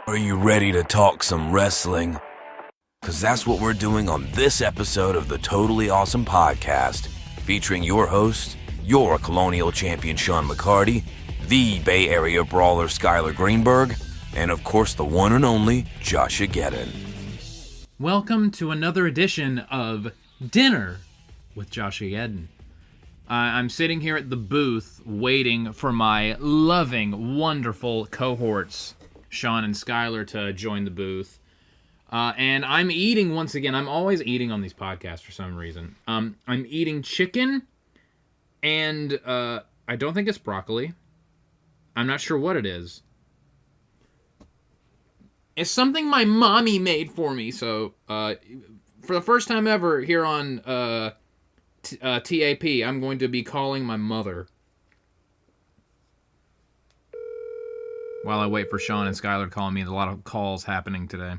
Are you ready to talk some wrestling? Because that's what we're doing on this episode of the Totally Awesome Podcast, featuring your host, your Colonial Champion Sean McCarty, the Bay Area Brawler Skyler Greenberg, and of course the one and only JoshAgeddon. Welcome to another edition of Dinner with JoshAgeddon. I'm sitting here at the booth waiting for my loving, wonderful cohorts, Sean and Skyler, to join the booth. And I'm eating once again. I'm always eating on these podcasts for some reason. I'm eating chicken, and I don't think it's broccoli. I'm not sure what it is. It's something my mommy made for me. So for the first time ever here on TAP, I'm going to be calling my mother while I wait for Sean and Skyler to call me. There's a lot of calls happening today.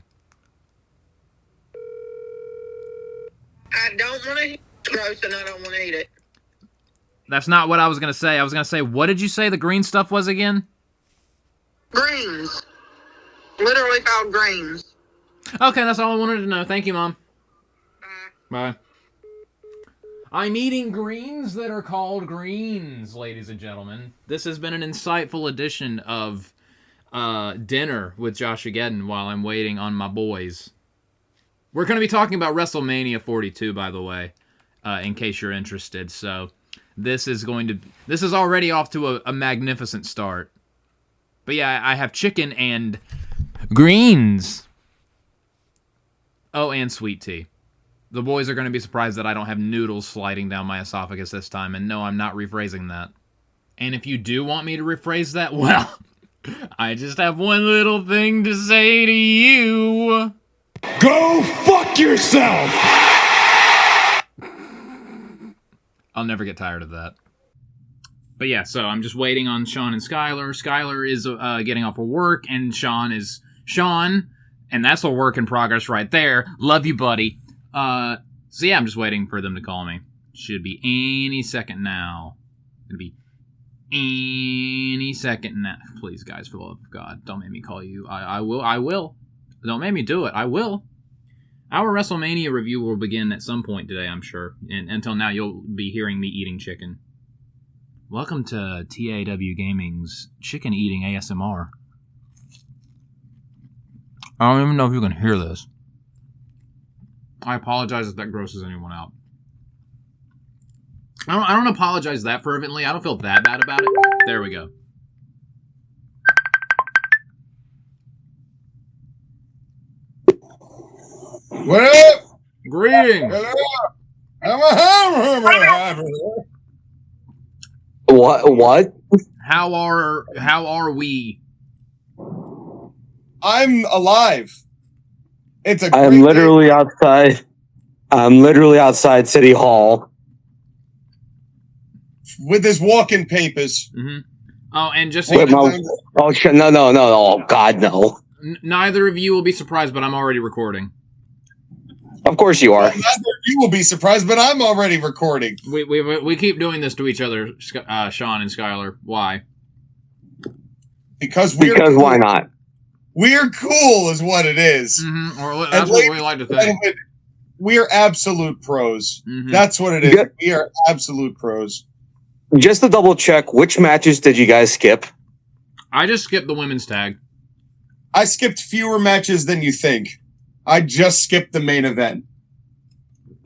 I don't want to eat it. Gross, and I don't want to eat it. That's not what I was going to say. I was going to say, what did you say the green stuff was again? Greens. Literally called greens. Okay, that's all I wanted to know. Thank you, Mom. Bye. Bye. I'm eating greens that are called greens, ladies and gentlemen. This has been an insightful edition of Dinner with JoshAgeddon while I'm waiting on my boys. We're going to be talking about WrestleMania 42, by the way, in case you're interested. So this is already off to a magnificent start. But yeah, I have chicken and greens. Oh, and sweet tea. The boys are going to be surprised that I don't have noodles sliding down my esophagus this time. And no, I'm not rephrasing that. And if you do want me to rephrase that, well, I just have one little thing to say to you. Go fuck yourself! I'll never get tired of that. But yeah, so I'm just waiting on Sean and Skyler. Skyler is getting off of work, and Sean is Sean. And that's a work in progress right there. Love you, buddy. So yeah, I'm just waiting for them to call me. Should be any second now. Gonna be any second now. Please, guys, for the love of God, don't make me call you. I will. Don't make me do it. I will. Our WrestleMania review will begin at some point today, I'm sure. And until now, you'll be hearing me eating chicken. Welcome to TAW Gaming's Chicken Eating ASMR. I don't even know if you can hear this. I apologize if that grosses anyone out. I don't apologize that fervently. I don't feel that bad about it. There we go. What up? Greetings. What? How are we? I'm alive. It's a I'm great literally day. outside. I'm literally outside City Hall. With his walking papers. Mm-hmm. Oh, and just so With you know, oh shit! No! Oh God, no! neither of you will be surprised, but I'm already recording. Of course you are. Neither of you will be surprised, but I'm already recording. We keep doing this to each other, Sean and Skyler. Why? Because Because cool. why not? We're cool is what it is. Mm-hmm. Or that's what we like to think. We're absolute pros. Mm-hmm. That's what it is. Yeah. We are absolute pros. Just to double check, which matches did you guys skip? I just skipped the women's tag. I skipped fewer matches than you think. I just skipped the main event.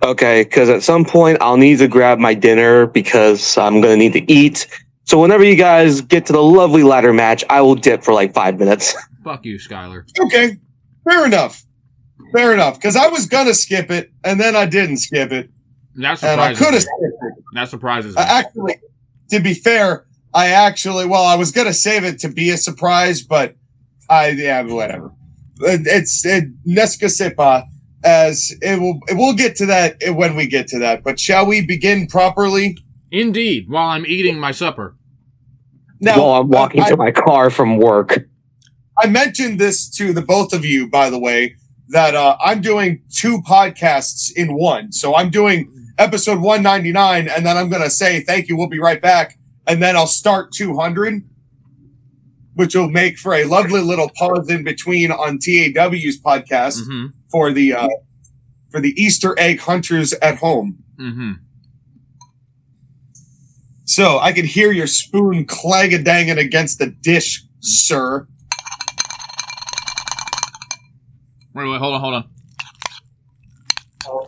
Okay, because at some point I'll need to grab my dinner because I'm going to need to eat. So whenever you guys get to the lovely ladder match, I will dip for like 5 minutes. Fuck you, Skyler. Okay, fair enough. Because I was going to skip it, and then I didn't skip it. That And I surprises could have me. skipped it. That surprises me. Actually, to be fair, I was going to save it to be a surprise, but whatever. It's Nesca Sepa, as we'll get to that when we get to that. But shall we begin properly? Indeed, while I'm eating my supper. Now, While I'm walking to my car from work. I mentioned this to the both of you, by the way, that I'm doing 2 podcasts in one. So I'm doing episode 199, and then I'm going to say, thank you, we'll be right back. And then I'll start 200. which will make for a lovely little pause in between on TAW's podcast for the Easter egg hunters at home. So I can hear your spoon clang-a-danging against the dish, sir. Wait, hold on.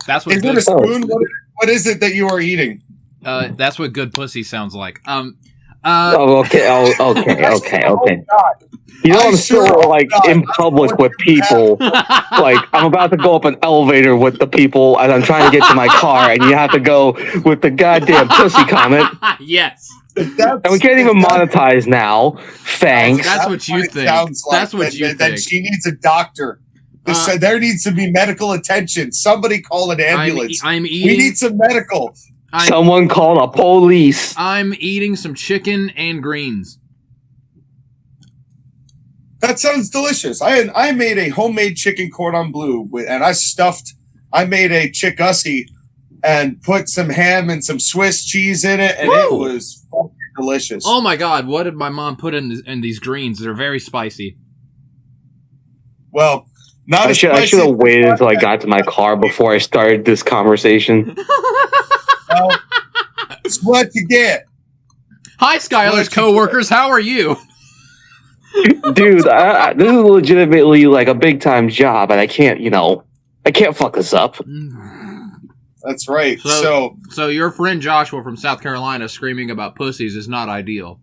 That's what Is it a spoon? What is it that you are eating? That's what good pussy sounds like. Okay. You know, I'm still like in public with people. Like I'm about to go up an elevator with the people, and I'm trying to get to my car, and you have to go with the goddamn pussy comment. Yes. And we can't even monetize now. Thanks. That's what you think. That's what you think. That she needs a doctor. There needs to be medical attention. Somebody call an ambulance. I'm eating. We need some medical. Someone call a police. I'm eating some chicken and greens. That sounds delicious. I made a homemade chicken cordon bleu, and I made a chicussie and put some ham and some Swiss cheese in it, and it was fucking delicious. Oh my God, what did my mom put in these greens? They're very spicy. Well, I should have waited until I got to my car before I started this conversation. Well, it's what you get. Hi, Skyler's co-workers. How are you? Dude, this is legitimately like a big time job, and I can't fuck this up. That's right. So your friend Joshua from South Carolina screaming about pussies is not ideal.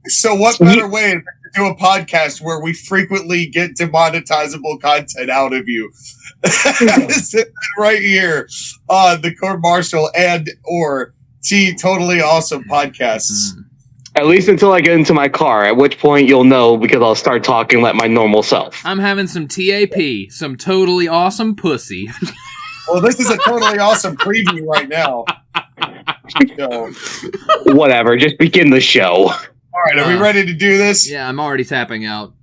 So what better way to do a podcast where we frequently get demonetizable content out of you? Right here on the Court Martial and or Totally Awesome podcasts. At least until I get into my car, at which point you'll know because I'll start talking like my normal self. I'm having some TAP, some totally awesome pussy. Well, this is a totally awesome preview right now. So. Whatever, just begin the show. All right, are we ready to do this? Yeah, I'm already tapping out.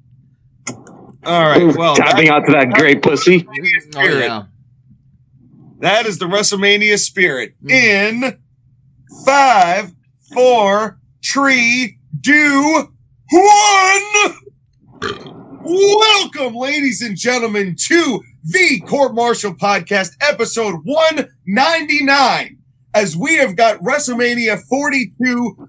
All right, well. Tapping out to that great pussy. Oh, yeah. That is the WrestleMania spirit. In 5, 4, 3, 2, 1. Welcome, ladies and gentlemen, to the Court Martial Podcast, episode 199, as we have got WrestleMania 42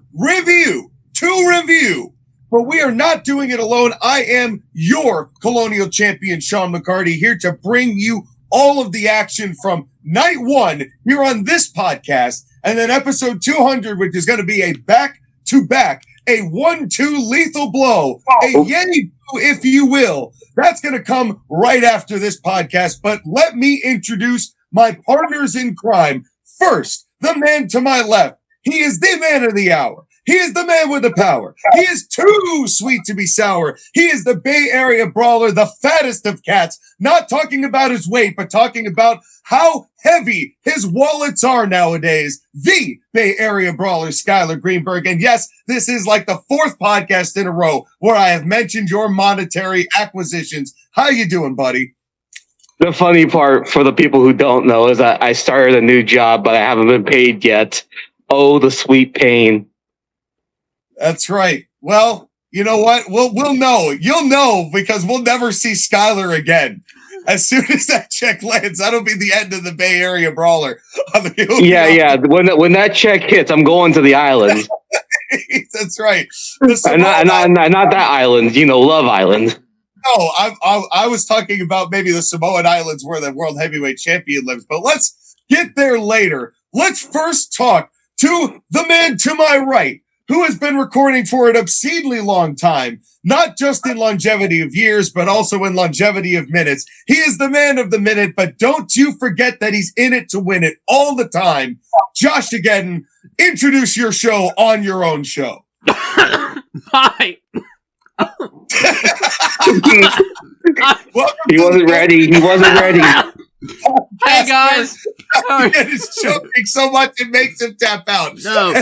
to review. But we are not doing it alone. I am your Colonial Champion, Sean McCarty, here to bring you all of the action from night one here on this podcast, and then episode 200, which is going to be a back-to-back, a 1-2 lethal blow, a yay, if you will. That's going to come right after this podcast, but let me introduce my partners in crime. First, the man to my left. He is the man of the hour. He is the man with the power. He is too sweet to be sour. He is the Bay Area Brawler, the fattest of cats. Not talking about his weight, but talking about how heavy his wallets are nowadays. The Bay Area Brawler, Skyler Greenberg. And yes, this is like the 4th podcast in a row where I have mentioned your monetary acquisitions. How you doing, buddy? The funny part for the people who don't know is that I started a new job, but I haven't been paid yet. Oh, the sweet pain. That's right. Well, you know what? We'll know. You'll know because we'll never see Skyler again. As soon as that check lands, that'll be the end of the Bay Area Brawler. Yeah. When that check hits, I'm going to the island. That's right. Not that island. Love Island. No, I was talking about maybe the Samoan Islands where the World Heavyweight Champion lives. But let's get there later. Let's first talk to the man to my right, who has been recording for an obscenely long time, not just in longevity of years, but also in longevity of minutes. He is the man of the minute, but don't you forget that he's in it to win it all the time. JoshAgeddon, introduce your show on your own show. Hi. He wasn't ready. Hey guys. He's choking so much it makes him tap out. No.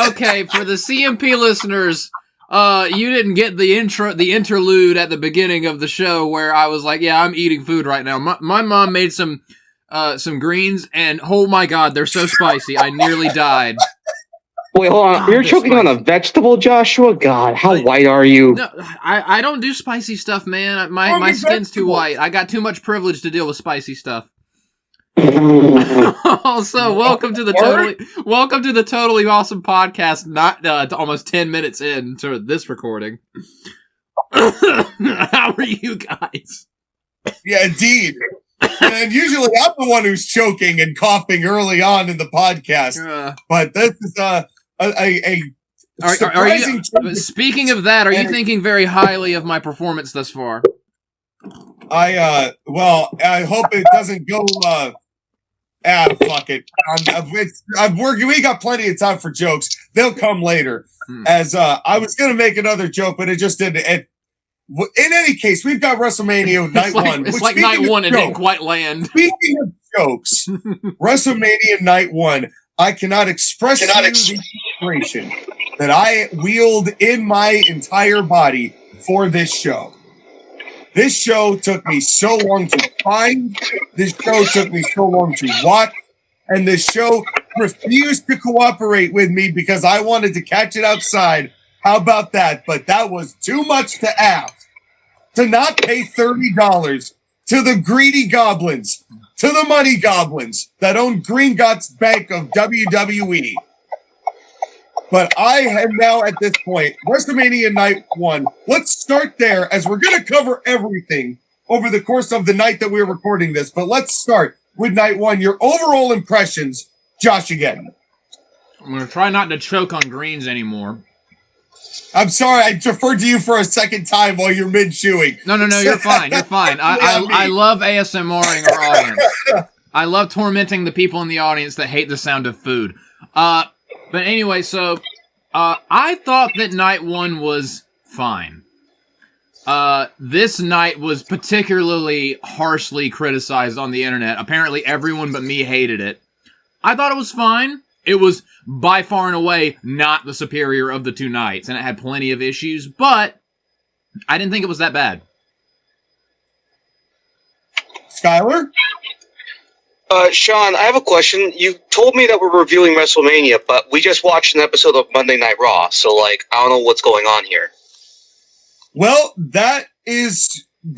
Okay, for the CMP listeners, you didn't get the interlude at the beginning of the show where I was like, yeah, I'm eating food right now. My mom made some greens, and oh my God, they're so spicy. I nearly died. Wait, hold on. God, You're they're choking on a spicy. vegetable, Joshua? God, how white are you? No, I don't do spicy stuff, man. My skin's too white. I got too much privilege to deal with spicy stuff. Also, welcome to the totally awesome podcast. Not almost 10 minutes into this recording. How are you guys? Yeah, indeed. And usually I'm the one who's choking and coughing early on in the podcast, but this is a surprising. Speaking of that, are you thinking very highly of my performance thus far? I hope it doesn't go. Fuck it. I'm working. We got plenty of time for jokes. They'll come later. As I was gonna make another joke, but it just didn't. In any case, we've got WrestleMania Night 1. It's like Night 1 and didn't quite land. Speaking of jokes, WrestleMania Night 1, I cannot express the frustration that I wield in my entire body for this show. This show took me so long to find. This show took me so long to watch. And this show refused to cooperate with me because I wanted to catch it outside. How about that? But that was too much to ask. To not pay $30 to the greedy goblins, to the money goblins that own Green Got's Bank of WWE. But I am now at this point, WrestleMania Night 1. Let's start there, as we're going to cover everything over the course of the night that we're recording this. But let's start with Night 1. Your overall impressions, JoshAgeddon. I'm going to try not to choke on greens anymore. I'm sorry, I deferred to you for a second time while you're mid-chewing. No, you're fine. You're fine. I love ASMRing our audience. I love tormenting the people in the audience that hate the sound of food. But anyway, so I thought that Night 1 was fine. This night was particularly harshly criticized on the internet. Apparently everyone but me hated it. I thought it was fine. It was by far and away not the superior of the two nights, and it had plenty of issues, but I didn't think it was that bad. Skyler? Sean, I have a question. You told me that we're reviewing WrestleMania, but we just watched an episode of Monday Night Raw, so, I don't know what's going on here. Well,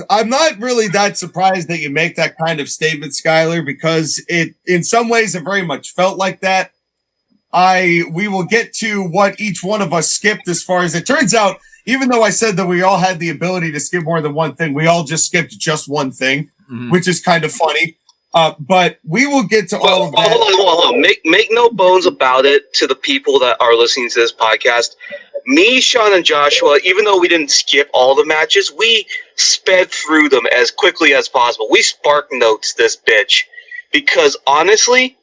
I'm not really that surprised that you make that kind of statement, Skyler, because in some ways, it very much felt like that. We will get to what each one of us skipped as far as it turns out, even though I said that we all had the ability to skip more than one thing, we all just skipped just one thing, which is kind of funny. But we will get to all of that. Hold on. Make no bones about it to the people that are listening to this podcast. Me, Sean, and Joshua, even though we didn't skip all the matches, we sped through them as quickly as possible. We spark notes this bitch. Because honestly,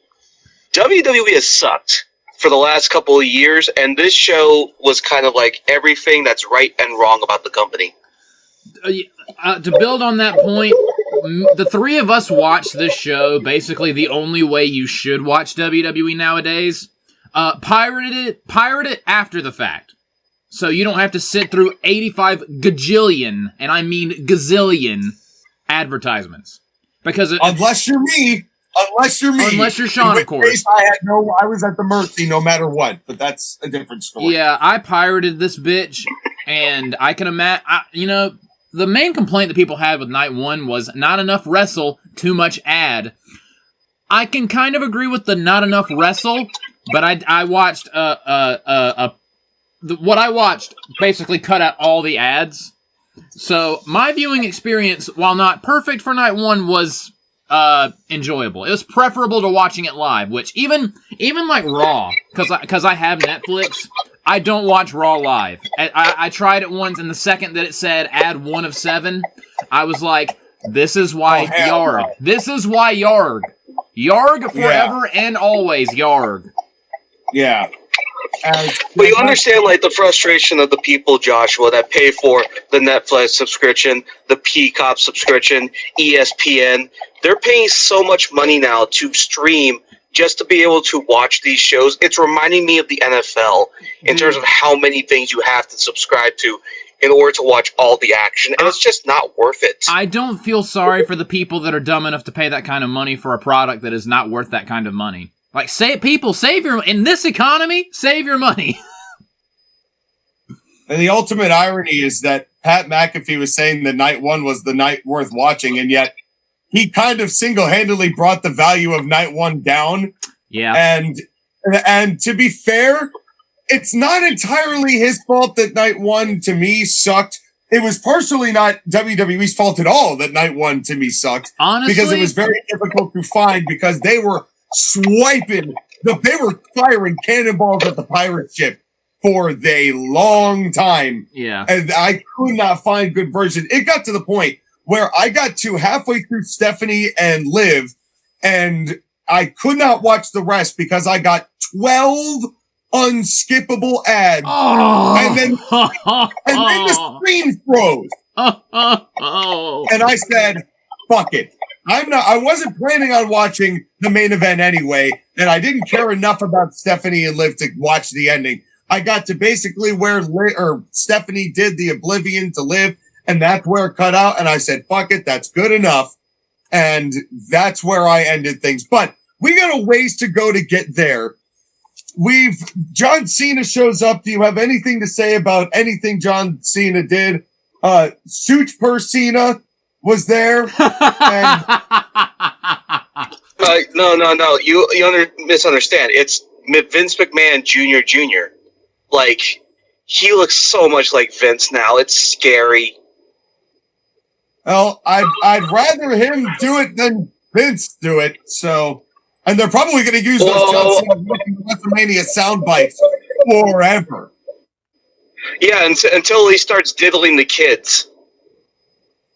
WWE has sucked for the last couple of years, and this show was kind of like everything that's right and wrong about the company. To build on that point, the three of us watched this show basically the only way you should watch WWE nowadays. Pirate it after the fact. So you don't have to sit through 85 gajillion, and I mean gazillion, advertisements. Because unless you're me. Unless you're Sean, of course. I was at the mercy no matter what, but that's a different story. Yeah, I pirated this bitch, and I can imagine, the main complaint that people had with Night 1 was not enough wrestle, too much ad. I can kind of agree with the not enough wrestle, but I watched, what I watched basically cut out all the ads. So my viewing experience, while not perfect for Night 1, was enjoyable. It was preferable to watching it live, which even like Raw, because I have Netflix, I don't watch Raw live. I tried it once, and the second that it said ad 1 of 7, I was like, this is why Yarg. No. This is why Yarg. Yarg forever and always Yarg. Yeah. But you understand, the frustration of the people, Joshua, that pay for the Netflix subscription, the Peacock subscription, ESPN. They're paying so much money now to stream just to be able to watch these shows. It's reminding me of the NFL in terms of how many things you have to subscribe to in order to watch all the action, and it's just not worth it. I don't feel sorry for the people that are dumb enough to pay that kind of money for a product that is not worth that kind of money. Like, people, save your... In this economy, save your money. And the ultimate irony is that Pat McAfee was saying that night one was the night worth watching, and yet he kind of single-handedly brought the value of night one down. Yeah. And to be fair, it's not entirely his fault that night one, to me, sucked. It was partially not WWE's fault at all that night one, to me, sucked. Honestly, because it was very difficult to find because they were swiping, they were firing cannonballs at the pirate ship for a long time. Yeah. And I could not find good versions. It got to the point where I got to halfway through Stephanie and Liv, and I could not watch the rest because I got 12 unskippable ads. Oh. And then the screen froze. And I said, fuck it. I wasn't planning on watching the main event anyway, and I didn't care enough about Stephanie and Liv to watch the ending. I got to basically where Stephanie did the Oblivion to Liv, and that's where it cut out, and I said, fuck it, that's good enough. And that's where I ended things. But we got a ways to go to get there. John Cena shows up. Do you have anything to say about anything John Cena did? Such per Cena was there. And no. You misunderstand. It's Vince McMahon Jr. Like, he looks so much like Vince now. It's scary. Well, I'd rather him do it than Vince do it. So, and they're probably going to use those John Cena WrestleMania sound bites forever. Yeah, until he starts diddling the kids.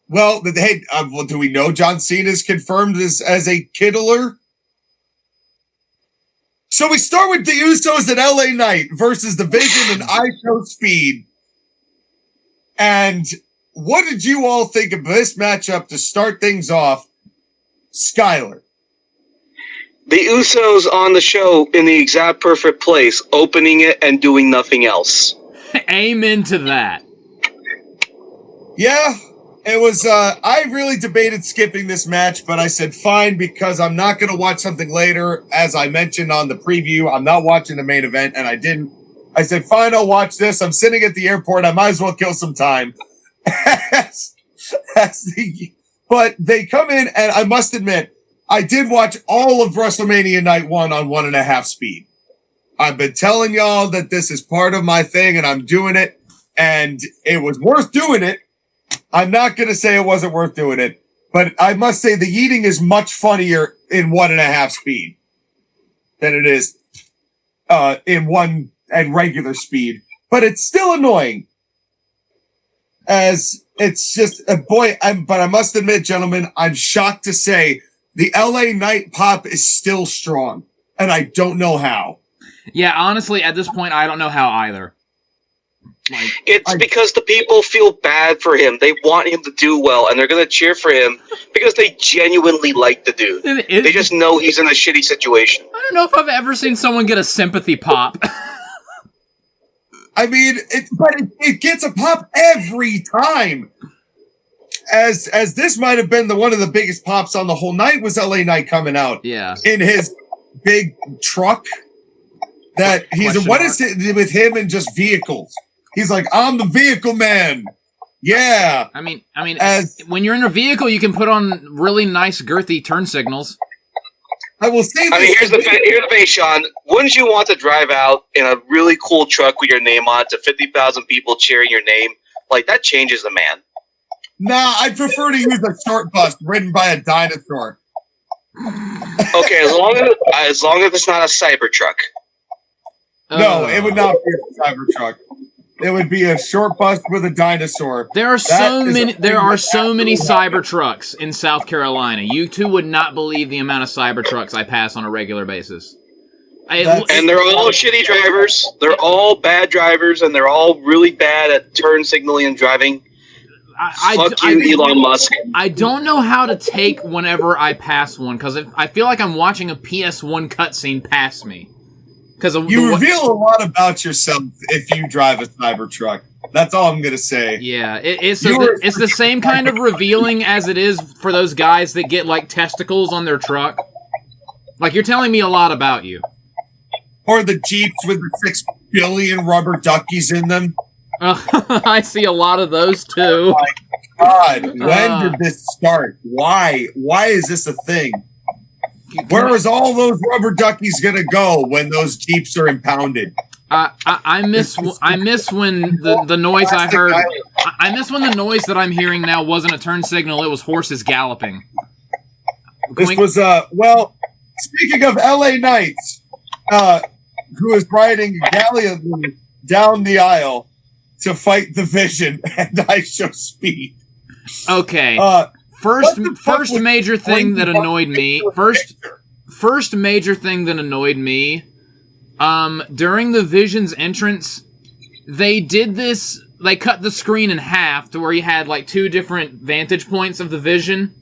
Well, hey, do we know John Cena is confirmed as a kiddler? So we start with the Usos at LA Knight versus the Vision and ISO Speed. And what did you all think of this matchup to start things off? Skyler. The Usos on the show in the exact perfect place, opening it and doing nothing else. Amen to that. Yeah, it was, I really debated skipping this match, but I said fine because I'm not going to watch something later. As I mentioned on the preview, I'm not watching the main event, and I didn't. I said, fine, I'll watch this. I'm sitting at the airport. I might as well kill some time. But they come in, and I must admit, I did watch all of WrestleMania Night 1 on 1.5 speed. I've been telling y'all that this is part of my thing, and I'm doing it, and it was worth doing it. I'm not going to say it wasn't worth doing it, but I must say the eating is much funnier in 1.5 speed than it is in 1 and regular speed. But it's still annoying. As it's just a boy, but I must admit, gentlemen, I'm shocked to say the LA Knight pop is still strong, and I don't know how. Yeah, honestly, at this point, I don't know how either. It's because the people feel bad for him. They want him to do well, and they're going to cheer for him because they genuinely like the dude. They just know he's in a shitty situation. I don't know if I've ever seen someone get a sympathy pop. I mean, it gets a pop every time. As this might have been one of the biggest pops on the whole night was LA Knight coming out. Yeah. In his big truck. That what is it with him and just vehicles? He's like, I'm the vehicle man. Yeah. I mean, when you're in a vehicle, you can put on really nice, girthy turn signals. I will say this. I mean, here's the thing, Sean. Wouldn't you want to drive out in a really cool truck with your name on it to 50,000 people cheering your name? Like, that changes the man. Nah, I'd prefer to use a short bus ridden by a dinosaur. Okay, as long as it's not a Cybertruck. No, it would not be a Cybertruck. It would be a short bus with a dinosaur. There are so many Cybertrucks in South Carolina. You two would not believe the amount of Cybertrucks I pass on a regular basis. And they're all shitty drivers. They're all bad drivers, and they're all really bad at turn signaling and driving. Fuck you, Elon Musk. I don't know how to take whenever I pass one, because I feel like I'm watching a PS1 cutscene pass me. You reveal a lot about yourself if you drive a Cybertruck. That's all I'm going to say. Yeah, it's the same kind of revealing as it is for those guys that get, like, testicles on their truck. Like, you're telling me a lot about you. Or the Jeeps with the 6 billion rubber duckies in them. I see a lot of those, too. Oh my God, when did this start? Why? Why is this a thing? Where is all those rubber duckies gonna go when those Jeeps are impounded? I miss when the noise I heard. I miss when the noise that I'm hearing now wasn't a turn signal; it was horses galloping. This was well. Speaking of LA Knights, who is riding gallantly down the aisle to fight the Vision, and I show Speed. Okay. First major thing that annoyed me. First major thing that annoyed me. During the Vision's entrance, they did this. They cut the screen in half to where you had like 2 different vantage points of the Vision,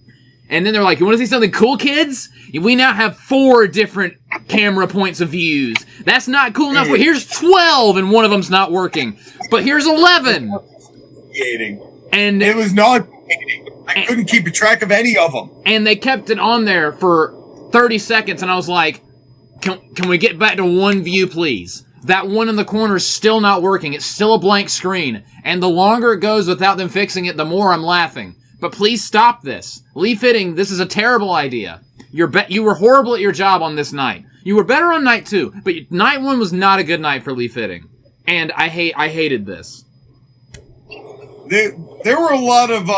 and then they're like, "You want to see something cool, kids? We now have 4 different camera points of views. That's not cool enough. Here's 12, and one of them's not working. But here's 11." And it was not. I couldn't keep track of any of them. And they kept it on there for 30 seconds, and I was like, can we get back to one view, please? That one in the corner is still not working. It's still a blank screen. And the longer it goes without them fixing it, the more I'm laughing. But please stop this. Lee Fitting, this is a terrible idea. You were horrible at your job on this night. You were better on night 2, but night 1 was not a good night for Lee Fitting. And I hated this. There were a lot of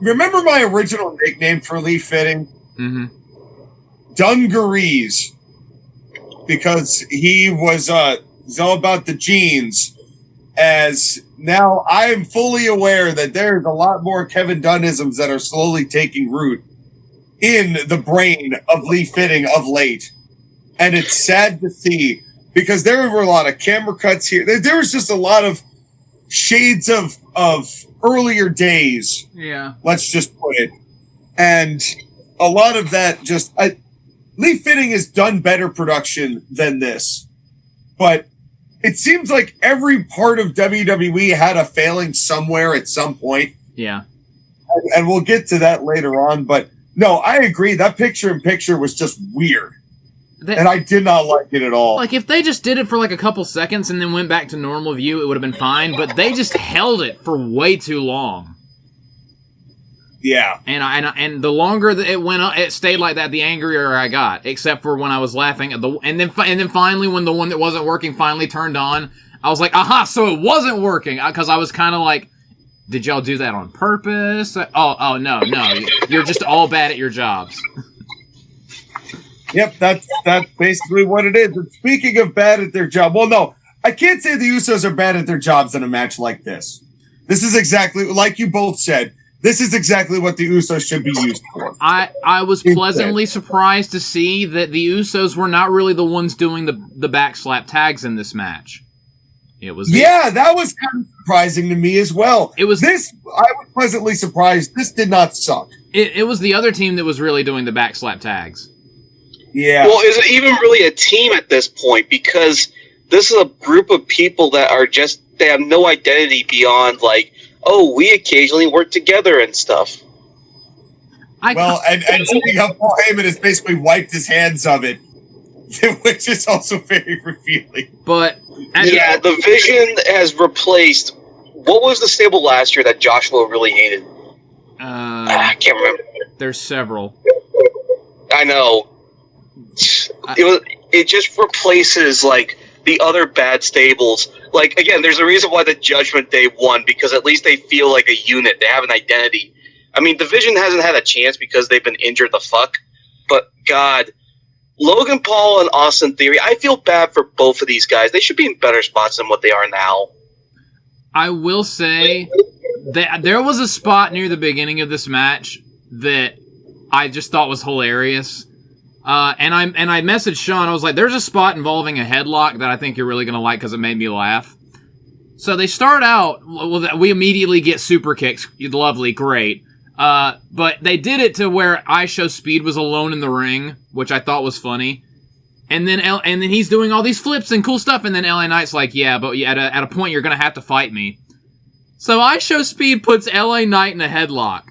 remember my original nickname for Lee Fitting? Mm-hmm. Dungarees. Because he was all about the jeans. As now I am fully aware that there's a lot more Kevin Dunnisms that are slowly taking root in the brain of Lee Fitting of late. And it's sad to see, because there were a lot of camera cuts here. There was just a lot of shades of earlier days. Yeah. Let's just put it. And a lot of that just... Lee Fitting has done better production than this. But it seems like every part of WWE had a failing somewhere at some point. Yeah. And we'll get to that later on. But no, I agree. That picture-in-picture was just weird. And I did not like it at all. Like, if they just did it for like a couple seconds and then went back to normal view, it would have been fine. But they just held it for way too long. Yeah. And the longer that it went on, it stayed like that, the angrier I got. Except for when I was laughing at and then finally, when the one that wasn't working finally turned on, I was like, aha! So it wasn't working, because I was kind of like, did y'all do that on purpose? Oh no, you're just all bad at your jobs. Yep, that's basically what it is. And speaking of bad at their job, well, no, I can't say the Usos are bad at their jobs in a match like this. This is exactly, like you both said, this is exactly what the Usos should be used for. I was pleasantly surprised to see that the Usos were not really the ones doing the backslap tags in this match. It was that was kind of surprising to me as well. I was pleasantly surprised. This did not suck. It was the other team that was really doing the backslap tags. Yeah. Well, is it even really a team at this point? Because this is a group of people that are just, they have no identity beyond, like, oh, we occasionally work together and stuff. And speaking of, Paul Heyman has basically wiped his hands of it, which is also very revealing. But the Vision has replaced, what was the stable last year that Joshua really hated? I can't remember. There's several. I know. It just replaces, like, the other bad stables. Like, again, there's a reason why the Judgment Day won, because at least they feel like a unit. They have an identity. I mean, Division hasn't had a chance because they've been injured the fuck. But, God, Logan Paul and Austin Theory, I feel bad for both of these guys. They should be in better spots than what they are now. I will say that there was a spot near the beginning of this match that I just thought was hilarious. And I messaged Sean. I was like, there's a spot involving a headlock that I think you're really going to like because it made me laugh. So they start out, we immediately get super kicks. Lovely, great. But they did it to where I Show Speed was alone in the ring, which I thought was funny. And then he's doing all these flips and cool stuff. And then LA Knight's like, yeah, but at a point you're going to have to fight me. So I Show Speed puts LA Knight in a headlock.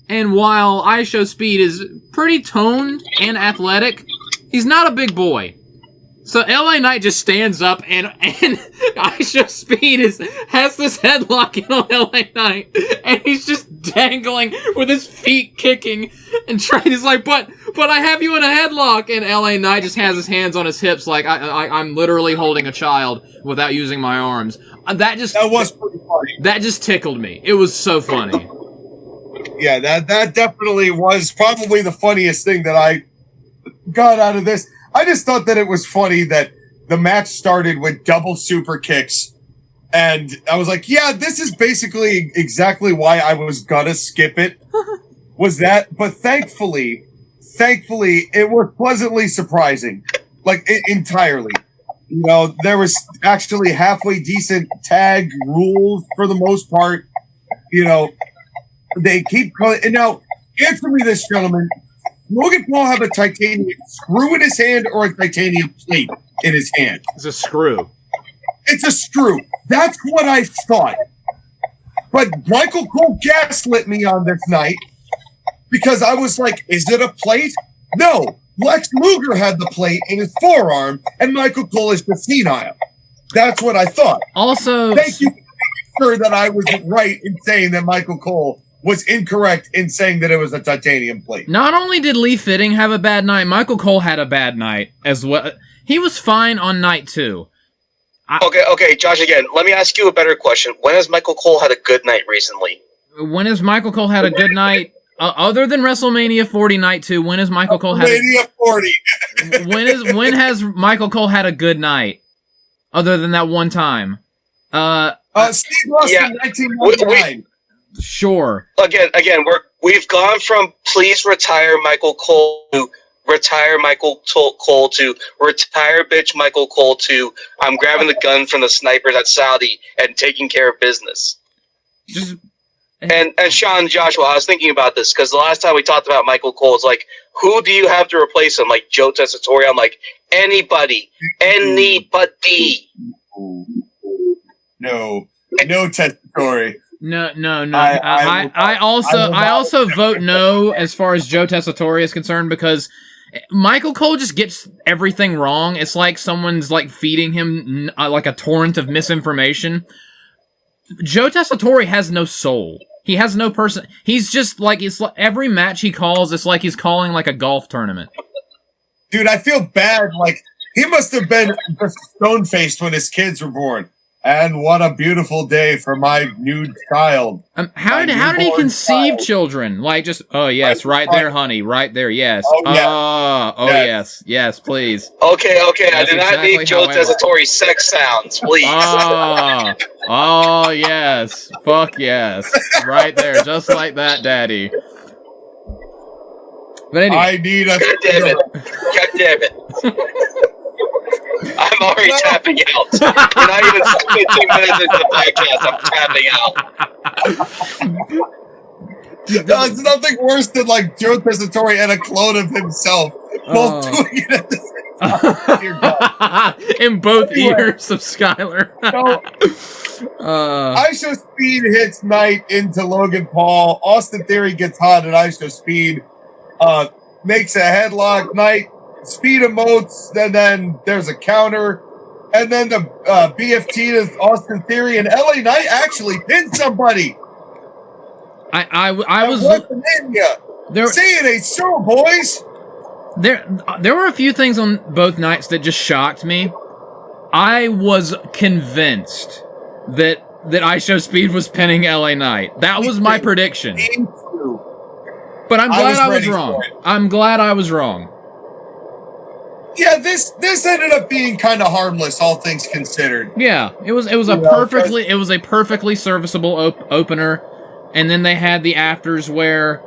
And while IShowSpeed is pretty toned and athletic, he's not a big boy. So LA Knight just stands up and IShowSpeed has this headlock in on LA Knight, and he's just dangling with his feet kicking and trying. He's like, but I have you in a headlock, and LA Knight just has his hands on his hips like I'm literally holding a child without using my arms. That was pretty funny. That just tickled me. It was so funny. Yeah, that definitely was probably the funniest thing that I got out of this. I just thought that it was funny that the match started with double super kicks. And I was like, yeah, this is basically exactly why I was gonna skip it. Was that? But thankfully, it was pleasantly surprising. Like, entirely. You know, there was actually halfway decent tag rules for the most part. You know, they keep calling. And now, answer me this, gentlemen. Logan Paul have a titanium screw in his hand or a titanium plate in his hand? It's a screw. It's a screw. That's what I thought. But Michael Cole gaslit me on this night because I was like, is it a plate? No. Lex Luger had the plate in his forearm, and Michael Cole is just senile. That's what I thought. Also, thank you for making sure that I was right in saying that Michael Cole was incorrect in saying that it was a titanium plate. Not only did Lee Fitting have a bad night, Michael Cole had a bad night as well. He was fine on night 2. Okay, Josh, again, let me ask you a better question. When has Michael Cole had a good night recently? When has Michael Cole had a good night? Other than WrestleMania 40 night 2, when has Michael Cole had WrestleMania 40. when has Michael Cole had a good night? Other than that one time. Steve Austin, 1999. Sure. Again, we've gone from please retire Michael Cole to retire Michael Cole to retire bitch Michael Cole to I'm grabbing the gun from the snipers at Saudi and taking care of business. And Sean, Joshua, I was thinking about this because the last time we talked about Michael Cole, it's like, who do you have to replace him? Like Joe Tessitore? I'm like, anybody. No Tessitore. No. I also vote no as far as Joe Tessitore is concerned because Michael Cole just gets everything wrong. It's like someone's like feeding him like a torrent of misinformation. Joe Tessitore has no soul. He has no person. He's just like, it's like every match he calls, it's like he's calling like a golf tournament. Dude, I feel bad. Like, he must have been stone-faced when his kids were born. And what a beautiful day for my new child. How did he conceive children? Like, just, oh, yes, right there, honey, right there, yes. Yes, please. Okay, I do not need Joe Tessitore's sex sounds, please. Oh, yes, fuck yes, right there, just like that, daddy. But anyway. I need a... God damn it. I'm already tapping out. We're not even 2 minutes into the podcast. I'm tapping out. No, it's nothing worse than like Joe Tessitore and a clone of himself both doing it at the same time. In both ears of Skyler. IShowSpeed hits Knight into Logan Paul. Austin Theory gets hot at IShowSpeed. Makes a headlock. Knight speed emotes, and then there's a counter, and then the BFT is Austin Theory, and LA Knight actually pinned somebody. I was there. Say it ain't so, boys. There were a few things on both nights that just shocked me. I was convinced that IShowSpeed was pinning LA Knight. That was my prediction. But I'm glad I was wrong. I'm glad I was wrong. Yeah, this ended up being kind of harmless, all things considered. Yeah, it was a perfectly serviceable opener, and then they had the afters where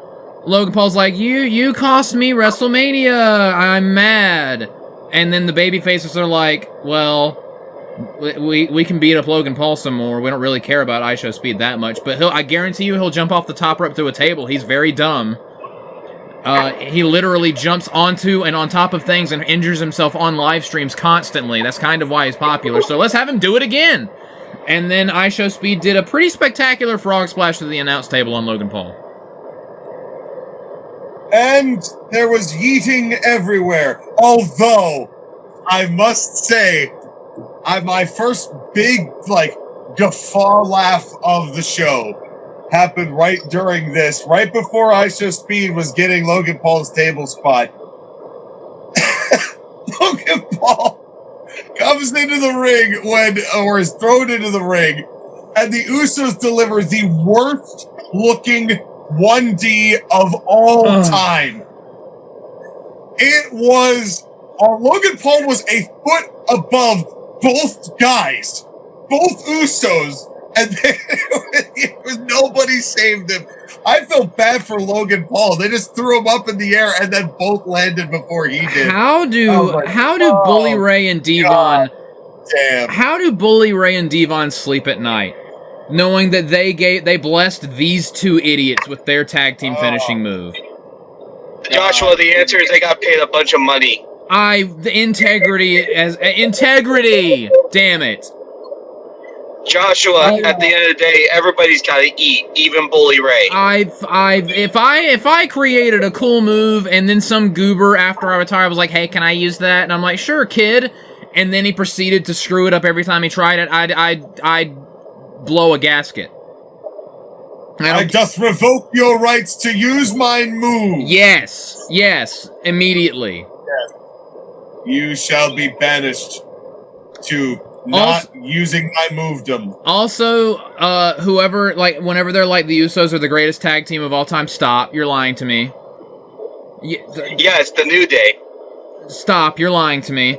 Logan Paul's like, you cost me WrestleMania, I'm mad, and then the babyfaces are like, well, we can beat up Logan Paul some more. We don't really care about IShowSpeed that much, but I guarantee you he'll jump off the top rope through a table. He's very dumb. He literally jumps onto and on top of things and injures himself on live streams constantly. That's kind of why he's popular. So let's have him do it again. And then IShowSpeed did a pretty spectacular frog splash to the announce table on Logan Paul. And there was yeeting everywhere. Although, I must say, my first big, guffaw laugh of the show happened right during this, right before ISO Speed was getting Logan Paul's table spot. Logan Paul comes into the ring or is thrown into the ring, and the Usos deliver the worst looking 1D of all time. It was, Logan Paul was a foot above both guys, both Usos, and nobody saved him. I felt bad for Logan Paul. They just threw him up in the air and then both landed before he did. How do Bully Ray and Devon? Damn. How do Bully Ray and Devon sleep at night, knowing that they blessed these two idiots with their tag team finishing move? Joshua, the answer is they got paid a bunch of money. Integrity. Damn it. Joshua, at the end of the day, everybody's got to eat, even Bully Ray. If I created a cool move and then some goober after I retired was like, "Hey, can I use that?" and I'm like, "Sure, kid," and then he proceeded to screw it up every time he tried it, I'd blow a gasket. I doth revoke your rights to use my move. Yes, immediately. Yes. You shall be banished to not using my movedom. Also, whoever, whenever they're like, the Usos are the greatest tag team of all time, stop. You're lying to me. Yeah, it's the New Day. Stop. You're lying to me.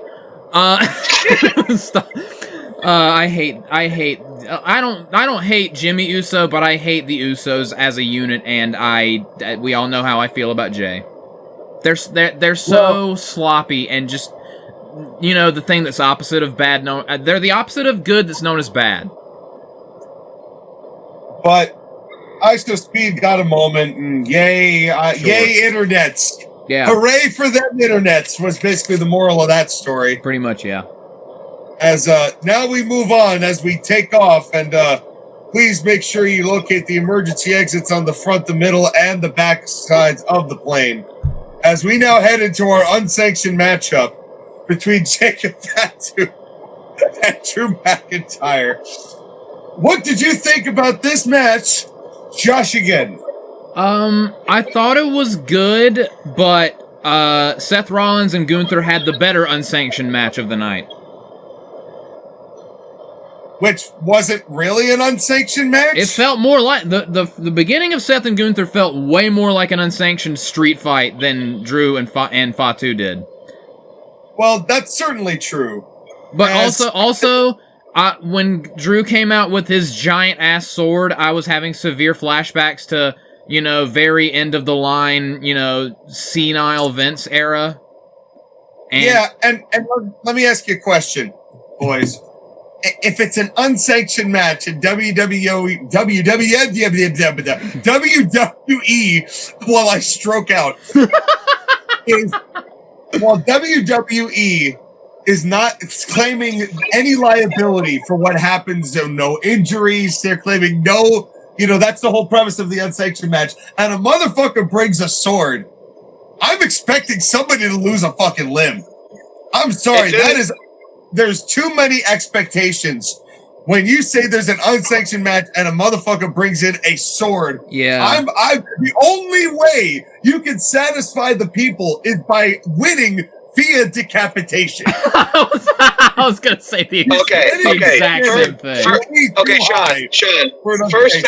Stop. I don't hate Jimmy Uso, but I hate the Usos as a unit, and we all know how I feel about Jay. They're so sloppy and just, the thing that's opposite of bad. They're the opposite of good that's known as bad. But ISO Speed got a moment, and yay internets. Yeah. Hooray for them internets was basically the moral of that story. Pretty much, yeah. As now we move on as we take off, and please make sure you locate the emergency exits on the front, the middle, and the back sides of the plane. As we now head into our unsanctioned matchup between Jacob Fatu and Drew McIntyre. What did you think about this match, JoshAgeddon? I thought it was good, but Seth Rollins and Gunther had the better unsanctioned match of the night. Which wasn't really an unsanctioned match? It felt more like the beginning of Seth and Gunther felt way more like an unsanctioned street fight than Drew and Fatu did. Well, that's certainly true. But also, when Drew came out with his giant ass sword, I was having severe flashbacks to, very end of the line, senile Vince era. And let me ask you a question, boys. If it's an unsanctioned match in WWE, while I stroke out, WWE is not claiming any liability for what happens, no injuries, they're claiming no, that's the whole premise of the unsanctioned match, and a motherfucker brings a sword, I'm expecting somebody to lose a fucking limb. I'm sorry, there's too many expectations when you say there's an unsanctioned match and a motherfucker brings in a sword. Yeah. The only way you can satisfy the people is by winning via decapitation. I was gonna say the exact same thing. Okay, Sean. First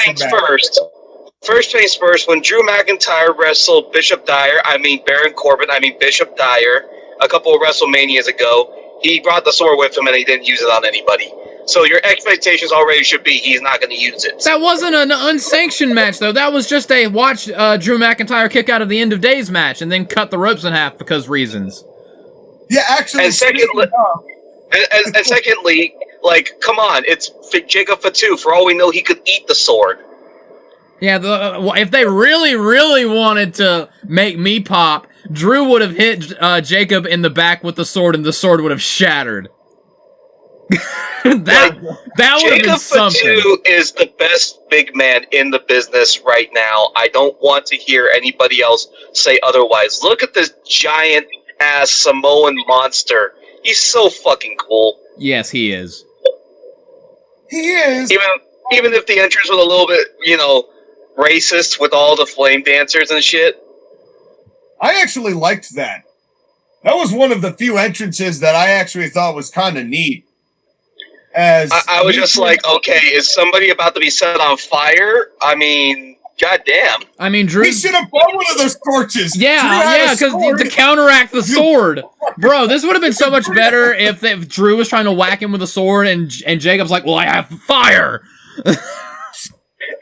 things first. When Drew McIntyre wrestled Baron Corbin, Bishop Dyer, a couple of WrestleManias ago, he brought the sword with him and he didn't use it on anybody. So your expectations already should be he's not going to use it. That wasn't an unsanctioned match, though. That was just a watch Drew McIntyre kick out of the End of Days match and then cut the ropes in half because reasons. Yeah, actually. And secondly, come on, it's Jacob Fatu. For all we know, he could eat the sword. Yeah, if they really, really wanted to make me pop, Drew would have hit Jacob in the back with the sword and the sword would have shattered. that would have been Jacob something. Fatu is the best big man in the business right now. I don't want to hear anybody else say otherwise. Look at this giant ass Samoan monster. He's so fucking cool. Yes, he is. He is. Even if the entrance was a little bit, racist with all the flame dancers and shit. I actually liked that. That was one of the few entrances that I actually thought was kind of neat. As I was just like, okay, is somebody about to be set on fire? I mean, goddamn. I mean, Drew. He should have brought one of those torches. Yeah, because to counteract the sword. Bro, this would have been so much better if Drew was trying to whack him with a sword and Jacob's like, well, I have fire.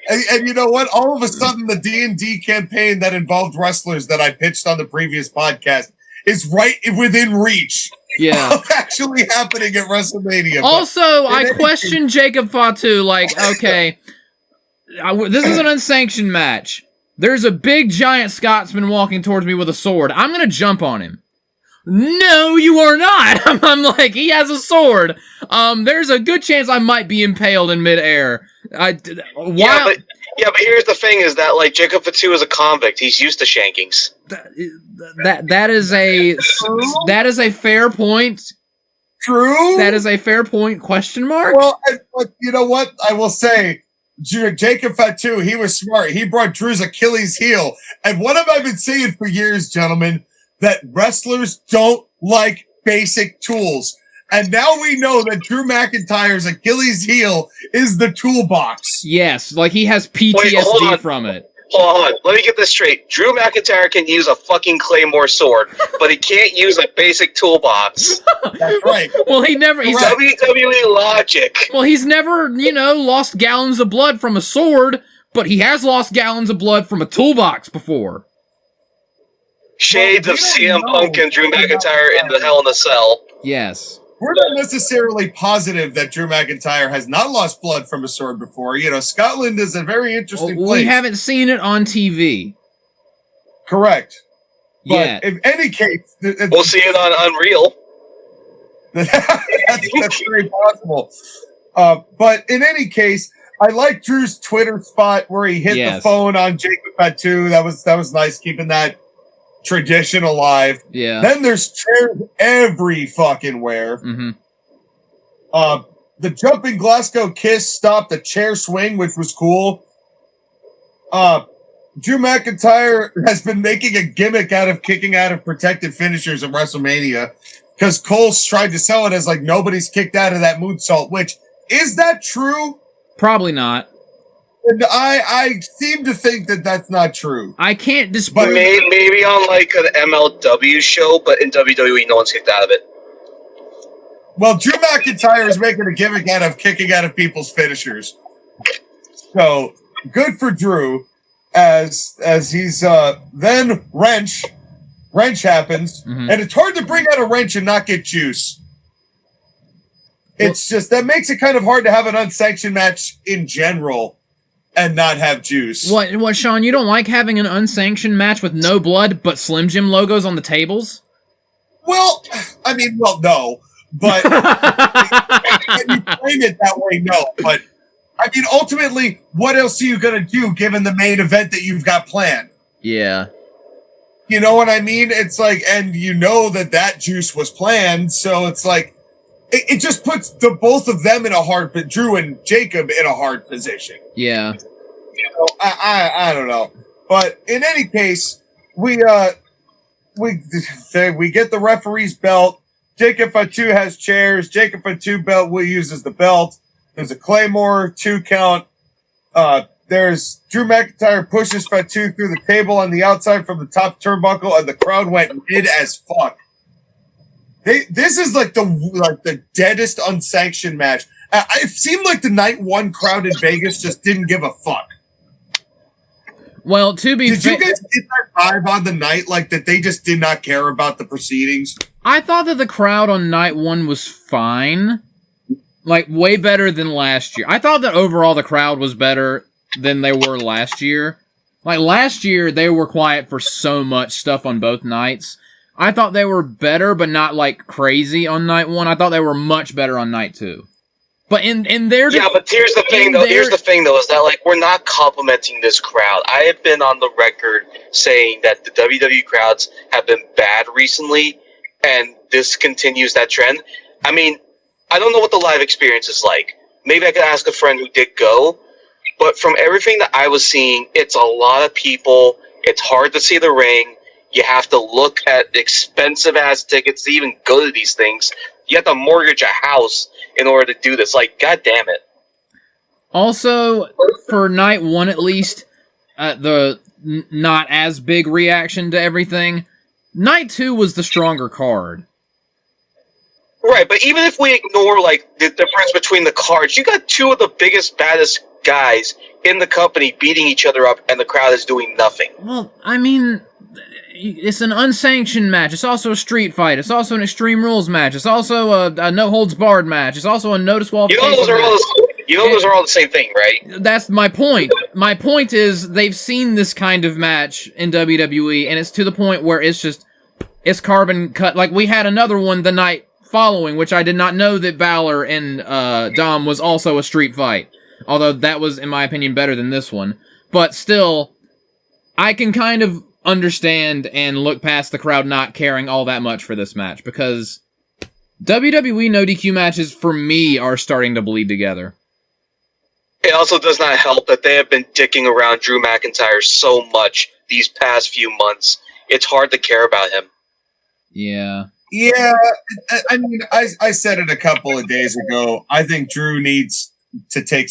And you know what? All of a sudden, the D&D campaign that involved wrestlers that I pitched on the previous podcast is right within reach. Yeah. Of actually happening at WrestleMania. Also, I question Jacob Fatu, like, okay, this is an unsanctioned match. There's a big giant Scotsman walking towards me with a sword. I'm going to jump on him. No, you are not. I'm like, he has a sword. There's a good chance I might be impaled in midair. Yeah, but here's the thing: is that like Jacob Fatu is a convict. He's used to shankings. That is a fair point. True. That is a fair point. Question mark. Well, but you know what? I will say, Jacob Fatu, he was smart. He brought Drew's Achilles heel. And what have I been saying for years, gentlemen? That wrestlers don't like basic tools. And now we know that Drew McIntyre's Achilles heel is the toolbox. Yes, like he has PTSD from it. Hold on. Let me get this straight. Drew McIntyre can use a fucking Claymore sword, but he can't use a basic toolbox. That's right. Well, he's WWE logic. Well, he's never, lost gallons of blood from a sword, but he has lost gallons of blood from a toolbox before. Shades of CM Punk and Drew McIntyre in the Hell in a Cell. Yes. We're not necessarily positive that Drew McIntyre has not lost blood from a sword before. Scotland is a very interesting place. We haven't seen it on TV. Correct. But yeah. in any case... We'll see it on Unreal. that's very possible. But in any case, I like Drew's Twitter spot where he hit the phone on Jacob Fatu. That was nice, keeping that tradition alive. Yeah. Then there's chairs every fucking where. Mm-hmm. The jumping Glasgow kiss stopped the chair swing, which was cool. Drew McIntyre has been making a gimmick out of kicking out of protected finishers at WrestleMania because Cole's tried to sell it as like nobody's kicked out of that moonsault, which is that true? Probably not. And I seem to think that that's not true. I can't dispute. Maybe on like an MLW show, but in WWE, no one's kicked out of it. Well, Drew McIntyre is making a gimmick out of kicking out of people's finishers. So good for Drew, as he's then wrench happens, and it's hard to bring out a wrench and not get juice. It's just that makes it kind of hard to have an unsanctioned match in general. And not have juice. What, Sean? You don't like having an unsanctioned match with no blood but Slim Jim logos on the tables? Well, no. But when you frame it that way, no. But, ultimately, what else are you going to do given the main event that you've got planned? Yeah. You know what I mean? It's like, and you know that juice was planned, so it's like, it just puts the both of them in Drew and Jacob in a hard position. Yeah. I don't know. But in any case, we get the referee's belt. Jacob Fatu has chairs. Jacob Fatu belt will uses the belt. There's a Claymore 2 count. There's Drew McIntyre pushes Fatu through the table on the outside from the top turnbuckle, and the crowd went mid as fuck. This is like the deadest unsanctioned match. It seemed like the night one crowd in Vegas just didn't give a fuck. Well, to be fair, did you guys get that vibe on the night, like that they just did not care about the proceedings? I thought that the crowd on night one was fine, like way better than last year. I thought that overall the crowd was better than they were last year. Like last year, they were quiet for so much stuff on both nights. I thought they were better, but not like crazy on night 1. I thought they were much better on night 2. But in their but here's the thing though. Here's the thing though, is that like we're not complimenting this crowd. I have been on the record saying that the WWE crowds have been bad recently, and this continues that trend. I mean, I don't know what the live experience is like. Maybe I could ask a friend who did go, but from everything that I was seeing, it's a lot of people. It's hard to see the ring. You have to look at expensive ass tickets to even go to these things. You have to mortgage a house in order to do this. Like, god damn it. Also, for night 1 at least, the not as big reaction to everything, night 2 was the stronger card. Right, but even if we ignore, like, the difference between the cards, you got 2 of the biggest, baddest guys in the company beating each other up, and the crowd is doing nothing. Well, I mean, it's an unsanctioned match. It's also a street fight. It's also an Extreme Rules match. It's also a no-holds-barred match. It's also a no-disqualification match. Those are all the same thing, right? That's my point. My point is they've seen this kind of match in WWE, and it's to the point where it's carbon cut. Like, we had another one the night following, which I did not know that Balor and Dom was also a street fight. Although that was, in my opinion, better than this one. But still, I can kind of understand and look past the crowd not caring all that much for this match, because WWE no DQ matches, for me, are starting to bleed together. It also does not help that they have been dicking around Drew McIntyre so much these past few months. It's hard to care about him. Yeah. Yeah, I mean, I said it a couple of days ago. I think Drew needs to take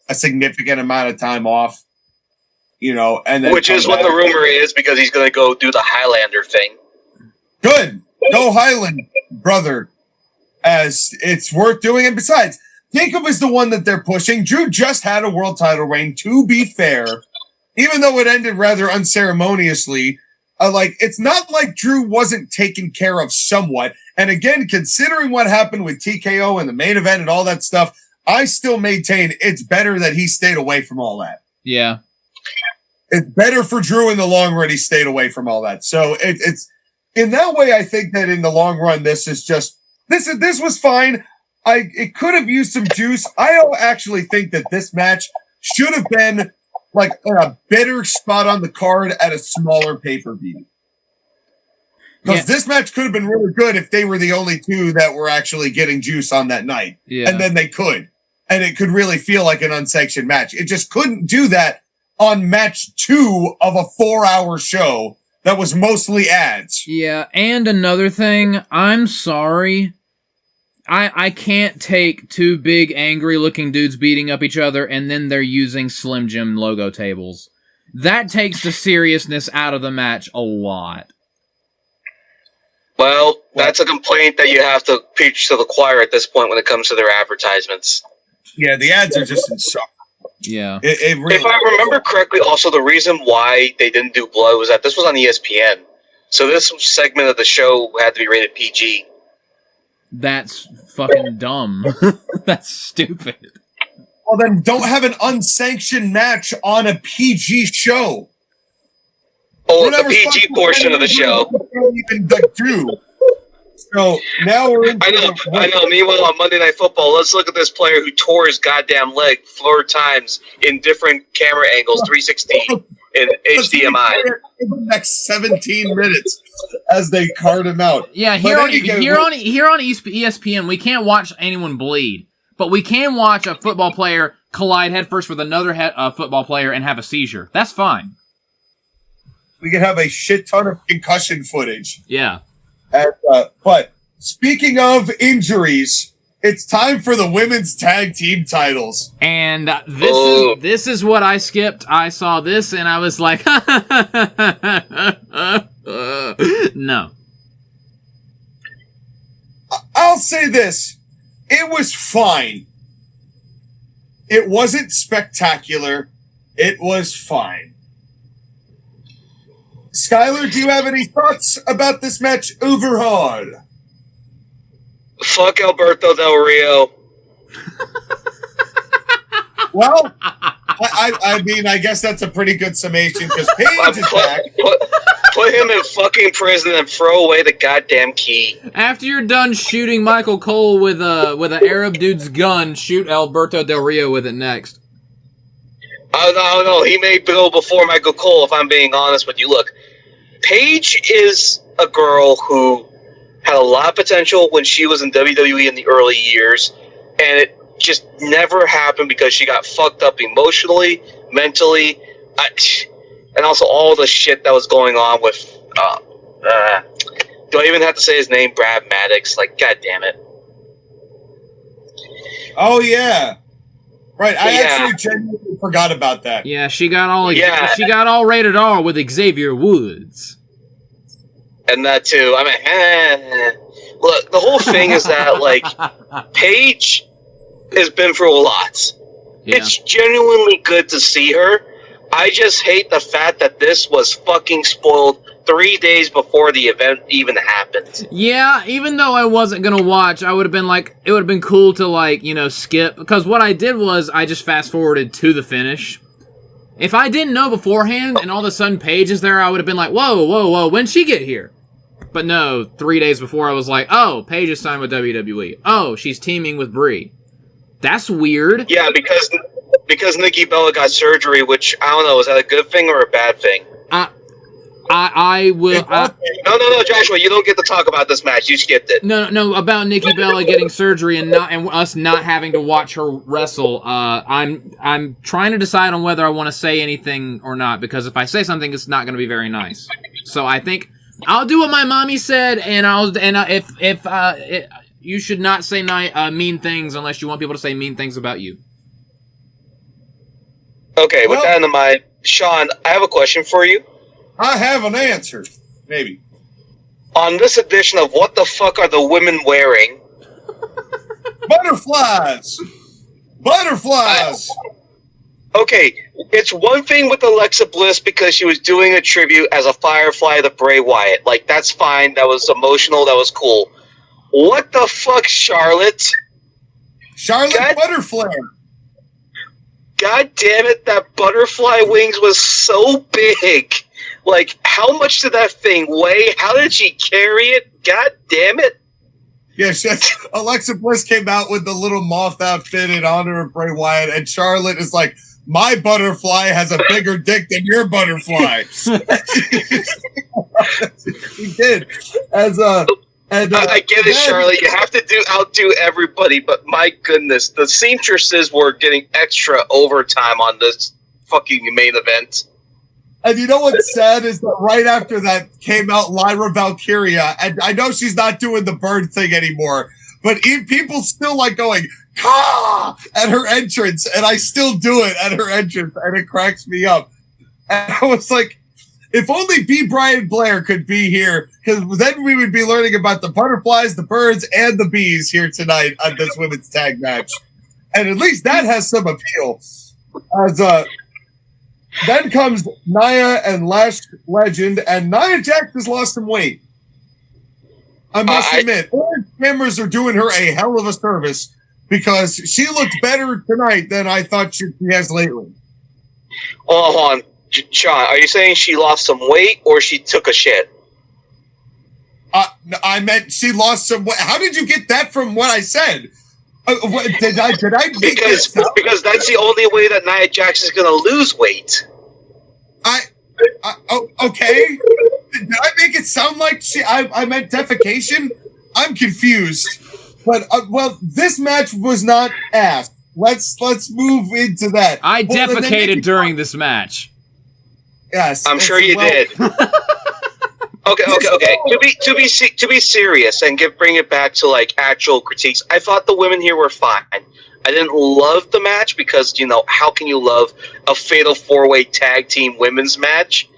a significant amount of time off, and then which is what the rumor is, because he's going to go do the Highlander thing. Good, go Highland, brother, as it's worth doing. And besides, Jacob is the one that they're pushing. Drew just had a world title reign. To be fair, even though it ended rather unceremoniously. It's not like Drew wasn't taken care of somewhat. And again, considering what happened with TKO and the main event and all that stuff, I still maintain it's better that he stayed away from all that. Yeah. It's better for Drew in the long run he stayed away from all that. So it's in that way, I think that in the long run, this was fine. It could have used some juice. I actually think that this match should have been like a better spot on the card at a smaller pay-per-view. Because this match could have been really good if they were the only 2 that were actually getting juice on that night. Yeah. And then they could. And it could really feel like an unsanctioned match. It just couldn't do that on match 2 of a 4-hour show that was mostly ads. Yeah, and another thing, I'm sorry. I can't take 2 big, angry-looking dudes beating up each other, and then they're using Slim Jim logo tables. That takes the seriousness out of the match a lot. Well, that's a complaint that you have to preach to the choir at this point when it comes to their advertisements. Yeah, the ads are just insufferable. Yeah. It really, if I remember correctly, also the reason why they didn't do blood was that this was on ESPN. So this segment of the show had to be rated PG. That's fucking dumb. That's stupid. Well, then don't have an unsanctioned match on a PG show. Oh, the PG portion of the show. Even do. So now we're in. I know. Meanwhile, on Monday Night Football, let's look at this player who tore his goddamn leg 4 times in different camera angles, 360 in HDMI. In the next 17 minutes as they cart him out. Yeah, here on ESPN, we can't watch anyone bleed, but we can watch a football player collide headfirst with another football player and have a seizure. That's fine. We can have a shit ton of concussion footage. Yeah. But speaking of injuries, it's time for the women's tag team titles. And this is what I skipped. I saw this and I was like, no. I'll say this. It was fine. It wasn't spectacular. It was fine. Skyler, do you have any thoughts about this match overall? Fuck Alberto Del Rio. Well, I mean, I guess that's a pretty good summation because Paige is back. Put him in fucking prison and throw away the goddamn key. After you're done shooting Michael Cole with an Arab dude's gun, shoot Alberto Del Rio with it next. Oh, no, he may go before Michael Cole, if I'm being honest with you. Look, Paige is a girl who had a lot of potential when she was in WWE in the early years, and it just never happened because she got fucked up emotionally, mentally, and also all the shit that was going on with, do I even have to say his name? Brad Maddox. Like, god damn it. Oh, yeah. Right, I actually genuinely forgot about that. Yeah, she got all rated R with Xavier Woods. And that too. I mean, look, the whole thing is that, like, Paige has been through a lot. Yeah. It's genuinely good to see her. I just hate the fact that this was fucking spoiled 3 days before the event even happened. Yeah, even though I wasn't gonna watch, I would have been like, it would have been cool to, like, you know, skip. Because what I did was, I just fast forwarded to the finish. If I didn't know beforehand, and all of a sudden Paige is there, I would have been like, whoa, when'd she get here? But no, 3 days before I was like, oh, Paige is signed with WWE. Oh, she's teaming with Brie. That's weird. Yeah, because Nikki Bella got surgery, which, I don't know, is that a good thing or a bad thing? I will... No, Joshua, you don't get to talk about this match. You skipped it. No, about Nikki Bella getting surgery and us not having to watch her wrestle. I'm trying to decide on whether I want to say anything or not, because if I say something, it's not going to be very nice. So I think I'll do what my mommy said, and you should not say mean things unless you want people to say mean things about you. Okay, with that in mind, Sean, I have a question for you. I have an answer, maybe. On this edition of What the Fuck Are the Women Wearing? Butterflies! Okay, it's one thing with Alexa Bliss because she was doing a tribute as a Firefly to Bray Wyatt. Like, that's fine. That was emotional. That was cool. What the fuck, Charlotte? Butterfly. God damn it, that butterfly wings was so big. Like, how much did that thing weigh? How did she carry it? God damn it. Yeah, Alexa Bliss came out with the little moth outfit in honor of Bray Wyatt, and Charlotte is like, my butterfly has a bigger dick than your butterfly. He did. I get it, Charlotte. You have to outdo everybody, but my goodness, the seamstresses were getting extra overtime on this fucking main event. And you know what's sad is that right after that came out Lyra Valkyria, and I know she's not doing the bird thing anymore, but people still like going, "Ka!" at her entrance, and I still do it at her entrance, and it cracks me up. And I was like, if only B. Brian Blair could be here, because then we would be learning about the butterflies, the birds, and the bees here tonight on this women's tag match. And at least that has some appeal. Then comes Nia and Lash Legend, and Nia Jax has lost some weight. I must admit, Orange cameras are doing her a hell of a service, because she looked better tonight than I thought she has lately. Hold on. Sean, are you saying she lost some weight or she took a shit? I meant she lost some weight. How did you get that from what I said? Did I because that's the only way that Nia Jax is going to lose weight. Okay. Did I make it sound like I meant defecation? I'm confused. But this match was not asked. Let's move into that. I defecated during this match. Yes, I'm sure you did. Okay. To be serious and bring it back to like actual critiques, I thought the women here were fine. I didn't love the match because, how can you love a fatal 4-way tag team women's match?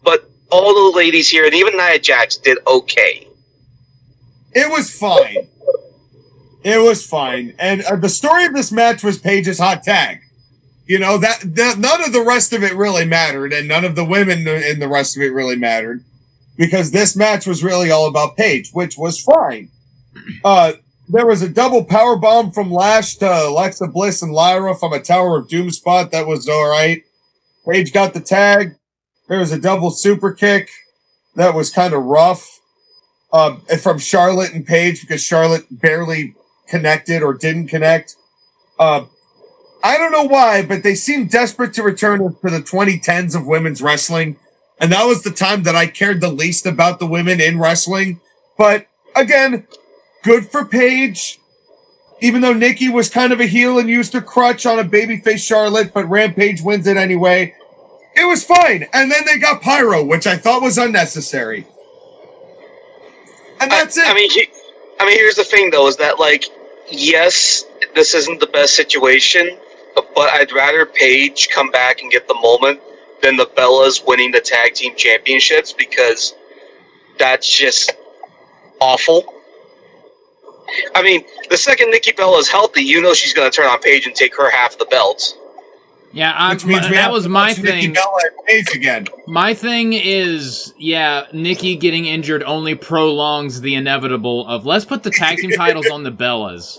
But all the ladies here, and even Nia Jax, did okay. It was fine. And the story of this match was Paige's hot tag. That none of the rest of it really mattered, and none of the women in the rest of it really mattered, because this match was really all about Paige, which was fine. There was a double power bomb from Lash to Alexa Bliss and Lyra from a Tower of Doom spot. That was all right. Paige got the tag. There was a double super kick. that was kind of rough from Charlotte and Paige, because Charlotte barely connected or didn't connect. I don't know why, but they seemed desperate to return to the 2010s of women's wrestling. And that was the time that I cared the least about the women in wrestling. But again, good for Paige. Even though Nikki was kind of a heel and used her crutch on a babyface Charlotte, but Rampage wins it anyway. It was fine. And then they got Pyro, which I thought was unnecessary. And that's it. I mean, here's the thing, though, is that, like, yes, this isn't the best situation, but I'd rather Paige come back and get the moment than the Bellas winning the tag team championships, because that's just awful. I mean, the second Nikki Bella is healthy, you know she's going to turn on Paige and take her half the belt. Yeah, that was my thing. Nikki Bella and Paige again. My thing is, yeah, Nikki getting injured only prolongs the inevitable of let's put the tag team titles on the Bellas.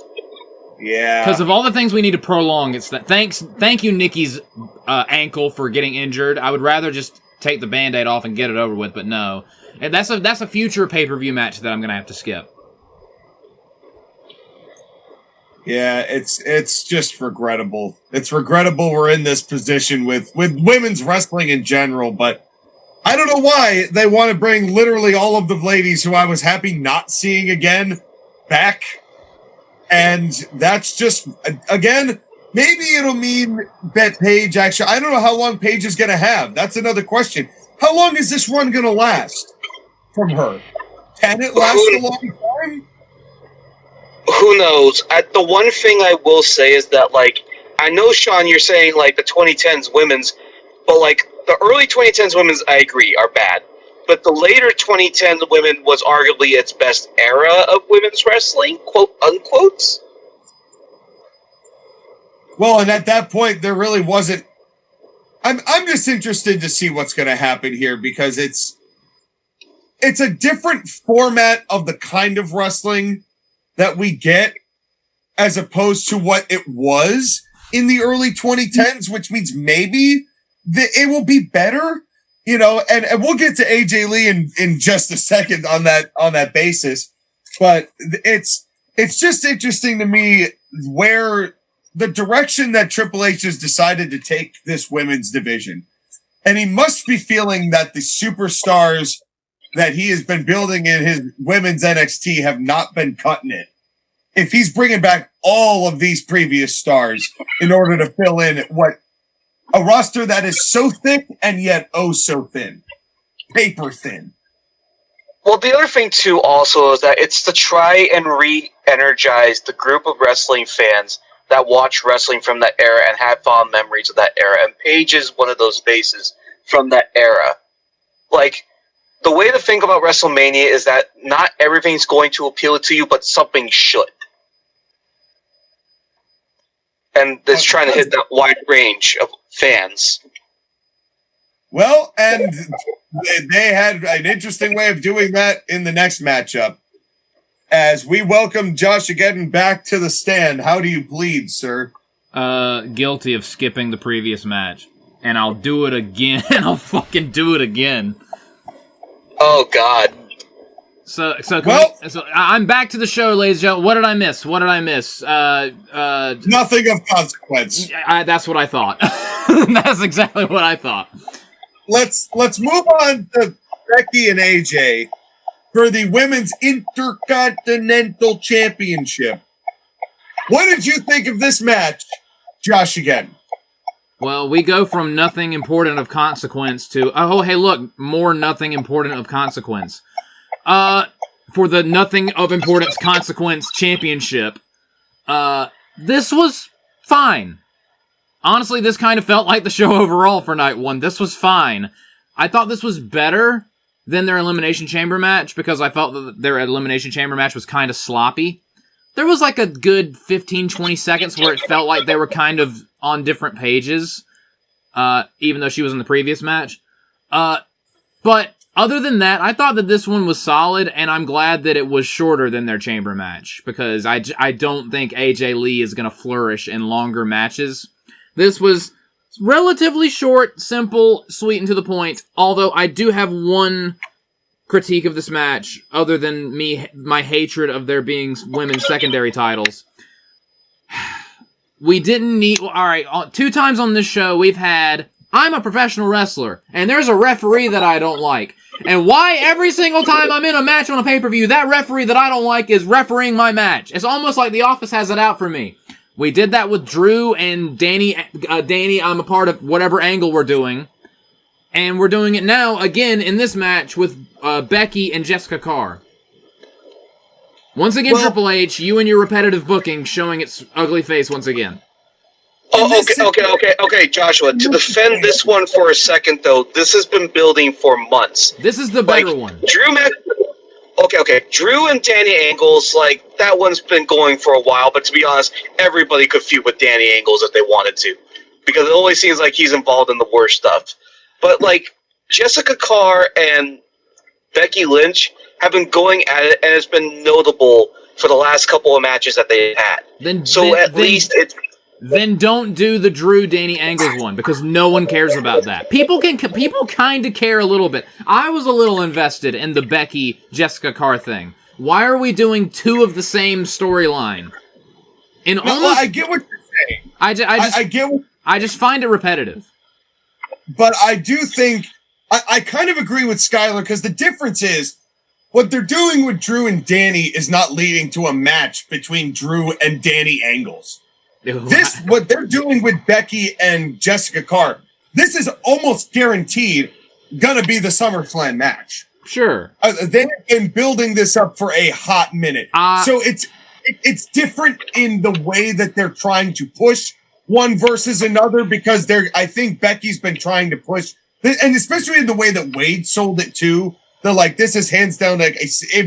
Yeah. Because of all the things we need to prolong, it's that. Thank you, Nikki's ankle for getting injured. I would rather just take the Band-Aid off and get it over with, but no. And that's a future pay-per-view match that I'm going to have to skip. Yeah, it's just regrettable. It's regrettable we're in this position with women's wrestling in general, but I don't know why they want to bring literally all of the ladies who I was happy not seeing again back. And that's just, again, maybe it'll mean that Paige actually, I don't know how long Paige is going to have. That's another question. How long is this run going to last from her? Can it last a long time? Who knows? The one thing I will say is that, like, I know, Sean, you're saying, like, the 2010s women's, but, like, the early 2010s women's, I agree, are bad. But the later 2010 women was arguably its best era of women's wrestling, quote unquote. Well, and at that point, there really wasn't. I'm just interested to see what's going to happen here, because it's a different format of the kind of wrestling that we get as opposed to what it was in the early 2010s, which means maybe it will be better, you know, and we'll get to AJ Lee in just a second on that basis. But it's just interesting to me where the direction that Triple H has decided to take this women's division. And he must be feeling that the superstars that he has been building in his women's NXT have not been cutting it. If he's bringing back all of these previous stars in order to fill in what a roster that is so thick and yet oh so thin, paper thin. Well, the other thing too also is that it's to try and re-energize the group of wrestling fans that watch wrestling from that era and have fond memories of that era. And Paige is one of those faces from that era. Like, the way to think about WrestleMania is that not everything's going to appeal to you, but something should. And it's trying to hit that wide range of fans. Well, and they had an interesting way of doing that in the next matchup. As we welcome JoshAgeddon back to the stand. How do you plead, sir? Guilty of skipping the previous match. And I'll do it again. I'll fucking do it again. Oh, God. So I'm back to the show, ladies and gentlemen. What did I miss? Nothing of consequence. That's what I thought. That's exactly what I thought. Let's move on to Becky and AJ for the Women's Intercontinental Championship. What did you think of this match, JoshAgeddon? Well, we go from nothing important of consequence to, oh, hey, look, more nothing important of consequence. For the nothing of importance consequence championship, this was fine. Honestly, this kind of felt like the show overall for night one. This was fine. I thought this was better than their Elimination Chamber match because I felt that their Elimination Chamber match was kind of sloppy. There was like a good 15-20 seconds where it felt like they were kind of on different pages, even though she was in the previous match. But other than that, I thought that this one was solid, and I'm glad that it was shorter than their chamber match, because I don't think AJ Lee is going to flourish in longer matches. This was relatively short, simple, sweet, and to the point, although I do have one critique of this match, other than my hatred of there being women's secondary titles. We didn't need... All right, 2 times on this show, we've had... I'm a professional wrestler, and there's a referee that I don't like. And why every single time I'm in a match on a pay-per-view, that referee that I don't like is refereeing my match? It's almost like The Office has it out for me. We did that with Drew and Danny. Danny, I'm a part of whatever angle we're doing. And we're doing it now, again, in this match with Becky and Jessica Carr. Once again, Triple H, you and your repetitive booking showing its ugly face once again. Oh, okay, Joshua. To defend this one for a second, though, this has been building for months. This is the better one. Drew and Danny Angles, that one's been going for a while, but to be honest, everybody could feud with Danny Angles if they wanted to. Because it always seems like he's involved in the worst stuff. But, Jessica Carr and Becky Lynch have been going at it, and it's been notable for the last couple of matches that they've had. Then don't do the Drew Danny Angles one, because no one cares about that. People kind of care a little bit. I was a little invested in the Becky Jessica Carr thing. Why are we doing 2 of the same storyline? I get what you're saying. I just find it repetitive. But I do think I kind of agree with Skyler, because the difference is what they're doing with Drew and Danny is not leading to a match between Drew and Danny Angles. What they're doing with Becky and Jessica Carr, this is almost guaranteed gonna be the SummerSlam match. Sure. They've been building this up for a hot minute. So it's different in the way that they're trying to push one versus another, because I think Becky's been trying to push, and especially in the way that Wade sold it too. They're like, this is hands down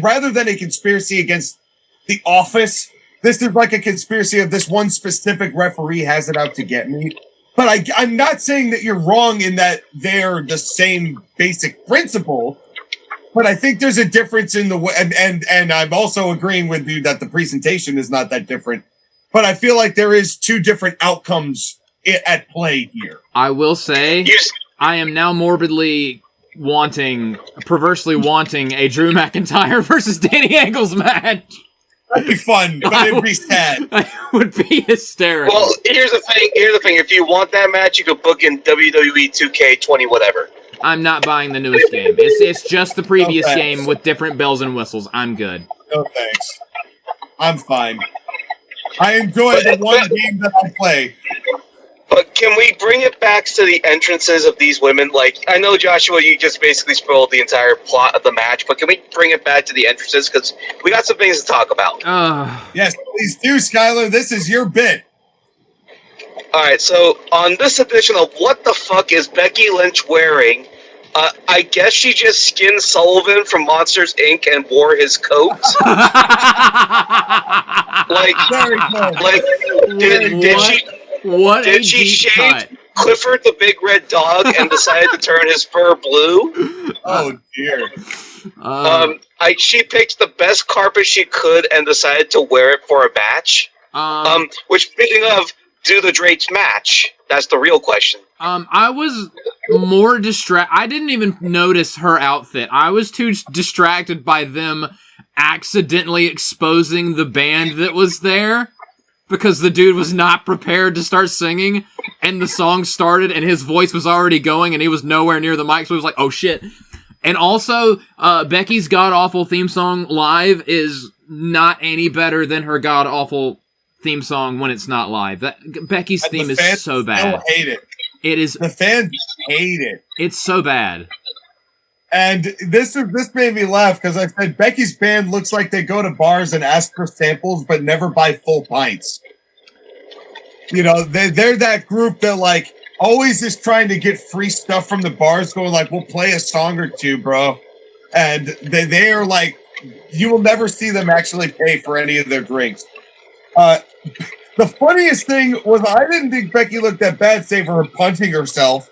rather than a conspiracy against The Office, this is like a conspiracy of this one specific referee has it out to get me. But I'm not saying that you're wrong in that they're the same basic principle. But I think there's a difference in the way, and I'm also agreeing with you that the presentation is not that different. But I feel like there is 2 different outcomes at play here. I will say, I am now morbidly perversely wanting a Drew McIntyre versus Danny Angles match. That'd be fun, but it'd be sad. It would be hysterical. Well, here's the thing. If you want that match, you could book in WWE 2K20 whatever. I'm not buying the newest game. It's just the previous game with different bells and whistles. I'm good. No thanks. I'm fine. I enjoy the one game that I play. But can we bring it back to the entrances of these women? I know, Joshua, you just basically spoiled the entire plot of the match, but can we bring it back to the entrances? Because we got some things to talk about. Yes, please do, Skyler. This is your bit. Alright, so on this edition of What the Fuck is Becky Lynch Wearing? I guess she just skinned Sullivan from Monsters, Inc. and wore his coat. Very good. Did she shave Clifford the Big Red Dog and decided to turn his fur blue? Oh dear. She picked the best carpet she could and decided to wear it for a match. Which, speaking of, do the drapes match? That's the real question. I was more distracted. I didn't even notice her outfit. I was too distracted by them accidentally exposing the band that was there, because the dude was not prepared to start singing, and the song started, and his voice was already going, and he was nowhere near the mic, so he was like, oh shit. And also, Becky's god-awful theme song live is not any better than her god-awful theme song when it's not live. Becky's theme is so bad. Still hate it. The fans hate it. It's so bad. And this made me laugh, because I said Becky's band looks like they go to bars and ask for samples but never buy full pints. They're that group that always is trying to get free stuff from the bars, going we'll play a song or two, bro. And they are you will never see them actually pay for any of their drinks. The funniest thing was I didn't think Becky looked that bad, save for her punching herself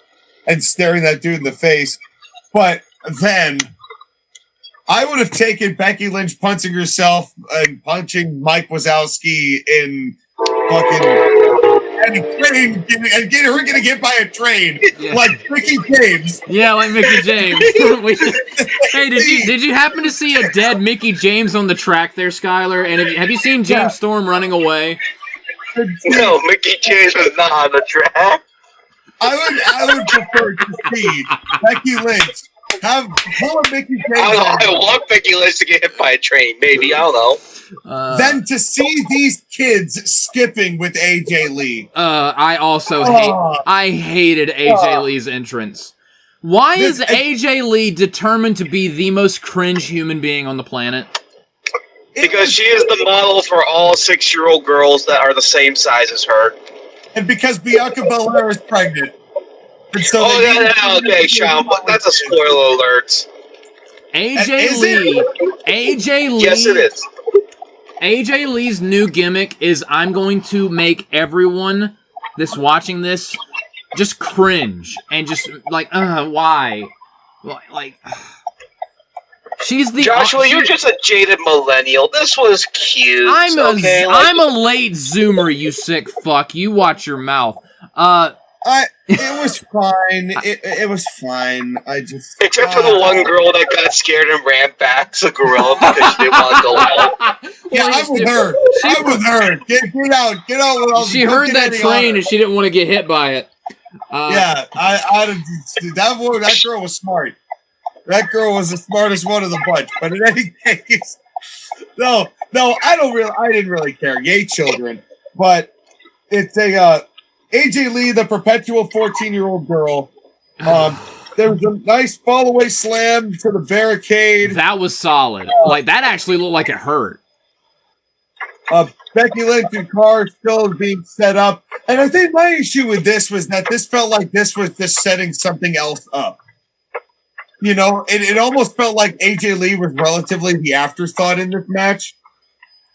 and staring that dude in the face. But then I would have taken Becky Lynch punching herself and punching Mike Wazowski in fucking and get her getting hit by a train like Mickey James. Yeah, like Mickey James. Hey, did you happen to see a dead Mickey James on the track there, Skyler? And have you seen James Storm running away? No, Mickey James was not on the track. I would prefer to see Becky Lynch pull a Mickey James. I want Becky Lynch to get hit by a train, maybe. I don't know. Then to see these kids skipping with AJ Lee. I also hated AJ Lee's entrance. Why is AJ Lee determined to be the most cringe human being on the planet? Because she is the model for all 6-year-old girls that are the same size as her. And because Bianca Belair is pregnant. And so okay, Sean, but that's a spoiler alert. AJ Lee. Yes, it is. AJ Lee's new gimmick is I'm going to make everyone that's watching this just cringe and just like, why? Like, she's the Joshua, you're just a jaded millennial. This was cute. I'm a late Zoomer, you sick fuck. You watch your mouth. It was fine. It was fine. Except for the one girl that got scared and ran back to the gorilla because she didn't want to go home. Yeah, I'm with her. I'm with her. Get out. Get out with all. She heard that train and she didn't want to get hit by it. That girl was smart. That girl was the smartest one of the bunch. But in any case, no, I didn't really care. Yay, children. But it's AJ Lee, the perpetual 14-year-old girl. There was a nice fall-away slam to the barricade. That was solid. Like, that actually looked like it hurt. Becky Lynch and Carr still being set up. And I think my issue with this was that this felt like this was just setting something else up. You know, it almost felt like AJ Lee was relatively the afterthought in this match,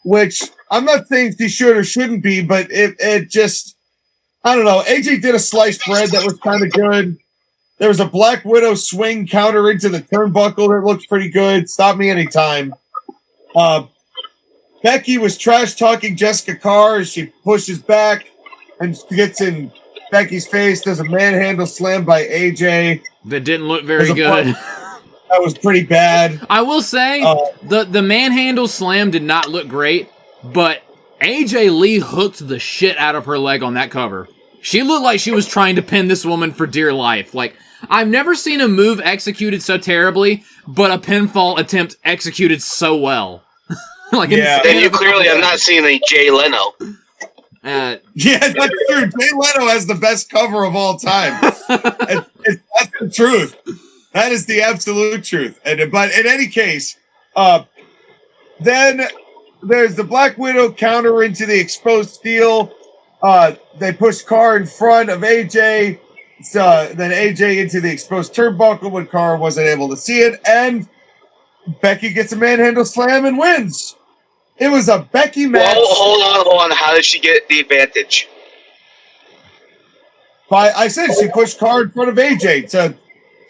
which I'm not saying she should or shouldn't be, but it just, I don't know. AJ did a sliced bread that was kind of good. There was a Black Widow swing counter into the turnbuckle that looked pretty good. Stop me anytime. Becky was trash-talking Jessica Carr as she pushes back and gets in Becky's face. There's a manhandle slam by AJ. That didn't look very good. That was pretty bad. I will say, the manhandle slam did not look great, but AJ Lee hooked the shit out of her leg on that cover. She looked like she was trying to pin this woman for dear life. Like, I've never seen a move executed so terribly, but a pinfall attempt executed so well. Then you clearly have not seen any Jay Leno. Yeah, that's true. Jay Leno has the best cover of all time. That's the truth. That is the absolute truth. But in any case, then there's the Black Widow counter into the exposed steel. They push Carr in front of AJ. So then AJ into the exposed turnbuckle when Carr wasn't able to see it. And Becky gets a manhandle slam and wins. It was a Becky match. Well, hold on. How did she get the advantage? I said she pushed Carr in front of AJ to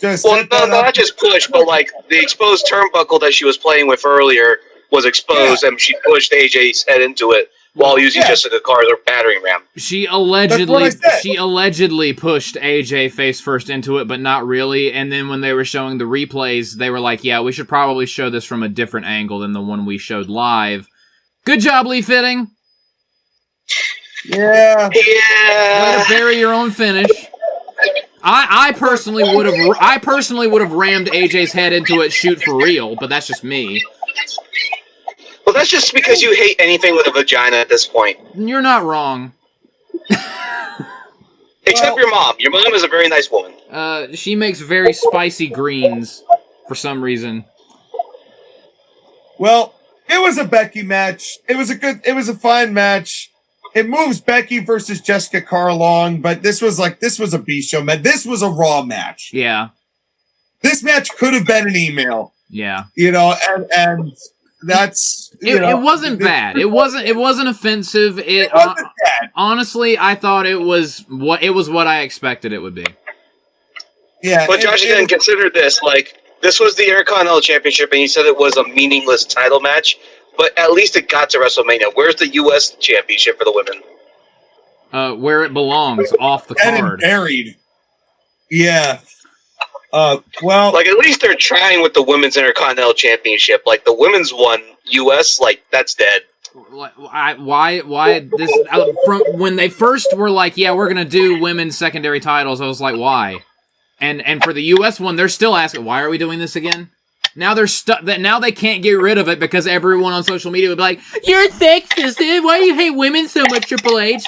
just. Well, not just push, but like the exposed turnbuckle that she was playing with earlier was exposed, and she pushed AJ's head into it while using Jessica Carr's battering ram. She allegedly pushed AJ face first into it, but not really. And then when they were showing the replays, they were like, "Yeah, we should probably show this from a different angle than the one we showed live." Good job, Lee Fitting. Yeah. Way to bury your own finish. I personally would have rammed AJ's head into it, shoot for real, but that's just me. Well, that's just because you hate anything with a vagina at this point. You're not wrong. Except your mom. Your mom is a very nice woman. She makes very spicy greens for some reason. Well, it was a Becky match. It was a fine match. It moves Becky versus Jessica Carr along, but this was a B-show match. This was a Raw match. Yeah. This match could have been an email. Yeah. You know, and that's it wasn't bad. It wasn't offensive. It wasn't bad. Honestly, I thought it was what I expected it would be. Yeah. But Josh, again, consider this, like, this was the Intercontinental Championship, and you said it was a meaningless title match, but at least it got to WrestleMania. Where's the U.S. Championship for the women? where it belongs, off the Dead card. and buried. Yeah. Well, like at least they're trying with the women's Intercontinental Championship. Like the women's one, US, like that's dead. Why this? From when they first were like, yeah, we're gonna do women's secondary titles, I was like, why? And for the US one, they're still asking, why are we doing this again? Now they're stuck. That now they can't get rid of it because everyone on social media would be like, "You're sexist. Why do you hate women so much, Triple H?"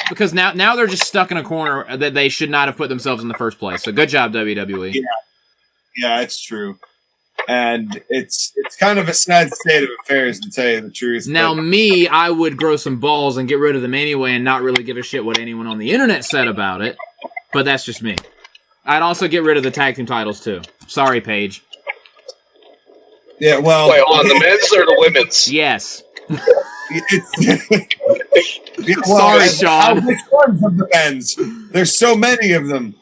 Because now they're just stuck in a corner that they should not have put themselves in the first place. So good job, WWE. Yeah, it's true, and it's kind of a sad state of affairs to tell you the truth. Now, me, I would grow some balls and get rid of them anyway, and not really give a shit what anyone on the internet said about it. But that's just me. I'd also get rid of the tag team titles too. Sorry, Paige. Yeah, well, wait, on the men's or the women's? Yes. Sorry, Sean. Which ones of the men's? There's so many of them.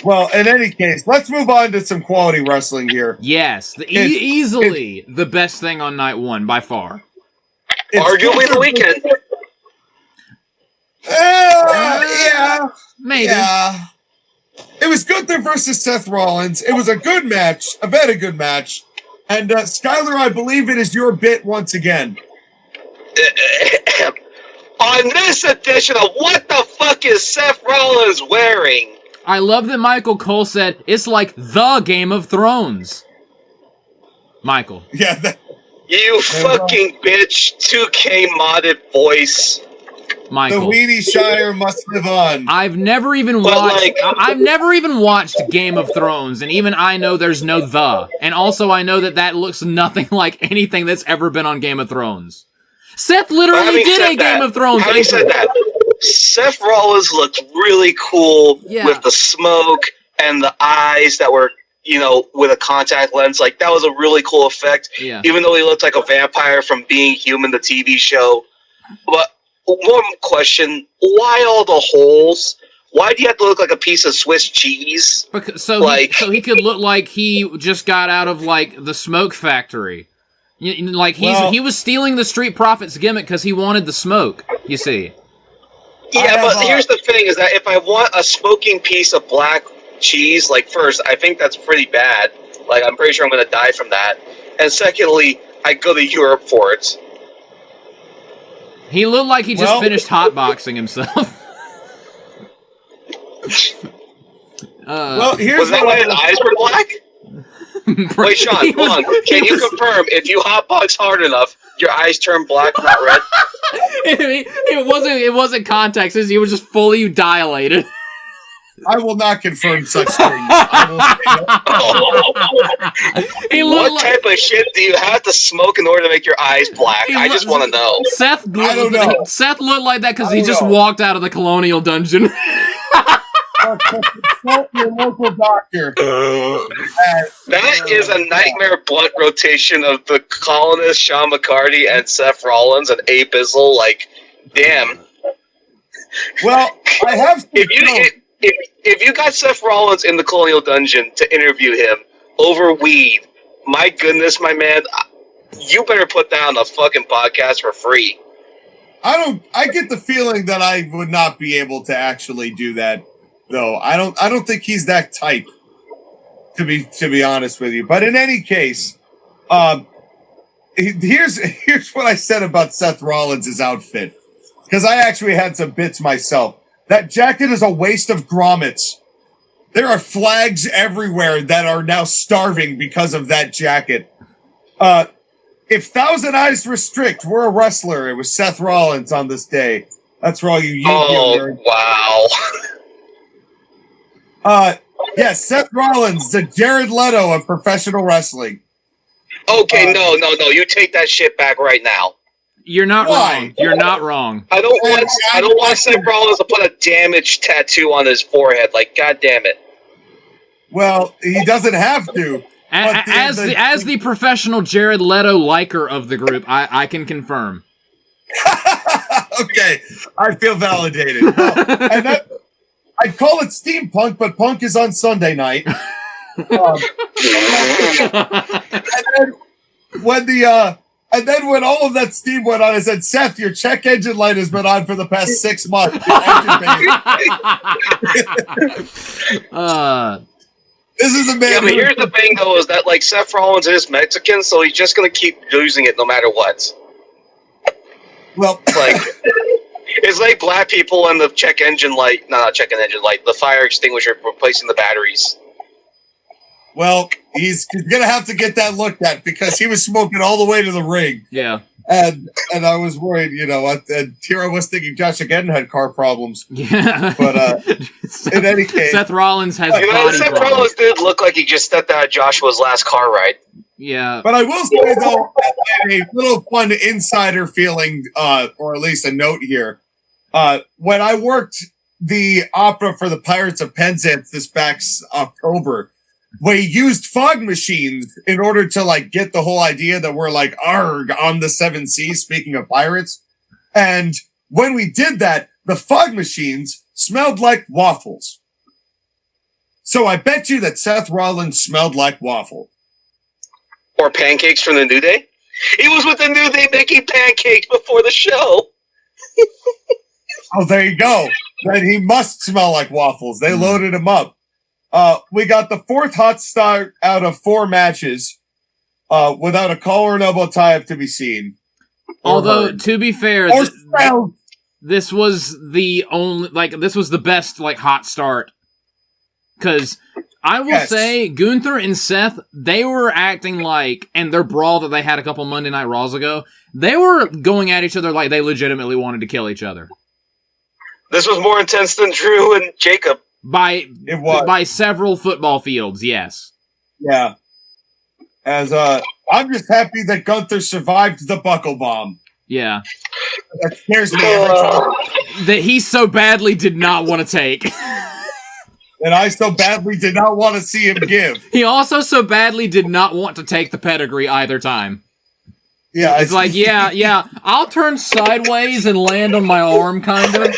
Well, in any case, let's move on to some quality wrestling here. Yes, easily the best thing on night one by far. Arguably the weekend. Yeah, maybe. Yeah. It was Gunther versus Seth Rollins. It was a good match, a very good match. And Skyler, I believe it is your bit once again. On this edition of What the Fuck is Seth Rollins Wearing? I love that Michael Cole said, it's like the Game of Thrones. Michael. Yeah. You fucking bitch. 2K modded voice. Michael. The Weenie Shire must live on. I've never even watched Game of Thrones, and even I know there's no the. And also I know that looks nothing like anything that's ever been on Game of Thrones. Seth literally did a Game of Thrones. Having said that, Seth Rollins looked really cool with the smoke and the eyes that were, with a contact lens. Like, that was a really cool effect. Yeah. Even though he looked like a vampire from Being Human, the TV show. But one question, why all the holes? Why do you have to look like a piece of Swiss cheese? So he could look like he just got out of, like, the smoke factory. Like, he was stealing the Street Profits gimmick because he wanted the smoke, you see. Yeah, but here's the thing, is that if I want a smoking piece of black cheese, like, first, I think that's pretty bad. Like, I'm pretty sure I'm going to die from that. And secondly, I go to Europe for it. He looked like he just finished hotboxing himself. Here's was that why his eyes were black? Wait, Sean, hold on. Can you confirm if you hotbox hard enough, your eyes turn black, not red? It wasn't context. He was just fully dilated. I will not confirm such things. What type of shit do you have to smoke in order to make your eyes black? I just want to know. Seth looked like that because he just walked out of the Colonial Dungeon. Consult your local doctor. That is a nightmare blunt rotation of the colonist Sean McCarty and Seth Rollins and Abe Bizzle. Like, damn. Well, I have. If you got Seth Rollins in the Colonial Dungeon to interview him over weed, my goodness, my man, you better put that on the fucking podcast for free. I get the feeling that I would not be able to actually do that, though. I don't think he's that type, to be honest with you. But in any case, here's what I said about Seth Rollins' outfit, because I actually had some bits myself. That jacket is a waste of grommets. There are flags everywhere that are now starving because of that jacket. If Thousand Eyes Restrict were a wrestler, it was Seth Rollins on this day. That's for all you nerds. Wow. Yes, Seth Rollins, the Jared Leto of professional wrestling. Okay, no. You take that shit back right now. You're not wrong. You're not wrong. I don't want Seth Rollins to put a damaged tattoo on his forehead. Like, God damn it. Well, he doesn't have to. As the professional Jared Leto liker of the group, I can confirm. Okay, I feel validated. And I'd call it steampunk, but punk is on Sunday night. And then And then when all of that steam went on, I said, Seth, your check engine light has been on for the past 6 months. This is a man. Yeah, but here's the thing, though, is that like Seth Rollins is Mexican, so he's just gonna keep losing it no matter what. Well, like it's like black people and the check engine light, not check engine light, the fire extinguisher replacing the batteries. Well, he's gonna have to get that looked at because he was smoking all the way to the ring. Yeah. And I was worried, and here I was thinking JoshAgeddon had car problems. Yeah. But in any case, Seth Rollins has body Seth problems. Rollins did look like he just stepped out of Joshua's last car ride. Yeah. But I will say, though, a little fun insider feeling, or at least a note here. When I worked the opera for the Pirates of Penzance this back October, we used fog machines in order to get the whole idea that we're arg on the 7 Seas, speaking of pirates. And when we did that, the fog machines smelled like waffles. So I bet you that Seth Rollins smelled like waffle. Or pancakes from the New Day. He was with the New Day making pancakes before the show. Oh, there you go. Then he must smell like waffles. They loaded him up. We got the 4th hot start out of 4 matches, without a collar and elbow tie-up to be seen. Although, to be fair, this was the only, this was the best, hot start. Because I will say, Gunther and Seth, they were acting and their brawl that they had a couple Monday Night Raws ago, they were going at each other like they legitimately wanted to kill each other. This was more intense than Drew and Jacob. By several football fields, yes. Yeah. As I'm just happy that Gunther survived the buckle bomb. Yeah. That scares me every time. That he so badly did not want to take. And I so badly did not want to see him give. He also so badly did not want to take the pedigree either time. Yeah. It's yeah, I'll turn sideways and land on my arm, kind of.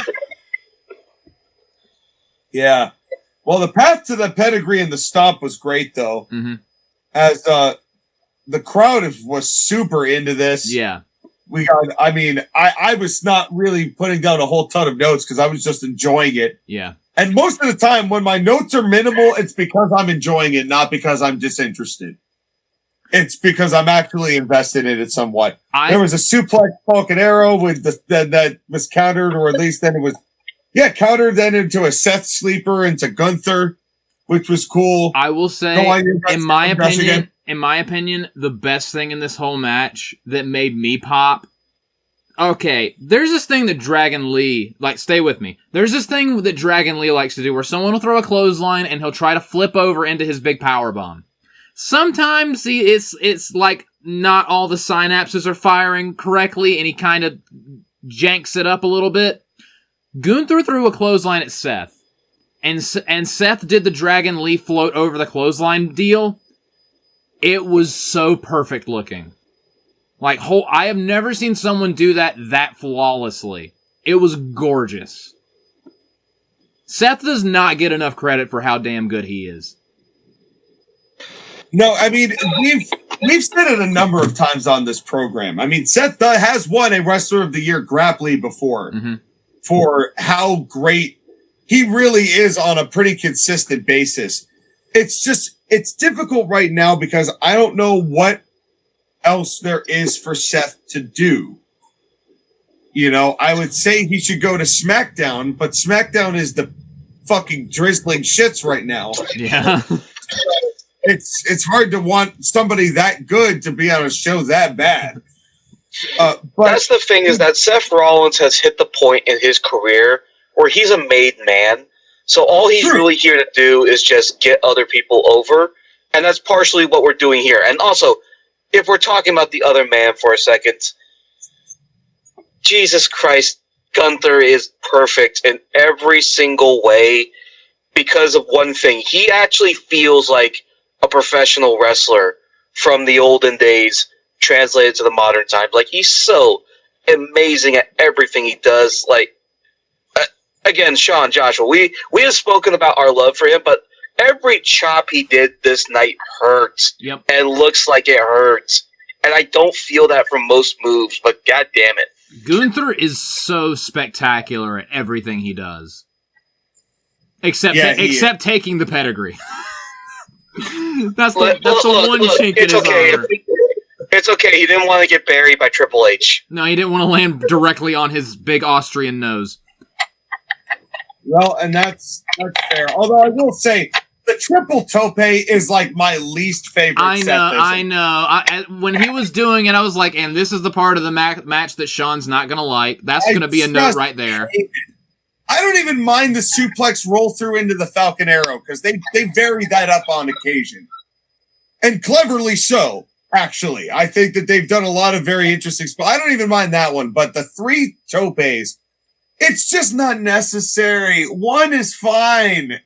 Yeah. Well, the path to the pedigree and the stomp was great, though. Mm-hmm. As the crowd was super into this. Yeah. I was not really putting down a whole ton of notes because I was just enjoying it. Yeah. And most of the time, when my notes are minimal, it's because I'm enjoying it, not because I'm disinterested. It's because I'm actually invested in it somewhat. There was a suplex Falcon Arrow with that was countered, or at least then it was... Yeah, countered then into a Seth sleeper into Gunther, which was cool. I will say, in my opinion, the best thing in this whole match that made me pop. Okay, there's this thing that Dragon Lee, stay with me. There's this thing that Dragon Lee likes to do where someone will throw a clothesline and he'll try to flip over into his big power bomb. Sometimes it's not all the synapses are firing correctly and he kind of janks it up a little bit. Gunther threw a clothesline at Seth, and Seth did the Dragon Lee float over the clothesline deal. It was so perfect looking. I have never seen someone do that flawlessly. It was gorgeous. Seth does not get enough credit for how damn good he is. No, we've said it a number of times on this program. Seth has won a Wrestler of the Year grappling before. Mm-hmm. For how great he really is on a pretty consistent basis. It's difficult right now because I don't know what else there is for Seth to do. I would say he should go to SmackDown, but SmackDown is the fucking drizzling shits right now. Yeah. It's hard to want somebody that good to be on a show that bad. But that's the thing, is that Seth Rollins has hit the point in his career where he's a made man. So all he's really here to do is just get other people over. And that's partially what we're doing here. And also, if we're talking about the other man for a second, Jesus Christ, Gunther is perfect in every single way because of one thing. He actually feels like a professional wrestler from the olden days translated to the modern times. He's so amazing at everything he does. Again, Sean, Joshua, we have spoken about our love for him, but every chop he did this night hurts. Yep. And looks like it hurts. and I don't feel that from most moves, but god damn it. Gunther is so spectacular at everything he does. Except taking the pedigree. That's the one chink in his armor. It's okay, he didn't want to get buried by Triple H. No, he didn't want to land directly on his big Austrian nose. Well, and that's fair. Although I will say, the triple tope is like my least favorite. I know. When he was doing it, I was like, and this is the part of the match that Sean's not going to like. That's going to be a note right there. I don't even mind the suplex roll through into the Falcon Arrow because they vary that up on occasion. And cleverly so, actually. I think that they've done a lot of very interesting stuff. I don't even mind that one, but the 3 topes, it's just not necessary. One is fine.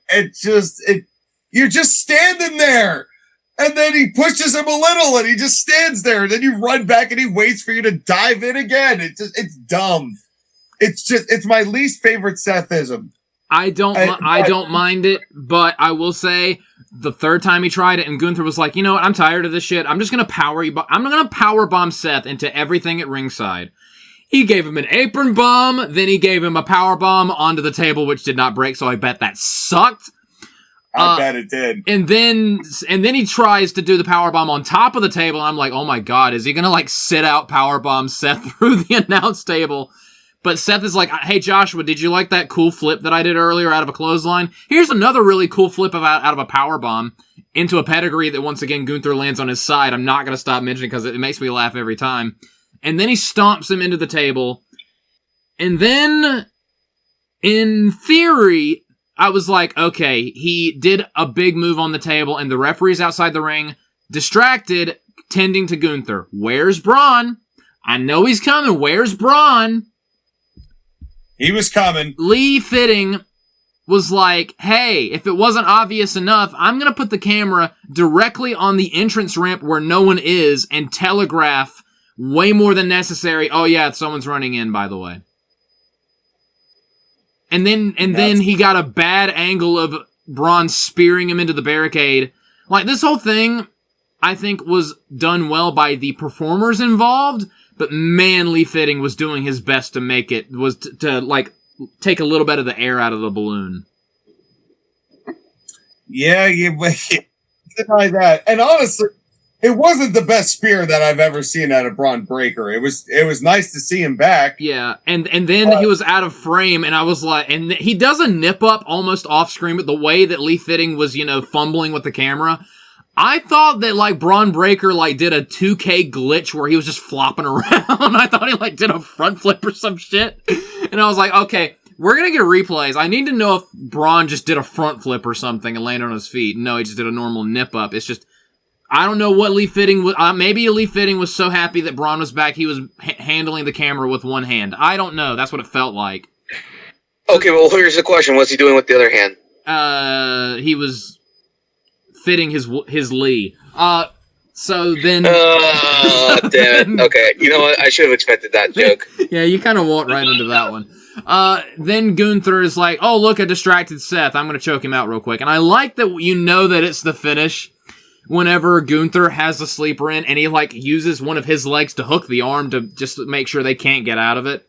You're just standing there. And then he pushes him a little and he just stands there. And then you run back and he waits for you to dive in again. It's dumb. It's my least favorite Sethism. I don't mind it, but I will say the third time he tried it and Gunther was like, you know what, I'm tired of this shit. I'm going to power bomb Seth into everything at ringside. He gave him an apron bomb, then he gave him a power bomb onto the table, which did not break, so I bet that sucked. I bet it did. And then he tries to do the power bomb on top of the table, and I'm like, oh my god, is he going to like sit out power bomb Seth through the announce table? But Seth is like, hey Joshua, did you like that cool flip that I did earlier out of a clothesline? Here's another really cool flip out of a power bomb into a pedigree that once again Gunther lands on his side. I'm not going to stop mentioning because it makes me laugh every time. And then he stomps him into the table. And then, in theory, I was like, okay, he did a big move on the table and the referee's outside the ring, distracted, tending to Gunther. Where's Braun? I know he's coming. Where's Braun? He was coming. Lee Fitting was like, hey, if it wasn't obvious enough, I'm going to put the camera directly on the entrance ramp where no one is and telegraph way more than necessary. Oh yeah, someone's running in, by the way. And then he got a bad angle of Braun spearing him into the barricade. Like, this whole thing, I think, was done well by the performers involved, but man, Lee Fitting was doing his best to make it, was to like, take a little bit of the air out of the balloon. Yeah, you deny that. And honestly, it wasn't the best spear that I've ever seen out of Braun Breaker. It was nice to see him back. Yeah, and then he was out of frame, and I was like, and he does a nip up almost off screen, but the way that Lee Fitting was, fumbling with the camera, I thought that like Braun Breaker like did a 2K glitch where he was just flopping around. I thought he like did a front flip or some shit, and I was like, okay, we're gonna get replays. I need to know if Braun just did a front flip or something and landed on his feet. No, he just did a normal nip up. It's just, I don't know what Lee Fitting was. Maybe Lee Fitting was so happy that Braun was back, he was handling the camera with one hand. I don't know. That's what it felt like. Okay, well, here's the question: what's he doing with the other hand? He was fitting his Lee. So then. Damn it. Okay, you know what? I should have expected that joke. Yeah, you kind of walked right into that one. Then Gunther is like, "Oh, look, I distracted Seth. I'm going to choke him out real quick." And I like that that it's the finish. Whenever Gunther has a sleeper in, and he like uses one of his legs to hook the arm to just make sure they can't get out of it.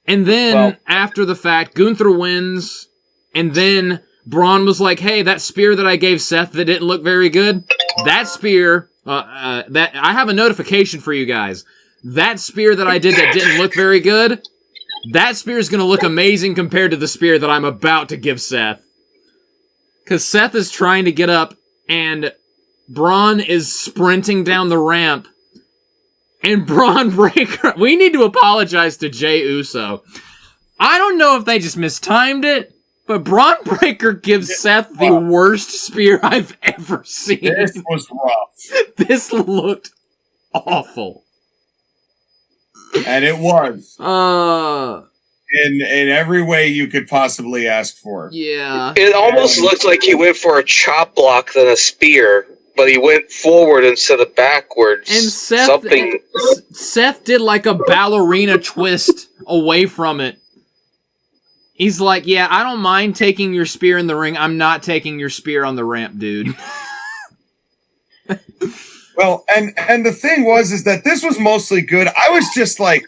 And then, after the fact, Gunther wins, and then Braun was like, hey, that spear that I gave Seth that didn't look very good, that spear, that I have a notification for you guys. That spear that I did that didn't look very good, that spear is going to look amazing compared to the spear that I'm about to give Seth. Because Seth is trying to get up, and Braun is sprinting down the ramp. And Braun Breaker... We need to apologize to Jey Uso. I don't know if they just mistimed it, but Braun Breaker gives Seth the worst spear I've ever seen. This was rough. This looked awful. And it was. In every way you could possibly ask for. Yeah. It almost looked like he went for a chop block than a spear, but he went forward instead of backwards. And Seth did like a ballerina twist away from it. He's like, yeah, I don't mind taking your spear in the ring. I'm not taking your spear on the ramp, dude. Well, and the thing is that this was mostly good. I was just like,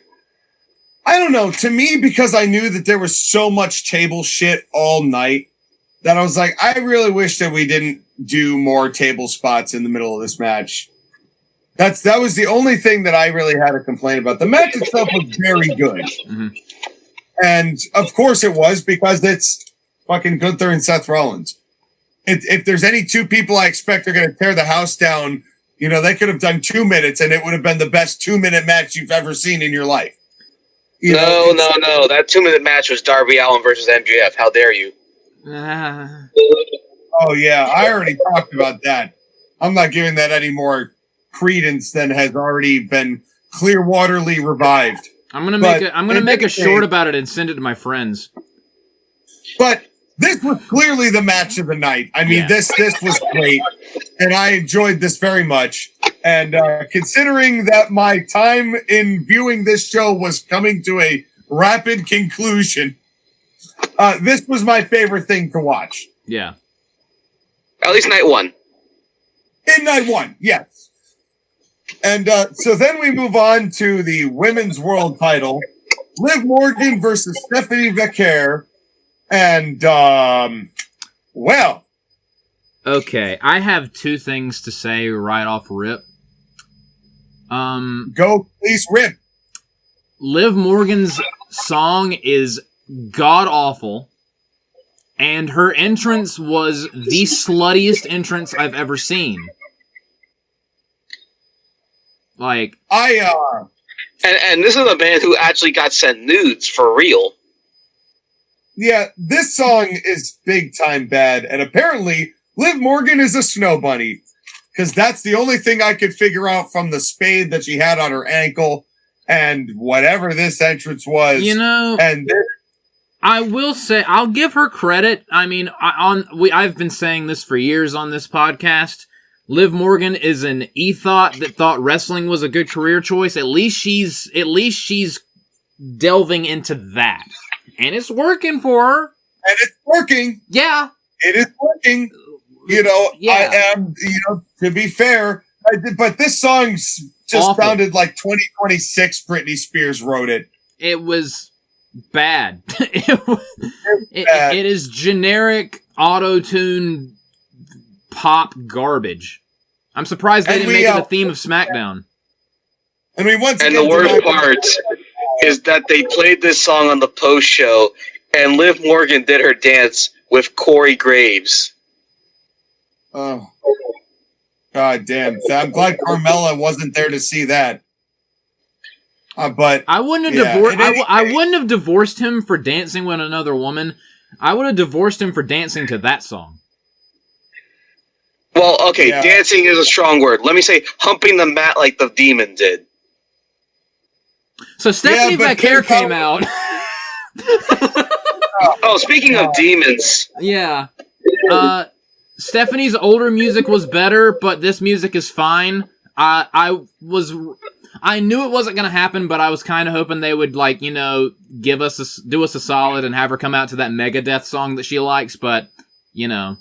I don't know, to me, because I knew that there was so much table shit all night, that I was like, I really wish that we didn't do more table spots in the middle of this match. That was the only thing that I really had to complain about. The match itself was very good. Mm-hmm. And of course it was, because it's fucking Gunther and Seth Rollins. If there's any two people I expect are going to tear the house down, you know, they could have done 2 minutes and it would have been the best 2-minute match you've ever seen in your life. No. That 2-minute match was Darby Allin versus MJF. How dare you? Oh, yeah. I already talked about that. I'm not giving that any more credence than has already been Clearwaterly revived. I'm gonna make a short about it and send it to my friends. But this was clearly the match of the night. I mean, this was great, and I enjoyed this very much. And considering that my time in viewing this show was coming to a rapid conclusion, this was my favorite thing to watch. Yeah. At least night one. In night one, yes. And so then we move on to the women's world title. Liv Morgan versus Stephanie Becker. And, well. Okay, I have two things to say right off rip. Go, please, rip. Liv Morgan's song is god-awful. And her entrance was the sluttiest entrance I've ever seen. Like, and this is a band who actually got sent nudes for real. Yeah, this song is big time bad, and apparently Liv Morgan is a snow bunny, because that's the only thing I could figure out from the spade that she had on her ankle and whatever this entrance was. You know, and I will say, I'll give her credit. I mean, I've been saying this for years on this podcast. Liv Morgan is an ethot that thought wrestling was a good career choice. At least she's delving into that. And it's working for her. And it's working. Yeah. It is working. You know, yeah. I am, you know, to be fair, but this song just awful. Sounded like 2026 Britney Spears wrote it. It was bad. It is generic auto-tune pop garbage. I'm surprised they didn't make it the theme of SmackDown. And the worst part is that they played this song on the post show, and Liv Morgan did her dance with Corey Graves. Oh, god damn! I'm glad Carmella wasn't there to see that. But I wouldn't have divorced. I wouldn't have divorced him for dancing with another woman. I would have divorced him for dancing to that song. Well, okay, dancing is a strong word. Let me say humping the mat like the demon did. So Stephanie Becker came out. Oh, speaking of demons. Yeah. Stephanie's older music was better, but this music is fine. I knew it wasn't going to happen, but I was kind of hoping they would, like, you know, do us a solid and have her come out to that Megadeth song that she likes, but, you know.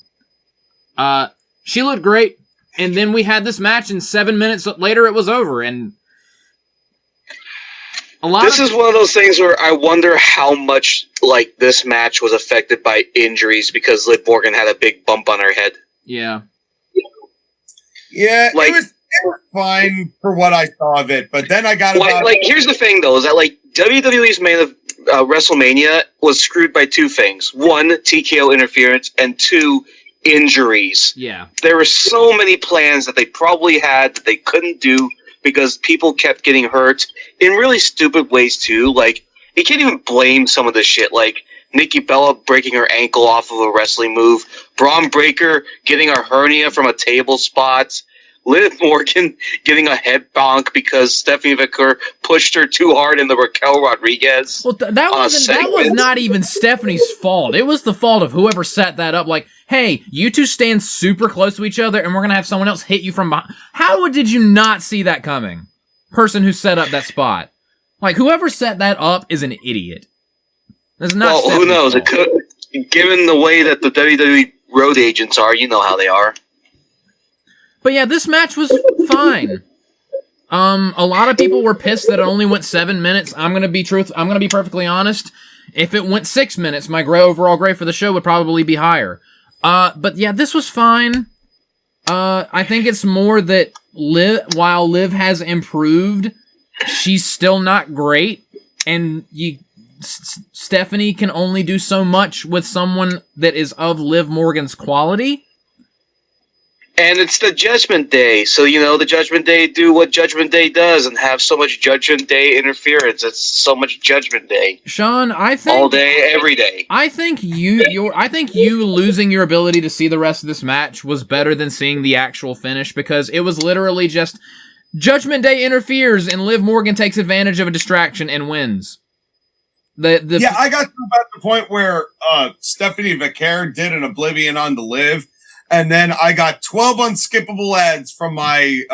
She looked great, and then we had this match, and 7 minutes later it was over, and this is one of those things where I wonder how much, like, this match was affected by injuries because Liv Morgan had a big bump on her head. Yeah. Yeah, like, it was fine for what I saw of it, but then I got here's the thing, though, is that, like, WWE's main of WrestleMania was screwed by two things. One, TKO interference, and two, injuries. Yeah. There were so many plans that they probably had that they couldn't do because people kept getting hurt in really stupid ways too. Like, you can't even blame some of this shit. Like, Nikki Bella breaking her ankle off of a wrestling move, Braun Breaker getting a hernia from a table spot, Liv Morgan getting a head bonk because Stephanie Becker pushed her too hard in the Raquel Rodriguez. Well, that was not even Stephanie's fault. It was the fault of whoever set that up. Like, hey, you two stand super close to each other, and we're gonna have someone else hit you from behind. How did you not see that coming? Person who set up that spot. Like, whoever set that up is an idiot. That's not. Well, Stephanie's who knows? fault. It could, given the way that the WWE road agents are, you know how they are. But yeah, this match was fine. A lot of people were pissed that it only went 7 minutes. I'm gonna be perfectly honest. If it went 6 minutes, my overall grade for the show would probably be higher. But yeah, this was fine. I think it's more that while Liv has improved, she's still not great, and Stephanie can only do so much with someone that is of Liv Morgan's quality. And it's the Judgment Day, so, the Judgment Day do what Judgment Day does and have so much Judgment Day interference. It's so much Judgment Day. Sean, I think... all day, every day. I think you losing your ability to see the rest of this match was better than seeing the actual finish, because it was literally just Judgment Day interferes and Liv Morgan takes advantage of a distraction and wins. I got to about the point where Stephanie Vaquer did an Oblivion on the Liv. And then I got 12 unskippable ads from my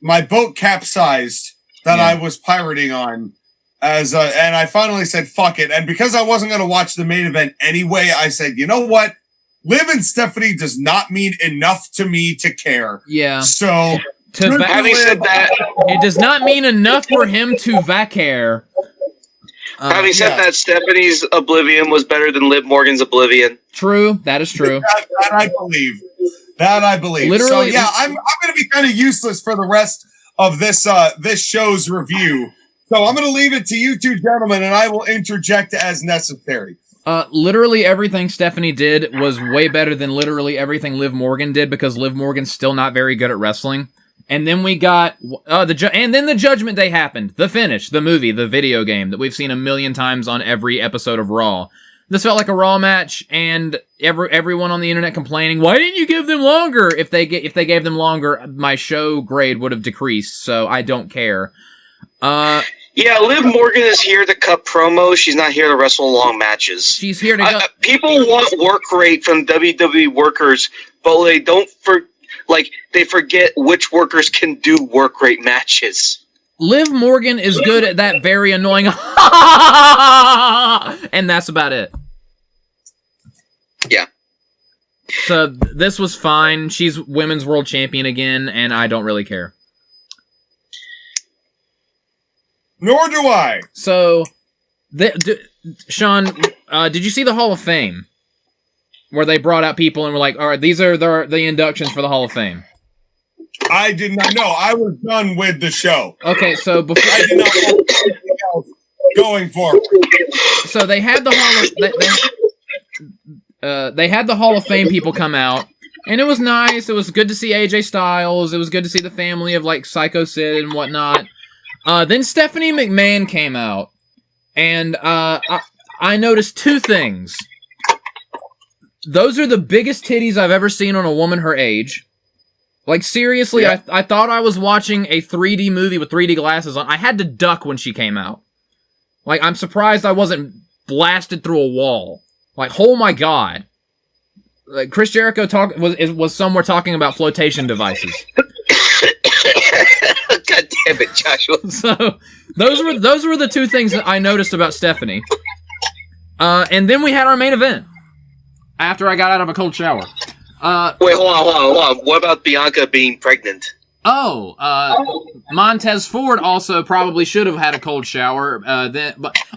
my boat capsized that I was pirating on. And I finally said, fuck it. And because I wasn't going to watch the main event anyway, I said, you know what? Liv and Stephanie does not mean enough to me to care. Yeah. So, having said that, it does not mean enough for him to Vaquer. Having said that, Stephanie's Oblivion was better than Liv Morgan's Oblivion. True, that is true. That I believe. Literally, so yeah, I'm going to be kind of useless for the rest of this show's review. So I'm going to leave it to you two gentlemen, and I will interject as necessary. Literally everything Stephanie did was way better than literally everything Liv Morgan did, because Liv Morgan's still not very good at wrestling. And then we got the Judgment Day happened. The finish, the movie, the video game that we've seen a million times on every episode of Raw. This felt like a Raw match, and everyone on the internet complaining, "Why didn't you give them longer?" If they gave them longer, my show grade would have decreased. So I don't care. Yeah, Liv Morgan is here to cut promos. She's not here to wrestle long matches. She's here to go. People want work rate from WWE workers, but they don't they forget which workers can do work rate matches. Liv Morgan is good at that very annoying and that's about it. Yeah. So this was fine. She's women's world champion again, and I don't really care. Nor do I. So, Sean, did you see the Hall of Fame? Where they brought out people and were like, all right, these are the inductions for the Hall of Fame. I did not know. I was done with the show. Okay, so before I did not know anything else going forward. So they had the Hall of Fame people come out, and it was nice. It was good to see AJ Styles. It was good to see the family of like Psycho Sid and whatnot. Then Stephanie McMahon came out, and I noticed two things. Those are the biggest titties I've ever seen on a woman her age. Like, seriously, yeah. I thought I was watching a 3D movie with 3D glasses on. I had to duck when she came out. Like, I'm surprised I wasn't blasted through a wall. Like, oh my god. Like, Chris Jericho was somewhere talking about flotation devices. God damn it, Joshua. So, those were the two things that I noticed about Stephanie. And then we had our main event. After I got out of a cold shower. Wait, hold on. What about Bianca being pregnant? Montez Ford also probably should have had a cold shower.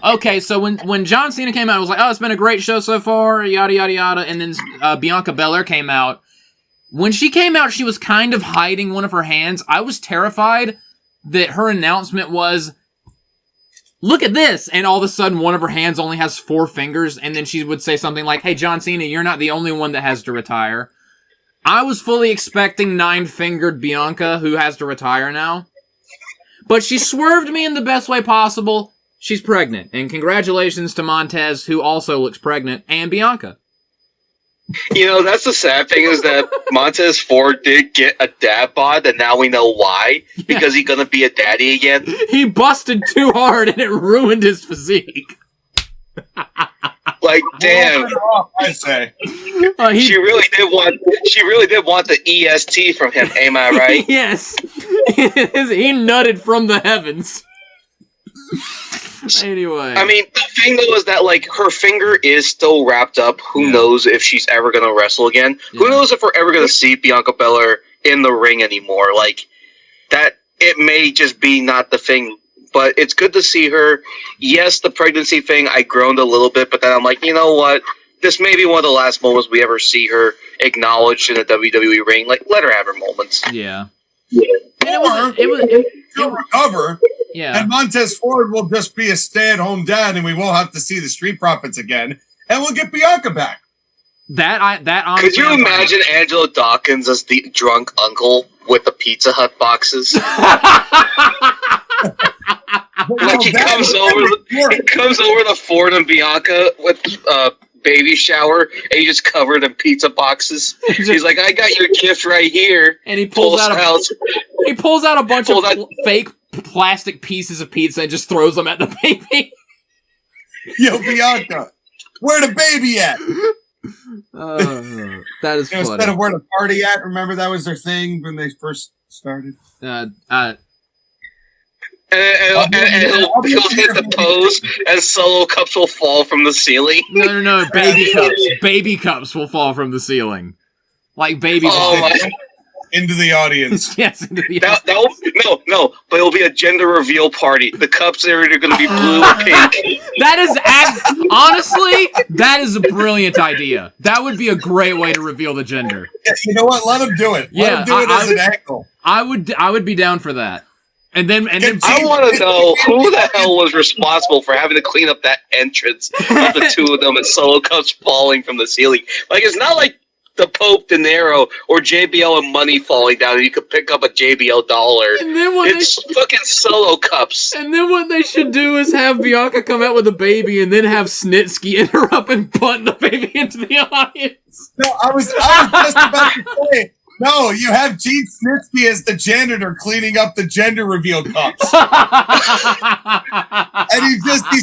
Okay, so when John Cena came out, it was like, oh, it's been a great show so far, yada, yada, yada. And then Bianca Belair came out. When she came out, she was kind of hiding one of her hands. I was terrified that her announcement was, look at this! And all of a sudden, one of her hands only has 4 fingers, and then she would say something like, hey, John Cena, you're not the only one that has to retire. I was fully expecting 9-fingered Bianca, who has to retire now. But she swerved me in the best way possible. She's pregnant. And congratulations to Montez, who also looks pregnant, and Bianca. You know, that's the sad thing, is that Montez Ford did get a dad bod, and now we know why. Yeah. Because he's gonna be a daddy again. He busted too hard, and it ruined his physique. Like, damn. I say. She really did want the EST from him, am I right? Yes. He nutted from the heavens. Anyway. I mean, the thing though is that like her finger is still wrapped up. Who knows if she's ever gonna wrestle again? Who knows if we're ever gonna see Bianca Belair in the ring anymore? Like that, it may just be not the thing. But it's good to see her. Yes, the pregnancy thing, I groaned a little bit, but then I'm like, you know what? This may be one of the last moments we ever see her acknowledged in a WWE ring. Like, let her have her moments. Yeah. She'll recover. Yeah. And Montez Ford will just be a stay-at-home dad, and we won't have to see the Street Profits again. And we'll get Bianca back. That honestly, could you imagine Angelo Dawkins as the drunk uncle with the Pizza Hut boxes? Like he comes over the Ford and Bianca with baby shower, and he just covered in pizza boxes. He's like, "I got your gift right here," and he pulls out a bunch of fake plastic pieces of pizza and just throws them at the baby. Yo, Bianca, where the baby at? That is funny. Instead of where the party at, remember that was their thing when they first started. And he'll hit the pose, and Solo Cups will fall from the ceiling. No, baby cups. Baby cups will fall from the ceiling. Like baby cups. Into the audience. Yes, into the audience. No, but it'll be a gender reveal party. The cups are either going to be blue or pink. Honestly, that is a brilliant idea. That would be a great way to reveal the gender. Yeah, you know what? Let him do it. Let him do it as an angle. I would be down for that. And then I want to know who the hell was responsible for having to clean up that entrance of the two of them and Solo Cups falling from the ceiling. Like, it's not like the Pope De Niro or JBL and money falling down and you could pick up a JBL dollar. And then it's fucking Solo Cups. And then what they should do is have Bianca come out with a baby and then have Snitsky interrupt and punt the baby into the audience. No, I was just about to say, no, you have Gene Snitsky as the janitor cleaning up the gender reveal cups. And he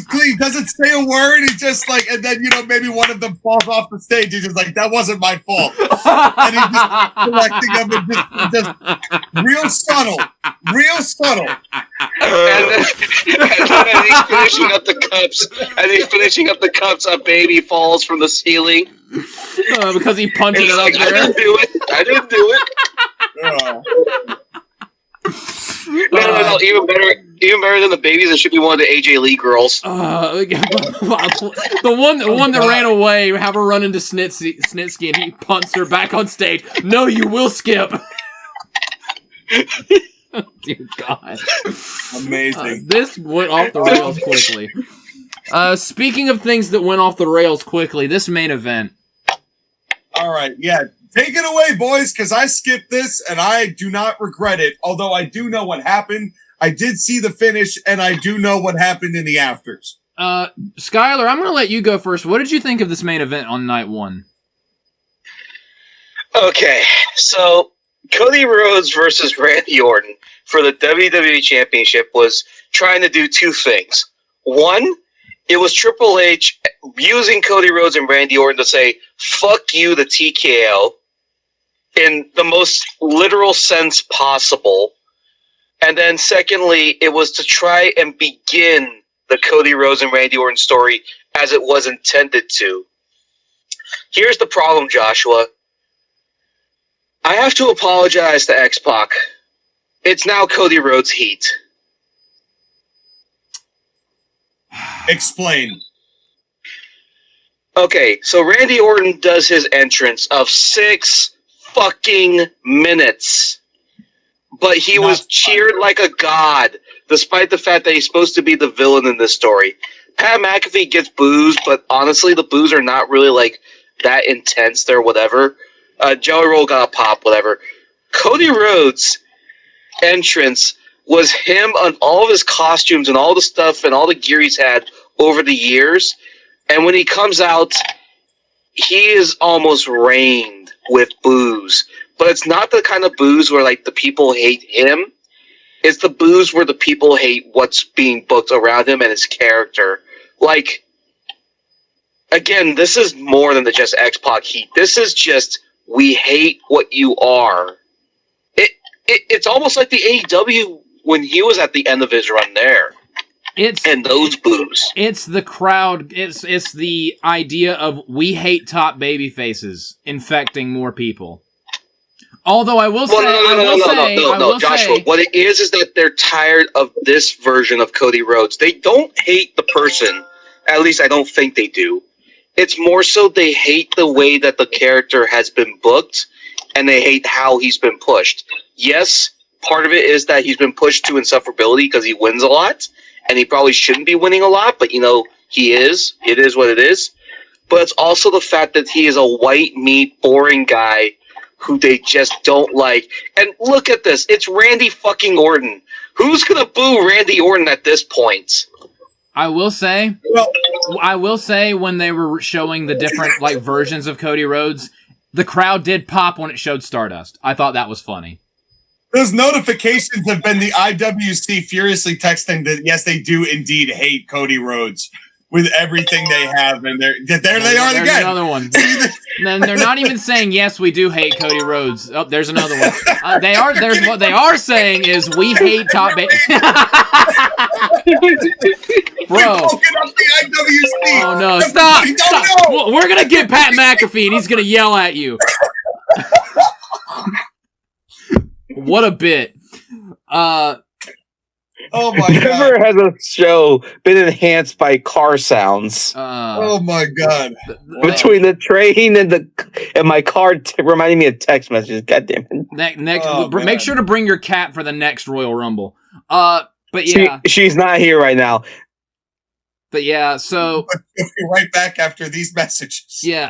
clean, doesn't say a word. He just like, and then, maybe one of them falls off the stage. He's just like, that wasn't my fault. And he's just collecting them and just real subtle. And then he's finishing up the cups, a baby falls from the ceiling. Because he punched it up there. I didn't do it. No. Even better than the babies. It should be one of the AJ Lee girls. The one that ran away. Have her run into Snitsky, and he punts her back on stage. No, you will skip. Oh, dear God. Amazing. This went off the rails quickly. Speaking of things that went off the rails quickly, this main event. All right, yeah. Take it away, boys, because I skipped this, and I do not regret it, although I do know what happened. I did see the finish, and I do know what happened in the afters. Skyler, I'm going to let you go first. What did you think of this main event on night one? Okay, so Cody Rhodes versus Randy Orton for the WWE Championship was trying to do two things. One, it was Triple H using Cody Rhodes and Randy Orton to say, fuck you, the TKO, in the most literal sense possible. And then secondly, it was to try and begin the Cody Rhodes and Randy Orton story as it was intended to. Here's the problem, Joshua. I have to apologize to X-Pac. It's now Cody Rhodes' heat. Explain. Okay, so Randy Orton does his entrance of 6 fucking minutes. But he was cheered like a god, despite the fact that he's supposed to be the villain in this story. Pat McAfee gets boos, but honestly, the boos are not really like that intense. They're whatever. Joey Roll got a pop, whatever. Cody Rhodes' entrance was him on all of his costumes and all the stuff and all the gear he's had over the years. And when he comes out, he is almost rained with boos. But it's not the kind of boos where like the people hate him. It's the boos where the people hate what's being booked around him and his character. Like, again, this is more than the just X-Pac heat. This is just, we hate what you are. It's almost like the AEW when he was at the end of his run there. and those boos. It's the crowd. It's the idea of we hate top baby faces infecting more people. Although I will say, Joshua. What it is that they're tired of this version of Cody Rhodes. They don't hate the person. At least I don't think they do. It's more so they hate the way that the character has been booked, and they hate how he's been pushed. Yes, part of it is that he's been pushed to insufferability because he wins a lot, and he probably shouldn't be winning a lot, but he is. It is what it is. But it's also the fact that he is a white meat, boring guy who they just don't like. And look at this. It's Randy fucking Orton. Who's going to boo Randy Orton at this point? I will say when they were showing the different versions of Cody Rhodes, the crowd did pop when it showed Stardust. I thought that was funny. Those notifications have been the IWC furiously texting that, yes, they do indeed hate Cody Rhodes with everything they have, and there they are again. Another one. Then they're not even saying, yes, we do hate Cody Rhodes. Oh, there's another one. What they are saying is we hate top baby. Bro. Oh no! Stop! We're gonna get Pat McAfee, and he's gonna yell at you. What a bit! Oh my god! Never has a show been enhanced by car sounds. Oh my god! Between the train and my car reminding me of text messages. God damn it! Make sure to bring your cat for the next Royal Rumble. But yeah, she's not here right now. But yeah, so we'll be right back after these messages. Yeah,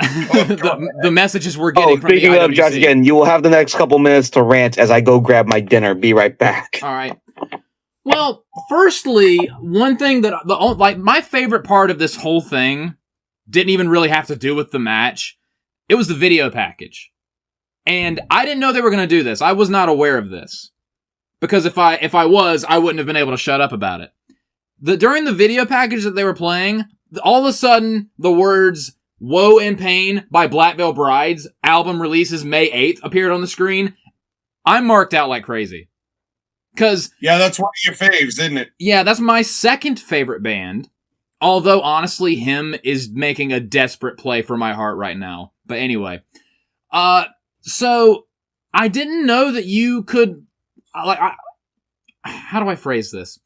the messages we're getting from the IWC. Speaking of Josh again, you will have the next couple minutes to rant as I go grab my dinner. Be right back. All right. Well, firstly, one thing that my favorite part of this whole thing didn't even really have to do with the match. It was the video package, and I didn't know they were going to do this. I was not aware of this because if I was, I wouldn't have been able to shut up about it. During the video package that they were playing, all of a sudden, the words "Woe and Pain" by Black Veil Brides, album releases May 8th, appeared on the screen. I marked out like crazy. Yeah, that's one of your faves, isn't it? Yeah, that's my second favorite band. Although, honestly, him is making a desperate play for my heart right now. But anyway. So, I didn't know that you could... how do I phrase this?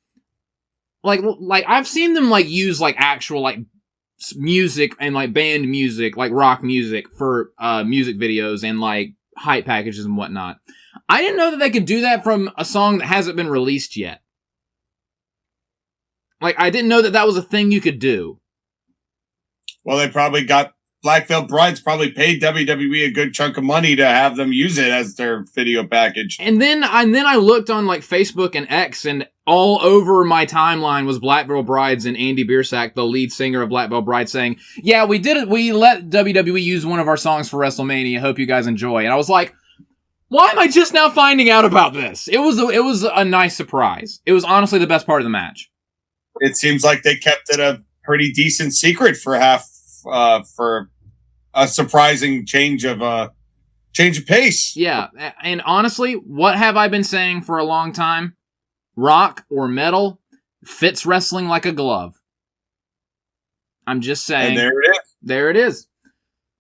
Like I've seen them use actual music and band music, rock music for music videos and hype packages and whatnot. I didn't know that they could do that from a song that hasn't been released yet. I didn't know that was a thing you could do. Well, they probably got Black Veil Brides probably paid WWE a good chunk of money to have them use it as their video package. And then I looked on Facebook and X, and all over my timeline was Black Veil Brides and Andy Biersack, the lead singer of Black Veil Brides, saying, "Yeah, we did it. We let WWE use one of our songs for WrestleMania. Hope you guys enjoy." And I was like, why am I just now finding out about this? It was a nice surprise. It was honestly the best part of the match. It seems like they kept it a pretty decent secret for for a surprising change of pace. Yeah, and honestly, what have I been saying for a long time? Rock or metal fits wrestling like a glove. I'm just saying. And there it is.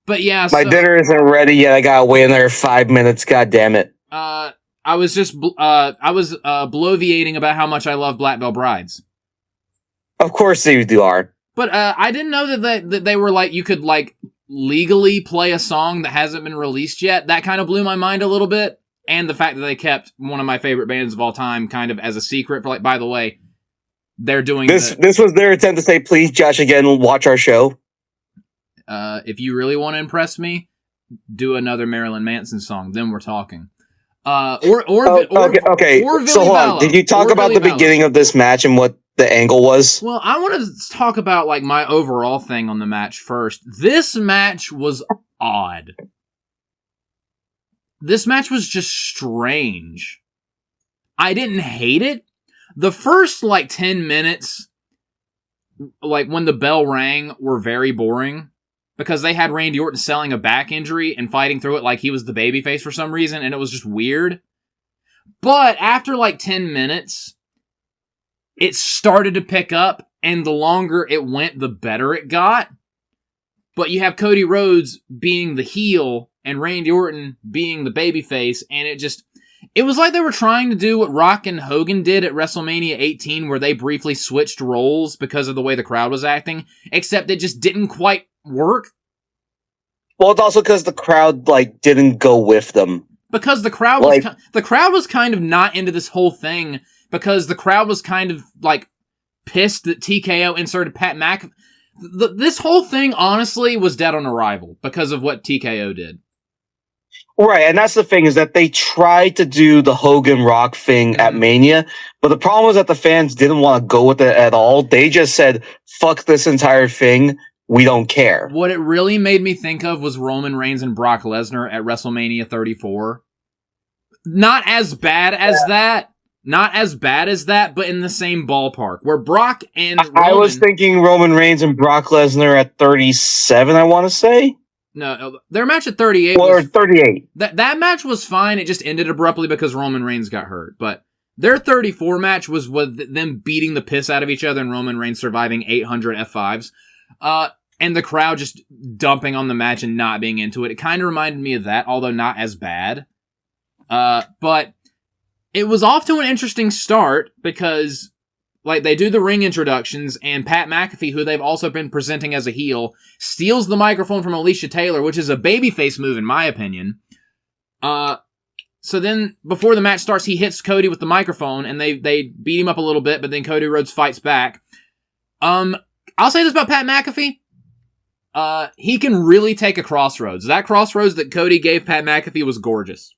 But yeah, my dinner isn't ready yet. I gotta wait another 5 minutes. God damn it! I was bloviating about how much I love Black Veil Brides. Of course you are. But I didn't know that they were you could legally play a song that hasn't been released yet. That kind of blew my mind a little bit, and the fact that they kept one of my favorite bands of all time kind of as a secret for by the way, they're doing this. This was their attempt to say, "Please, Josh, again, watch our show." If you really want to impress me, do another Marilyn Manson song. Then we're talking. Okay. So hold on. Did you talk about the beginning of this match and what the angle was? Well, I want to talk about my overall thing on the match first. This match was odd. This match was just strange. I didn't hate it. The first 10 minutes, when the bell rang, were very boring. Because they had Randy Orton selling a back injury and fighting through it like he was the babyface for some reason, and it was just weird. But after 10 minutes, it started to pick up, and the longer it went, the better it got. But you have Cody Rhodes being the heel and Randy Orton being the babyface, and it was like they were trying to do what Rock and Hogan did at WrestleMania 18, where they briefly switched roles because of the way the crowd was acting, except it just didn't quite work. Well, it's also because the crowd, like, didn't go with them. Because the crowd was kind of not into this whole thing, because the crowd was kind of, like, pissed that TKO inserted Pat McAfee. This whole thing, honestly, was dead on arrival because of what TKO did. Right, and that's the thing, is that they tried to do the Hogan Rock thing at Mania, but the problem was that the fans didn't want to go with it at all. They just said, fuck this entire thing, we don't care. What it really made me think of was Roman Reigns and Brock Lesnar at WrestleMania 34. Not as bad as that. Not as bad as that, but in the same ballpark. Where Brock and Roman... I was thinking Roman Reigns and Brock Lesnar at 37, I want to say. No, their match at 38 or 38. That match was fine. It just ended abruptly because Roman Reigns got hurt. But their 34 match was with them beating the piss out of each other and Roman Reigns surviving 800 F5s. And the crowd just dumping on the match and not being into it. It kind of reminded me of that, although not as bad. But it was off to an interesting start because, like, they do the ring introductions, and Pat McAfee, who they've also been presenting as a heel, steals the microphone from Alicia Taylor, which is a babyface move in my opinion. So then, before the match starts, he hits Cody with the microphone, and they beat him up a little bit, but then Cody Rhodes fights back. I'll say this about Pat McAfee. He can really take a crossroads. That crossroads that Cody gave Pat McAfee was gorgeous.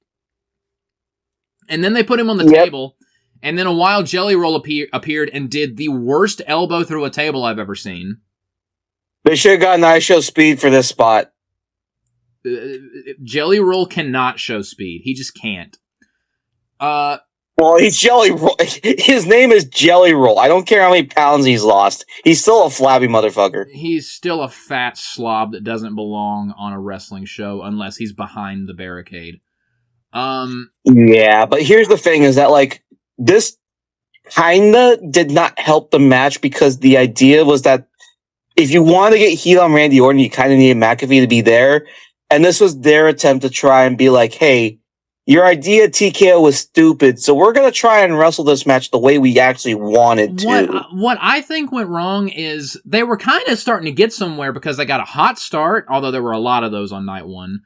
And then they put him on the table, and then a wild Jelly Roll appeared and did the worst elbow through a table I've ever seen. They should have gotten ISO speed for this spot. Jelly Roll cannot show speed. He just can't. Well, he's Jelly Roll. His name is Jelly Roll. I don't care how many pounds he's lost. He's still a flabby motherfucker. He's still a fat slob that doesn't belong on a wrestling show unless he's behind the barricade. Yeah, but here's the thing is that, like, this kinda did not help the match because the idea was that if you want to get heat on Randy Orton, you kind of needed McAfee to be there. And this was their attempt to try and be like, hey, your idea TKO was stupid, so we're going to try and wrestle this match the way we actually wanted to. What I think went wrong is they were kind of starting to get somewhere because they got a hot start, although there were a lot of those on night one.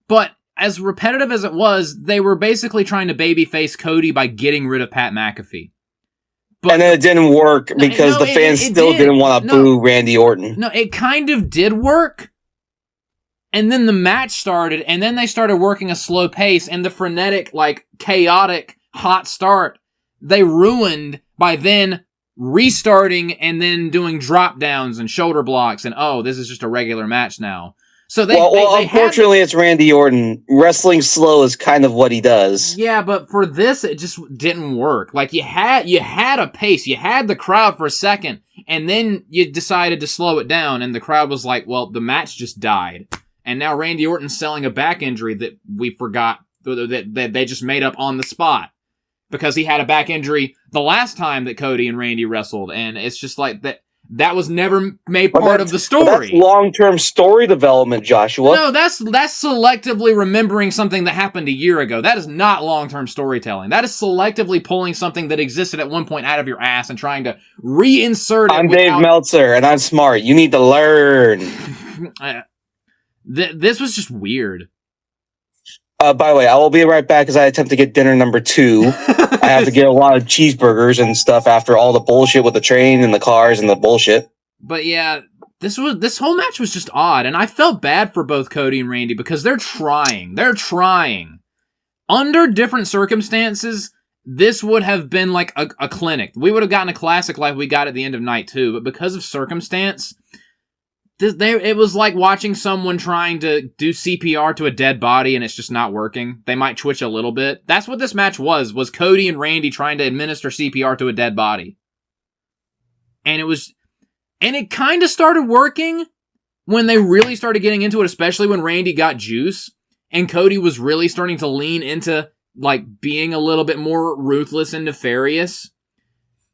But as repetitive as it was, they were basically trying to babyface Cody by getting rid of Pat McAfee. But, and then it didn't work because the fans still didn't want to boo Randy Orton. No, it kind of did work. And then the match started, and then they started working a slow pace, and the frenetic, like, chaotic, hot start, they ruined by then restarting and then doing drop downs and shoulder blocks, and this is just a regular match now. So they unfortunately, it's Randy Orton. Wrestling slow is kind of what he does. Yeah, but for this, it just didn't work. Like, you had a pace, you had the crowd for a second, and then you decided to slow it down, and the crowd was like, well, the match just died. And now Randy Orton's selling a back injury that we forgot, that they just made up on the spot. Because he had a back injury the last time that Cody and Randy wrestled, and it's just like that was never made part of the story. That's long-term story development, Joshua. No, that's selectively remembering something that happened a year ago. That is not long-term storytelling. That is selectively pulling something that existed at one point out of your ass and trying to reinsert it. I'm Dave Meltzer, and I'm smart. You need to learn. This was just weird. By the way, I will be right back as I attempt to get dinner number 2. I have to get a lot of cheeseburgers and stuff after all the bullshit with the train and the cars and the bullshit. But yeah, this whole match was just odd, and I felt bad for both Cody and Randy because they're trying. They're trying. Under different circumstances, this would have been like a clinic. We would have gotten a classic like we got at the end of night 2, but because of circumstance, it was like watching someone trying to do CPR to a dead body and it's just not working. They might twitch a little bit. That's what this match was Cody and Randy trying to administer CPR to a dead body. And it kind of started working when they really started getting into it, especially when Randy got juice and Cody was really starting to lean into, like, being a little bit more ruthless and nefarious.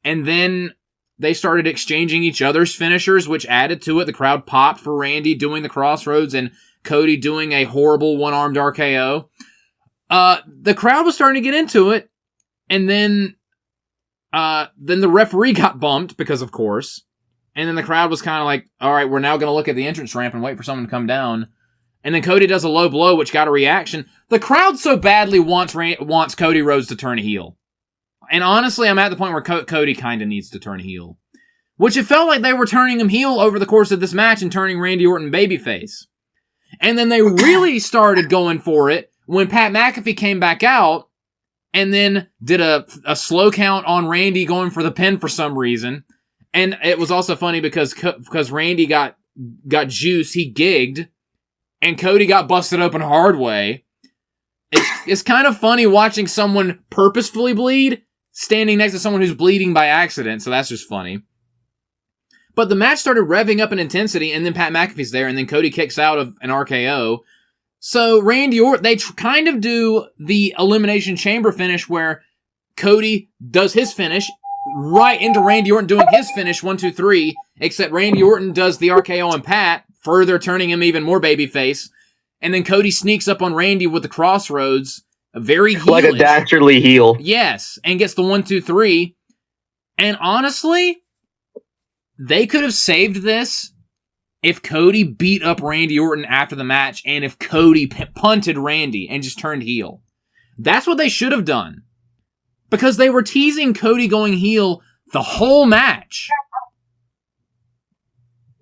And then they started exchanging each other's finishers, which added to it. The crowd popped for Randy doing the crossroads and Cody doing a horrible one-armed RKO. The crowd was starting to get into it. And then the referee got bumped because, of course. And then the crowd was kind of like, all right, we're now going to look at the entrance ramp and wait for someone to come down. And then Cody does a low blow, which got a reaction. The crowd so badly wants Cody Rhodes to turn heel. And honestly, I'm at the point where Cody kind of needs to turn heel. Which it felt like they were turning him heel over the course of this match and turning Randy Orton babyface. And then they really started going for it when Pat McAfee came back out and then did a slow count on Randy going for the pin for some reason. And it was also funny because Randy got juice, he gigged, and Cody got busted open hard way. It's kind of funny watching someone purposefully bleed standing next to someone who's bleeding by accident, so that's just funny. But the match started revving up in intensity, and then Pat McAfee's there, and then Cody kicks out of an RKO. So Randy Orton, they kind of do the Elimination Chamber finish where Cody does his finish right into Randy Orton doing his finish, 1, 2, 3, except Randy Orton does the RKO on Pat, further turning him even more babyface. And then Cody sneaks up on Randy with the crossroads, very heelish. Like a dastardly heel. Yes, and gets the 1, 2, 3. And honestly, they could have saved this if Cody beat up Randy Orton after the match and if Cody punted Randy and just turned heel. That's what they should have done. Because they were teasing Cody going heel the whole match.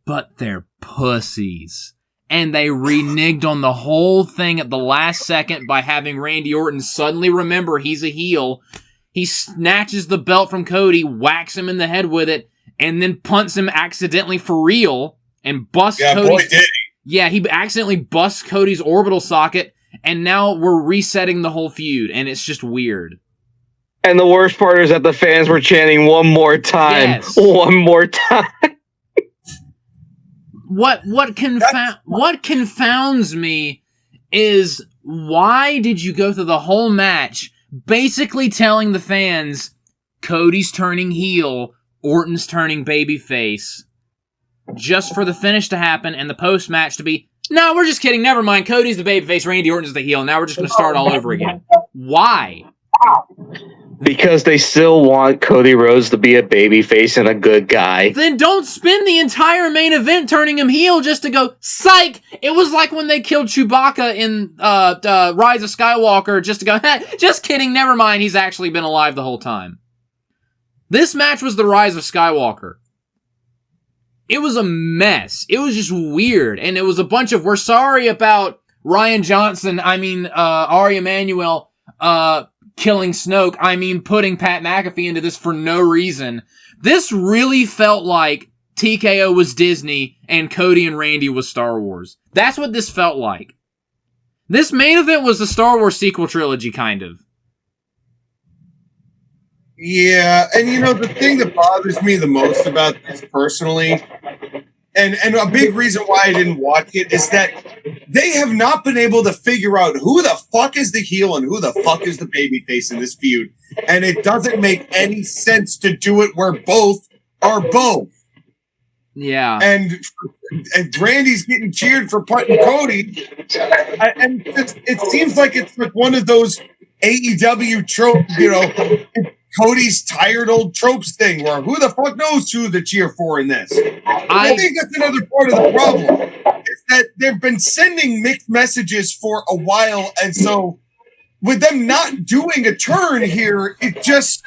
But they're pussies. And they reneged on the whole thing at the last second by having Randy Orton suddenly remember he's a heel. He snatches the belt from Cody, whacks him in the head with it, and then punts him accidentally for real and busts Cody. Boy, did he. Yeah, he accidentally busts Cody's orbital socket, and now we're resetting the whole feud, and it's just weird. And the worst part is that the fans were chanting one more time. Yes. One more time. What confounds me is why did you go through the whole match basically telling the fans Cody's turning heel, Orton's turning babyface, just for the finish to happen and the post-match to be, no, we're just kidding, never mind, Cody's the babyface, Randy Orton's the heel, now we're just going to start all over again. Why? Because they still want Cody Rhodes to be a babyface and a good guy. Then don't spend the entire main event turning him heel just to go, psych! It was like when they killed Chewbacca in Rise of Skywalker just to go, just kidding, never mind, he's actually been alive the whole time. This match was the Rise of Skywalker. It was a mess. It was just weird. And it was a bunch of, we're sorry about Ari Emanuel, killing Snoke, putting Pat McAfee into this for no reason. This really felt like TKO was Disney and Cody and Randy was Star Wars. That's what this felt like. This main event was the Star Wars sequel trilogy, kind of. Yeah, and the thing that bothers me the most about this personally, and a big reason why I didn't watch it, is that they have not been able to figure out who the fuck is the heel and who the fuck is the babyface in this feud. And it doesn't make any sense to do it where both are both. Yeah. And Randy's getting cheered for putting Cody. And it seems like it's like one of those AEW tropes, Cody's tired old tropes thing where who the fuck knows who to cheer for in this. I think that's another part of the problem is that they've been sending mixed messages for a while, and so with them not doing a turn here, it just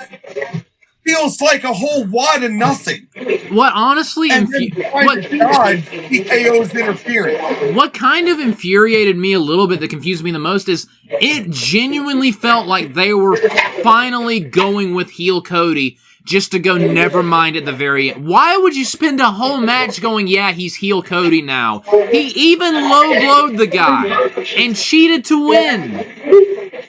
feels like a whole wad of nothing. What honestly TKO's interference. What kind of infuriated me a little bit that confused me the most is it genuinely felt like they were finally going with heel Cody just to go never mind at the very end. Why would you spend a whole match going, yeah, he's heel Cody now? He even low-blowed the guy and cheated to win.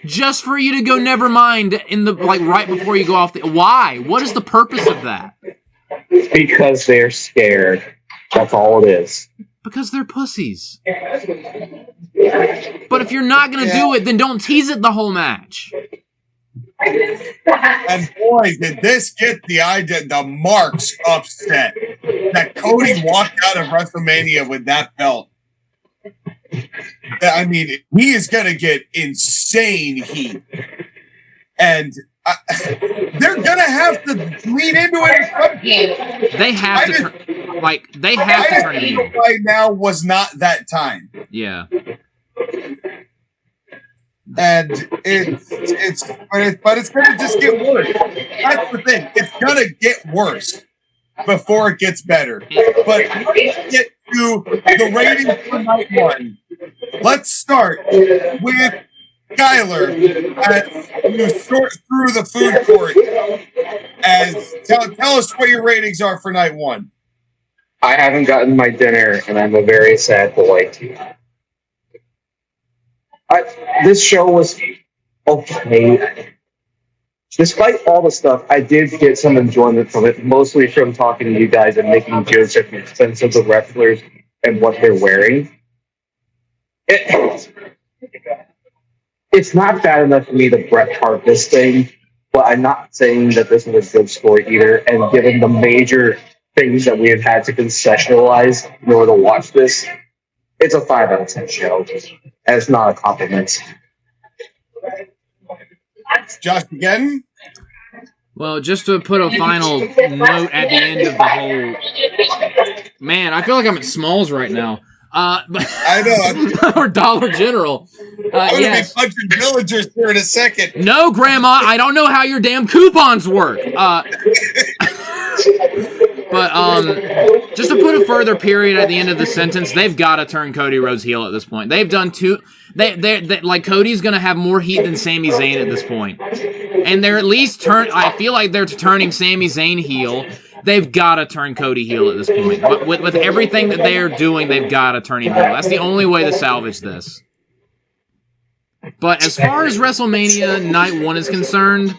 Just for you to go never mind in the right before you go off the... Why? What is the purpose of that? Because they're scared. That's all it is. Because they're pussies. But if you're not going to do it, then don't tease it the whole match. And boy, did this get the Marks upset that Cody walked out of WrestleMania with that belt. I mean, he is going to get insane heat. And they're going to have to lean into it at some point. They have to turn it heel. Right now was not that time. Yeah. And it's going to just get worse. That's the thing. It's going to get worse before it gets better. But let's get to the ratings for night one. Let's start with Skyler as you sort through the food court. Tell us what your ratings are for night one. I haven't gotten my dinner, and I'm a very sad boy. This show was okay. Despite all the stuff, I did get some enjoyment from it, mostly from talking to you guys and making jokes at the expense of the wrestlers and what they're wearing. It's not bad enough for me to Bret Hart this thing, but I'm not saying that this is a good score either. And given the major things that we have had to concessionalize in order to watch this, it's a 5 out of 10 show. And it's not a compliment. Josh, again? Well, just to put a final note at the end of the whole... Man, I feel like I'm at Smalls right now. I know. Or Dollar General. I'm going to be punching villagers here in a second. No, Grandma, I don't know how your damn coupons work. But just to put a further period at the end of the sentence, they've got to turn Cody Rhodes heel at this point. They've done two. They like Cody's gonna have more heat than Sami Zayn at this point, and they're at least I feel like they're turning Sami Zayn heel. They've got to turn Cody heel at this point. But with everything that they are doing, they've got to turn him heel. That's the only way to salvage this. But as far as WrestleMania Night 1 is concerned,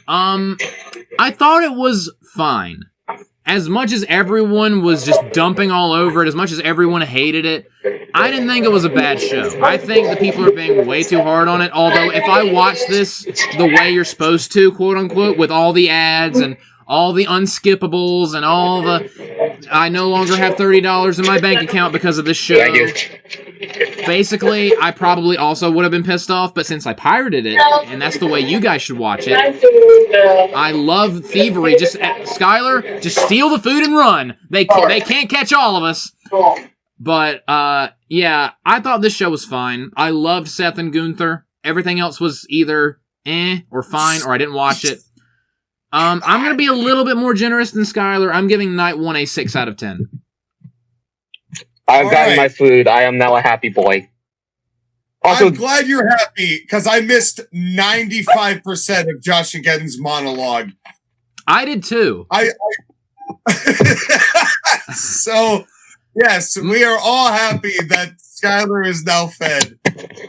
I thought it was fine. As much as everyone was just dumping all over it, as much as everyone hated it, I didn't think it was a bad show. I think the people are being way too hard on it, although if I watch this the way you're supposed to, quote-unquote, with all the ads and all the unskippables and all the... I no longer have $30 in my bank account because of this show. Basically, I probably also would have been pissed off, but since I pirated it, and that's the way you guys should watch it, I love thievery. Just, Skyler, just steal the food and run. They can't catch all of us. But, yeah, I thought this show was fine. I loved Seth and Gunther. Everything else was either or fine, or I didn't watch it. I'm going to be a little bit more generous than Skyler. I'm giving Night 1 a 6 out of 10. I've gotten my food. I am now a happy boy. Also, I'm glad you're happy, because I missed 95% of JoshAgeddon's monologue. I did too. So, yes, we are all happy that Skyler is now fed.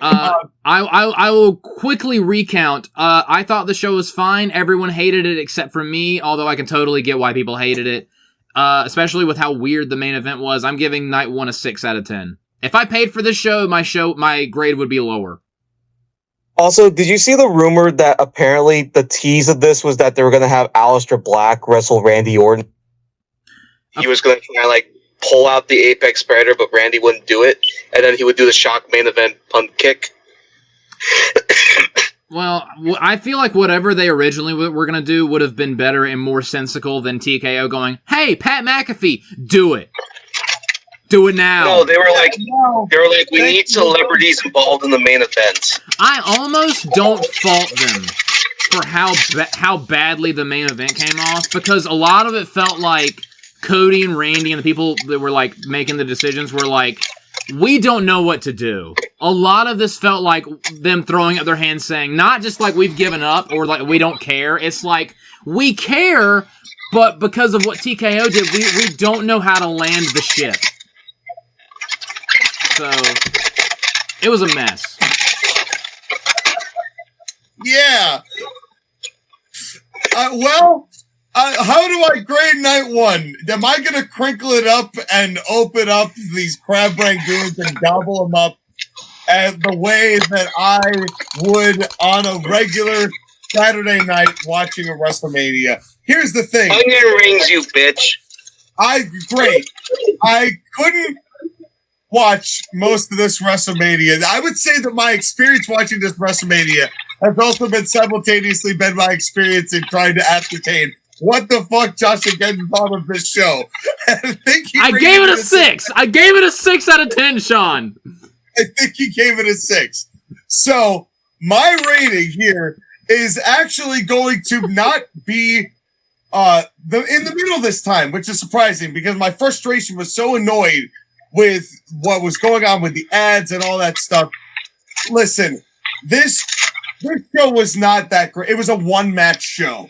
I will quickly recount. I thought the show was fine. Everyone hated it except for me, although I can totally get why people hated it. Especially with how weird the main event was. I'm giving Night 1 a 6 out of 10. If I paid for this show, my grade would be lower. Also, did you see the rumor that apparently the tease of this was that they were going to have Aleister Black wrestle Randy Orton? He was going to try like pull out the Apex Predator, but Randy wouldn't do it, and then he would do the shock main event punt kick. Well, I feel like whatever they originally were going to do would have been better and more sensical than TKO going, "Hey, Pat McAfee, do it. Do it now." No, they were like, we need celebrities involved in the main event. I almost don't fault them for how badly the main event came off, because a lot of it felt like Cody and Randy and the people that were like making the decisions were like, we don't know what to do. A lot of this felt like them throwing up their hands saying, not just like we've given up or like we don't care. It's like, we care, but because of what TKO did, we don't know how to land the ship. So, it was a mess. Yeah. How do I grade Night 1? Am I going to crinkle it up and open up these crab rangoons and gobble them up the way that I would on a regular Saturday night watching a WrestleMania. Here's the thing. Onion rings, you bitch. Great. I couldn't watch most of this WrestleMania. I would say that my experience watching this WrestleMania has also been simultaneously been my experience in trying to ascertain what the fuck JoshAgeddon thought of this show. I gave it a 6. I gave it a 6 out of 10, Sean. I think he gave it a 6. So my rating here is actually going to not be in the middle this time, which is surprising because my frustration was so annoyed with what was going on with the ads and all that stuff. Listen, this show was not that great. It was a one-match show.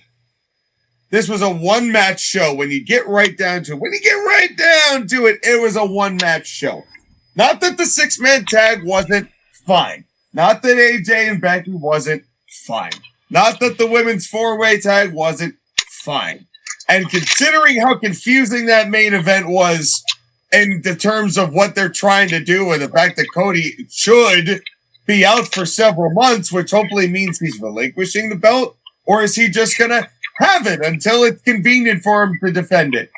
This was a one-match show. When you get right down to it, it was a one-match show. Not that the 6-man tag wasn't fine. Not that AJ and Becky wasn't fine. Not that the women's 4-way tag wasn't fine. And considering how confusing that main event was in the terms of what they're trying to do and the fact that Cody should be out for several months, which hopefully means he's relinquishing the belt, or is he just going to have it until it's convenient for him to defend it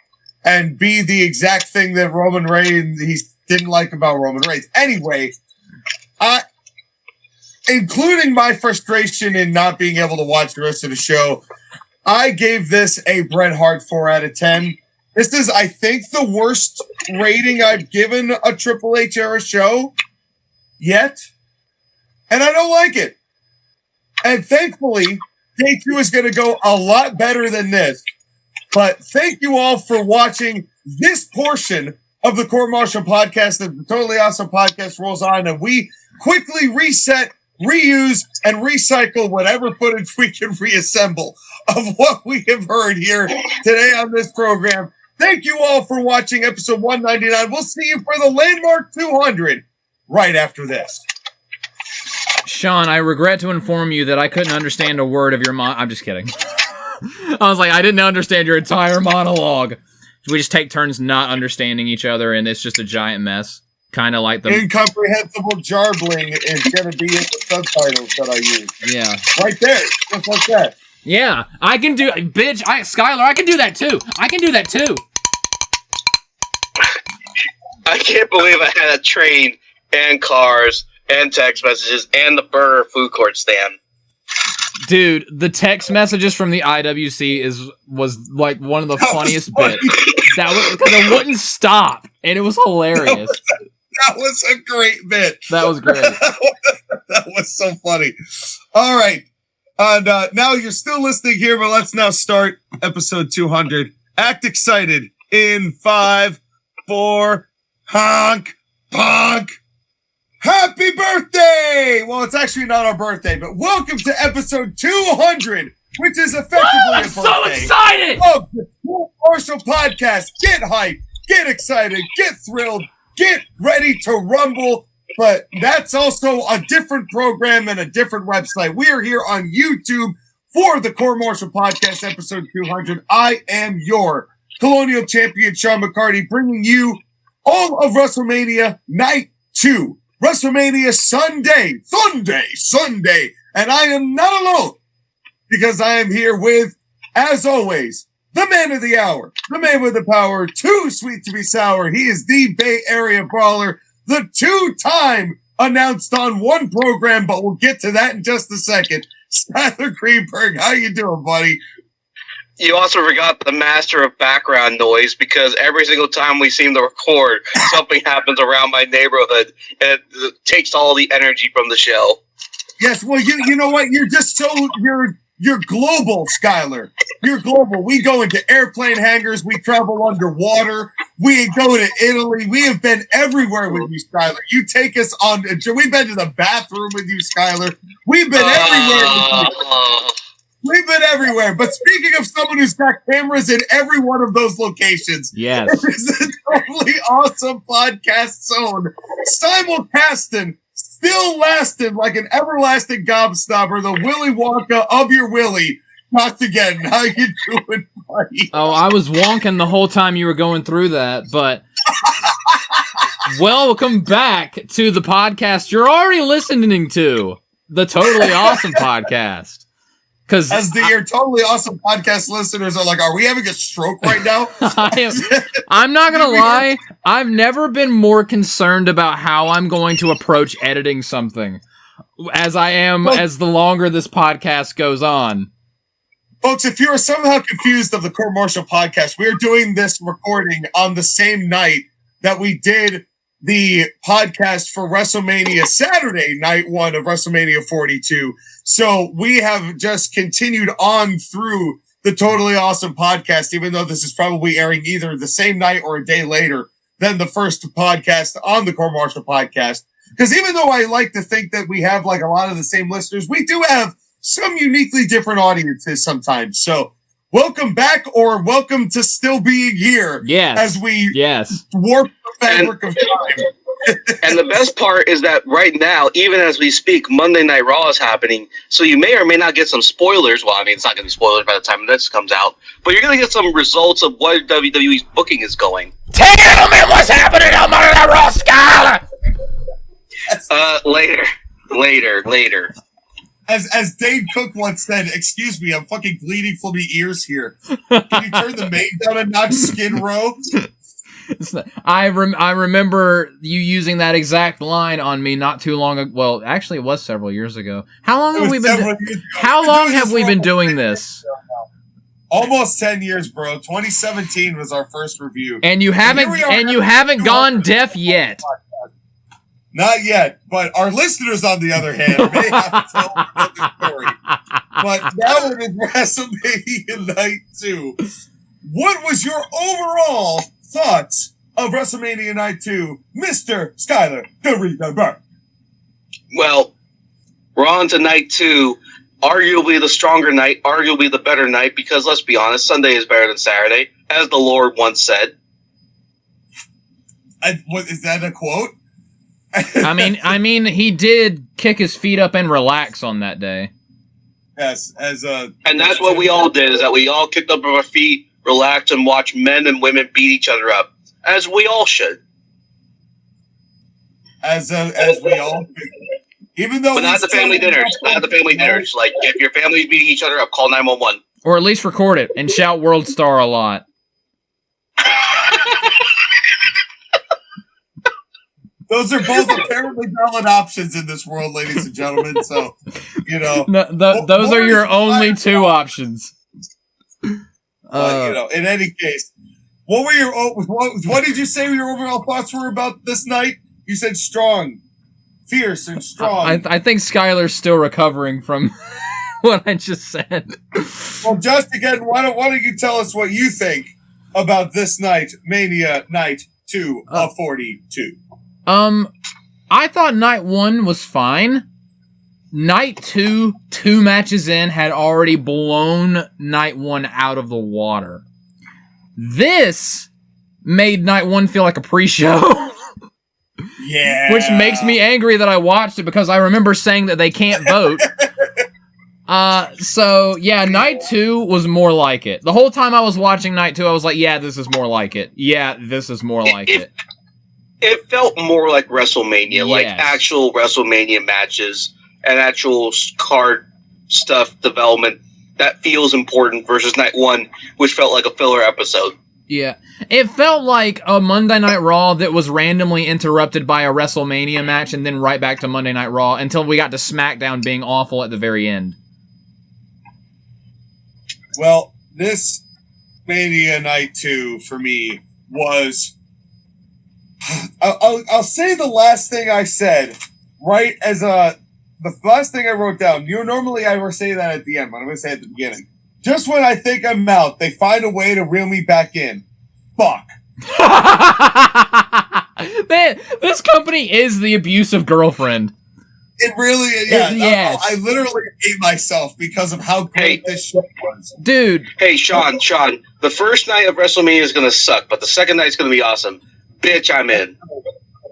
and be the exact thing that Roman Reigns, he didn't like about Roman Reigns. Anyway, including my frustration in not being able to watch the rest of the show, I gave this a Bret Hart 4 out of 10. This is, I think, the worst rating I've given a Triple H era show yet. And I don't like it. And thankfully, Day 2 is going to go a lot better than this. But thank you all for watching this portion of the Court Martial podcast. The Totally Awesome podcast rolls on, and we quickly reset, reuse, and recycle whatever footage we can reassemble of what we have heard here today on this program. Thank you all for watching episode 199. We'll see you for the landmark 200 right after this. Shown, I regret to inform you that I couldn't understand a word of your I'm just kidding. I was like, I didn't understand your entire monologue. We just take turns not understanding each other, and it's just a giant mess. Kind of like the incomprehensible jarbling is going to be in the subtitles that I use. Yeah. Right there. Just like that. Yeah. I can do... Bitch, Skyler, I can do that too. I can do that too. I can't believe I had a train and cars and text messages and the burger food court stand. Dude, the text messages from the IWC was like one of the funniest bits. That was because it wouldn't stop, and it was hilarious. That was a great bit. That was great. That was so funny. All right. And now you're still listening here, but let's now start episode 200. Act excited in 5, 4, honk, honk. Happy birthday! Well, it's actually not our birthday, but welcome to episode 200, which is effectively a birthday. I'm so excited! Of the Court Martial podcast. Get hyped, get excited, get thrilled, get ready to rumble. But that's also a different program and a different website. We are here on YouTube for the Court Martial podcast, episode 200. I am your Colonial Champion, Sean McCarty, bringing you all of WrestleMania Night 2. WrestleMania Sunday. And I am not alone because I am here with, as always, the man of the hour, the man with the power, too sweet to be sour. He is the Bay Area Brawler, the 2-time announced on one program, but we'll get to that in just a second. Skyler Greenberg, how you doing, buddy? You also forgot the master of background noise because every single time we seem to record, something happens around my neighborhood and it takes all the energy from the show. Yes, well, you know what? You're just so you're global, Skyler. You're global. We go into airplane hangars. We travel underwater. We go to Italy. We have been everywhere with you, Skyler. You take us on. We've been to the bathroom with you, Skyler. We've been everywhere with you. We've been everywhere. But speaking of someone who's got cameras in every one of those locations, yes, this is a totally awesome podcast zone. Simulcasting, still lasting like an everlasting gobstopper, the Willy Wonka of your Willy. Not again. How you doing, buddy? Oh, I was wonking the whole time you were going through that, but welcome back to the podcast you're already listening to, the Totally Awesome podcast. Because your totally awesome podcast listeners are like, are we having a stroke right now? I'm not going to lie. I've never been more concerned about how I'm going to approach editing something as I am as the longer this podcast goes on. Folks, if you are somehow confused of the Court Martial podcast, we're doing this recording on the same night that we did the podcast for WrestleMania Saturday, night one of WrestleMania 42. So we have just continued on through the Totally Awesome podcast, even though this is probably airing either the same night or a day later than the first podcast on the Court Martial podcast. Because even though I like to think that we have like a lot of the same listeners, we do have some uniquely different audiences sometimes. So welcome back, or welcome to still being here. Yes. As we warp the fabric of time. And the best part is that right now, even as we speak, Monday Night Raw is happening. So you may or may not get some spoilers. Well, I mean, it's not going to be spoilers by the time this comes out. But you're going to get some results of what WWE's booking is going. Tell me what's happening on Monday Night Raw, Skyler! Later. As Dane Cook once said, excuse me, I'm fucking bleeding from the ears here. Can you turn the main down a notch, Skid Row? I remember you using that exact line on me not too long ago. Well, actually, it was several years ago. How long have we been doing this? Almost 10 years, bro. 2017 was our first review. And you haven't gone deaf yet. Not yet, but our listeners, on the other hand, may have to tell another story. But now it is WrestleMania Night 2. What was your overall thoughts of WrestleMania Night 2, Mr. Skyler Greenberg? Well, we're on to Night 2. Arguably the stronger night, arguably the better night, because let's be honest, Sunday is better than Saturday, as the Lord once said. What, is that a quote? I mean, he did kick his feet up and relax on that day. Yes, and that's what we all did, is that we all kicked up our feet, relaxed, and watched men and women beat each other up, as we all should. As we all do. Even though, but not the family dinners. Not the family dinners. Like, if your family's beating each other up, call 911. Or at least record it and shout World Star a lot. Those are both apparently valid options in this world, ladies and gentlemen. So, you know. Those are your only two options. In any case, what did you say your overall thoughts were about this night? You said strong, fierce, and strong. I think Skyler's still recovering from what I just said. Well, just again, why don't you tell us what you think about this night, Mania Night 2 of 42? I thought night 1 was fine. Night 2, 2 matches in, had already blown night 1 out of the water. This made night 1 feel like a pre-show. Yeah. Which makes me angry that I watched it, because I remember saying that they can't vote. So yeah, night 2 was more like it. The whole time I was watching night 2, I was like, yeah, this is more like it. Yeah, this is more like it. It felt more like WrestleMania, like actual WrestleMania matches and actual card stuff development that feels important versus night 1, which felt like a filler episode. Yeah. It felt like a Monday Night Raw that was randomly interrupted by a WrestleMania match and then right back to Monday Night Raw until we got to SmackDown being awful at the very end. Well, this Mania Night 2 for me was... I'll say the last thing I said, right as the last thing I wrote down. Normally I would say that at the end, but I'm going to say it at the beginning. Just when I think I'm out, they find a way to reel me back in. Fuck. Man, this company is the abusive girlfriend. It really is. Yeah, yes. I literally hate myself because of how great this shit was. Dude. Hey, Sean, the first night of WrestleMania is going to suck, but the second night is going to be awesome. Bitch, I'm in.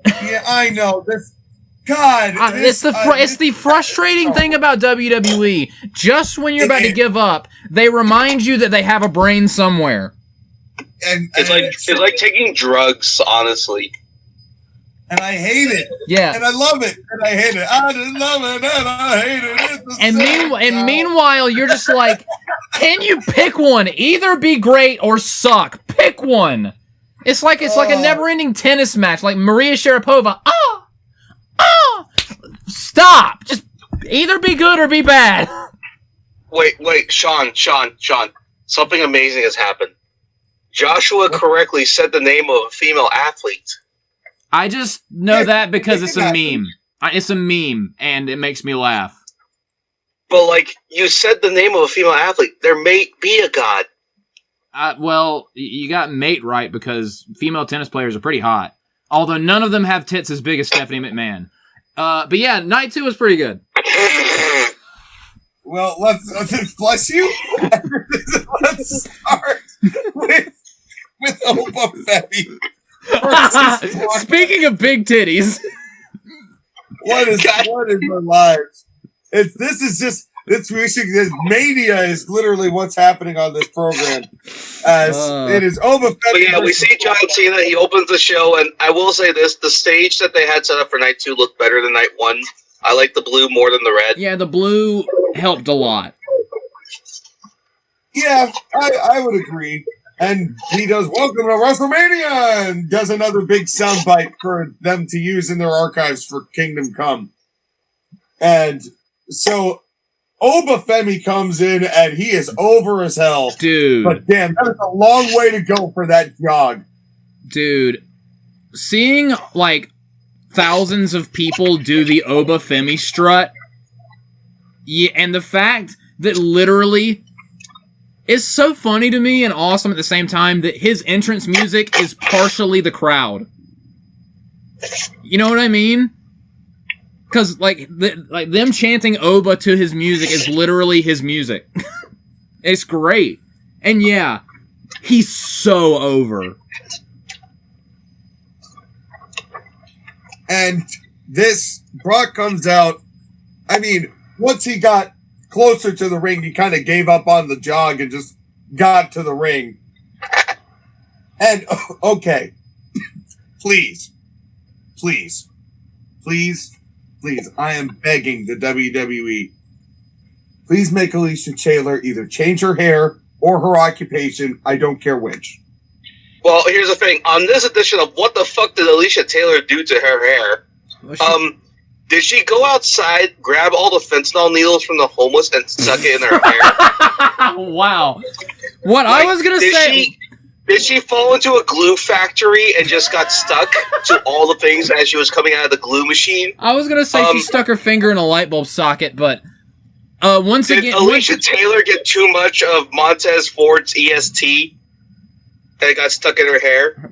Yeah, I know. It's the frustrating thing about WWE. Just when you're about to give up, they remind you that they have a brain somewhere. And it's like taking drugs, honestly. And I hate it. Yeah. And I love it. And I hate it. I just love it and I hate it. And meanwhile, you're just like, can you pick one? Either be great or suck. Pick one. It's like a never-ending tennis match, like Maria Sharapova. Stop. Just either be good or be bad. Wait, Sean. Something amazing has happened. Joshua correctly said the name of a female athlete. I just know that because it's a meme. It's a meme, and it makes me laugh. But, like, you said the name of a female athlete. There may be a god. Well, you got mate right, because female tennis players are pretty hot. Although none of them have tits as big as Stephanie McMahon. But yeah, night 2 was pretty good. Well, let's bless you. Let's start with Oba Femi. Speaking of big titties, what is our lives? This mania is literally what's happening on this program. As it is Oba Femi. But yeah, we see John Cena. He opens the show, and I will say this: the stage that they had set up for night 2 looked better than night 1. I like the blue more than the red. Yeah, the blue helped a lot. Yeah, I would agree. And he does "Welcome to WrestleMania" and does another big soundbite for them to use in their archives for Kingdom Come. And so Oba Femi comes in and he is over as hell. Dude. But damn, that is a long way to go for that jog. Dude, seeing like thousands of people do the Oba Femi strut, yeah, and the fact that literally is so funny to me and awesome at the same time that his entrance music is partially the crowd. You know what I mean? Because like them chanting Oba to his music is literally his music. It's great. And yeah, he's so over. And this Brock comes out. I mean, once he got closer to the ring, he kind of gave up on the jog and just got to the ring. And okay, please, I am begging the WWE. Please make Alicia Taylor either change her hair or her occupation. I don't care which. Well, here's the thing. On this edition of What the Fuck Did Alicia Taylor Do to Her Hair? Did she go outside, grab all the fentanyl needles from the homeless, and suck it in her hair? Wow. What I was going to say... Did she fall into a glue factory and just got stuck to all the things as she was coming out of the glue machine? I was going to say she stuck her finger in a light bulb socket, but once again... Did Alicia Taylor get too much of Montez Ford's EST that it got stuck in her hair?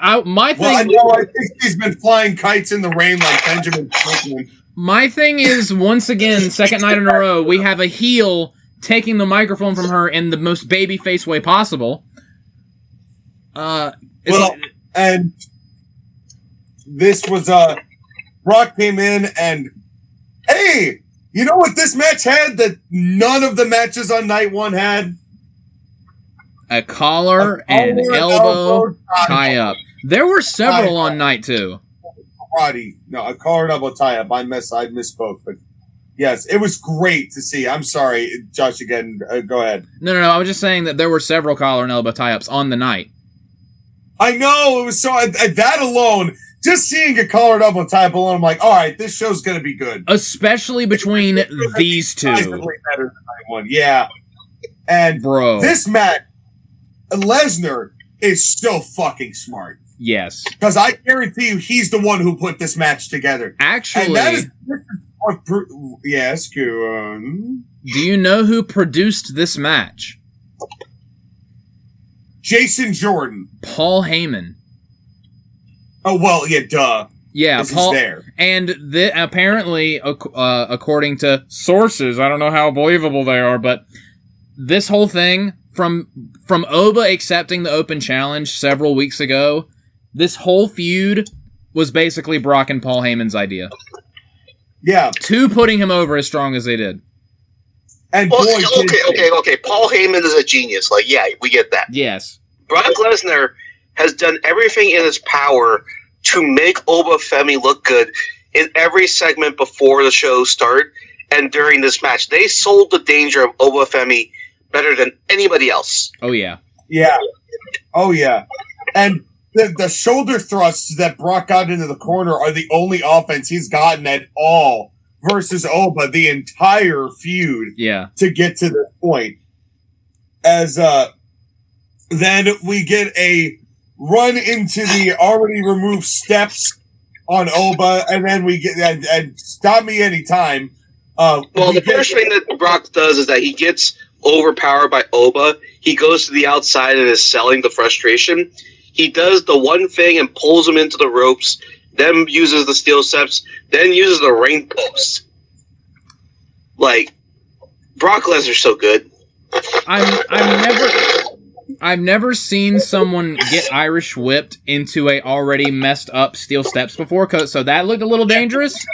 I think she's been flying kites in the rain like Benjamin Franklin. My thing is, once again, second night in a row, we have a heel taking the microphone from her in the most babyface way possible. And this was Brock came in and, hey, you know what this match had that none of the matches on night 1 had? A collar and elbow tie-up. There were several on night 2. A collar and elbow tie-up. I misspoke, but yes, it was great to see. I'm sorry, Josh, again, go ahead. No, I was just saying that there were several collar and elbow tie-ups on the night. I know, it was so... that alone, just seeing a collar and elbow tie-up alone, I'm like, all right, this show's going to be good. Especially between these two. Better than night 1, yeah. And this match... Lesnar is so fucking smart. Yes. Because I guarantee you he's the one who put this match together. Actually... And that is... Yes, go on. Do you know who produced this match? Jason Jordan. Paul Heyman. Oh, well, yeah, duh. Yeah, Paul... there. And apparently, according to sources, I don't know how believable they are, but this whole thing... From Oba accepting the open challenge several weeks ago, this whole feud was basically Brock and Paul Heyman's idea. Yeah. To putting him over as strong as they did. And okay. Paul Heyman is a genius. Like, yeah, we get that. Yes. Brock Lesnar has done everything in his power to make Oba Femi look good in every segment before the show start. and during this match. They sold the danger of Obafemi better than anybody else. Oh, yeah. Yeah. Oh, yeah. And the shoulder thrusts that Brock got into the corner are the only offense he's gotten at all versus Oba the entire feud to get to this point. As then we get a run into the already removed steps on Oba, and then we get and stop me anytime. Well, the first thing that Brock does is that he gets overpowered by Oba. He goes to the outside and is selling the frustration. He does the one thing and pulls him into the ropes, then uses the steel steps, then uses the ring post. Like, Brock Lesnar's so good. I've never seen someone get Irish whipped into a already messed up steel steps before, so that looked a little dangerous.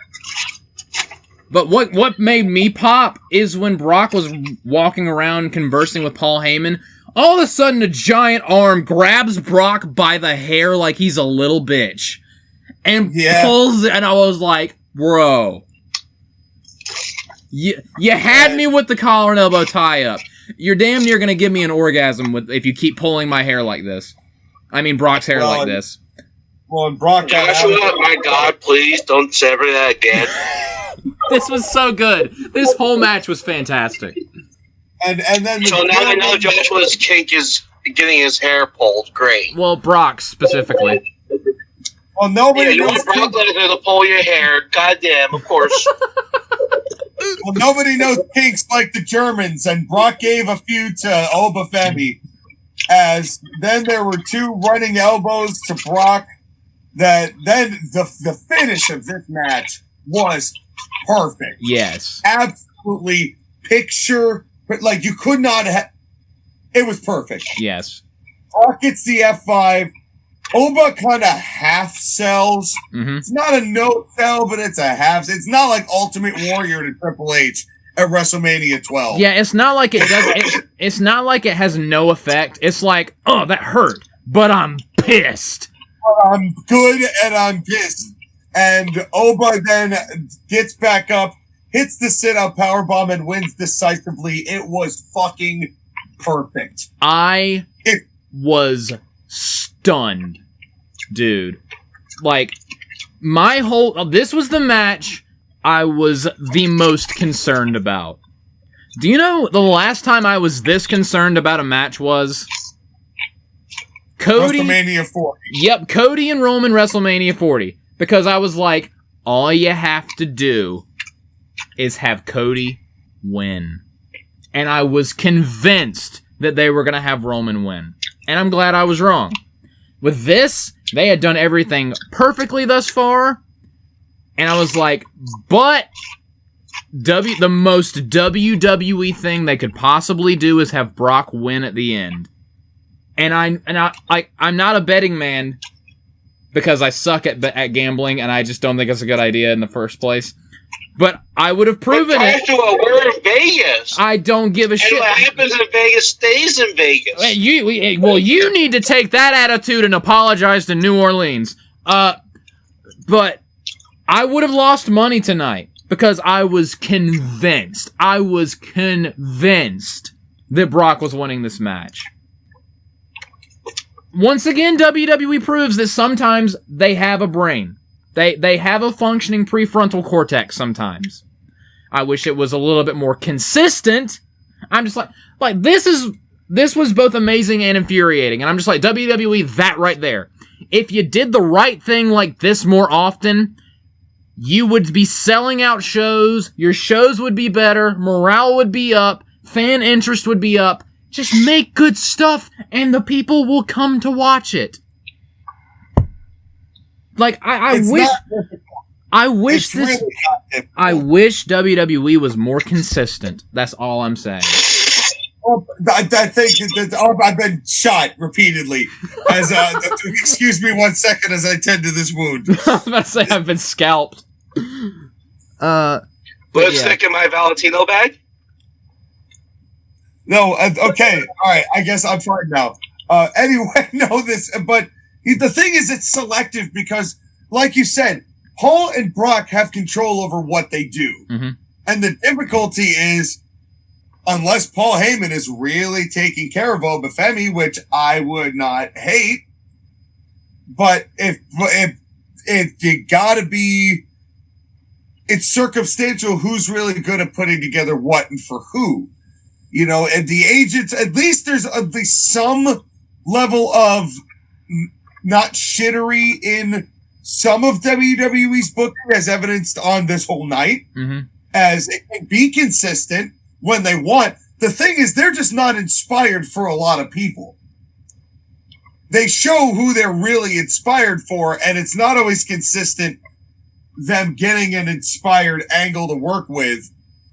But what made me pop is when Brock was walking around conversing with Paul Heyman, all of a sudden a giant arm grabs Brock by the hair like he's a little bitch. And pulls it, and I was like, bro. You had me with the collar and elbow tie-up. You're damn near gonna give me an orgasm if you keep pulling my hair like this. I mean, Brock's hair like this. Well, and Brock... Joshua, my God, please don't sever that again. This was so good. This whole match was fantastic. And then so now I know Joshua's kink is getting his hair pulled. Great. Well, Brock specifically. Well, nobody you knows want Brock Lesnar to pull your hair. Goddamn, of course. Well, nobody knows kinks like the Germans, and Brock gave a few to Obafemi. As then there were two running elbows to Brock. That then the finish of this match was perfect. Yes, absolutely. Picture, but like you could not have. It was perfect. Yes. Brock gets the F5. Oba kind of half sells. Mm-hmm. It's not a no sell, but it's a half. It's not like Ultimate Warrior to Triple H at WrestleMania 12. Yeah, it's not like it does. It's not like it has no effect. It's like, oh, that hurt, but I'm pissed. I'm good and I'm pissed. And Oba then gets back up, hits the sit-up powerbomb, and wins decisively. It was fucking perfect. I was stunned, dude. Like, this was the match I was the most concerned about. Do you know the last time I was this concerned about a match was? Cody. WrestleMania 40. Yep, Cody and Roman WrestleMania 40. Because I was like, all you have to do is have Cody win. And I was convinced that they were going to have Roman win. And I'm glad I was wrong. With this, they had done everything perfectly thus far. And I was like, but the most WWE thing they could possibly do is have Brock win at the end. And I'm not a betting man because I suck at gambling and I just don't think it's a good idea in the first place. But I would have proven it. We're in Vegas. I don't give a shit. What happens in Vegas stays in Vegas. You need to take that attitude and apologize to New Orleans. But I would have lost money tonight because I was convinced. That Brock was winning this match. Once again, WWE proves that sometimes they have a brain. They have a functioning prefrontal cortex sometimes. I wish it was a little bit more consistent. I'm just like this was both amazing and infuriating. And I'm just like, WWE, that right there. If you did the right thing like this more often, you would be selling out shows, your shows would be better, morale would be up, fan interest would be up. Just make good stuff, and the people will come to watch it. Like I wish WWE was more consistent. That's all I'm saying. Oh, I think that I've been shot repeatedly. As excuse me 1 second as I tend to this wound. I was about to say I've been scalped. Lipstick in my Valentino bag. No, okay, all right. I guess I'm fine now. Anyway, no, but the thing is, it's selective because, like you said, Paul and Brock have control over what they do. Mm-hmm. And the difficulty is, unless Paul Heyman is really taking care of Obafemi, which I would not hate, but if you gotta be, it's circumstantial who's really good at putting together what and for who. You know, and the agents, at least there's at least some level of not shittery in some of WWE's booking, as evidenced on this whole night, as it can be consistent when they want. The thing is, they're just not inspired for a lot of people. They show who they're really inspired for, and it's not always consistent them getting an inspired angle to work with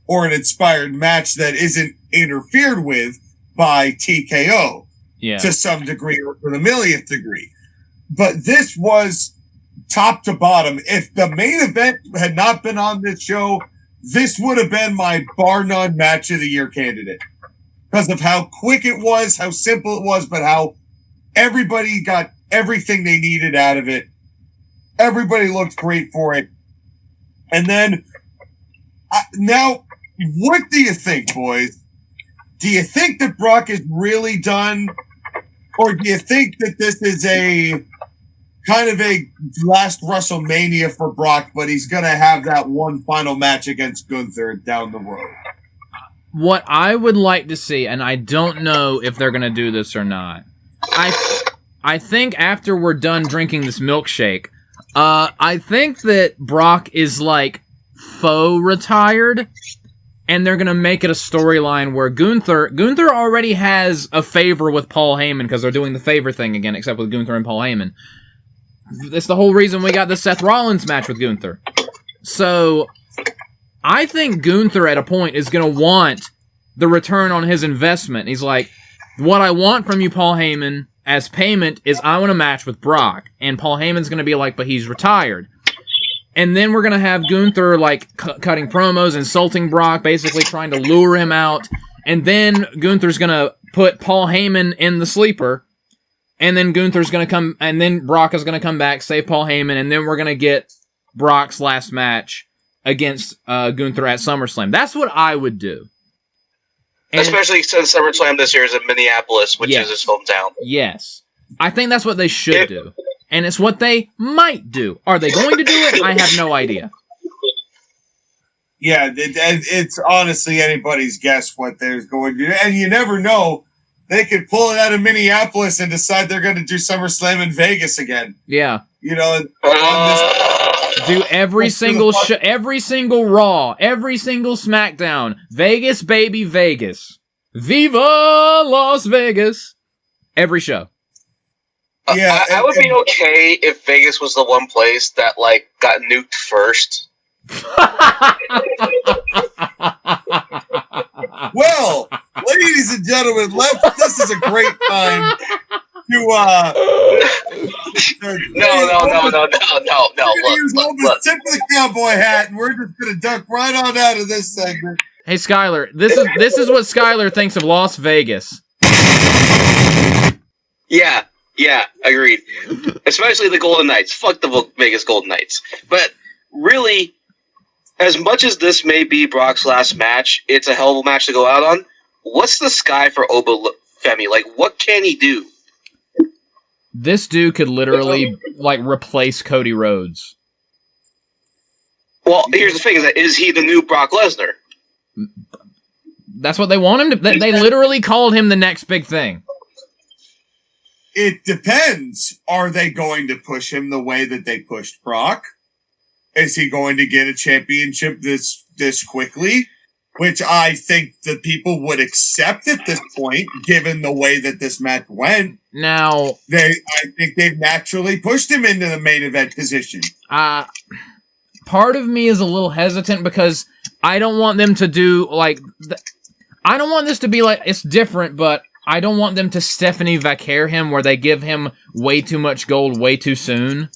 or an inspired match that isn't interfered with by TKO to some degree or to the millionth degree. But this was top to bottom. If the main event had not been on this show, this would have been my bar none match of the year candidate because of how quick it was, how simple it was, but how everybody got everything they needed out of it. Everybody looked great for it. And then, now, what do you think, boys? Do you think that Brock is really done? Or do you think that this is a kind of a last WrestleMania for Brock, but he's going to have that one final match against Gunther down the road? What I would like to see, and I don't know if they're going to do this or not, I think after we're done drinking this milkshake, I think that Brock is like faux retired, and they're gonna make it a storyline where Gunther already has a favor with Paul Heyman because they're doing the favor thing again, except with Gunther and Paul Heyman. That's the whole reason we got the Seth Rollins match with Gunther. So I think Gunther at a point is gonna want the return on his investment. He's like, what I want from you, Paul Heyman, as payment is I want a match with Brock. And Paul Heyman's going to be like, but he's retired. And then we're going to have Gunther, like, cutting promos, insulting Brock, basically trying to lure him out. And then Gunther's going to put Paul Heyman in the sleeper. And then Gunther's going to come, and then Brock is going to come back, save Paul Heyman, and then we're going to get Brock's last match against Gunther at SummerSlam. That's what I would do. And especially since SummerSlam this year is in Minneapolis, which is his hometown. Yes. I think that's what they should do. And it's what they might do. Are they going to do it? I have no idea. Yeah, it's honestly anybody's guess what they're going to do. And you never know. They could pull it out of Minneapolis and decide they're going to do SummerSlam in Vegas again. Yeah. You know, do every single every single Raw, every single SmackDown. Vegas, baby, Vegas. Viva Las Vegas. Every show. Yeah, I would be okay if Vegas was the one place that, like, got nuked first. Well, ladies and gentlemen, this is a great time to No. Look. Tip of the cowboy hat, and we're just gonna duck right on out of this segment. Hey, Skyler, this is what Skyler thinks of Las Vegas. Yeah, agreed. Especially the Golden Knights. Fuck the Vegas Golden Knights. But really, as much as this may be Brock's last match, it's a hell of a match to go out on. What's the sky for Obafemi? Like, what can he do? This dude could literally, like, replace Cody Rhodes. Well, here's the thing: is he the new Brock Lesnar? That's what they want him to. They literally called him the next big thing. It depends. Are they going to push him the way that they pushed Brock? Is he going to get a championship this quickly? Which I think the people would accept at this point, given the way that this match went. Now, I think they've naturally pushed him into the main event position. Part of me is a little hesitant because I don't want them to do, like... I don't want this to be like... It's different, but I don't want them to Stephanie Vaquer him where they give him way too much gold way too soon.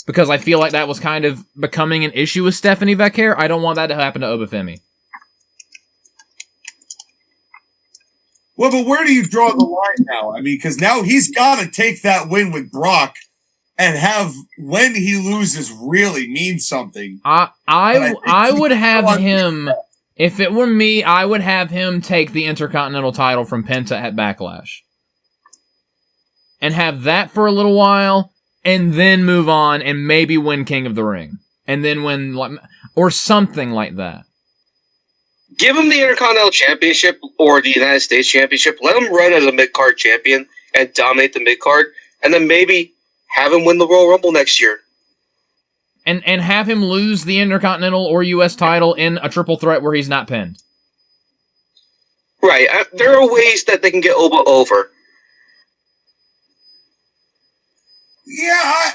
Because I feel like that was kind of becoming an issue with Stephanie Vaquer. I don't want that to happen to Obafemi. Well, but where do you draw the line now? I mean, because now he's got to take that win with Brock and have, when he loses, really mean something. I would have him If it were me, I would have him take the Intercontinental title from Penta at Backlash. And have that for a little while, and then move on and maybe win King of the Ring. And then win, or something like that. Give him the Intercontinental Championship or the United States Championship. Let him run as a mid-card champion and dominate the mid-card. And then maybe have him win the Royal Rumble next year. And have him lose the Intercontinental or U.S. title in a triple threat where he's not pinned. Right. There are ways that they can get Oba over. Yeah,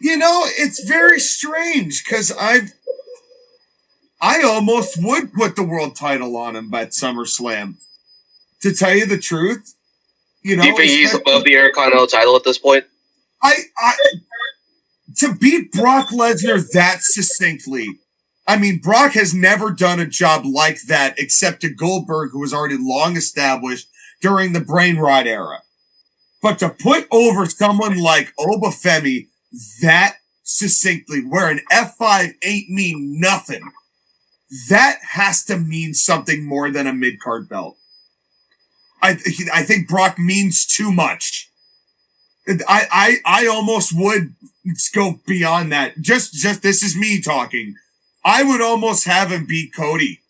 it's very strange because I almost would put the world title on him at SummerSlam. To tell you the truth, Do you think he's above the Intercontinental title at this point? To beat Brock Lesnar that succinctly, I mean, Brock has never done a job like that except to Goldberg, who was already long established during the Brain Rot era. But to put over someone like Obafemi that succinctly, where an F5 ain't mean nothing, that has to mean something more than a mid-card belt. I think Brock means too much. I almost would go beyond that. Just this is me talking. I would almost have him beat Cody.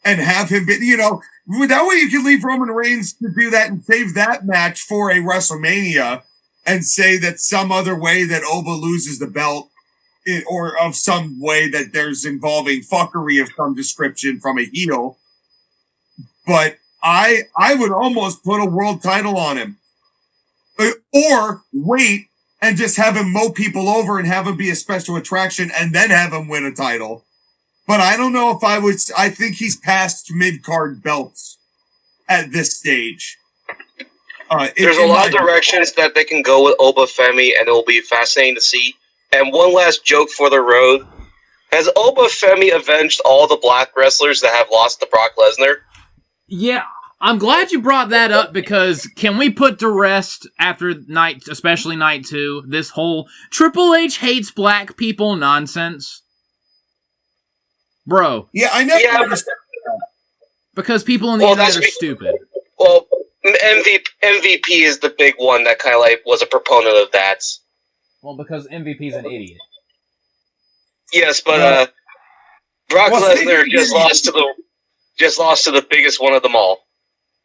And have him be, that way you can leave Roman Reigns to do that and save that match for a WrestleMania and say that some other way that Oba loses the belt or of some way that there's involving fuckery of some description from a heel. But I would almost put a world title on him. Or wait and just have him mow people over and have him be a special attraction and then have him win a title. But I don't know if I think he's past mid-card belts at this stage. There's a lot of directions that they can go with Obafemi, and it will be fascinating to see. And one last joke for the road. Has Obafemi avenged all the black wrestlers that have lost to Brock Lesnar? Yeah, I'm glad you brought that up because can we put to rest after especially night 2, this whole Triple H hates black people nonsense? Bro. Yeah, I never understand that. Because people on the internet are stupid. Well, MVP is the big one that kind of was a proponent of that. Well, because MVP's an idiot. Yes, but Brock Lesnar just lost to the biggest one of them all.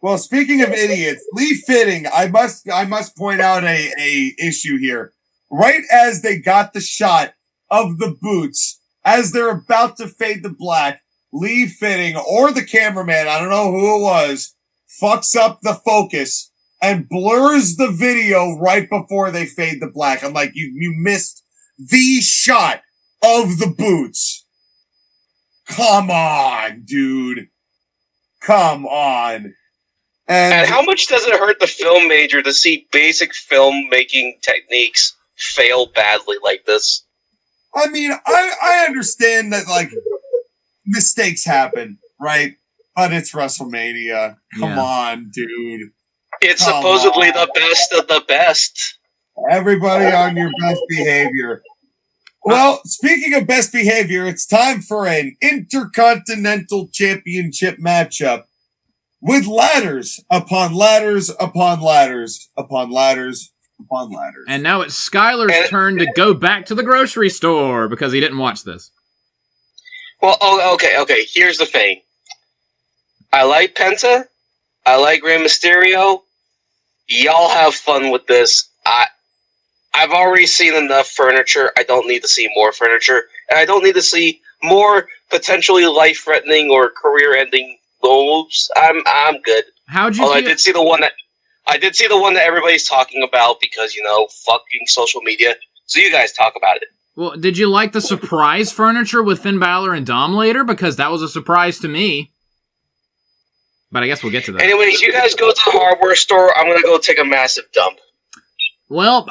Well, speaking of idiots, Lee Fitting, I must point out a issue here. Right as they got the shot of the boots, as they're about to fade to black, Lee Fitting, or the cameraman, I don't know who it was, fucks up the focus and blurs the video right before they fade to black. I'm like, you missed the shot of the boots. Come on, dude. Come on. And how much does it hurt the film major to see basic filmmaking techniques fail badly like this? I mean, I understand that, mistakes happen, right? But it's WrestleMania. Come on, dude. It's supposedly the best of the best. Everybody on your best behavior. Well, speaking of best behavior, it's time for an Intercontinental Championship matchup with ladders upon ladders upon ladders upon ladders upon ladders. And now it's Skyler's turn to go back to the grocery store because he didn't watch this. Well, okay. Here's the thing. I like Penta. I like Rey Mysterio. Y'all have fun with this. I've already seen enough furniture. I don't need to see more furniture. And I don't need to see more potentially life-threatening or career-ending moves. I'm good. How'd you feel? I did see the one that everybody's talking about because, fucking social media. So you guys talk about it. Well, did you like the surprise furniture with Finn Balor and Dom later? Because that was a surprise to me. But I guess we'll get to that. Anyways, you guys go to the hardware store. I'm going to go take a massive dump. Well,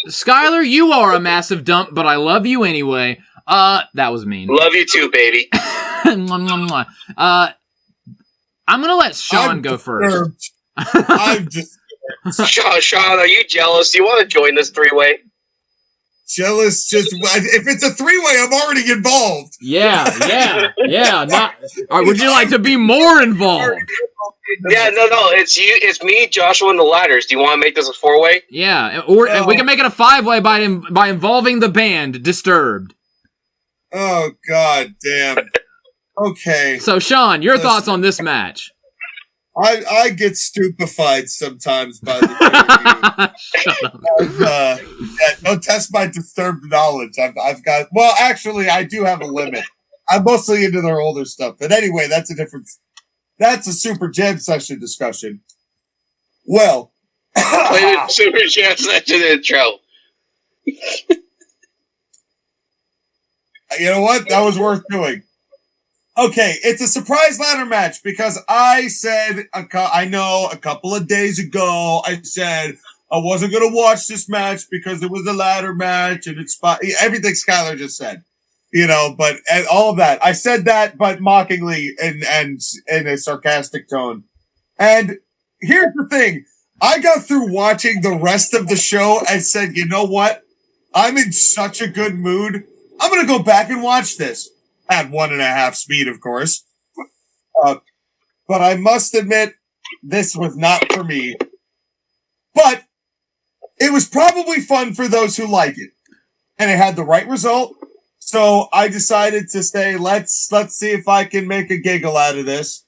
Skyler, you are a massive dump, but I love you anyway. That was mean. Love you too, baby. I'm going to let Sean go first. I'm just... Sean, are you jealous? Do you want to join this three-way? Jealous, just if it's a three-way, I'm already involved. Yeah. Not. Would you like to be more involved? Yeah, no, it's me, Joshua, and the ladders. Do you want to make this a four-way? Yeah, and we can make it a five-way by involving the band Disturbed. Oh God, damn. Okay. So, Sean, your thoughts on this match? I get stupefied sometimes by the Shut up. don't test my disturbed knowledge. I've got. Well, actually, I do have a limit. I'm mostly into their older stuff. But anyway, that's a Super Jam Session discussion. Well, Play the Super Jam Session intro. You know what? That was worth doing. Okay, it's a surprise ladder match because I said, I know a couple of days ago, I said I wasn't going to watch this match because it was a ladder match and it's everything Skyler just said, but and all of that. I said that, but mockingly and in a sarcastic tone. And here's the thing. I got through watching the rest of the show and said, you know what? I'm in such a good mood. I'm going to go back and watch this. At 1.5 speed, of course. But I must admit, this was not for me. But it was probably fun for those who like it. And it had the right result. So I decided to say, let's see if I can make a giggle out of this.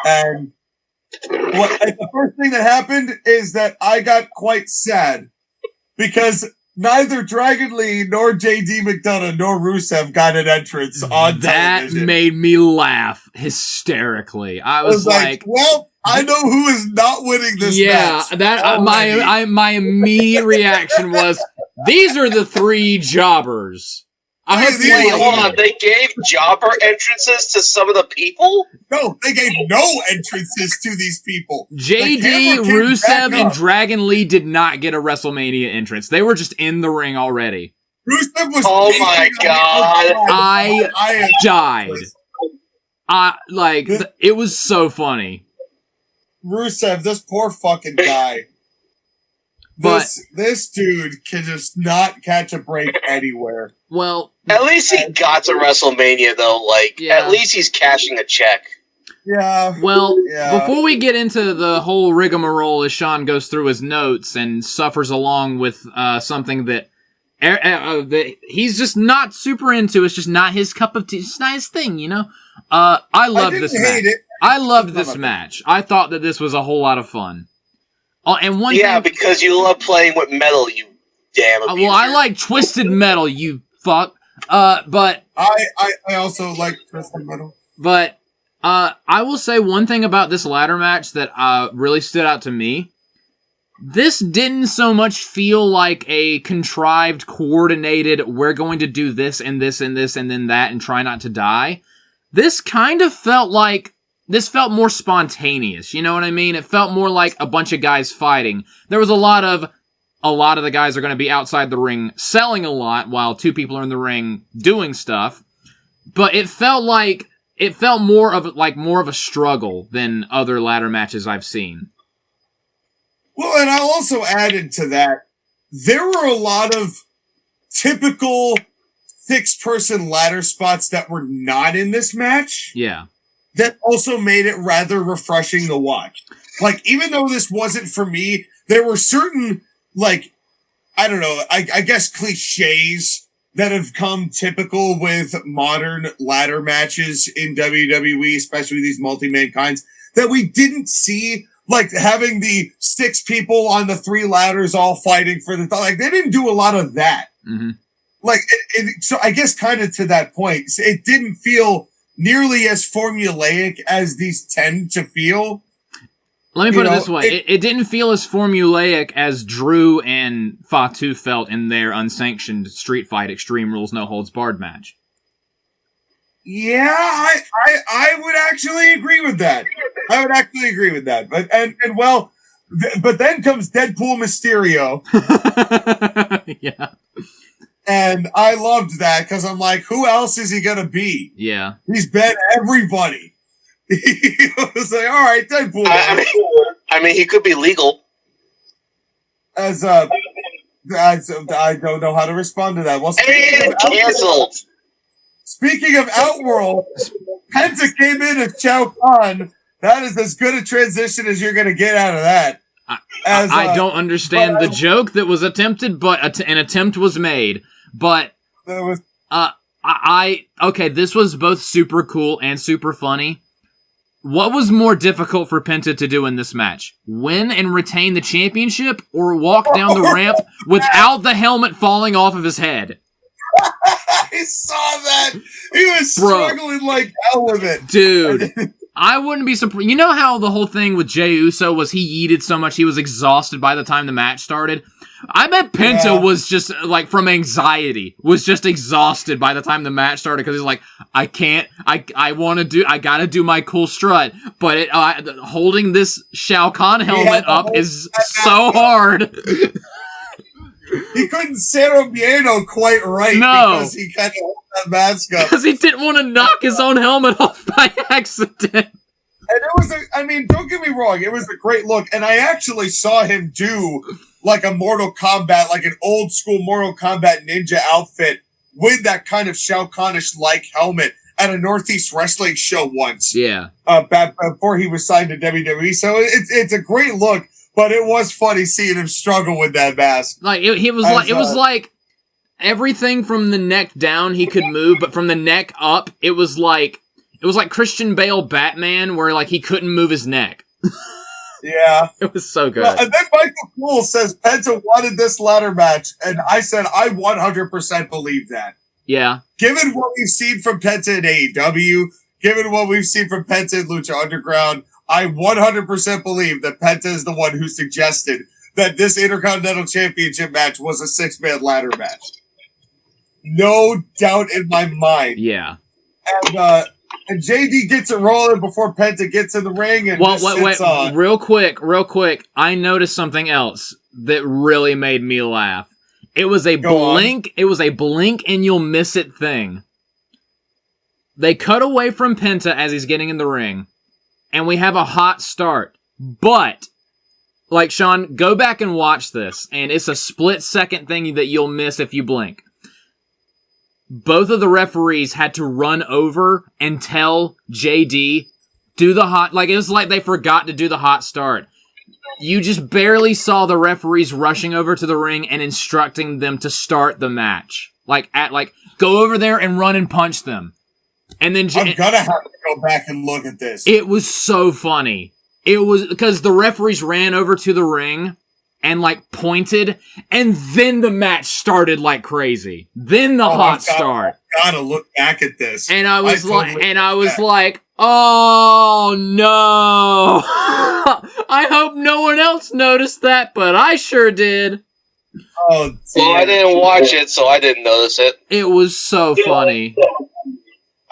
And the first thing that happened is that I got quite sad. Because neither Dragon Lee nor JD McDonough nor Rusev got an entrance on television. That made me laugh hysterically. I was like, well, I know who is not winning this match. Yeah, my immediate reaction was, these are the three jobbers. Hold on, they gave jobber entrances to some of the people? No, they gave no entrances to these people. JD, Rusev, and Dragon Lee did not get a WrestleMania entrance. They were just in the ring already. Rusev was. Oh my God! I died. It was so funny. Rusev, this poor fucking guy. This dude can just not catch a break anywhere. Well, at least he got to WrestleMania though. At least he's cashing a check. Yeah. Well, before we get into the whole rigmarole as Sean goes through his notes and suffers along with something that he's just not super into, it's just not his cup of tea. It's not his thing, I love this match. I loved this match. I thought that this was a whole lot of fun. And one thing, because you love playing with metal, you damn abuser. Well, I like twisted metal, you fuck. But I also like twisted metal. But I will say one thing about this ladder match that really stood out to me. This didn't so much feel like a contrived, coordinated, we're going to do this and this and this and then that and try not to die. This kind of felt like, this felt more spontaneous, you know what I mean? It felt more like a bunch of guys fighting. There was a lot of the guys are going to be outside the ring selling a lot while two people are in the ring doing stuff. But it felt more of a struggle than other ladder matches I've seen. Well, and I also added to that, there were a lot of typical 6-person ladder spots that were not in this match. Yeah. That also made it rather refreshing to watch. Even though this wasn't for me, there were certain, I don't know, I guess cliches that have come typical with modern ladder matches in WWE, especially these multi-man kinds, that we didn't see, having the 6 people on the 3 ladders all fighting for the, they didn't do a lot of that. Mm-hmm. So I guess kind of to that point, it didn't feel nearly as formulaic as these tend to feel. Let me put it this way. It didn't feel as formulaic as Drew and Fatu felt in their unsanctioned street fight Extreme Rules No Holds Barred match. Yeah, I would actually agree with that. But then comes Deadpool Mysterio. Yeah. And I loved that because I'm like, who else is he going to be? Yeah. He's been everybody. He was like, all right, Deadpool. I mean, he could be legal. As I don't know how to respond to that. Well, And canceled. Speaking of Outworld, Penta came in as Shao Kahn. That is as good a transition as you're going to get out of that. I don't understand the joke that was attempted, but an attempt was made. But okay, this was both super cool and super funny. What was more difficult for Penta to do in this match? Win and retain the championship, or walk down the ramp without the helmet falling off of his head? I saw that. He was struggling like hell with it. Dude, I wouldn't be surprised. You know how the whole thing with Jey Uso was he yeeted so much he was exhausted by the time the match started? I bet Penta was just, like, from anxiety, was just exhausted by the time the match started, because he's like, I gotta do my cool strut, but holding this Shao Kahn helmet up is so hard. He couldn't Cerro Miedo quite right because he kind of held that mask up. Because he didn't want to knock his own helmet off by accident. And it was don't get me wrong, it was a great look, and I actually saw him do like a Mortal Kombat, like an old school Mortal Kombat ninja outfit with that kind of Shao Kahnish like helmet at a Northeast Wrestling show once. Yeah. Back before he was signed to WWE. So it's a great look, but it was funny seeing him struggle with that mask. Like it was like everything from the neck down he could move, but from the neck up, it was like Christian Bale Batman, where like he couldn't move his neck. Yeah. It was so good. And then Michael Poole says Penta wanted this ladder match, and I said I 100% believe that. Yeah. Given what we've seen from Penta in AEW, given what we've seen from Penta in Lucha Underground, I 100% believe that Penta is the one who suggested that this Intercontinental Championship match was a 6-man ladder match. No doubt in my mind. Yeah. And JD gets it rolling before Penta gets in the ring and wait, real quick. I noticed something else that really made me laugh. It was a blink and you'll miss it thing. They cut away from Penta as he's getting in the ring, and we have a hot start. But, like, Sean, go back and watch this, and it's a split-second thing that you'll miss if you blink. Both of the referees had to run over and tell JD, do the hot, like, it was like they forgot to do the hot start. You just barely saw the referees rushing over to the ring and instructing them to start the match. Go over there and run and punch them. And then I'm gonna have to go back and look at this. It was so funny. It was because the referees ran over to the ring and like pointed, and then the match started like crazy. Then the hot start. Gotta look back at this. And I was like, oh no. I hope no one else noticed that, but I sure did. Oh, well, I didn't watch it, so I didn't notice it. It was so funny.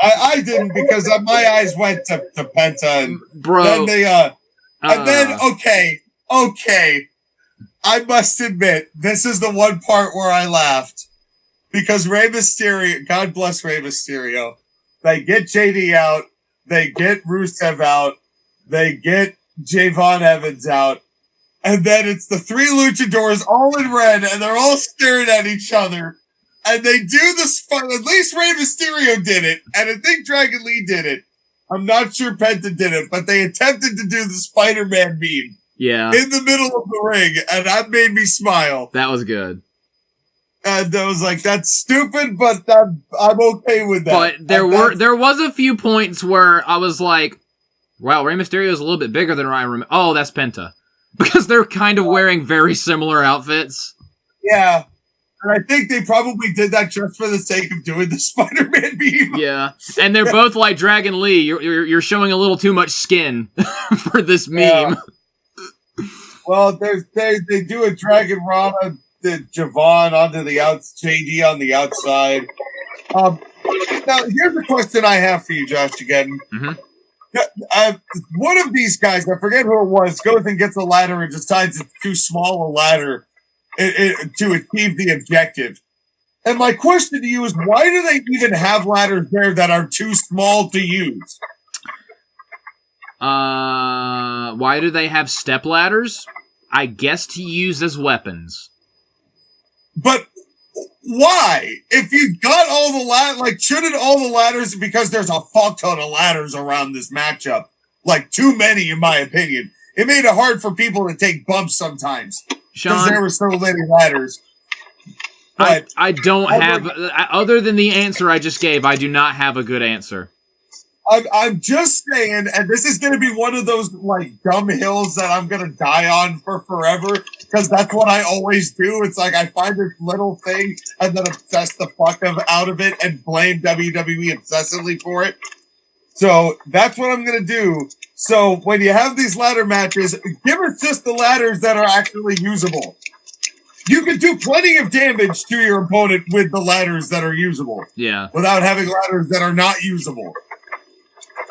I didn't, because my eyes went to Penta, and bro. Then they and then okay. I must admit, this is the one part where I laughed, because Rey Mysterio, God bless Rey Mysterio, they get JD out, they get Rusev out, they get Javon Evans out, and then it's the three luchadors all in red, and they're all staring at each other, and they do this. At least Rey Mysterio did it, and I think Dragon Lee did it. I'm not sure Penta did it, but they attempted to do the Spider-Man meme. Yeah. In the middle of the ring, and that made me smile. That was good. And I was like, that's stupid, but I'm okay with that. But there was a few points where I was like, wow, Rey Mysterio is a little bit bigger than Ryan Romero. Oh, that's Penta. Because they're kind of wearing very similar outfits. Yeah. And I think they probably did that just for the sake of doing the Spider-Man meme. Yeah. And they're both like Dragon Lee. You're showing a little too much skin for this meme. Yeah. Well, they do a Dragon Rana, the Javon onto the JD on the outside. Now, here's a question I have for you, Josh, again. Mm-hmm. One of these guys, I forget who it was, goes and gets a ladder and decides it's too small a ladder to achieve the objective. And my question to you is, why do they even have ladders there that are too small to use? Why do they have step ladders? I guess to use as weapons. But why? If you got all the ladders, shouldn't all the ladders, because there's a fuck ton of ladders around this matchup, too many in my opinion. It made it hard for people to take bumps sometimes because there were so many ladders. I don't have, other than the answer I just gave, I do not have a good answer. I'm just saying, and this is going to be one of those dumb hills that I'm going to die on for forever, because that's what I always do. It's I find this little thing and then obsess the fuck out of it and blame WWE obsessively for it. So that's what I'm going to do. So when you have these ladder matches, give us just the ladders that are actually usable. You can do plenty of damage to your opponent with the ladders that are usable. Yeah. Without having ladders that are not usable.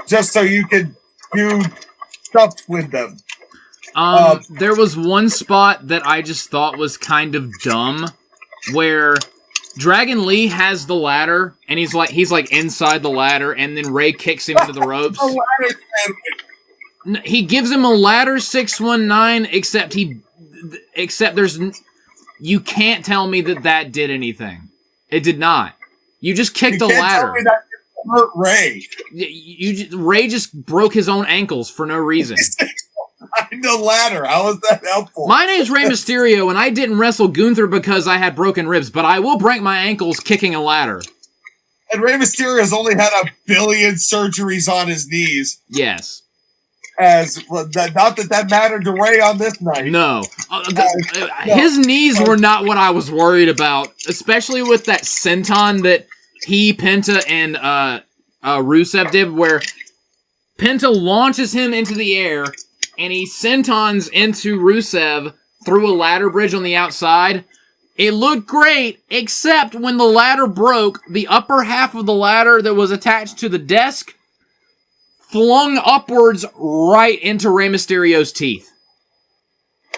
Just so you can do stuff with them. There was one spot that I just thought was kind of dumb, where Dragon Lee has the ladder, and he's inside the ladder, and then Ray kicks him into the ropes. He gives him a ladder 619, except you can't tell me that did anything. It did not. You just kicked a ladder. Tell me that hurt Ray. Ray just broke his own ankles for no reason. The ladder. How is that helpful? My name's Rey Mysterio, and I didn't wrestle Gunther because I had broken ribs, but I will break my ankles kicking a ladder. And Rey Mysterio has only had 1 billion surgeries on his knees. Yes. Not that mattered to Ray on this night. No. His knees were not what I was worried about, especially with that senton that Penta, and Rusev did, where Penta launches him into the air, and he sentons into Rusev through a ladder bridge on the outside. It looked great, except when the ladder broke, the upper half of the ladder that was attached to the desk flung upwards right into Rey Mysterio's teeth.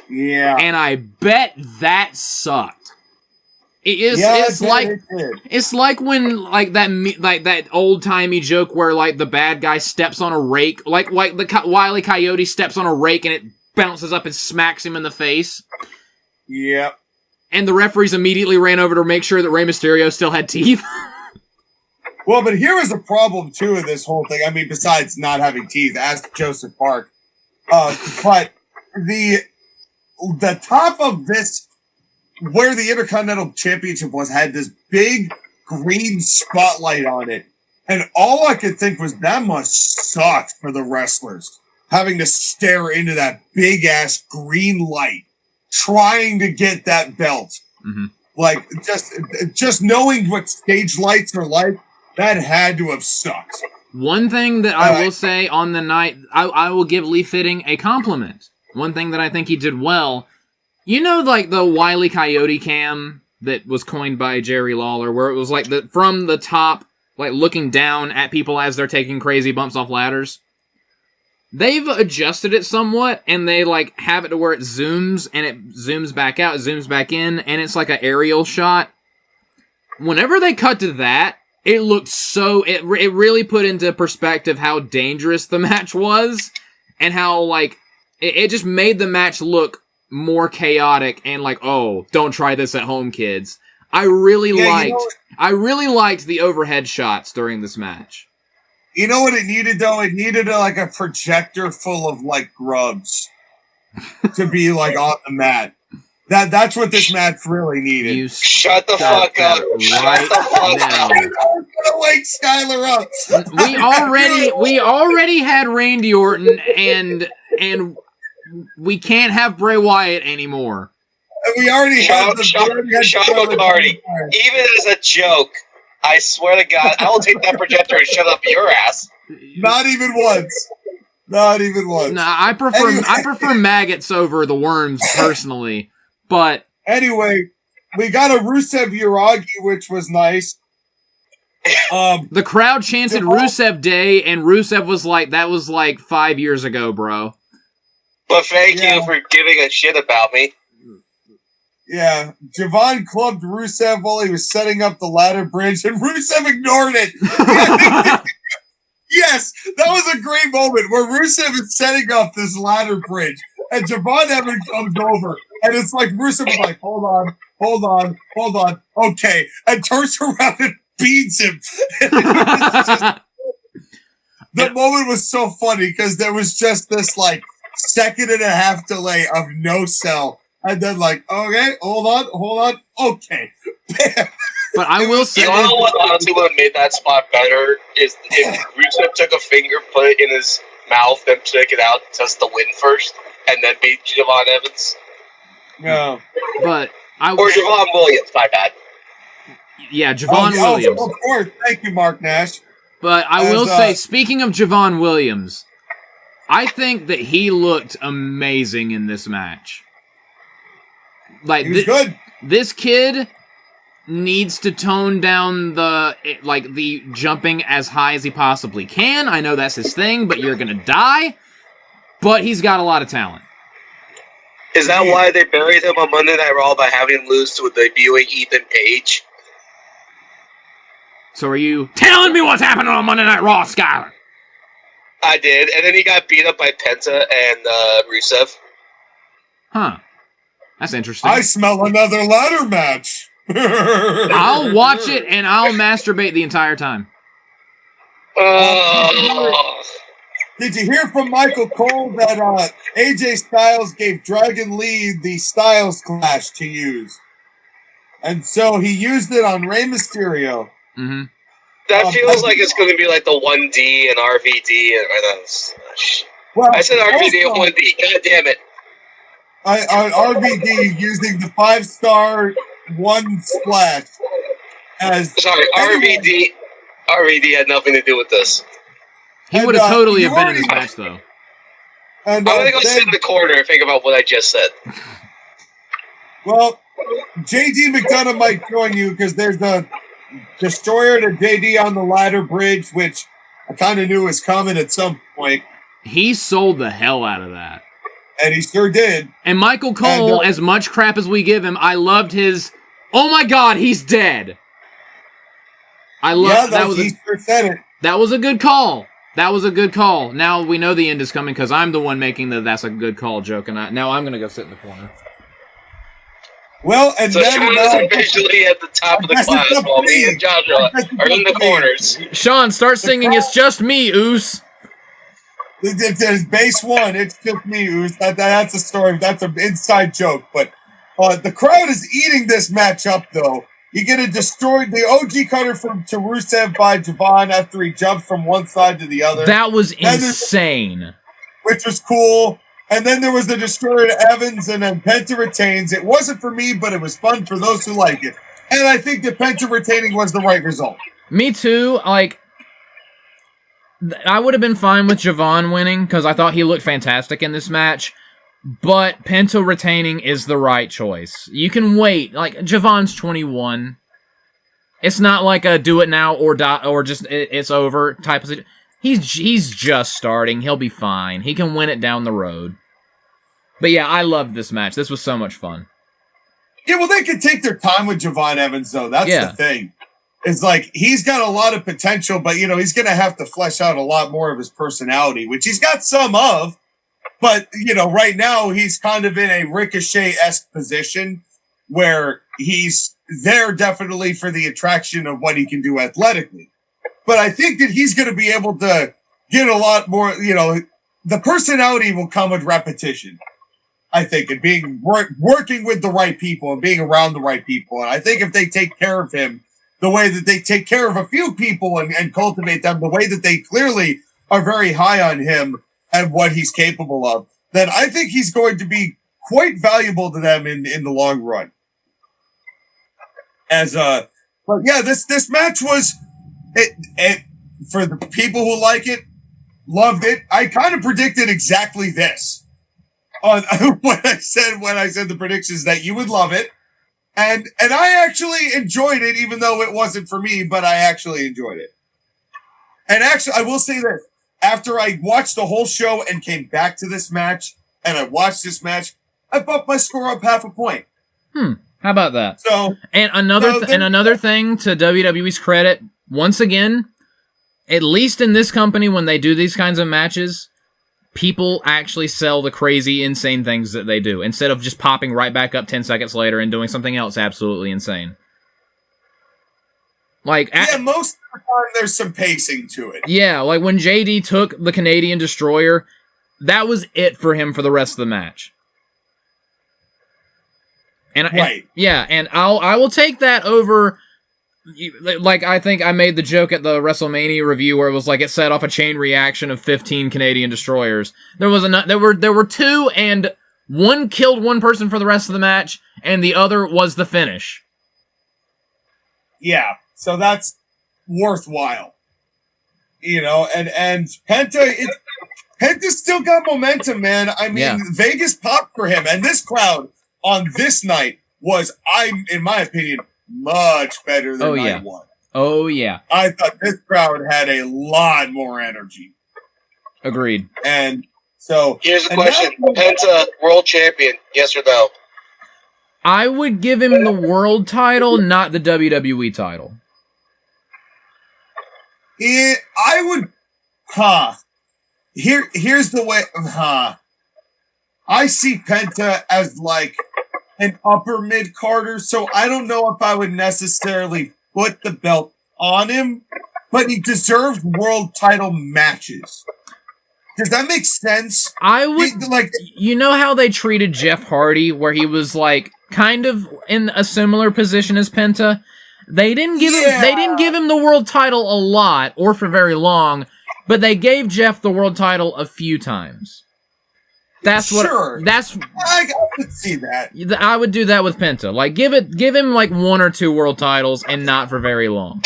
Yeah. And I bet that sucked. It's like when that old timey joke where the bad guy steps on a rake, like the Wile E. Coyote steps on a rake and it bounces up and smacks him in the face. Yep. And the referees immediately ran over to make sure that Rey Mysterio still had teeth. Well, but here is a problem too of this whole thing. I mean, besides not having teeth, ask Joseph Park. But the top of this, where the Intercontinental Championship was, had this big green spotlight on it. And all I could think was that must suck for the wrestlers, having to stare into that big-ass green light, trying to get that belt. Mm-hmm. Just knowing what stage lights are like, that had to have sucked. One thing that I will say on the night, I will give Lee Fitting a compliment. One thing that I think he did well, the Wile E. Coyote cam that was coined by Jerry Lawler, where it was from the top, looking down at people as they're taking crazy bumps off ladders. They've adjusted it somewhat, and they have it to where it zooms, and it zooms back out, zooms back in, and it's like an aerial shot. Whenever they cut to that, it looked it really put into perspective how dangerous the match was, and how, it just made the match look more chaotic and don't try this at home, kids. I really liked the overhead shots during this match. You know what it needed though? It needed a projector full of grubs to be on the mat. That's what this match really needed. You shut the fuck up! Right now. I'm gonna wake Skyler up. We already had Randy Orton and we can't have Bray Wyatt anymore. And we already have Sean McCarty. Even as a joke, I swear to God, I will take that projector and shove up your ass. Not even once. Not even once. Nah, I prefer maggots over the worms personally. But anyway, we got a Rusev Uragi, which was nice. The crowd chanted Rusev Day, and Rusev was that was 5 years ago, bro. But thank you for giving a shit about me. Yeah, Javon clubbed Rusev while he was setting up the ladder bridge, and Rusev ignored it. Yes, that was a great moment where Rusev is setting up this ladder bridge, and Javon Evans comes over, and it's Rusev was hold on, hold on. Okay. And turns around and beats him. The moment was so funny because there was just this like 2.5 delay of no sell. And then like, okay, hold on. Okay. But I will say, you know what honestly would have made that spot better is if Rusev took a finger, put it in his mouth, then took it out just to win first, and then beat Javon Evans. No. But or Javon Williams, my bad. Yeah, Javon Williams. Of course. Thank you, Mark Nash. But I will say, speaking of Javon Williams, I think that he looked amazing in this match. Like, he was good. This kid needs to tone down the jumping as high as he possibly can. I know that's his thing, but you're gonna die. But he's got a lot of talent. Is that why they buried him on Monday Night Raw by having him lose to a debuting Ethan Page? So are you telling me what's happening on Monday Night Raw, Skyler? I did, and then he got beat up by Penta and Rusev. Huh. That's interesting. I smell another ladder match. I'll watch it and I'll masturbate the entire time. Did you hear from Michael Cole that AJ Styles gave Dragon Lee the Styles Clash to use? And so he used it on Rey Mysterio. Mm-hmm. That feels like it's going to be like the 1D and RVD. I said RVD and 1D. God damn it. On RVD using the 5-star one splash as RVD had nothing to do with this. He would have totally have been in this match though. I'm gonna go sit in the corner and think about what I just said. Well, JD McDonough might join you because there's the Destroyer to JD on the ladder bridge, which I kind of knew was coming at some point. He sold the hell out of that. And he sure did. And Michael Cole, as much crap as we give him, I loved his, oh my god, he's dead. I love that. He sure said it. That was a good call. That was a good call. Now we know the end is coming because I'm the one making the "that's a good call" joke, and now I'm gonna go sit in the corner. Well, and so then Sean is officially at the top of the class while me and Joshua are in the corners. Sean, start singing "It's Just Me, Oos." There's base one. It's just me, Oos. That's a story. That's an inside joke. But the crowd is eating this match up, though. You get a destroyed the OG cutter from to Rusev by Javon after he jumped from one side to the other. That was insane. Which was cool. And then there was the destroyer to Evans, and then Penta retains. It wasn't for me, but it was fun for those who like it. And I think that Penta retaining was the right result. Me too. Like, I would have been fine with Javon winning because I thought he looked fantastic in this match. But Penta retaining is the right choice. You can wait. Like, Javon's 21. It's not like a do it now or die, or just it's over type of situation. He's just starting. He'll be fine. He can win it down the road. But yeah, I loved this match. This was so much fun. Yeah, well, they could take their time with Javon Evans, though. That's the thing. It's like, he's got a lot of potential, but, you know, he's going to have to flesh out a lot more of his personality, which he's got some of. But, you know, right now he's kind of in a Ricochet-esque position where he's there definitely for the attraction of what he can do athletically. But I think that he's going to be able to get a lot more, you know, the personality will come with repetition, I think, and being working with the right people and being around the right people. And I think if they take care of him the way that they take care of a few people and cultivate them the way that they clearly are very high on him and what he's capable of, then I think he's going to be quite valuable to them in the long run. But yeah, this match was it for the people who like it, loved it. I kind of predicted exactly this on when I said the predictions that you would love it, and I actually enjoyed it, even though it wasn't for me, but I actually enjoyed it. And actually, I will say this. After I watched the whole show and came back to this match, and I watched this match, I bumped my score up 0.5 point. How about that? So, and another thing to WWE's credit, once again, at least in this company when they do these kinds of matches, people actually sell the crazy, insane things that they do, instead of just popping right back up 10 seconds later and doing something else absolutely insane. Like, most of the time there's some pacing to it. Yeah, like when JD took the Canadian Destroyer, that was it for him for the rest of the match. And I will take that over. Like, I think I made the joke at the WrestleMania review where it was like it set off a chain reaction of 15 Canadian Destroyers. There were 2, and one killed one person for the rest of the match, and the other was the finish. Yeah, so that's worthwhile. You know, and Penta's still got momentum, man. I mean, Vegas popped for him, and this crowd on this night was, in my opinion, much better than night one. Oh, yeah. I thought this crowd had a lot more energy. Agreed. And so... Here's the question. Penta, world champion, yes or no? I would give him the world title, not the WWE title. I would... Here's the way... I see Penta as, like, an upper mid-carder, so I don't know if I would necessarily put the belt on him, but he deserves world title matches. Does that make sense? I would, you know how they treated Jeff Hardy, where he was, like, kind of in a similar position as Penta? They didn't give him the world title a lot, or for very long, but they gave Jeff the world title a few times. I could see that. I would do that with Penta. Like, give him like 1 or 2 world titles, and not for very long.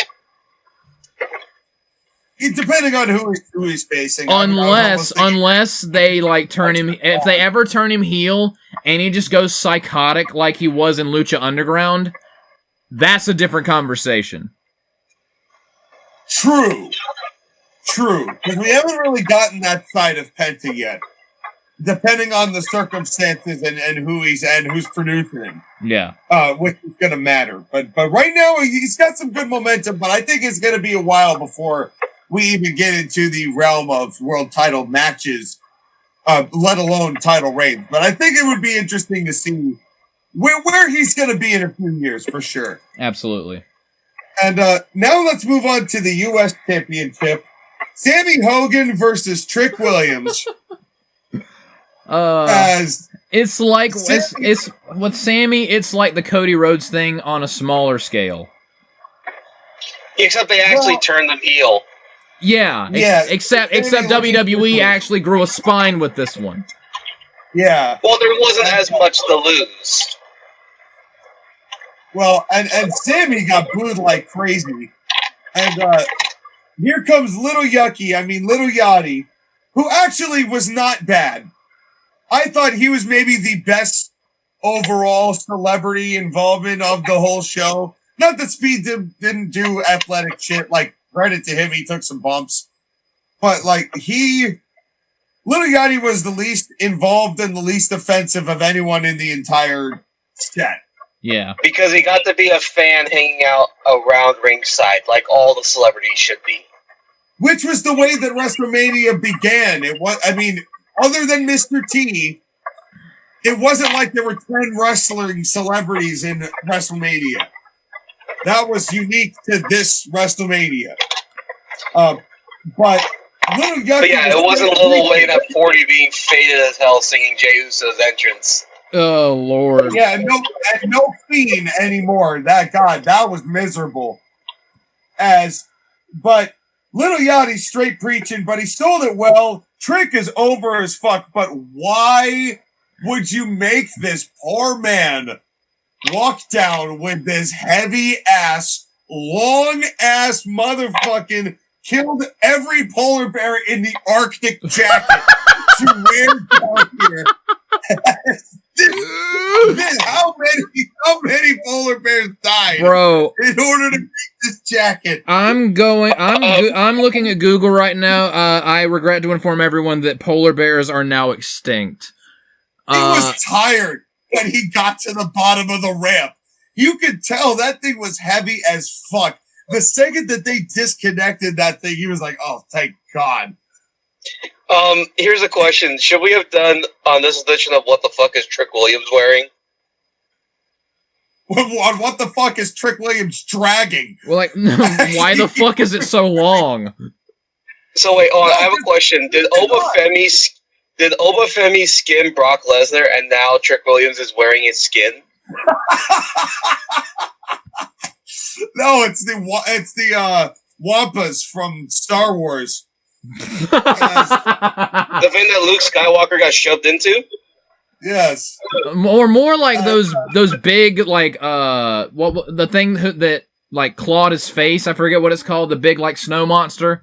Depending on who he's facing. Unless they like turn him, if they ever turn him heel and he just goes psychotic like he was in Lucha Underground, that's a different conversation. True, because we haven't really gotten that side of Penta yet. Depending on the circumstances and who's producing him. Yeah. Which is going to matter. But right now, he's got some good momentum, but I think it's going to be a while before we even get into the realm of world title matches, let alone title reigns. But I think it would be interesting to see where he's going to be in a few years, for sure. Absolutely. And now let's move on to the U.S. Championship. Sammy Hogan versus Trick Williams. It's like it's with Sammy. It's like the Cody Rhodes thing on a smaller scale. Except they actually turned them heel. Yeah. Except WWE actually grew a spine with this one. Yeah. Well, there wasn't as much to lose. Well, and Sammy got booed like crazy, and here comes Little Yachty, who actually was not bad. I thought he was maybe the best overall celebrity involvement of the whole show. Not that Speed didn't do athletic shit. Like, credit to him, he took some bumps. But, like, Little Yachty was the least involved and the least offensive of anyone in the entire set. Yeah. Because he got to be a fan hanging out around ringside, like all the celebrities should be. Which was the way that WrestleMania began. Other than Mr. T, it wasn't like there were 10 wrestling celebrities in WrestleMania. That was unique to this WrestleMania. But Little Yachty... But yeah, it wasn't Lil Wayne at 40 being faded as hell singing Jey Uso's entrance. Oh, Lord. Yeah, no Fiend anymore. That was miserable. But Little Yachty's straight preaching, but he sold it well. Trick is over as fuck, but why would you make this poor man walk down with this heavy-ass, long-ass motherfucking killed every polar bear in the Arctic jacket to wear down here? How many polar bears died, bro, in order to make this jacket? I'm looking at Google right now. I regret to inform everyone that polar bears are now extinct. He was tired when he got to the bottom of the ramp. You could tell that thing was heavy as fuck. The second that they disconnected that thing, he was like, "Oh, thank God." Here's a question. Should we have done on this edition of What the Fuck is Trick Williams wearing? On what the fuck is Trick Williams dragging? Well, like, why the fuck is it so long? So wait, I have a question. Did Obafemi skin Brock Lesnar, and now Trick Williams is wearing his skin? No, it's the Wampas from Star Wars. The thing that Luke Skywalker got shoved into? Yes. Or more like those big, like, what the thing that, like, clawed his face, I forget what it's called, the big, like, snow monster.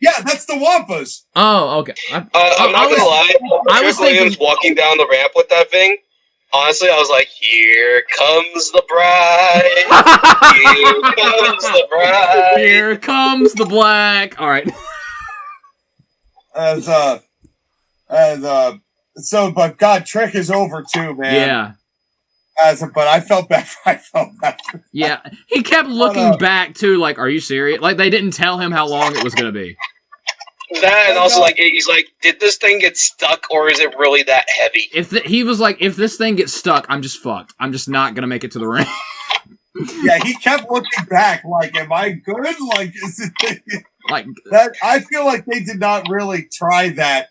Yeah, that's the Wampas. Oh, okay. I'm not gonna lie. Trick Williams walking down the ramp with that thing, honestly, I was like, here comes the bride. Here comes the bride. Here comes the black. All right. But God, Trick is over too, man. Yeah. But I felt bad. Yeah. He kept looking back too, like, are you serious? Like, they didn't tell him how long it was going to be. That, and also, like, he's like, did this thing get stuck, or is it really that heavy? He was like, if this thing gets stuck, I'm just fucked. I'm just not going to make it to the ring. Yeah, he kept looking back, like, am I good? Like, is it... Like that? I feel like they did not really try that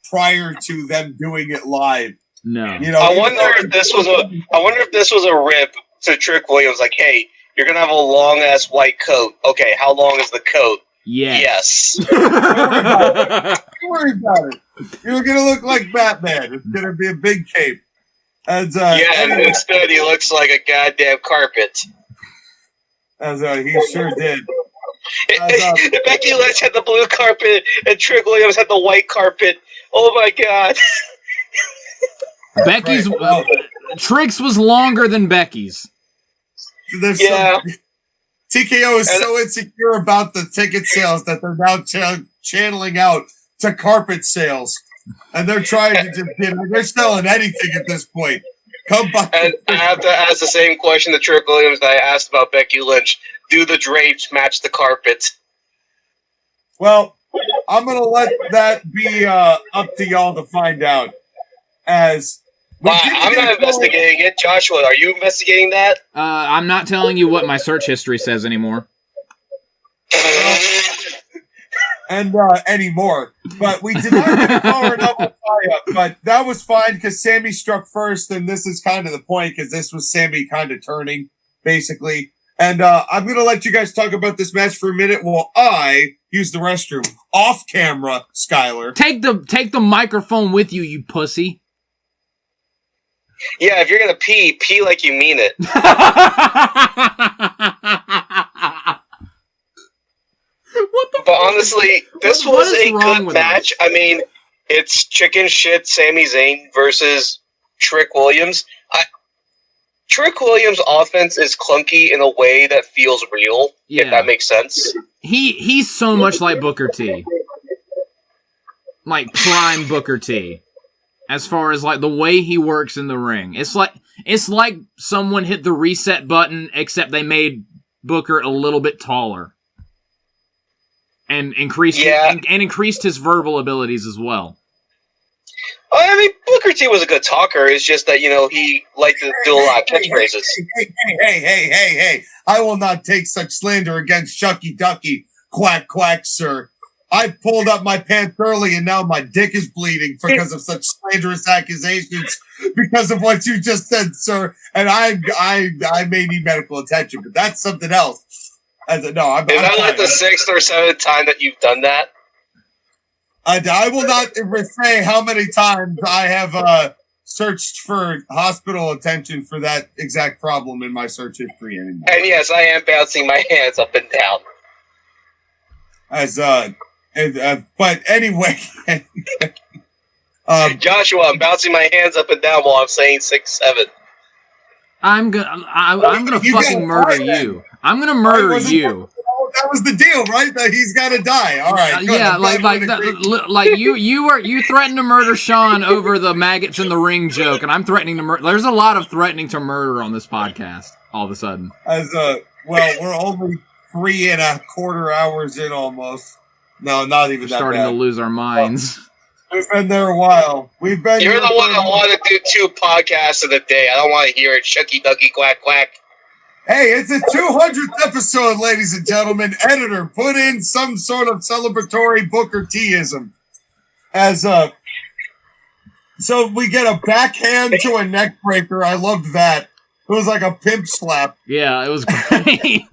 prior to them doing it live. No. You know, I wonder if this was a rip to Trick Williams, like, hey, you're going to have a long-ass white coat. Okay, how long is the coat? Yes. Don't worry about it. You're gonna look like Batman. It's gonna be a big cape. And and instead he looks like a goddamn carpet. As he sure did. Becky Lynch had the blue carpet, and Trick Williams had the white carpet. Oh my god. Becky's Trick's was longer than Becky's. TKO is so insecure about the ticket sales that they're now channeling out to carpet sales. And they're trying to just they're selling anything at this point. Come by. And I have to ask the same question to Trick Williams that I asked about Becky Lynch. Do the drapes match the carpet? Well, I'm going to let that be up to y'all to find out. I'm not investigating it. Joshua, are you investigating that? I'm not telling you what my search history says anymore. Anymore. But we did not get a power double tie-up. But that was fine because Sammy struck first, and this is kind of the point because this was Sammy kind of turning, basically. And I'm going to let you guys talk about this match for a minute while I use the restroom. Off camera, Skyler. Take the microphone with you, you pussy. Yeah, if you're gonna pee like you mean it. What the But honestly, this was a good match. I mean, it's chicken shit Sami Zayn versus Trick Williams. Trick Williams' offense is clunky in a way that feels real, if that makes sense. He's so much like Booker T. Like prime Booker T. As far as like the way he works in the ring. It's like someone hit the reset button, except they made Booker a little bit taller. And increased his verbal abilities as well. I mean, Booker T was a good talker. It's just that, he liked to do a lot of catchphrases. Hey. I will not take such slander against Shucky Ducky. Quack, quack, sir. I pulled up my pants early and now my dick is bleeding because of such slanderous accusations because of what you just said, sir. And I may need medical attention, but that's something else. Is that like the 6th or 7th time that you've done that? I will not say how many times I have searched for hospital attention for that exact problem in my search history anymore. And yes, I am bouncing my hands up and down. But anyway, Joshua, I'm bouncing my hands up and down while I'm saying 6, 7. I'm gonna fucking murder you. I'm gonna murder you. That was the deal, right? That he's got to die. All right. You threatened to murder Sean over the maggots in the ring joke, and I'm threatening to murder. There's a lot of threatening to murder on this podcast. All of a sudden, we're only 3.25 hours in almost. No, not even that. Starting to lose our minds. We've been there a while. We've been. You're the one that want to do 2 podcasts in a day. I don't want to hear it. Shucky ducky quack quack. Hey, it's a 200th episode, ladies and gentlemen. Editor, put in some sort of celebratory Booker T-ism. So we get a backhand to a neck breaker. I loved that. It was like a pimp slap. Yeah, it was great.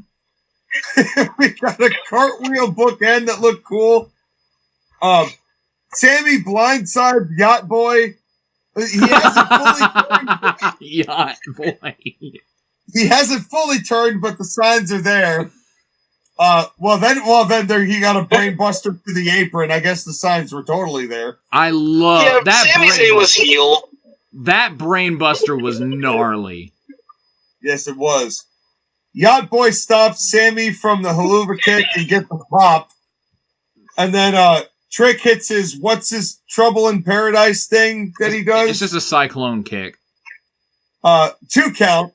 We got a cartwheel bookend that looked cool. Sammy blindside Yacht Boy. He hasn't fully turned. Yacht Boy. He hasn't fully turned, but the signs are there. Well then there he got a brain buster to the apron. I guess the signs were totally there. I love that. Sami Zayn was heel. That brain buster was gnarly. Yes, it was. Yacht Boy stops Sammy from the haluva kick and gets the pop. And then Trick hits his Trouble in Paradise thing that he does. It's just a cyclone kick. 2 count.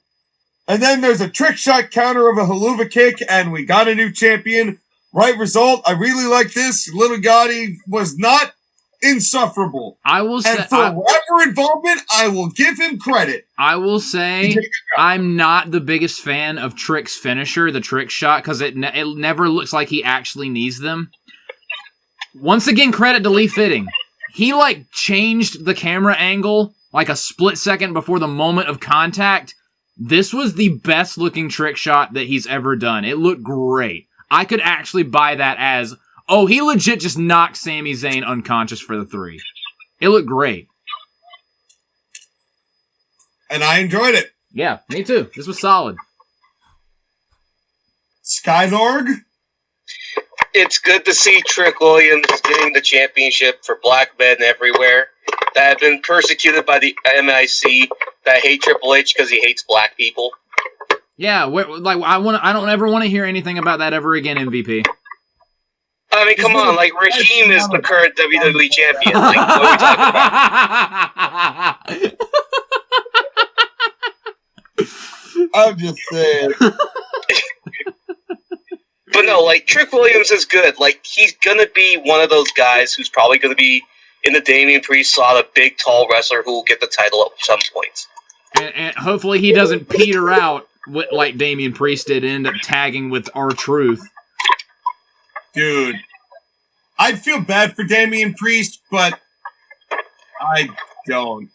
And then there's a trick shot counter of a haluva kick, and we got a new champion. Right result. I really like this. Little Gotti was not insufferable. I will say, and for rapper involvement, I will give him credit. I will say I'm not the biggest fan of Trick's finisher, the trick shot, because it never looks like he actually needs them. Once again, credit to Lee Fitting. He, changed the camera angle, a split second before the moment of contact. This was the best looking trick shot that he's ever done. It looked great. I could actually buy that as, oh, he legit just knocked Sami Zayn unconscious for the 3. It looked great. And I enjoyed it. Yeah, me too. This was solid. Skynorg? It's good to see Trick Williams getting the championship for black men everywhere that have been persecuted by the MIC that hate Triple H because he hates black people. Yeah, I don't ever want to hear anything about that ever again, MVP. I mean, come on, Raheem is the current WWE champion. What are we talking about? I'm just saying. But no, Trick Williams is good. He's gonna be one of those guys who's probably gonna be in the Damian Priest slot, a big, tall wrestler who will get the title at some point. And hopefully he doesn't peter out like Damian Priest did and end up tagging with R-Truth. Dude. I'd feel bad for Damian Priest, but I don't.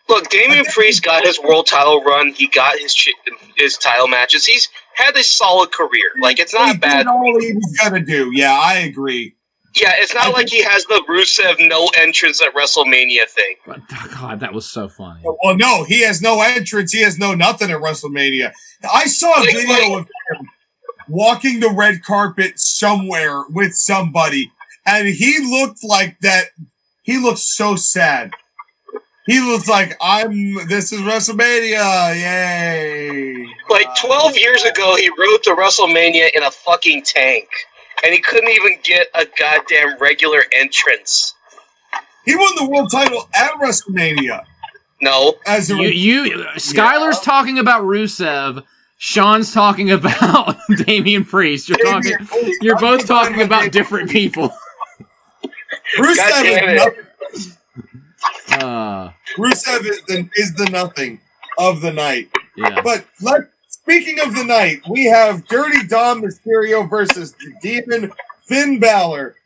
Look, Damian Priest got his world title run. He got his title matches. He's had a solid career. It's not bad. He did all he was gonna do. Yeah, I agree. Yeah, it's not like he has the Rusev no entrance at WrestleMania thing. God, that was so funny. Well, no, he has no entrance. He has no nothing at WrestleMania. I saw a video of him walking the red carpet somewhere with somebody, and he looked like that. He looked so sad. He looks like, this is WrestleMania, yay. 12 years ago, he rode to WrestleMania in a fucking tank. And he couldn't even get a goddamn regular entrance. He won the world title at WrestleMania. No. Skyler's talking about Rusev. Sean's talking about Damian Priest. You're both talking about different people. Rusev Rusev is the nothing of the night. Yeah. But speaking of the night, we have Dirty Dom Mysterio versus the Demon Finn Balor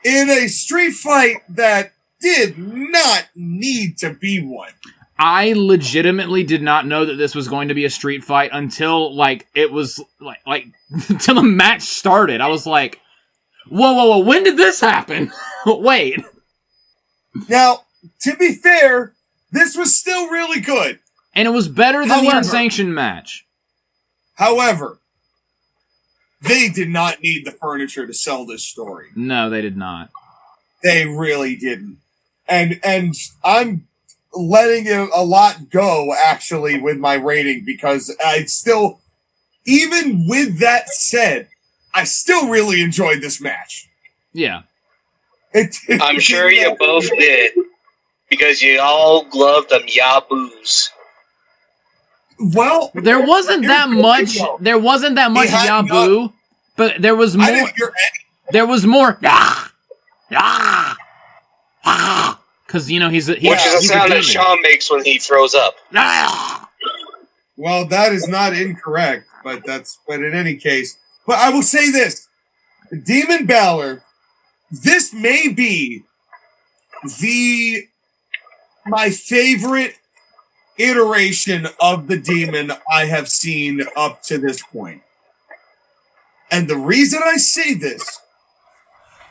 in a street fight that did not need to be one. I legitimately did not know that this was going to be a street fight until it was until the match started. I was like, whoa, when did this happen? Wait. Now, to be fair, this was still really good. And it was better than the unsanctioned match. However, they did not need the furniture to sell this story. No, they did not. They really didn't. And I'm letting a lot go, actually, with my rating, because I still, even with that said, I still really enjoyed this match. Yeah. I'm sure you both did, because you all loved them yaboos. Well, there wasn't that much. There wasn't that much Yabu, but there was more. There was more. Because, you know, he's a Which is a sound that Sean makes when he throws up. Well, that is not incorrect, but in any case. But I will say this. Demon Balor, this may be my favorite iteration of the Demon I have seen up to this point. And the reason I say this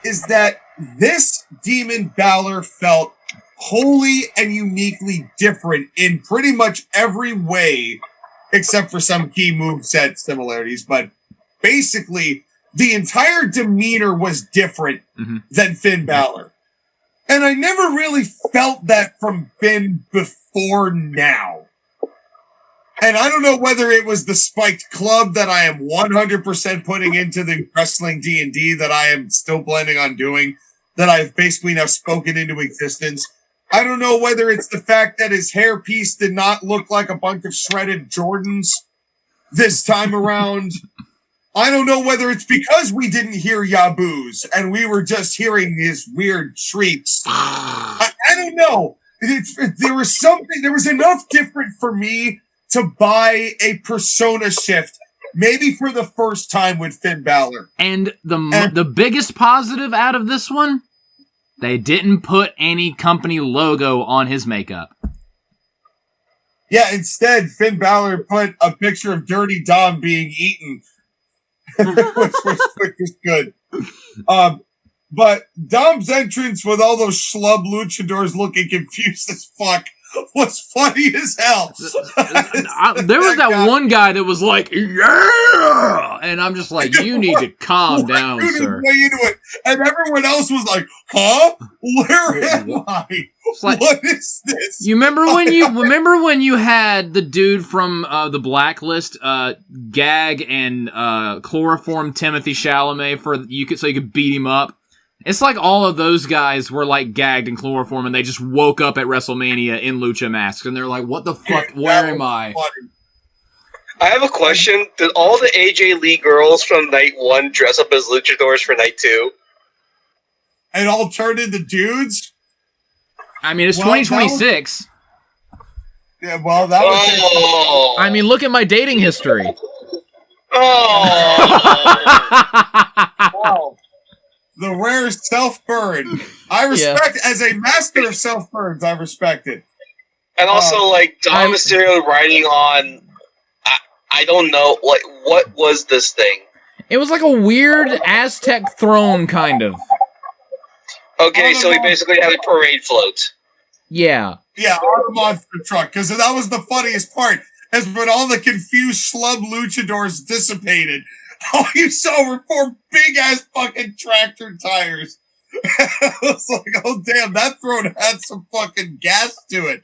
is that this Demon Balor felt wholly and uniquely different in pretty much every way, except for some key moveset similarities. But basically, the entire demeanor was different than Finn Balor. And I never really felt that from Finn before now. And I don't know whether it was the spiked club that I am 100% putting into the wrestling D&D that I am still planning on doing, that I've basically now spoken into existence. I don't know whether it's the fact that his hairpiece did not look like a bunch of shredded Jordans this time around. I don't know whether it's because we didn't hear yaboos and we were just hearing his weird shrieks. I don't know. There was enough different for me to buy a persona shift, maybe for the first time with Finn Balor. And the biggest positive out of this one, they didn't put any company logo on his makeup. Yeah, instead, Finn Balor put a picture of Dirty Dom being eaten, which was good. But Dom's entrance with all those schlub luchadors looking confused as fuck was funny as hell. There was that one guy that was like, yeah! And I'm just like, you need to calm down, sir. Way into it. And everyone else was like, huh? Where am I? Like, what is this? You remember when you had the dude from the Blacklist gag and chloroform Timothy Chalamet so you could beat him up? It's like all of those guys were like gagged in chloroform and they just woke up at WrestleMania in lucha masks and they're like, what the fuck? Where am I? Funny. I have a question. Did all the AJ Lee girls from night 1 dress up as luchadors for night 2? And all turned into dudes? I mean, it's 2026. Yeah, well, that was... I mean, look at my dating history. Wow. The rare self-burn. I respect, as a master of self-burns, I respect it. And also, like, Dom Mysterio riding on, I don't know, like, what was this thing? It was like a weird Aztec throne, kind of. Okay, so he basically had a parade float. Yeah. Yeah, on a monster truck, because that was the funniest part, is when all the confused schlub luchadors dissipated. All you saw were 4 big-ass fucking tractor tires. I was like, oh, damn, that throne had some fucking gas to it.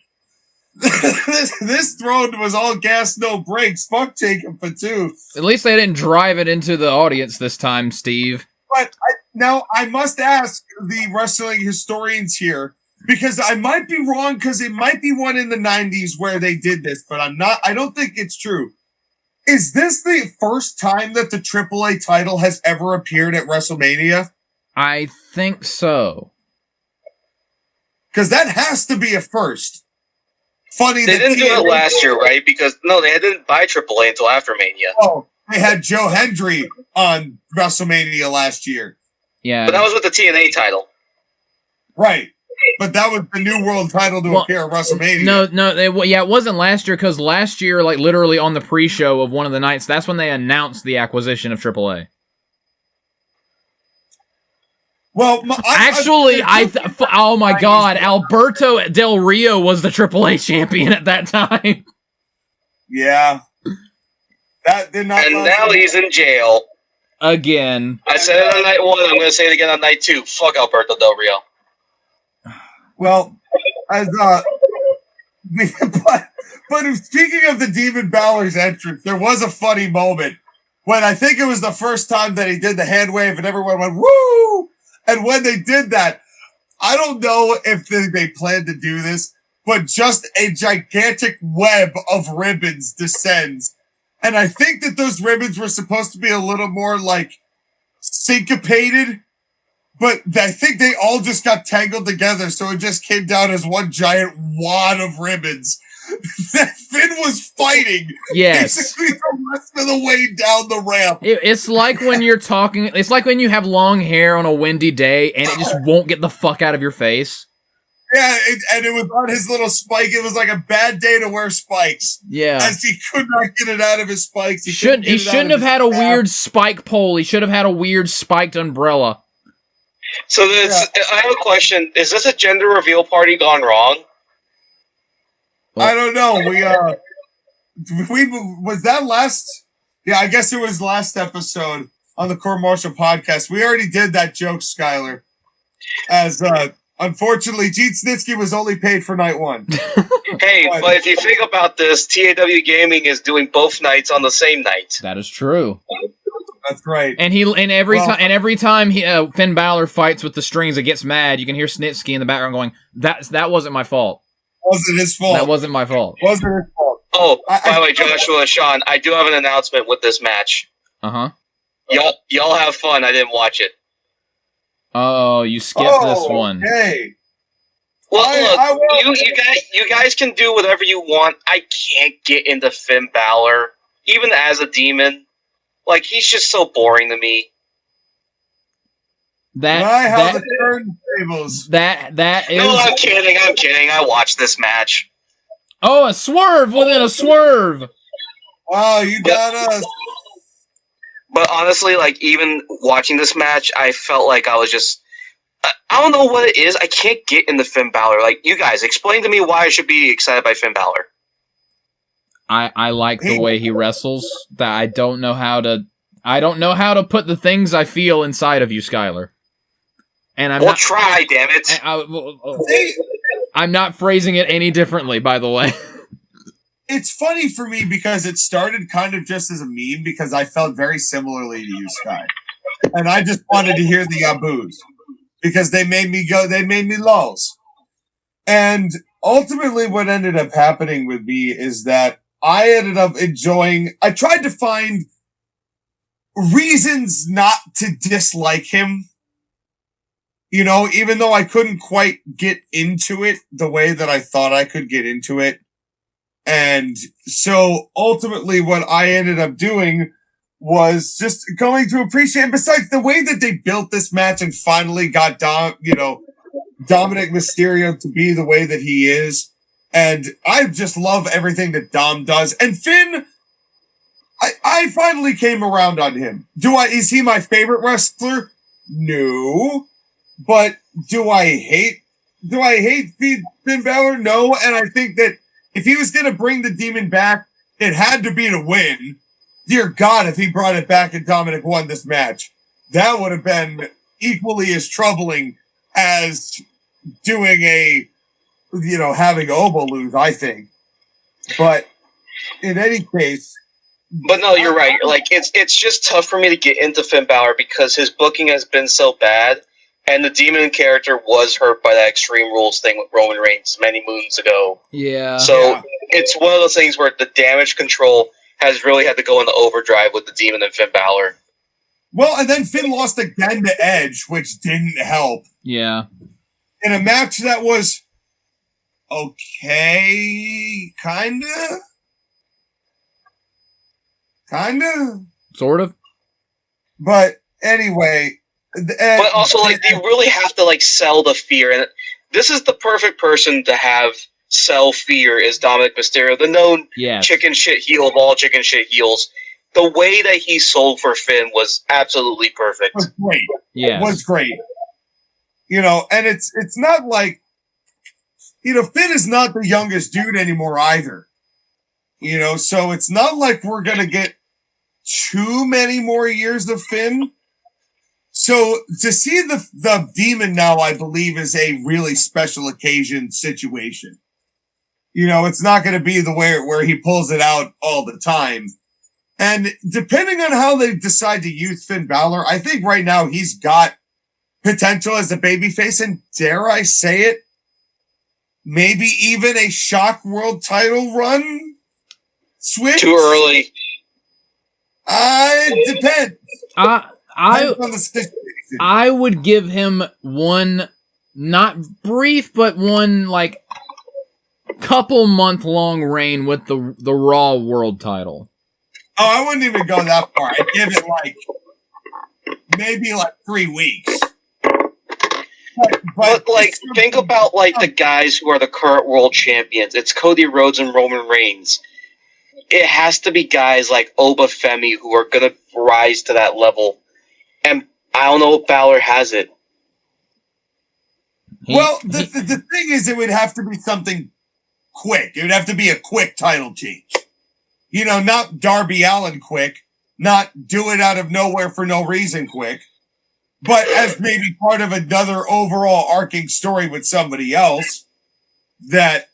This throne was all gas, no brakes. Fuck Jacob Fatu. At least they didn't drive it into the audience this time, Steve. But now I must ask the wrestling historians here, because I might be wrong, because it might be one in the 90s where they did this, but I don't think it's true. Is this the first time that the AAA title has ever appeared at WrestleMania? I think so. Because that has to be a first. Funny they didn't do it last year, right? Because, no, they didn't buy AAA until after Mania. Oh, they had Joe Hendry on WrestleMania last year. Yeah. But that was with the TNA title. Right. But that was the new world title to appear at WrestleMania. No, it wasn't last year, because last year, like, literally on the pre-show of one of the nights, that's when they announced the acquisition of AAA. Well, oh my god, Alberto Del Rio was the AAA champion at that time. Yeah. That did not. And now he's in jail. Again. I said it on night 1, I'm going to say it again on night 2. Fuck Alberto Del Rio. Well, as but speaking of the Demon Balor's entrance, there was a funny moment when I think it was the first time that he did the hand wave and everyone went, woo! And when they did that, I don't know if they planned to do this, but just a gigantic web of ribbons descends. And I think that those ribbons were supposed to be a little more, like, syncopated. but I think they all just got tangled together, so it just came down as one giant wad of ribbons that Finn was fighting basically the rest of the way down the ramp. It's like when you're talking, it's like when you have long hair on a windy day and it just won't get the fuck out of your face. Yeah, and it was on his little spike. It was like a bad day to wear spikes. Yeah. As he could not get it out of his spikes. He shouldn't have had a weird spike pole. He should have had a weird spiked umbrella. So I have a question. Is this a gender reveal party gone wrong? I don't know. We was that last? Yeah, I guess it was last episode on the Court Martial podcast. We already did that joke, Skyler. As unfortunately, Gene Snitsky was only paid for night one. Hey, but if you think about this, TAW Gaming is doing both nights on the same night. That is true. That's right. And every time Finn Balor fights with the strings, it gets mad. You can hear Snitsky in the background going, "That wasn't my fault. Wasn't his fault. That wasn't my fault. Wasn't his fault." Oh, by the way, Joshua and Sean, I do have an announcement with this match. Y'all have fun. I didn't watch it. Oh, you skipped this one. Hey. Well, look, you guys can do whatever you want. I can't get into Finn Balor, even as a demon. Like, he's just so boring to me. That is. No, I'm kidding. I watched this match. Oh, a swerve within a swerve. Wow, you got us. But honestly, like, even watching this match, I felt like I was just... I don't know what it is. I can't get into Finn Balor. Like, you guys, explain to me why I should be excited by Finn Balor. I like the way he wrestles. That I don't know how to put the things I feel inside of you, Skyler. And try, damn it. I'm not phrasing it any differently, by the way. It's funny for me because it started kind of just as a meme because I felt very similarly to you, Sky. And I just wanted to hear the yaboos because they made me lulls. And ultimately what ended up happening with me is that I ended up I tried to find reasons not to dislike him. You know, even though I couldn't quite get into it the way that I thought I could get into it. And so ultimately what I ended up doing was just going to appreciate, besides the way that they built this match and finally got Dominic Mysterio to be the way that he is. And I just love everything that Dom does. And Finn, I finally came around on him. Is he my favorite wrestler? No. But do I hate Finn Balor? No. And I think that if he was going to bring the demon back, it had to be to win. Dear God, if he brought it back and Dominic won this match, that would have been equally as troubling as doing having Obo lose, I think. But in any case. But no, you're right. Like, it's just tough for me to get into Finn Balor because his booking has been so bad. And the demon character was hurt by that Extreme Rules thing with Roman Reigns many moons ago. Yeah. So it's one of those things where the damage control has really had to go into overdrive with the demon and Finn Balor. Well, and then Finn lost again to Edge, which didn't help. Yeah. In a match that was okay, kinda. Sort of. But anyway... But also, like, they really have to, like, sell the fear. And this is the perfect person to have sell fear is Dominic Mysterio, the known chicken shit heel of all chicken shit heels. The way that he sold for Finn was absolutely perfect. Was great. Yeah. Was great. You know, and it's not like, Finn is not the youngest dude anymore either. You know, so it's not like we're going to get too many more years of Finn. So to see the demon now, I believe, is a really special occasion situation. You know, it's not going to be the way where he pulls it out all the time. And depending on how they decide to use Finn Balor, I think right now he's got potential as a babyface, and dare I say it, maybe even a Shock World title run switch. Too early. It depends. I I would give him one, not brief, but one, like, couple month-long reign with the Raw World title. Oh, I wouldn't even go that far. I'd give it, like, maybe, like, 3 weeks. But like, think about, like, the guys who are the current world champions. It's Cody Rhodes and Roman Reigns. It has to be guys like Oba Femi who are going to rise to that level. And I don't know if Balor has it. Well, the thing is, it would have to be something quick. It would have to be a quick title change. You know, not Darby Allin quick, not do it out of nowhere for no reason quick, but as maybe part of another overall arcing story with somebody else that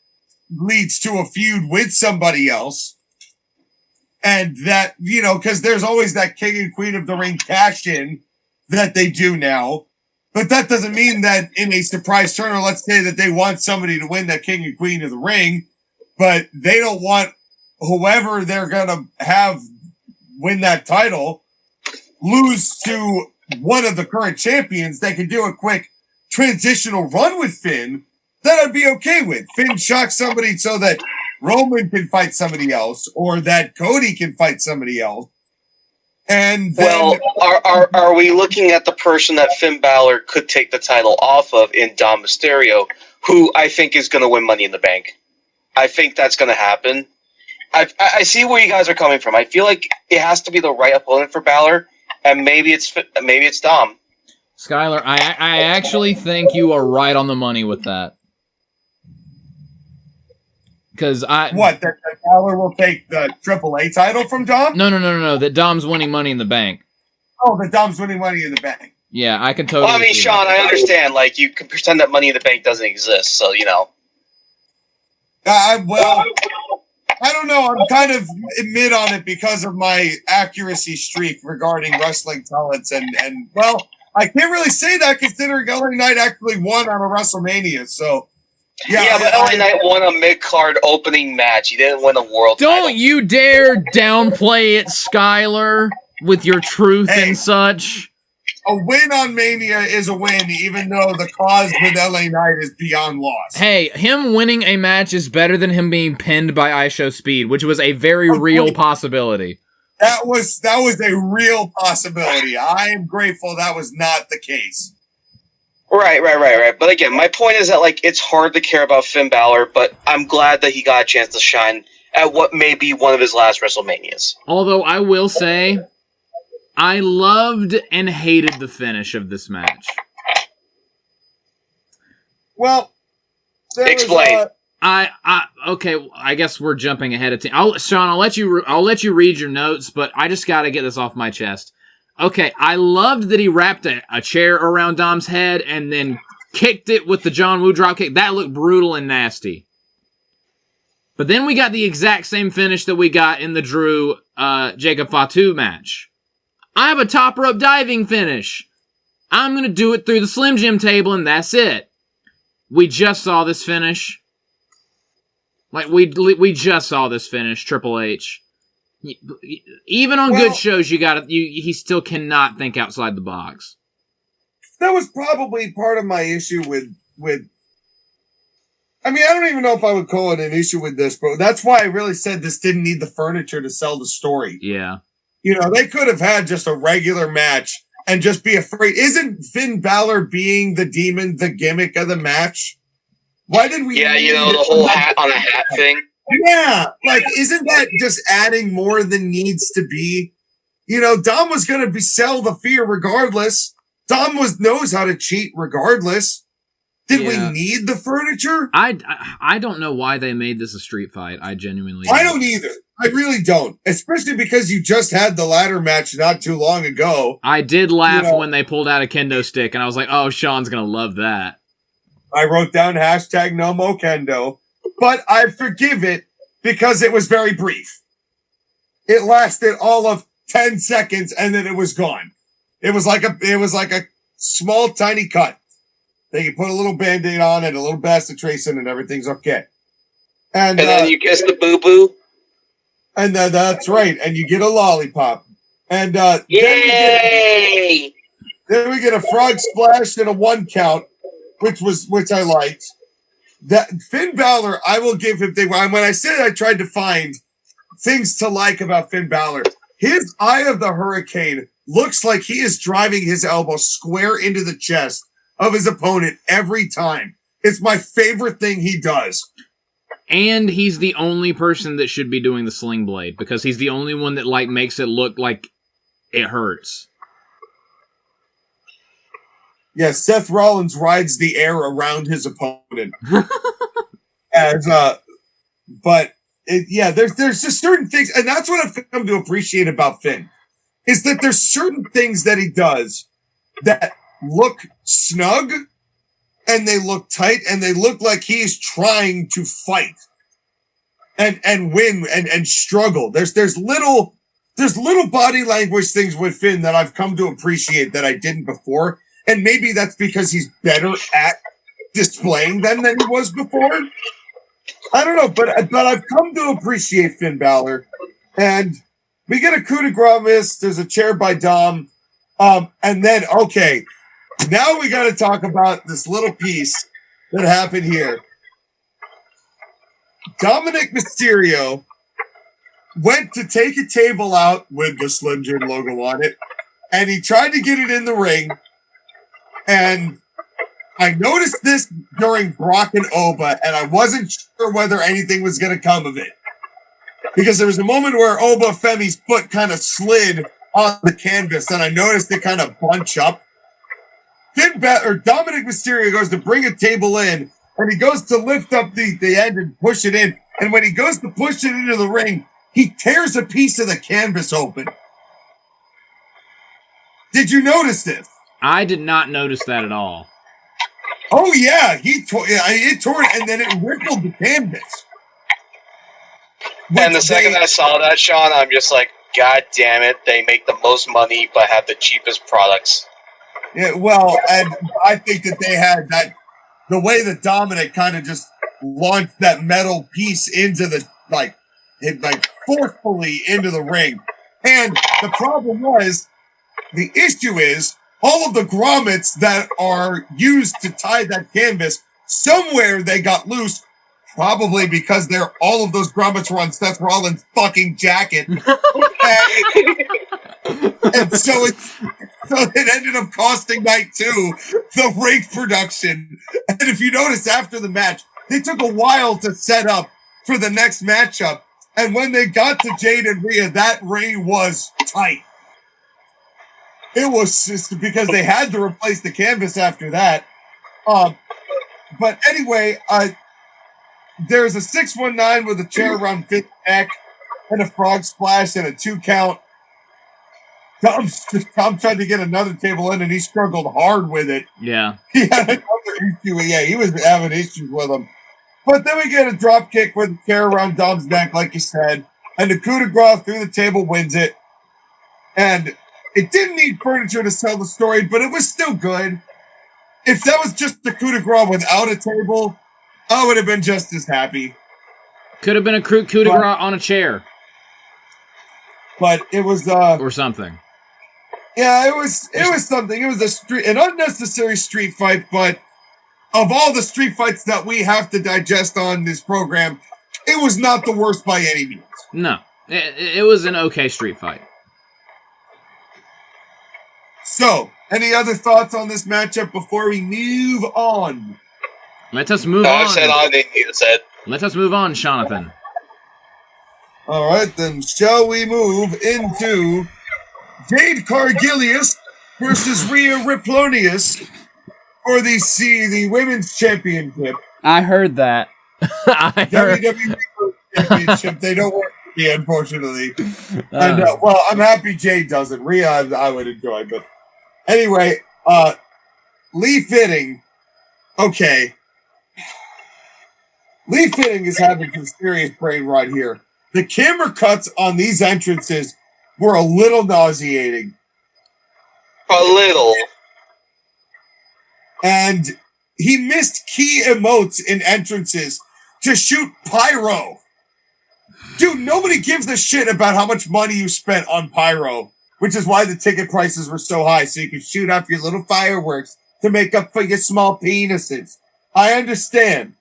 leads to a feud with somebody else. And that, you know, because there's always that King and Queen of the Ring cash in that they do now. But that doesn't mean that in a surprise turn, or let's say that they want somebody to win that King and Queen of the Ring, but they don't want whoever they're going to have win that title lose to one of the current champions. They can do a quick transitional run with Finn. That I'd be okay with. Finn shocks somebody so that Roman can fight somebody else, or that Cody can fight somebody else. And then, well, are we looking at the person that Finn Balor could take the title off of in Dom Mysterio, who I think is going to win Money in the Bank? I think that's going to happen. I see where you guys are coming from. I feel like it has to be the right opponent for Balor, and maybe it's Dom. Skyler, I actually think you are right on the money with that. That Balor will take the AAA title from Dom? No. That Dom's winning Money in the Bank. Oh, that Dom's winning Money in the Bank. Yeah, I can totally. Well, I mean, Sean, I understand. Like, you can pretend that Money in the Bank doesn't exist, so you know. Well, I don't know. I'm kind of mid on it because of my accuracy streak regarding wrestling talents, and well, I can't really say that considering LA Knight actually won on a WrestleMania, so. Yeah, but LA Knight won a mid-card opening match. He didn't win a world title. Don't you dare downplay it, Skyler, with your truth and such. A win on Mania is a win, even though the cause with LA Knight is beyond loss. Hey, him winning a match is better than him being pinned by ISHO Speed, which was a very real possibility. That was a real possibility. I am grateful that was not the case. Right. But again, my point is that, like, it's hard to care about Finn Balor, but I'm glad that he got a chance to shine at what may be one of his last WrestleManias. Although I will say, I loved and hated the finish of this match. Well, explain. Okay. I guess we're jumping ahead of time. Sean, I'll let you read your notes, but I just got to get this off my chest. Okay, I loved that he wrapped a chair around Dom's head and then kicked it with the John Woo dropkick. That looked brutal and nasty. But then we got the exact same finish that we got in the Drew Jacob Fatu match. I have a top rope diving finish. I'm going to do it through the Slim Jim table, and that's it. We just saw this finish. Like, we just saw this finish, Triple H. Even on good shows, he still cannot think outside the box. That was probably part of my issue with. I mean, I don't even know if I would call it an issue with this, but that's why I really said this didn't need the furniture to sell the story. Yeah. You know, they could have had just a regular match and just be afraid. Isn't Finn Balor being the demon the gimmick of the match? Why did we? Yeah, you know, the whole hat on a hat thing. Yeah, like, isn't that just adding more than needs to be? You know, Dom was going to sell the fear regardless. Dom knows how to cheat regardless. Did we need the furniture? I don't know why they made this a street fight. I genuinely I don't either. I really don't. Especially because you just had the ladder match not too long ago. I did laugh when they pulled out a kendo stick, and I was like, oh, Sean's going to love that. I wrote down hashtag no mo kendo. But I forgive it because it was very brief. It lasted all of 10 seconds and then it was gone. It was like a small, tiny cut. They can put a little Band-Aid on it, a little bacitracin, and everything's okay. And then you kiss the boo-boo. And then that's right. And you get a lollipop. And yay! Then we get a frog splash and a 1 count, which I liked. That Finn Balor, I will give him when I said I tried to find things to like about Finn Balor, his Eye of the Hurricane looks like he is driving his elbow square into the chest of his opponent every time. It's my favorite thing he does. And he's the only person that should be doing the sling blade because he's the only one that like makes it look like it hurts. Yeah, Seth Rollins rides the air around his opponent. There's just certain things, and that's what I've come to appreciate about Finn, is that there's certain things that he does that look snug, and they look tight, and they look like he's trying to fight and win and struggle. There's little body language things with Finn that I've come to appreciate that I didn't before. And maybe that's because he's better at displaying them than he was before. I don't know, but I've come to appreciate Finn Balor. And we get a coup de grace miss. There's a chair by Dom. And then, okay, now we got to talk about this little piece that happened here. Dominic Mysterio went to take a table out with the Slim Jim logo on it, and he tried to get it in the ring. And I noticed this during Brock and Oba, and I wasn't sure whether anything was going to come of it. Because there was a moment where Oba Femi's foot kind of slid on the canvas, and I noticed it kind of bunch up. Dominic Mysterio goes to bring a table in, and he goes to lift up the end and push it in. And when he goes to push it into the ring, he tears a piece of the canvas open. Did you notice this? I did not notice that at all. Oh, yeah. It tore it, and then it rippled the canvas. And the second I saw that, Sean, I'm just like, God damn it. They make the most money, but have the cheapest products. Yeah, well, and I think that they had that, the way that Dominic kind of just launched that metal piece into the, forcefully into the ring. And the problem was, the issue is, all of the grommets that are used to tie that canvas, somewhere they got loose, probably because all of those grommets were on Seth Rollins' fucking jacket. and so it ended up costing Night 2 the ring production. And if you notice after the match, they took a while to set up for the next matchup. And when they got to Jade and Rhea, that ring was tight. It was just because they had to replace the canvas after that. But anyway, there's a 619 with a chair around Finn's neck and a frog splash and a 2 count. Tom tried to get another table in, and he struggled hard with it. Yeah. He had another issue. Yeah, he was having issues with him. But then we get a drop kick with a chair around Dom's neck, like you said. And the coup de grace through the table wins it. And it didn't need furniture to sell the story, but it was still good. If that was just the coup de grace without a table, I would have been just as happy. Could have been a coup de grace on a chair. But it was... or something. Yeah, it was something. It was an unnecessary street fight, but of all the street fights that we have to digest on this program, it was not the worst by any means. No. It was an okay street fight. So, any other thoughts on this matchup before we move on? Let us move on. I said all I need to say. Let us move on, Jonathan. All right, then shall we move into Jade Cargilius versus Rhea Riplonius for the Women's Championship. I heard that. WWE Championship. They don't work here, unfortunately. And I'm happy Jade doesn't. Rhea, I would enjoy, but anyway, Lee Fitting. Okay. Lee Fitting is having some serious brain rot here. The camera cuts on these entrances were a little nauseating. A little. And he missed key emotes in entrances to shoot pyro. Dude, nobody gives a shit about how much money you spent on pyro. which is why the ticket prices were so high, so you could shoot off your little fireworks to make up for your small penises. I understand,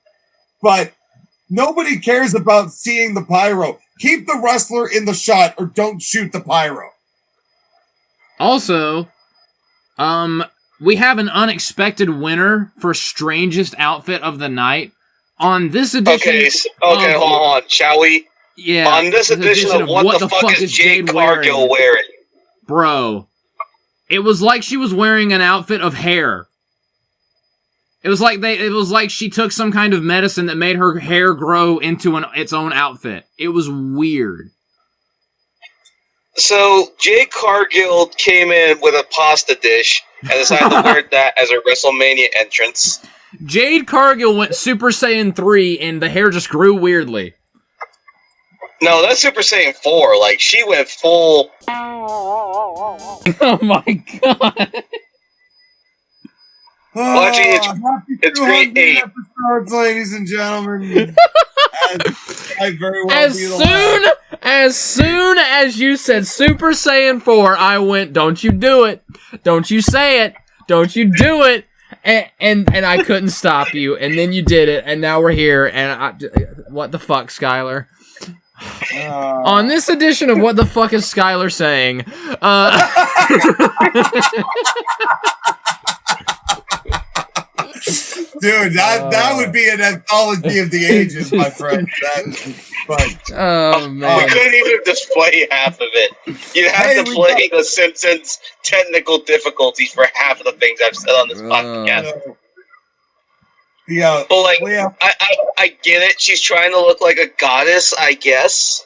but nobody cares about seeing the pyro. Keep the wrestler in the shot or don't shoot the pyro. Also, we have an unexpected winner for strangest outfit of the night on this edition. Okay, hold on, shall we? Yeah. On this edition of What the Fuck is Jade Cargill wearing? Bro, it was like she was wearing an outfit of hair. It was like she took some kind of medicine that made her hair grow into its own outfit. It was weird. So Jade Cargill came in with a pasta dish and decided to wear that as her WrestleMania entrance. Jade Cargill went Super Saiyan 3 and the hair just grew weirdly. No, that's Super Saiyan 4. Like, she went full... Oh my god. Well, actually, it's grade 8. Episodes, ladies and gentlemen. As soon as you said Super Saiyan 4, I went, don't you do it. Don't you say it. Don't you do it. And I couldn't stop you. And then you did it. And now we're here. And what the fuck, Skyler? On this edition of What the Fuck is Skyler Saying? Dude, that would be an anthology of the ages, my friend. Oh, man. We couldn't even display half of it. You'd have to play The Simpsons technical difficulties for half of the things I've said on this podcast. Yeah, but I get it. She's trying to look like a goddess, I guess.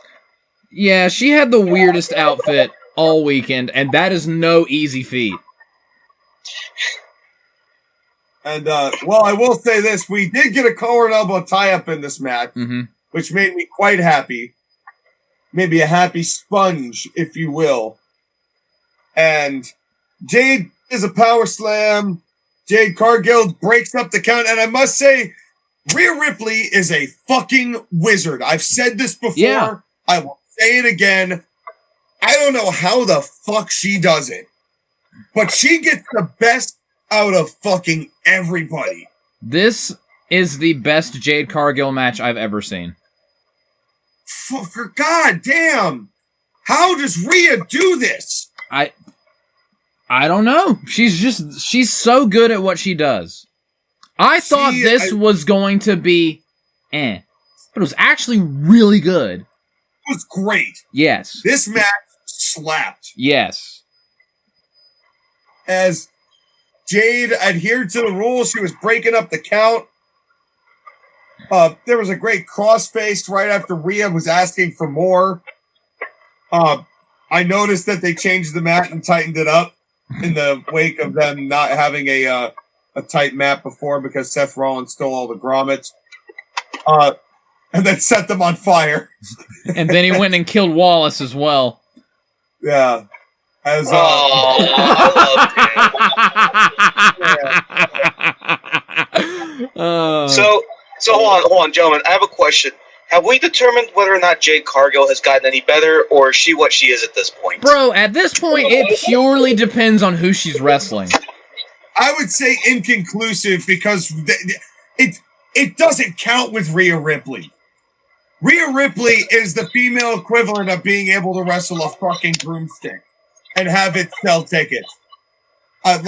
Yeah, she had the weirdest outfit all weekend, and that is no easy feat. And, well, I will say this. We did get a collar and elbow tie-up in this match, which made me quite happy. Maybe a happy sponge, if you will. And Jade is a power slam. Jade Cargill breaks up the count. And I must say, Rhea Ripley is a fucking wizard. I've said this before. Yeah. I will say it again. I don't know how the fuck she does it, but she gets the best out of fucking everybody. This is the best Jade Cargill match I've ever seen. For God damn. How does Rhea do this? I don't know. She's so good at what she does. I thought this was going to be but it was actually really good. It was great. Yes. This match slapped. Yes. As Jade adhered to the rules, she was breaking up the count. There was a great crossface right after Rhea was asking for more. I noticed that they changed the mat and tightened it up in the wake of them not having a tight mat before because Seth Rollins stole all the grommets. And then set them on fire. And then he went and killed Wallace as well. Yeah. As, I love it. So hold on, gentlemen. I have a question. Have we determined whether or not Jade Cargill has gotten any better, or is she what she is at this point? Bro, at this point, it purely depends on who she's wrestling. I would say inconclusive because it doesn't count with Rhea Ripley. Rhea Ripley is the female equivalent of being able to wrestle a fucking broomstick and have it sell tickets. I'm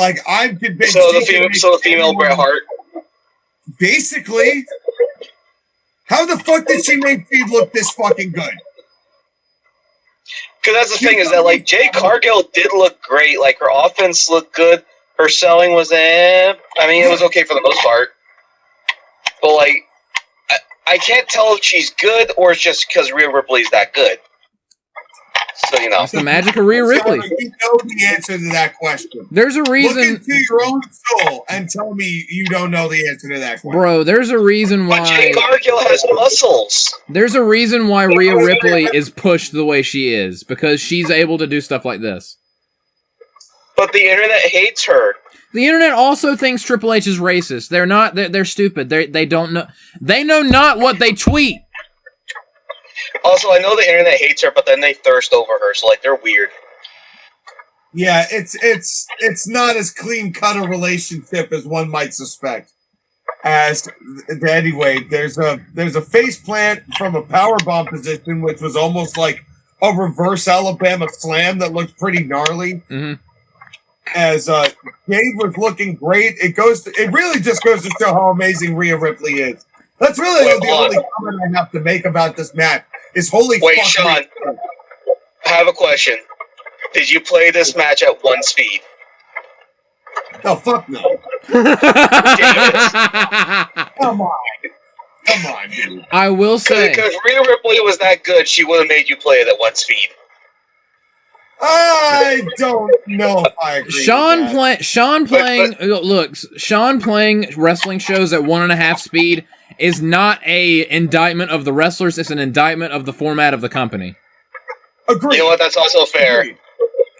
convinced. So the female Bret Hart. Basically, how the fuck did she make Steve look this fucking good? Because that's the thing is that like Jade Cargill did look great. Like her offense looked good. Her selling was I mean, it was okay for the most part. But like, I can't tell if she's good or it's just because Rhea Ripley's that good. So, you know. It's the magic of Rhea Ripley. You know the answer to that question. There's a reason. Look into your own soul and tell me you don't know the answer to that question. Bro, there's a reason why. But Jade Cargill has muscles. There's a reason why Rhea Ripley is pushed the way she is. Because she's able to do stuff like this. But the internet hates her. The internet also thinks Triple H is racist. They're not. They're stupid. They don't know. They know not what they tweet. Also, I know the internet hates her, but then they thirst over her, so like they're weird. Yeah, it's not as clean cut a relationship as one might suspect. Anyway, there's a face plant from a power bomb position, which was almost like a reverse Alabama slam that looked pretty gnarly. Mm-hmm. As Jade was looking great, it really just goes to show how amazing Rhea Ripley is. That's really the only comment I have to make about this match. Is holy. Wait, Sean, I have a question. Did you play this match at 1 speed? No, fuck no. Come on, dude. I will say, because Rhea Ripley was that good, she would have made you play it at 1 speed. I don't know if I agree. Sean playing wrestling shows at 1.5 speed is not a indictment of the wrestlers. It's an indictment of the format of the company. Agreed. You know what? That's also fair. Agreed.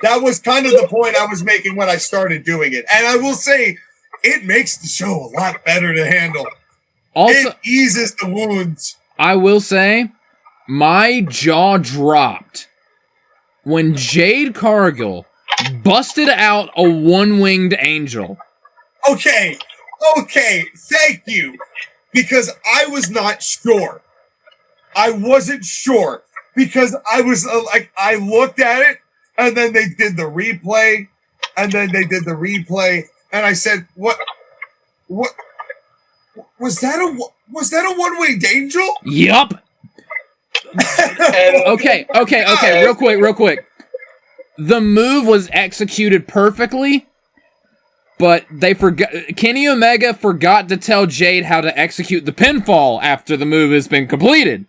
That was kind of the point I was making when I started doing it. And I will say, it makes the show a lot better to handle. Also, it eases the wounds. I will say, my jaw dropped when Jade Cargill busted out a one-winged angel. Okay, thank you. Because I was not sure. I wasn't sure. Because I was I looked at it, and then they did the replay, and and I said, "What was that? A one-winged angel?" Yup. Okay. Real quick. The move was executed perfectly, but they forgot. Kenny Omega forgot to tell Jade how to execute the pinfall after the move has been completed,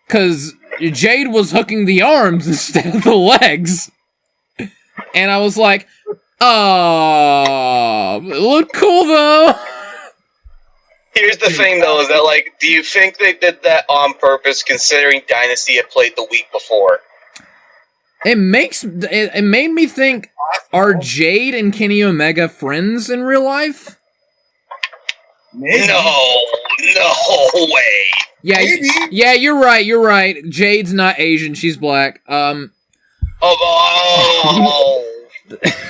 because Jade was hooking the arms instead of the legs. And I was like, oh, it looked cool though. Here's the thing though, is that like, do you think they did that on purpose considering Dynasty had played the week before? It made me think, are Jade and Kenny Omega friends in real life? Maybe. No way. Yeah, Maybe. Yeah, you're right. Jade's not Asian, she's black. Oh.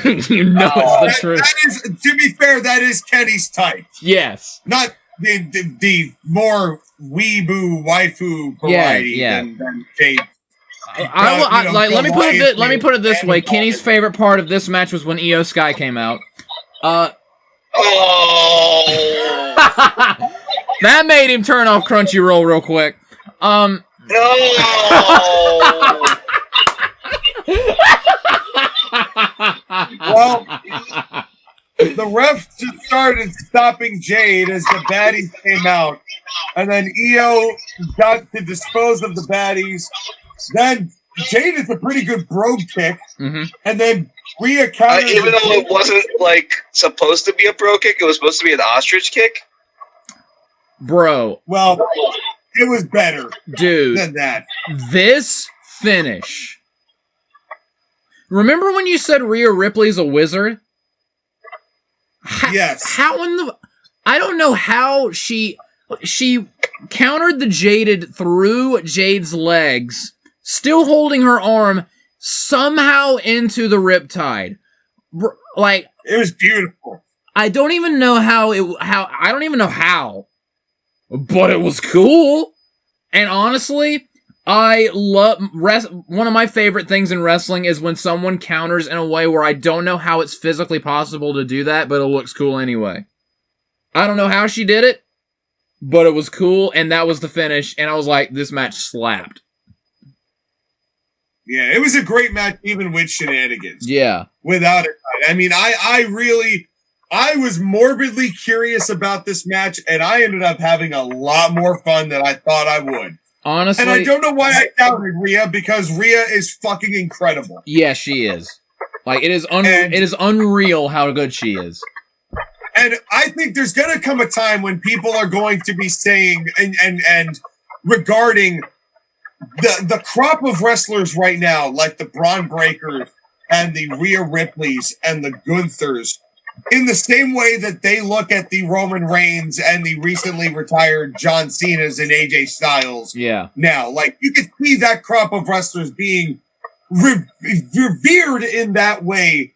It's the truth. That is, to be fair, that is Kenny's type. Yes. Not the more weeboo waifu variety than Jade. Let me put it this way. Kenny's favorite part of this match was when Io Sky came out. That made him turn off Crunchyroll real quick. No. Well, the ref just started stopping Jade as the baddies came out, and then Io got to dispose of the baddies. Then Jade is a pretty good brogue kick, and then Rhea countered. Even though it wasn't like supposed to be a bro kick, it was supposed to be an ostrich kick. Bro. Well, it was better, dude, than that. This finish. Remember when you said Rhea Ripley's a wizard? Yes. How in the... I don't know how she countered the Jaded through Jade's legs, still holding her arm somehow into the riptide. Like, it was beautiful. I don't even know how, but it was cool. And honestly, I love one of my favorite things in wrestling is when someone counters in a way where I don't know how it's physically possible to do that, but it looks cool anyway. I don't know how she did it, but it was cool, and that was the finish, and I was like, this match slapped. Yeah, it was a great match, even with shenanigans. Yeah. Without it. I mean, I was morbidly curious about this match, and I ended up having a lot more fun than I thought I would. Honestly. And I don't know why I doubted Rhea, because Rhea is fucking incredible. Yeah, she is. Like, it is unreal how good she is. And I think there's going to come a time when people are going to be saying, and regarding the crop of wrestlers right now, like the Braun Breakers and the Rhea Ripleys and the Gunthers, in the same way that they look at the Roman Reigns and the recently retired John Cena's and AJ Styles. Yeah. Now, like, you could see that crop of wrestlers being revered in that way,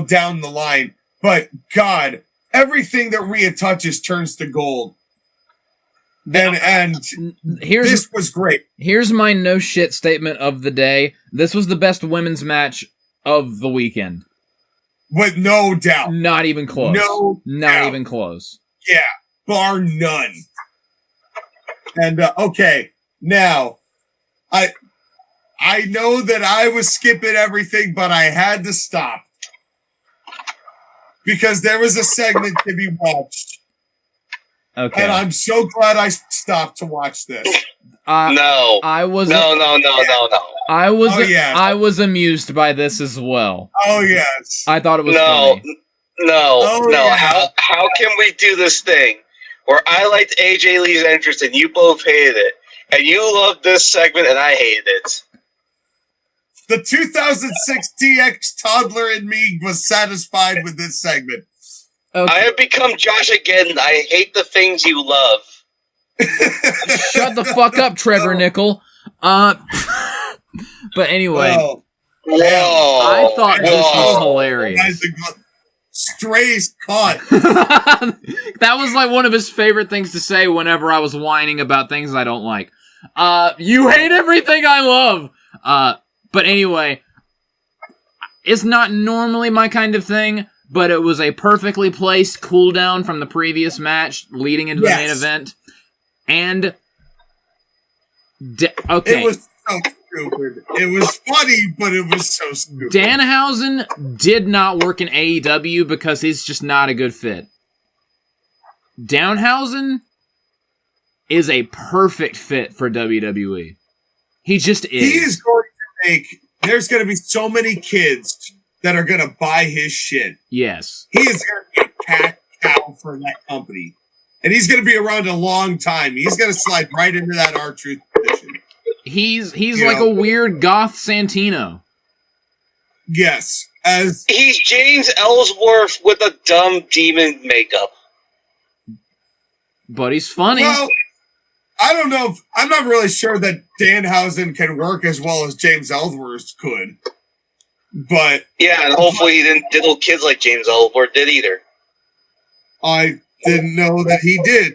down the line. But God, everything that Rhea touches turns to gold. And this was great. Here's my no shit statement of the day. This was the best women's match of the weekend. With no doubt. Not even close. Not even close. Yeah, bar none. And okay, now I know that I was skipping everything, but I had to stop because there was a segment to be watched. Okay. And I'm so glad I stopped to watch this. No. I was No. I was amused by this as well. Oh yes. I thought it was funny. No. How can we do this thing where I liked AJ Lee's entrance and you both hated it, and you loved this segment and I hated it? The 2006 TX toddler in me was satisfied with this segment. Okay. I have become JoshAgeddon. I hate the things you love. Shut the fuck up, Trevor Nickel. But anyway, I thought this was hilarious. Strays caught. That was like one of his favorite things to say whenever I was whining about things I don't like. You hate everything I love. But anyway, it's not normally my kind of thing, but it was a perfectly placed cooldown from the previous match leading into the main event. And okay. It was so stupid. It was funny, but it was so stupid. Danhausen did not work in AEW because he's just not a good fit. Danhausen is a perfect fit for WWE. He just is. He is going to make... There's going to be so many kids that are going to buy his shit. Yes. He is going to be a cat cow for that company. And he's going to be around a long time. He's going to slide right into that R-Truth position. He's like a weird goth Santino. Yes. He's James Ellsworth with a dumb demon makeup. But he's funny. Well, I don't know. I'm not really sure that Danhausen can work as well as James Ellsworth could. But yeah, and hopefully he didn't diddle kids like James Ellsworth did either. I didn't know that he did.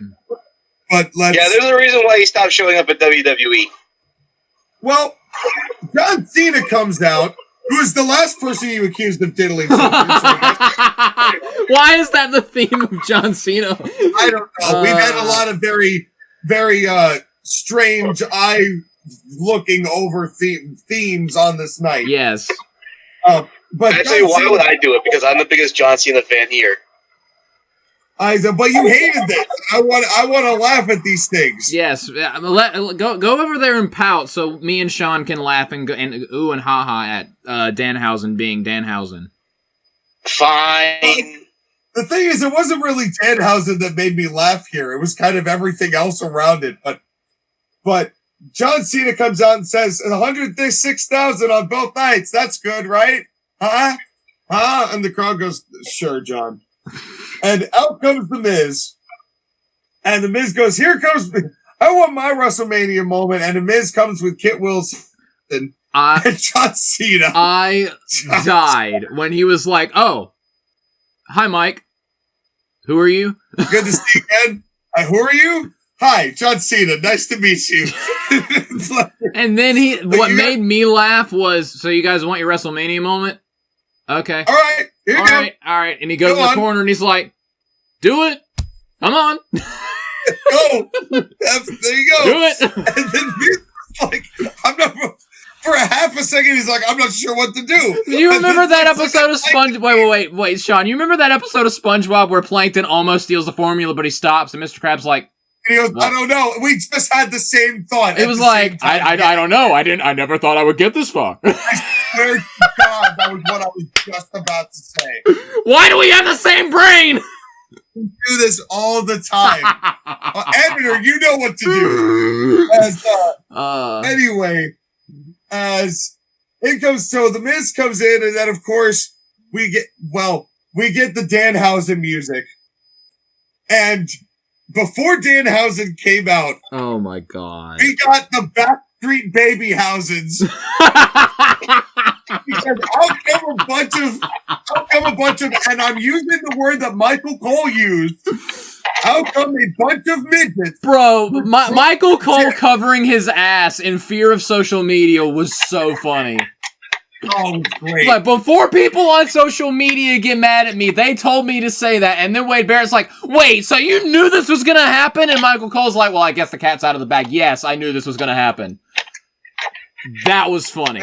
But there's a reason why he stopped showing up at WWE. Well, John Cena comes out, who is the last person you accused of diddling something. Why is that the theme of John Cena? I don't know. We've had a lot of very, very strange eye-looking over themes on this night. Yes. But actually, why would I do it? Because I'm the biggest John Cena fan here. But you hated this. I want to laugh at these things. Yes, go over there and pout so me and Sean can laugh and ooh and ha ha at Danhausen being Danhausen. Fine. The thing is, it wasn't really Danhausen that made me laugh here. It was kind of everything else around it. But John Cena comes out and says 106,000 on both nights. That's good, right? Huh? And the crowd goes, "Sure, John." And out comes The Miz. And The Miz goes, "Here comes, I want my WrestleMania moment." And The Miz comes with Kit Wilson and John Cena. I died when he was like, "Oh, hi, Mike. Who are you?" Good to see you again. Who are you? Hi, John Cena. Nice to meet you. And then what made me laugh was, "So you guys want your WrestleMania moment? Okay. All right. Here you go. All right. And he goes in the corner and he's like, "Do it. Come on." Go. There you go. Do it. And then Miz was like, for a half a second, he's like, "I'm not sure what to do." Do you remember that episode of SpongeBob? Wait, Sean. You remember that episode of SpongeBob where Plankton almost steals the formula, but he stops, and Mr. Krabs like, and he goes, "I don't know. We just had the same thought." It was like, I don't know. I never thought I would get this far. I swear to God, that was what I was just about to say. Why do we have the same brain? We do this all the time. Editor, you know what to do. Anyway, as it comes, so The Miz comes in, and then of course we get the Danhausen music, and before Danhausen came out, oh my God, we got the Backstreet Baby Housens. Because out come a bunch of, and I'm using the word that Michael Cole used. Out come a bunch of midgets. Bro, Michael Cole covering his ass in fear of social media was so funny. Oh, great. Like, before people on social media get mad at me, they told me to say that, and then Wade Barrett's like, wait, so you knew this was gonna happen? And Michael Cole's like, well, I guess the cat's out of the bag. Yes, I knew this was gonna happen. That was funny.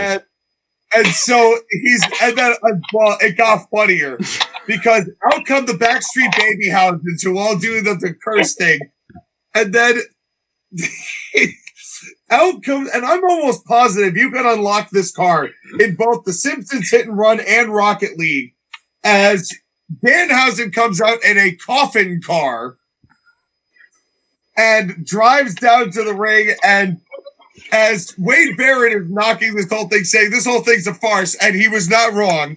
And so it got funnier because out come the Backstreet Baby Houses who all do the curse thing. And then out comes, and I'm almost positive you can unlock this car in both the Simpsons Hit and Run and Rocket League as Danhausen comes out in a coffin car and drives down to the ring, and as Wade Barrett is knocking this whole thing, saying this whole thing's a farce, and he was not wrong.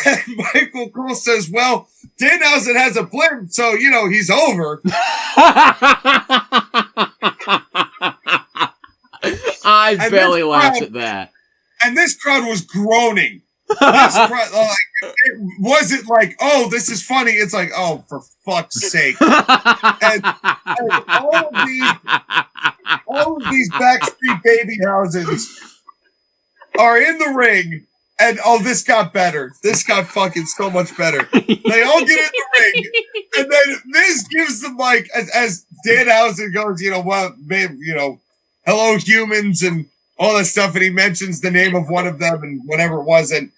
And Michael Cole says, well, Danhausen has a blimp, so, he's over. I barely laughed at that. And this crowd was groaning. This crowd, it wasn't like, oh, this is funny. It's like, oh, for fuck's sake. And all of these Backstreet Baby Houses are in the ring, and this got better. This got fucking so much better. They all get in the ring, and then Miz gives the mic as Danhausen goes, hello humans and all that stuff, and he mentions the name of one of them and whatever it was, and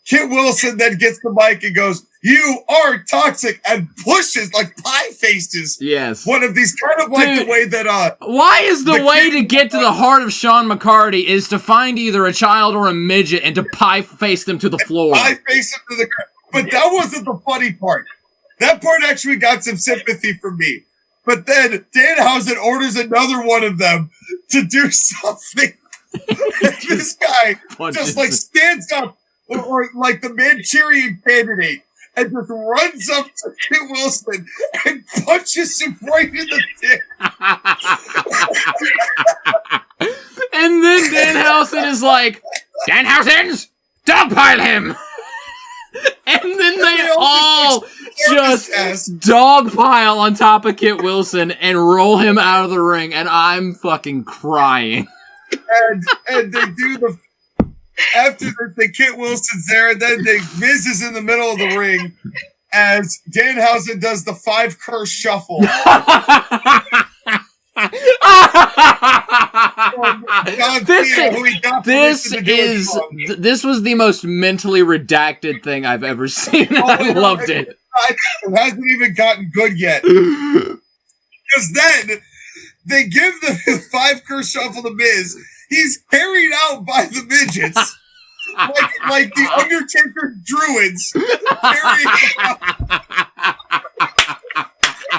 Kit Wilson then gets the mic and goes, you are toxic, and pushes, like pie faces. Yes. One of these, kind of like the way that, why is the way to get to the heart of Sean McCarty is to find either a child or a midget and to pie face them to the floor. Pie face them to the ground. But that wasn't the funny part. That part actually got some sympathy from me. But then Danhausen orders another one of them to do something. And this guy just like stands up, or like the Manchurian Candidate, and just runs up to Kit Wilson and punches him right in the dick. And then Danhausen is like, Danhausen's dogpile him! And then they all just dogpile on top of Kit Wilson and roll him out of the ring, and I'm fucking crying. And they do after the Kit Wilson's there, and then Miz is in the middle of the ring as Danhausen does the 5 curse shuffle. This was the most mentally redacted thing I've ever seen. I loved it. It hasn't even gotten good yet. Because then they give the 5 curse shuffle to Miz. He's carried out by the midgets. Like the Undertaker druids carrying out.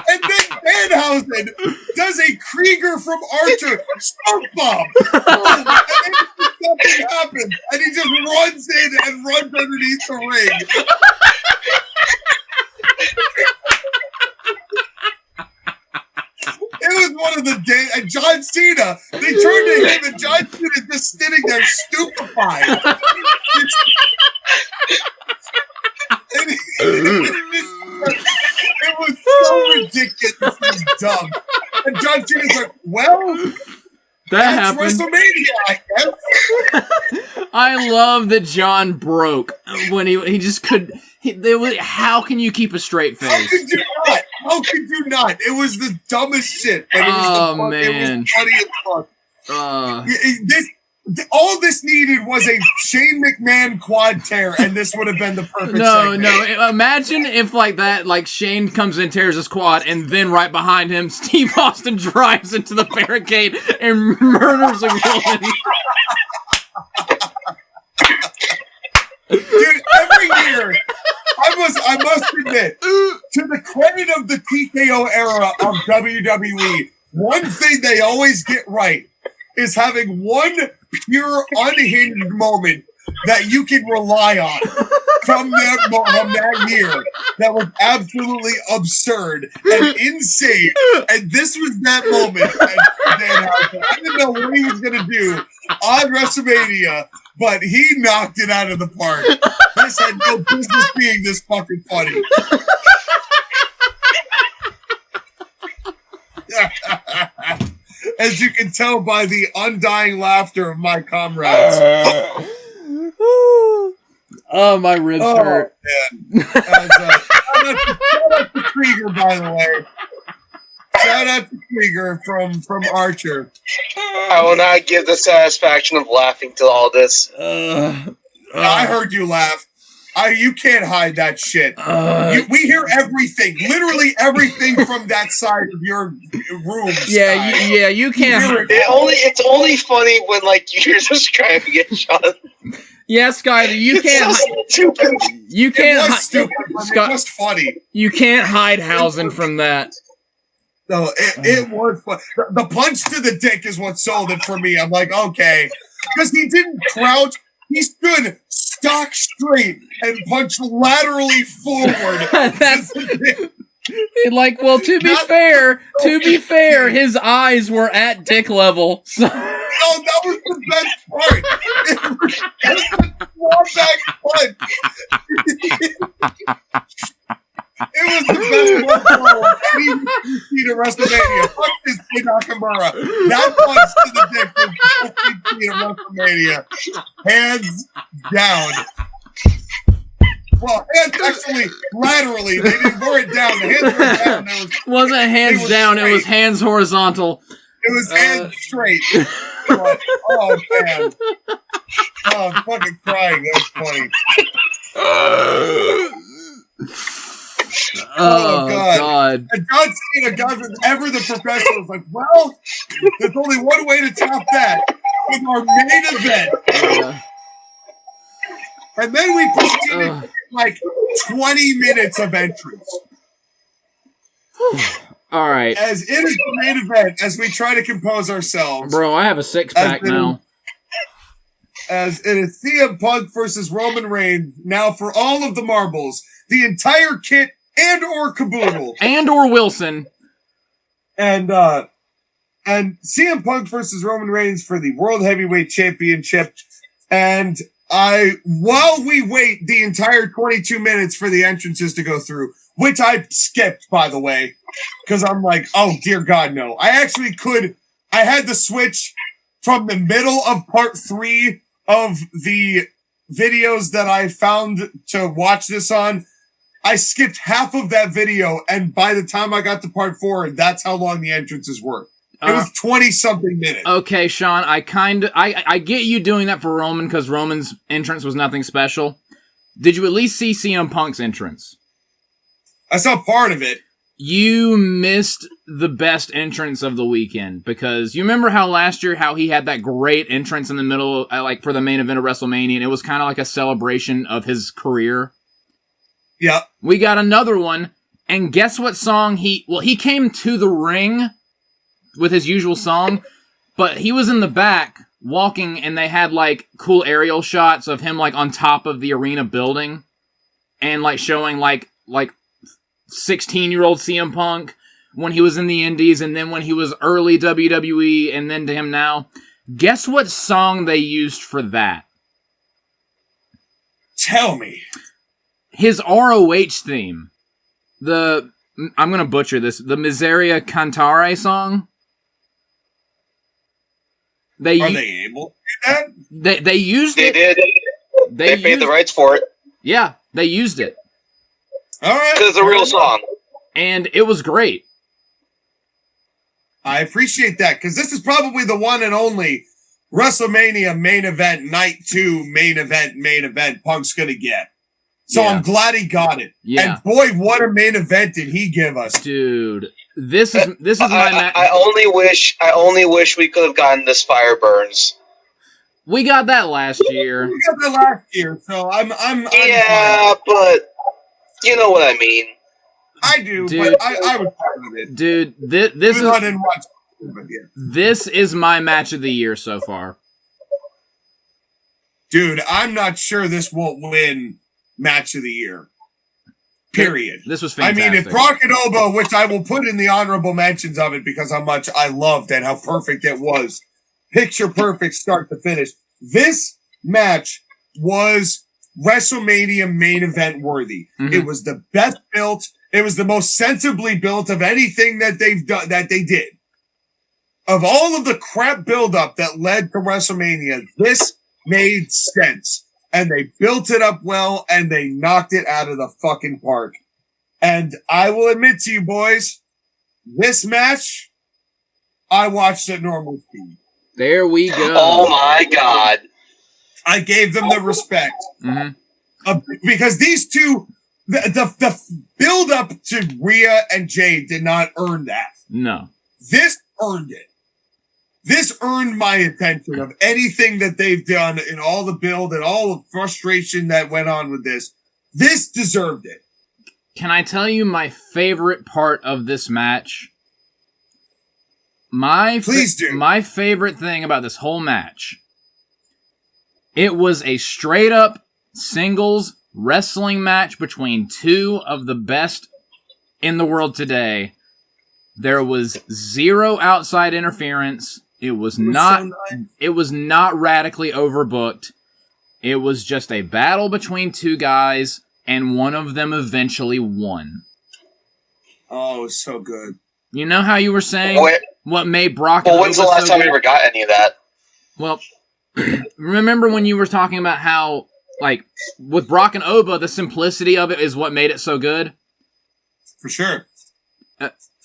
And then Danhausen does a Krieger from Archer smoke bomb. And nothing happens. And he just runs in and runs underneath the ring. It was one of the days, and John Cena, they turned to him, and John Cena just sitting there stupefied. It was so ridiculous and dumb. And John Cena's like, well, that's happened. WrestleMania, I guess. I love that John broke when he just could. How can you keep a straight face? How could you not? How could you not? It was the dumbest shit. And it was man. It was funny as fuck. All this needed was a Shane McMahon quad tear, and this would have been the perfect segment. No. Imagine if like that, like Shane comes in, tears his quad, and then right behind him, Steve Austin drives into the barricade and murders a woman. Dude, every year, I must admit, to the credit of the TKO era of WWE, one thing they always get right is having one pure, unhinged moment that you can rely on from that year that was absolutely absurd and insane. And this was that moment. And I didn't know what he was going to do on WrestleMania, but he knocked it out of the park. This had no business being this fucking funny. As you can tell by the undying laughter of my comrades. Oh, my ribs hurt. Man. Shout out to Krieger, by the way. Shout out to Krieger from Archer. I will not give the satisfaction of laughing to all this. I heard you laugh. You can't hide that shit. We hear everything, literally everything from that side of your room. Yeah, you can't. It's only funny when you're describing it, Sean. Yeah, Skyler, you can't. So stupid. You can't. It was stupid, but it was funny. You can't hide Hausen from that. No, it was fun. The punch to the dick is what sold it for me. I'm like, okay, because he didn't crouch. He stood stock straight and punched laterally forward. That's well. To be fair, his eyes were at dick level. So. No, that was the best part. It was the it was the best one of any feat at WrestleMania. Fuck this kid Nakamura. That punch to the dick was the best feat at WrestleMania. Hands down. Well, hands actually laterally. They didn't bore it down. The hands were down. It wasn't hands down. Straight. It was hands horizontal. It was hands straight. Oh, man. Oh, I'm fucking crying. That was funny. Oh, God. And John Cena, God was ever the professional, was like, well, there's only one way to top that with our main event. Yeah. And then we proceeded 20 minutes of entrance. All right. As it is the main event, as we try to compose ourselves. Bro, I have a six-pack now. As it is CM Punk versus Roman Reigns, now for all of the marbles, the entire kit and or caboodle. And or Wilson. And CM Punk versus Roman Reigns for the World Heavyweight Championship. And while we wait the entire 22 minutes for the entrances to go through, which I skipped, by the way, because I'm like, oh, dear God, no. I had the switch from the middle of part 3 of the videos that I found to watch this on. I skipped half of that video, and by the time I got to part 4, that's how long the entrances were. It was 20-something minutes. Okay, Sean, I get you doing that for Roman because Roman's entrance was nothing special. Did you at least see CM Punk's entrance? I saw part of it. You missed the best entrance of the weekend because you remember how last year how he had that great entrance in the middle, for the main event of WrestleMania, and it was kind of like a celebration of his career. Yeah. We got another one, and guess what song he came to the ring with his usual song, but he was in the back walking, and they had cool aerial shots of him on top of the arena building, and showing 16-year-old CM Punk when he was in the Indies, and then when he was early WWE, and then to him now. Guess what song they used for that? Tell me. His ROH theme. I'm gonna butcher this. The Miseria Cantare song. Are they able to do that? They used it. They did. They paid the rights for it. Yeah, they used it. All right. It's a real song. And it was great. I appreciate that, because this is probably the one and only WrestleMania main event, night 2 main event Punk's going to get. So yeah. I'm glad he got it. Yeah. And boy, what a main event did he give us. Dude, this is my match. I only wish we could have gotten this Fire Burns. We got that last year. We got that last year, so I'm yeah, but you know what I mean. I do, dude, but I was fine with it. Dude, this is my match of the year so far. Dude, I'm not sure this won't win match of the year. Period. This was fantastic. I mean, if Brock and Obo, which I will put in the honorable mentions of it because how much I loved and how perfect it was. Picture perfect start to finish. This match was WrestleMania main event worthy. Mhm. It was the best built. It was the most sensibly built of anything that they've done, that they did. Of all of the crap buildup that led to WrestleMania, this made sense. And they built it up well, and they knocked it out of the fucking park. And I will admit to you boys, this match, I watched at normal speed. There we go. Oh my god. I gave them the respect. Because these two, the build up to Rhea and Jade did not earn that. No. This earned it. This earned my attention of anything that they've done in all the build and all the frustration that went on with this. This deserved it. Can I tell you my favorite part of this match? Please do. My favorite thing about this whole match, it was a straight up singles wrestling match between two of the best in the world today. There was zero outside interference. It was not radically overbooked. It was just a battle between two guys, and one of them eventually won. Oh, so good. You know how you were saying what made Brock and Well, when's the last time we ever got any of that? Well, remember when you were talking about how, like, with Brock and Oba, the simplicity of it is what made it so good? For sure.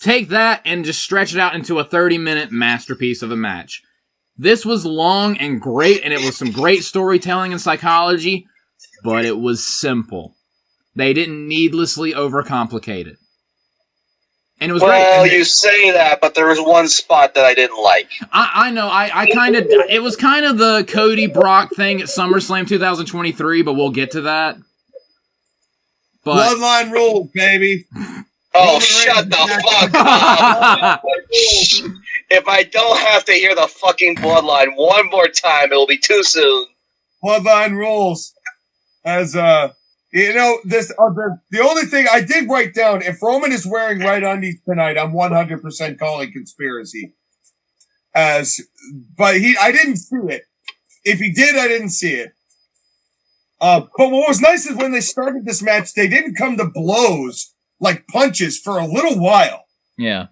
Take that and just stretch it out into a 30-minute masterpiece of a match. This was long and great, and it was some great storytelling and psychology, but it was simple. They didn't needlessly overcomplicate it. And it was great. Well, you say that, but there was one spot that I didn't like. I know. I kind of... It was kind of the Cody Brock thing at SummerSlam 2023, but we'll get to that. But Bloodline rules, baby. Oh, shut the fuck up. If I don't have to hear the fucking bloodline one more time, it will be too soon. Bloodline rules. As, you know, the only thing I did write down, if Roman is wearing right undies tonight, I'm 100% calling conspiracy. But I didn't see it. If he did, I didn't see it. But what was nice is when they started this match, they didn't come to blows like punches for a little while. yeah.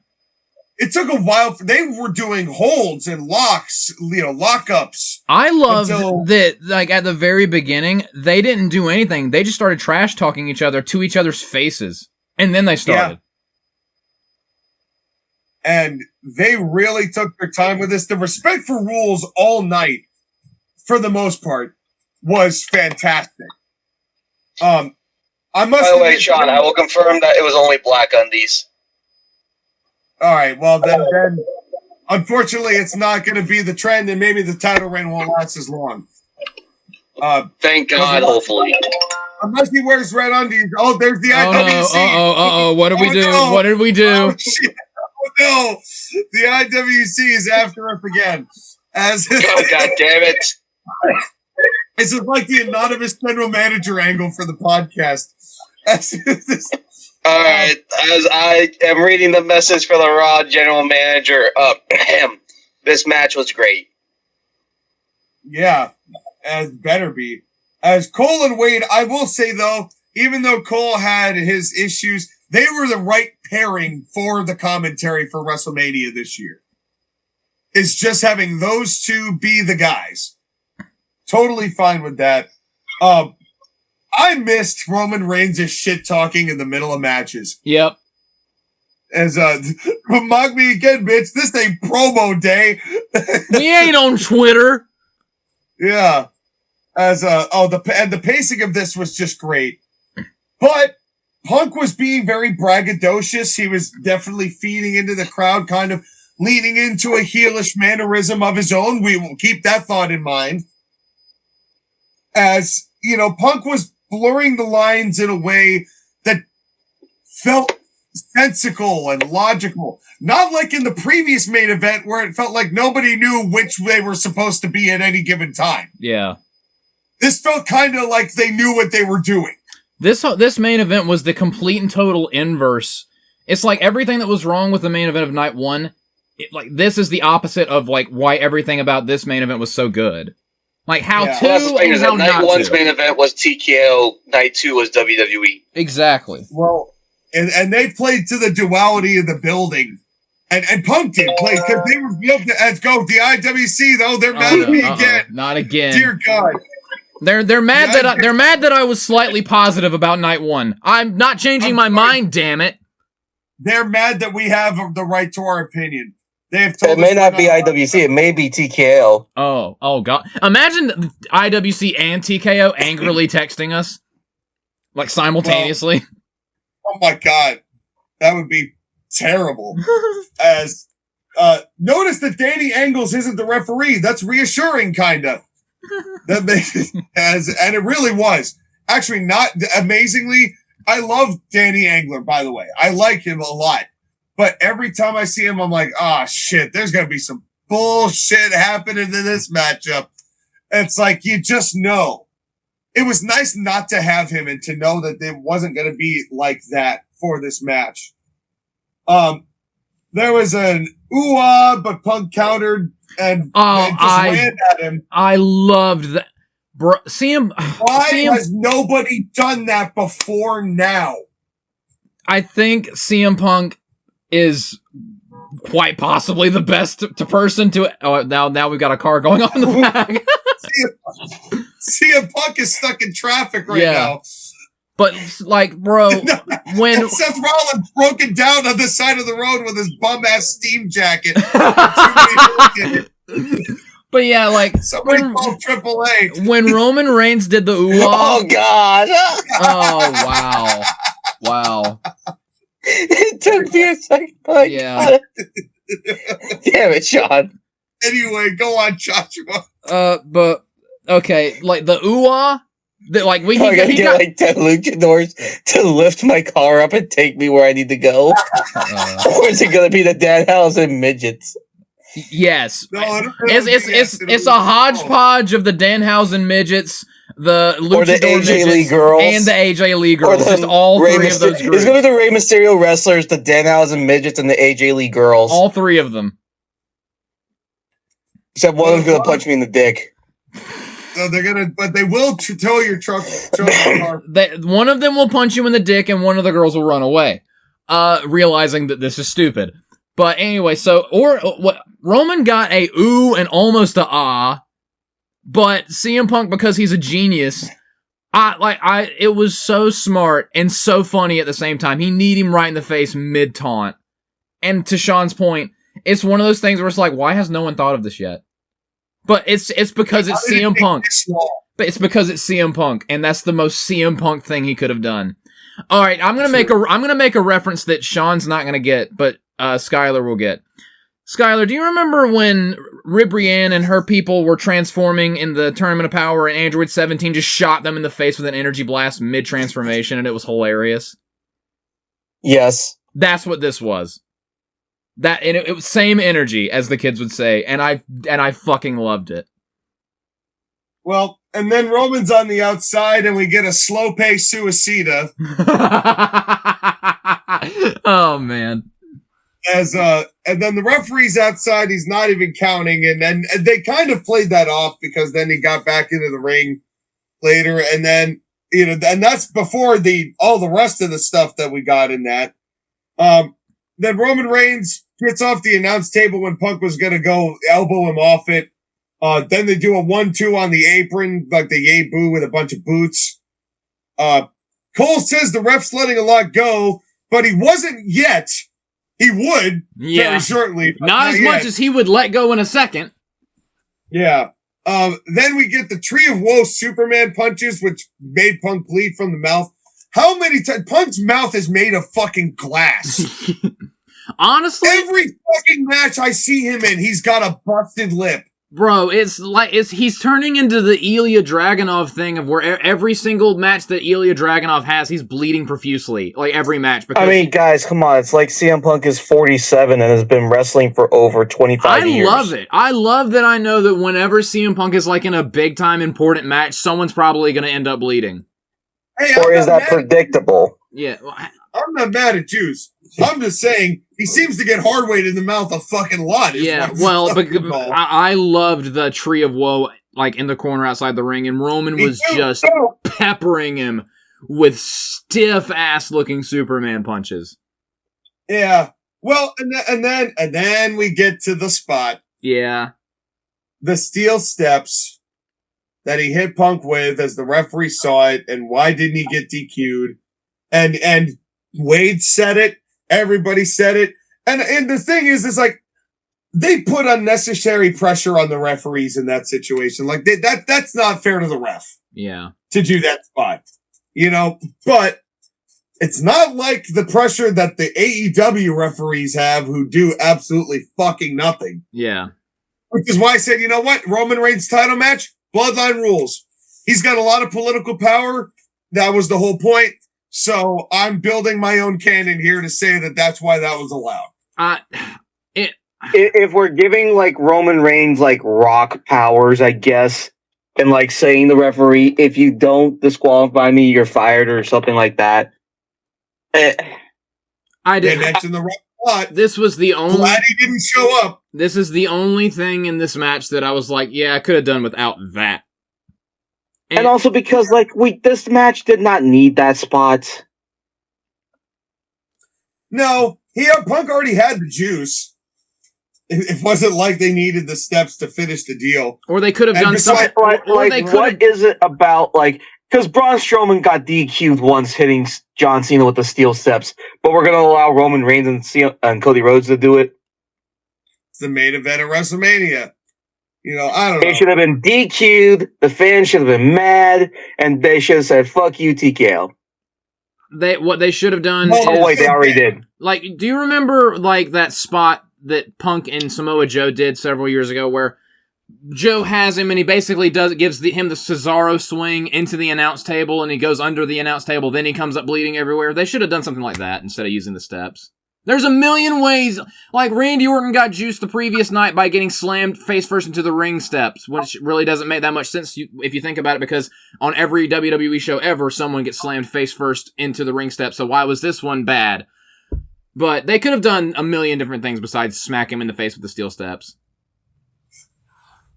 It took a while. They were doing holds and locks, lockups. I love that, like, at the very beginning, they didn't do anything. They just started trash talking each other to each other's faces. And then they started. Yeah. And they really took their time with this. The respect for rules all night, for the most part, was fantastic. By the way, Sean, I will confirm that it was only black undies. All right, well, then unfortunately, it's not going to be the trend, and maybe the title reign won't last as long. Thank God, hopefully. Unless he wears red undies. Oh, there's the IWC. What did we do? No. What did we do? Oh, shit. Oh, no. The IWC is after us again. Oh, God damn it. This is like the anonymous general manager angle for the podcast. All right, as I am reading the message for the Raw general manager, this match was great. Yeah, as better be. As Cole and Wade, I will say though, even though Cole had his issues, they were the right pairing for the commentary for WrestleMania this year. It's just having those two be the guys. Totally fine with that. I missed Roman Reigns' shit talking in the middle of matches. Yep. As mock me again, bitch. This ain't promo day. We ain't on Twitter. Yeah. The pacing of this was just great. But Punk was being very braggadocious. He was definitely feeding into the crowd, kind of leaning into a heelish mannerism of his own. We will keep that thought in mind. As, you know, Punk was blurring the lines in a way that felt sensical and logical. Not like in the previous main event where it felt like nobody knew which they were supposed to be at any given time. Yeah. This felt kind of like they knew what they were doing. This main event was the complete and total inverse. It's like everything that was wrong with the main event of night one, this is the opposite of like why everything about this main event was so good. Like how Yeah. to Well, that's the thing and is how that night not one's to. main event was TKO, night 2 was WWE. Exactly. Well, and they played to the duality of the building. And Punk did play because they were yelled at go the IWC though. They're mad at me again. Not again. Dear God. They're mad they're mad that I was slightly positive about night 1. I'm not changing my mind, damn it. They're mad that we have the right to our opinion. They have told It may not be IWC. It may be TKO. Oh God. Imagine IWC and TKO angrily texting us. Like simultaneously. Oh my God. That would be terrible. As notice that Danny Angles isn't the referee. That's reassuring, kind of. That makes and it really was. Actually, not amazingly. I love Danny Angler, by the way. I like him a lot. But every time I see him, I'm like, oh shit, there's gonna be some bullshit happening in this matchup. It's like you just know. It was nice not to have him and to know that it wasn't gonna be like that for this match. There was an ooh-ah, but Punk countered and just ran at him. I loved that. Bro, Why has nobody done that before now? I think CM Punk is quite possibly the best person to. Oh, now we've got a car going on in the back. CM Punk is stuck in traffic right now. But like, bro, when Seth Rollins broken down on the side of the road with his bum ass steam jacket. But yeah, like somebody called AAA. When Roman Reigns did the ooh-ah. Oh God! Oh wow! It took me a second. Like, yeah. Damn it, Sean. Anyway, go on, Joshua. But okay, like the ooh-ah. Like I gotta get like 10 luchadors to lift my car up and take me where I need to go. Or is it gonna be the Danhausen midgets? Yes, it's a hodgepodge of the Danhausen midgets, the luchador AJ Lee girls, and the AJ Lee girls. Just all three of those groups. It's gonna be the Rey Mysterio wrestlers, the Danhausen midgets, and the AJ Lee girls. All three of them. Except one of them's gonna punch me in the dick. So they're gonna, but they will tow your truck car. One of them will punch you in the dick, and one of the girls will run away, realizing that this is stupid. But anyway, Roman got a ooh and almost a ah, but CM Punk, because he's a genius, it was so smart and so funny at the same time. He kneed him right in the face mid taunt, and to Sean's point, it's one of those things where it's like, why has no one thought of this yet? But it's because it's CM Punk. But it's because it's CM Punk, and that's the most CM Punk thing he could have done. All right, I'm gonna make a reference that Sean's not gonna get, but Skyler will get. Skyler, do you remember when Ribrianne and her people were transforming in the Tournament of Power and Android 17 just shot them in the face with an energy blast mid-transformation and it was hilarious? Yes. That's what this was. It was same energy, as the kids would say, and I fucking loved it. Well, and then Roman's on the outside and we get a slow pace suicida. Oh man. And then the referee's outside, he's not even counting, and then they kind of played that off because then he got back into the ring later, and then and that's before all the rest of the stuff that we got in that. Then Roman Reigns gets off the announce table when Punk was gonna go elbow him off it. Then they do a 1-2 on the apron, like the yay boo with a bunch of boots. Cole says the ref's letting a lot go, but he wasn't yet. He would, very shortly. Not as much as he would let go in a second. Yeah. Then we get the Tree of Woe Superman punches, which made Punk bleed from the mouth. How many times? Punk's mouth is made of fucking glass. Honestly? Every fucking match I see him in, he's got a busted lip. Bro, he's turning into the Ilya Dragunov thing of where every single match that Ilya Dragunov has, he's bleeding profusely. Like every match. Because I mean, guys, come on. It's like CM Punk is 47 and has been wrestling for over 25 years. I love it. I love that I know that whenever CM Punk is like in a big time important match, someone's probably going to end up bleeding. Hey, or is that predictable? Yeah. I'm not mad at Jews. I'm just saying, he seems to get hard weight in the mouth a fucking lot. Yeah, well, but I loved the Tree of Woe like in the corner outside the ring, and Roman was just peppering him with stiff-ass looking Superman punches. Yeah. Well, and then we get to the spot. Yeah. The steel steps that he hit Punk with as the referee saw it, and why didn't he get DQ'd? And Wade said it. Everybody said it. And the thing is like, they put unnecessary pressure on the referees in that situation. Like that's not fair to the ref. Yeah. To do that spot. You know, but it's not like the pressure that the AEW referees have who do absolutely fucking nothing. Yeah. Which is why I said, you know what? Roman Reigns title match, bloodline rules. He's got a lot of political power. That was the whole point. So I'm building my own canon here to say that that's why that was allowed. If we're giving like Roman Reigns like rock powers, I guess, and like saying the referee, if you don't disqualify me, you're fired or something like that. I didn't mention the right spot. This was the only. Glad he didn't show up. This is the only thing in this match that I was like, yeah, I could have done without that. And also because like this match did not need that spot. No, Punk already had the juice. It wasn't like they needed the steps to finish the deal. Or they could have done something. What is it about, like, because Braun Strowman got DQ'd once hitting John Cena with the steel steps, but we're going to allow Roman Reigns and Cody Rhodes to do it? It's the main event of WrestleMania. You know, I don't know. They should have been DQ'd, the fans should have been mad, and they should have said, fuck you, TKO. What they should have done is... Oh, wait, they already did. Like, do you remember, like, that spot that Punk and Samoa Joe did several years ago where Joe has him and he basically gives him the Cesaro swing into the announce table and he goes under the announce table, then he comes up bleeding everywhere? They should have done something like that instead of using the steps. There's a million ways. Like, Randy Orton got juiced the previous night by getting slammed face first into the ring steps, which really doesn't make that much sense if you think about it, because on every WWE show ever, someone gets slammed face first into the ring steps, so why was this one bad? But they could have done a million different things besides smack him in the face with the steel steps.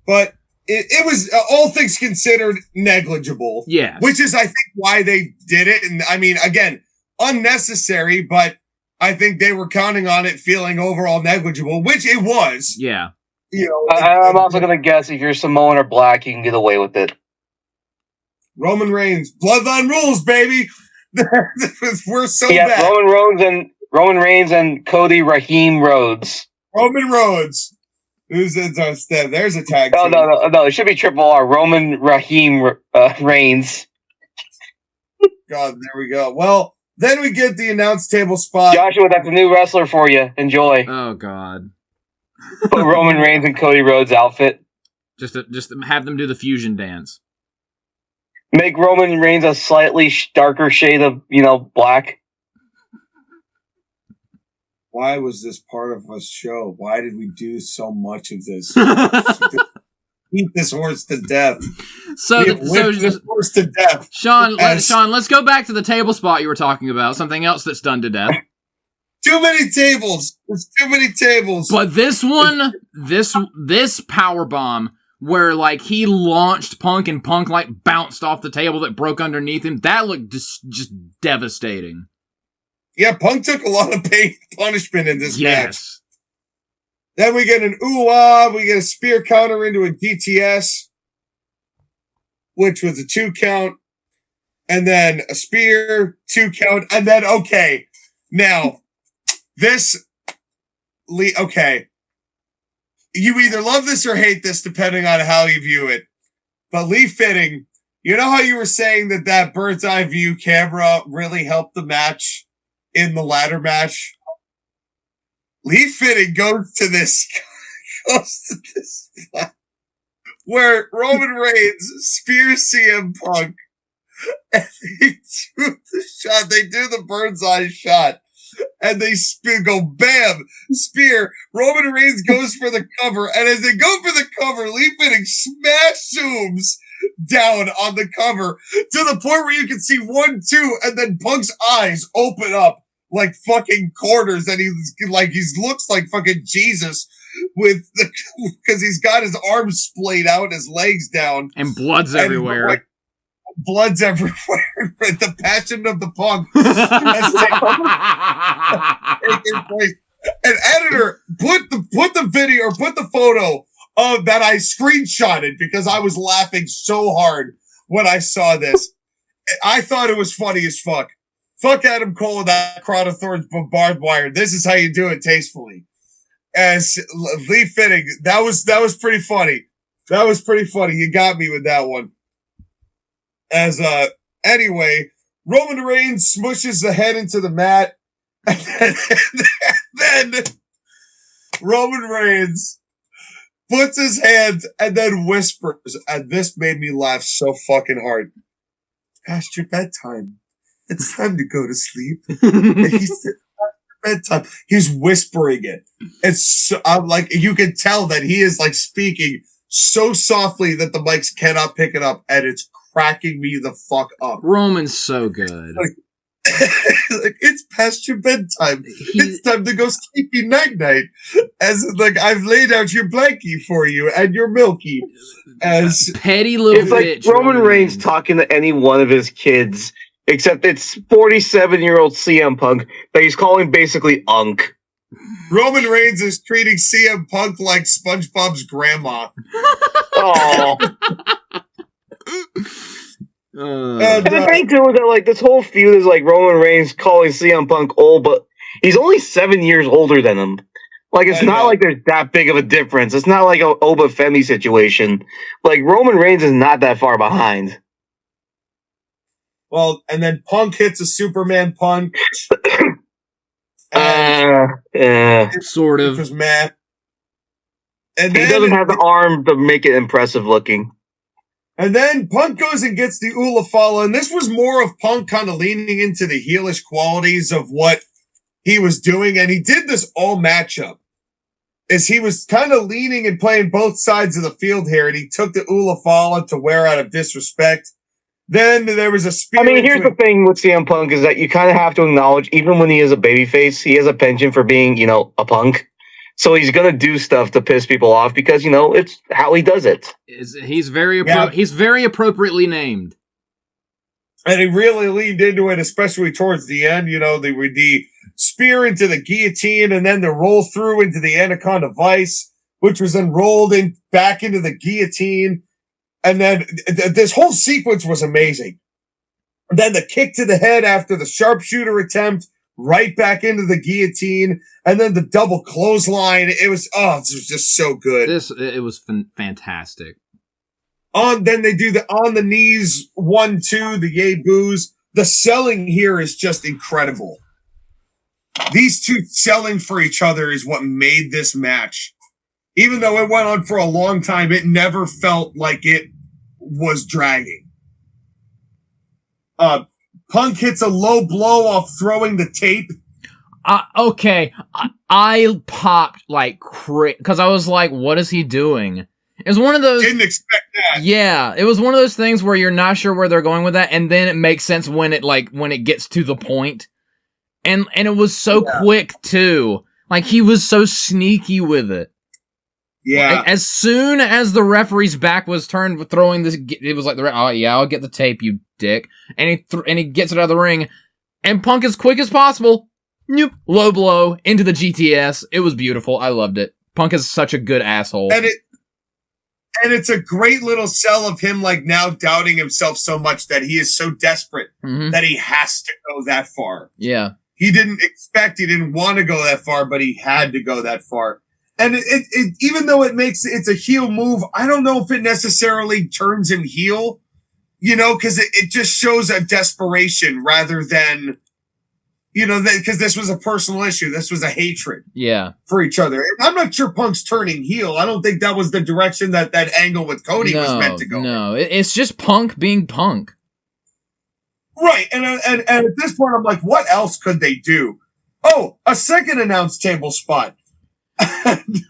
But it was, all things considered, negligible. Yes. Which is, I think, why they did it. And, I mean, again, unnecessary, but I think they were counting on it feeling overall negligible, which it was. Yeah. You know, I'm also going to guess if you're Samoan or black, you can get away with it. Roman Reigns. Bloodline rules, baby. We're so bad. Roman Reigns and Cody Raheem Rhodes. Roman Rhodes. There's a tag team. No. It should be Triple R. Roman Raheem Reigns. God, there we go. Well, then we get the announce table spot. Joshua, that's a new wrestler for you. Enjoy. Oh, God. Put Roman Reigns and Cody Rhodes outfit. Just have them do the fusion dance. Make Roman Reigns a slightly darker shade of, black. Why was this part of a show? Why did we do so much of this? Beat this horse to death. This horse to death. Sean, let's go back to the table spot you were talking about. Something else that's done to death. Too many tables. There's too many tables. But this one, this power bomb where like he launched Punk and Punk like bounced off the table that broke underneath him, that looked just devastating. Yeah, Punk took a lot of punishment in this match. Then we get an ooh-ah, we get a spear counter into a DTS, which was a 2 count, and then a spear, 2 count, and then, okay, now, okay, you either love this or hate this, depending on how you view it, but Lee Fitting, you know how you were saying that bird's eye view camera really helped the match? In the ladder match, Lee Fitting goes to this spot where Roman Reigns spears CM Punk, and they do the shot. They do the bird's eye shot, and they go bam, spear. Roman Reigns goes for the cover, and as they go for the cover, Lee Fitting smash zooms down on the cover to the point where you can see 1, 2, and then Punk's eyes open up. like fucking quarters, and he looks like fucking Jesus because he's got his arms splayed out, his legs down, and blood's everywhere. Like, blood's everywhere. The passion of the Punk. And editor, put the video or put the photo of that I screenshotted because I was laughing so hard when I saw this. I thought it was funny as fuck. Fuck Adam Cole with that crown of thorns barbed wire. This is how you do it tastefully. As Lee Fitting, that was pretty funny. That was pretty funny. You got me with that one. As anyway, Roman Reigns smushes the head into the mat. And then Roman Reigns puts his hands and then whispers, and this made me laugh so fucking hard. Past your bedtime. It's time to go to sleep. And he said, bedtime. He's whispering it. It's so, I'm like, you can tell that he is like speaking so softly that the mics cannot pick it up, and it's cracking me the fuck up. Roman's so good. Like, it's past your bedtime. It's time to go sleepy night. As like I've laid out your blankie for you and your milky. As petty little it's bitch. like Roman Reigns talking to any one of his kids, except it's 47-year-old CM Punk that he's calling basically Unk. Roman Reigns is treating CM Punk like SpongeBob's grandma. Oh. And the thing too is that like this whole feud is like Roman Reigns calling CM Punk old, but he's only 7 years older than him. Like it's not like there's that big of a difference. It's not like a Oba Femi situation. Like Roman Reigns is not that far behind. Well, and then Punk hits a Superman punch. Sort of. Which was mad. And he doesn't have the arm to make it impressive looking. And then Punk goes and gets the Ulafala, and this was more of Punk kind of leaning into the heelish qualities of what he was doing, and he did this all matchup. As he was kind of leaning and playing both sides of the field here, and he took the Ulafala to wear out of disrespect. Then there was a spear. I mean, here's the thing with CM Punk is that you kind of have to acknowledge, even when he is a babyface, he has a penchant for being, you know, a punk. So he's gonna do stuff to piss people off because, you know, it's how he does it. He's very appropriately named, and he really leaned into it, especially towards the end. You know, the spear into the guillotine, and then the roll through into the Anaconda Vice, which was then rolled in back into the guillotine, and then this whole sequence was amazing. And then the kick to the head after the sharpshooter attempt. Right back into the guillotine, and then the double clothesline. It was just so good. It was fantastic. Then they do the on the knees 1-2, the yay boos. The selling here is just incredible. These two selling for each other is what made this match. Even though it went on for a long time, it never felt like it was dragging. Punk hits a low blow off throwing the tape. Okay. I popped like because I was like, what is he doing? It was one of those. Didn't expect that. Yeah, it was one of those things where you're not sure where they're going with that, and then it makes sense when it gets to the point. And it was so quick too. Like he was so sneaky with it. Yeah. Like, as soon as the referee's back was turned with throwing this, it was like oh yeah, I'll get the tape, you dick. And he gets it out of the ring, and Punk as quick as possible, low blow into the GTS. It was beautiful. I loved it. Punk is such a good asshole. And it's a great little sell of him like now doubting himself so much that he is so desperate that he has to go that far. Yeah. He didn't want to go that far, but he had to go that far. And it even though it's a heel move, I don't know if it necessarily turns him heel, you know, because it just shows a desperation rather than, you know, because this was a personal issue. This was a hatred for each other. I'm not sure Punk's turning heel. I don't think that was the direction that angle with Cody was meant to go. No, it's just Punk being Punk. Right. And at this point, I'm like, what else could they do? Oh, a second announce table spot.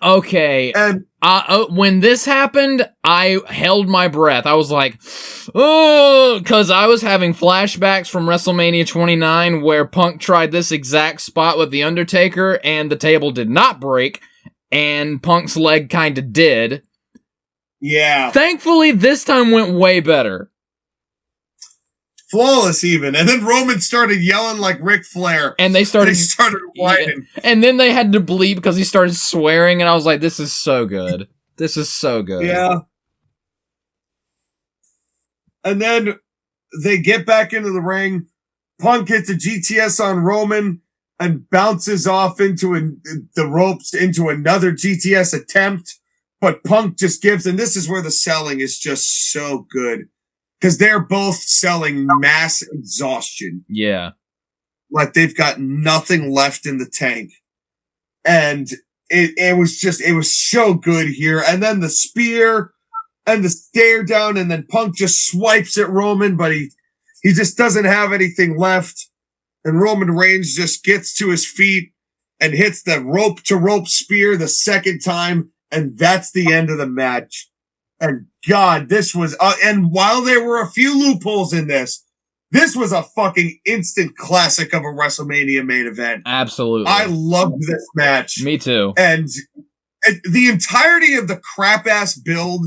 Okay. And when this happened, I held my breath. I was like, oh, because I was having flashbacks from WrestleMania 29 where Punk tried this exact spot with The Undertaker and the table did not break and Punk's leg kind of did. Yeah. Thankfully, this time went way better. Flawless even. And then Roman started yelling like Ric Flair. And they started whining. And then they had to bleep because he started swearing and I was like, this is so good. This is so good. Yeah. And then they get back into the ring. Punk hits a GTS on Roman and bounces off into the ropes into another GTS attempt. But Punk just gives, and this is where the selling is just so good. Because they're both selling mass exhaustion. Yeah. Like they've got nothing left in the tank. And it was so good here. And then the spear and the stare down, and then Punk just swipes at Roman, but he just doesn't have anything left. And Roman Reigns just gets to his feet and hits the rope to rope spear the second time. And that's the end of the match. And God, this was, and while there were a few loopholes in this was a fucking instant classic of a WrestleMania main event. Absolutely. I loved this match. Me too. And the entirety of the crap ass build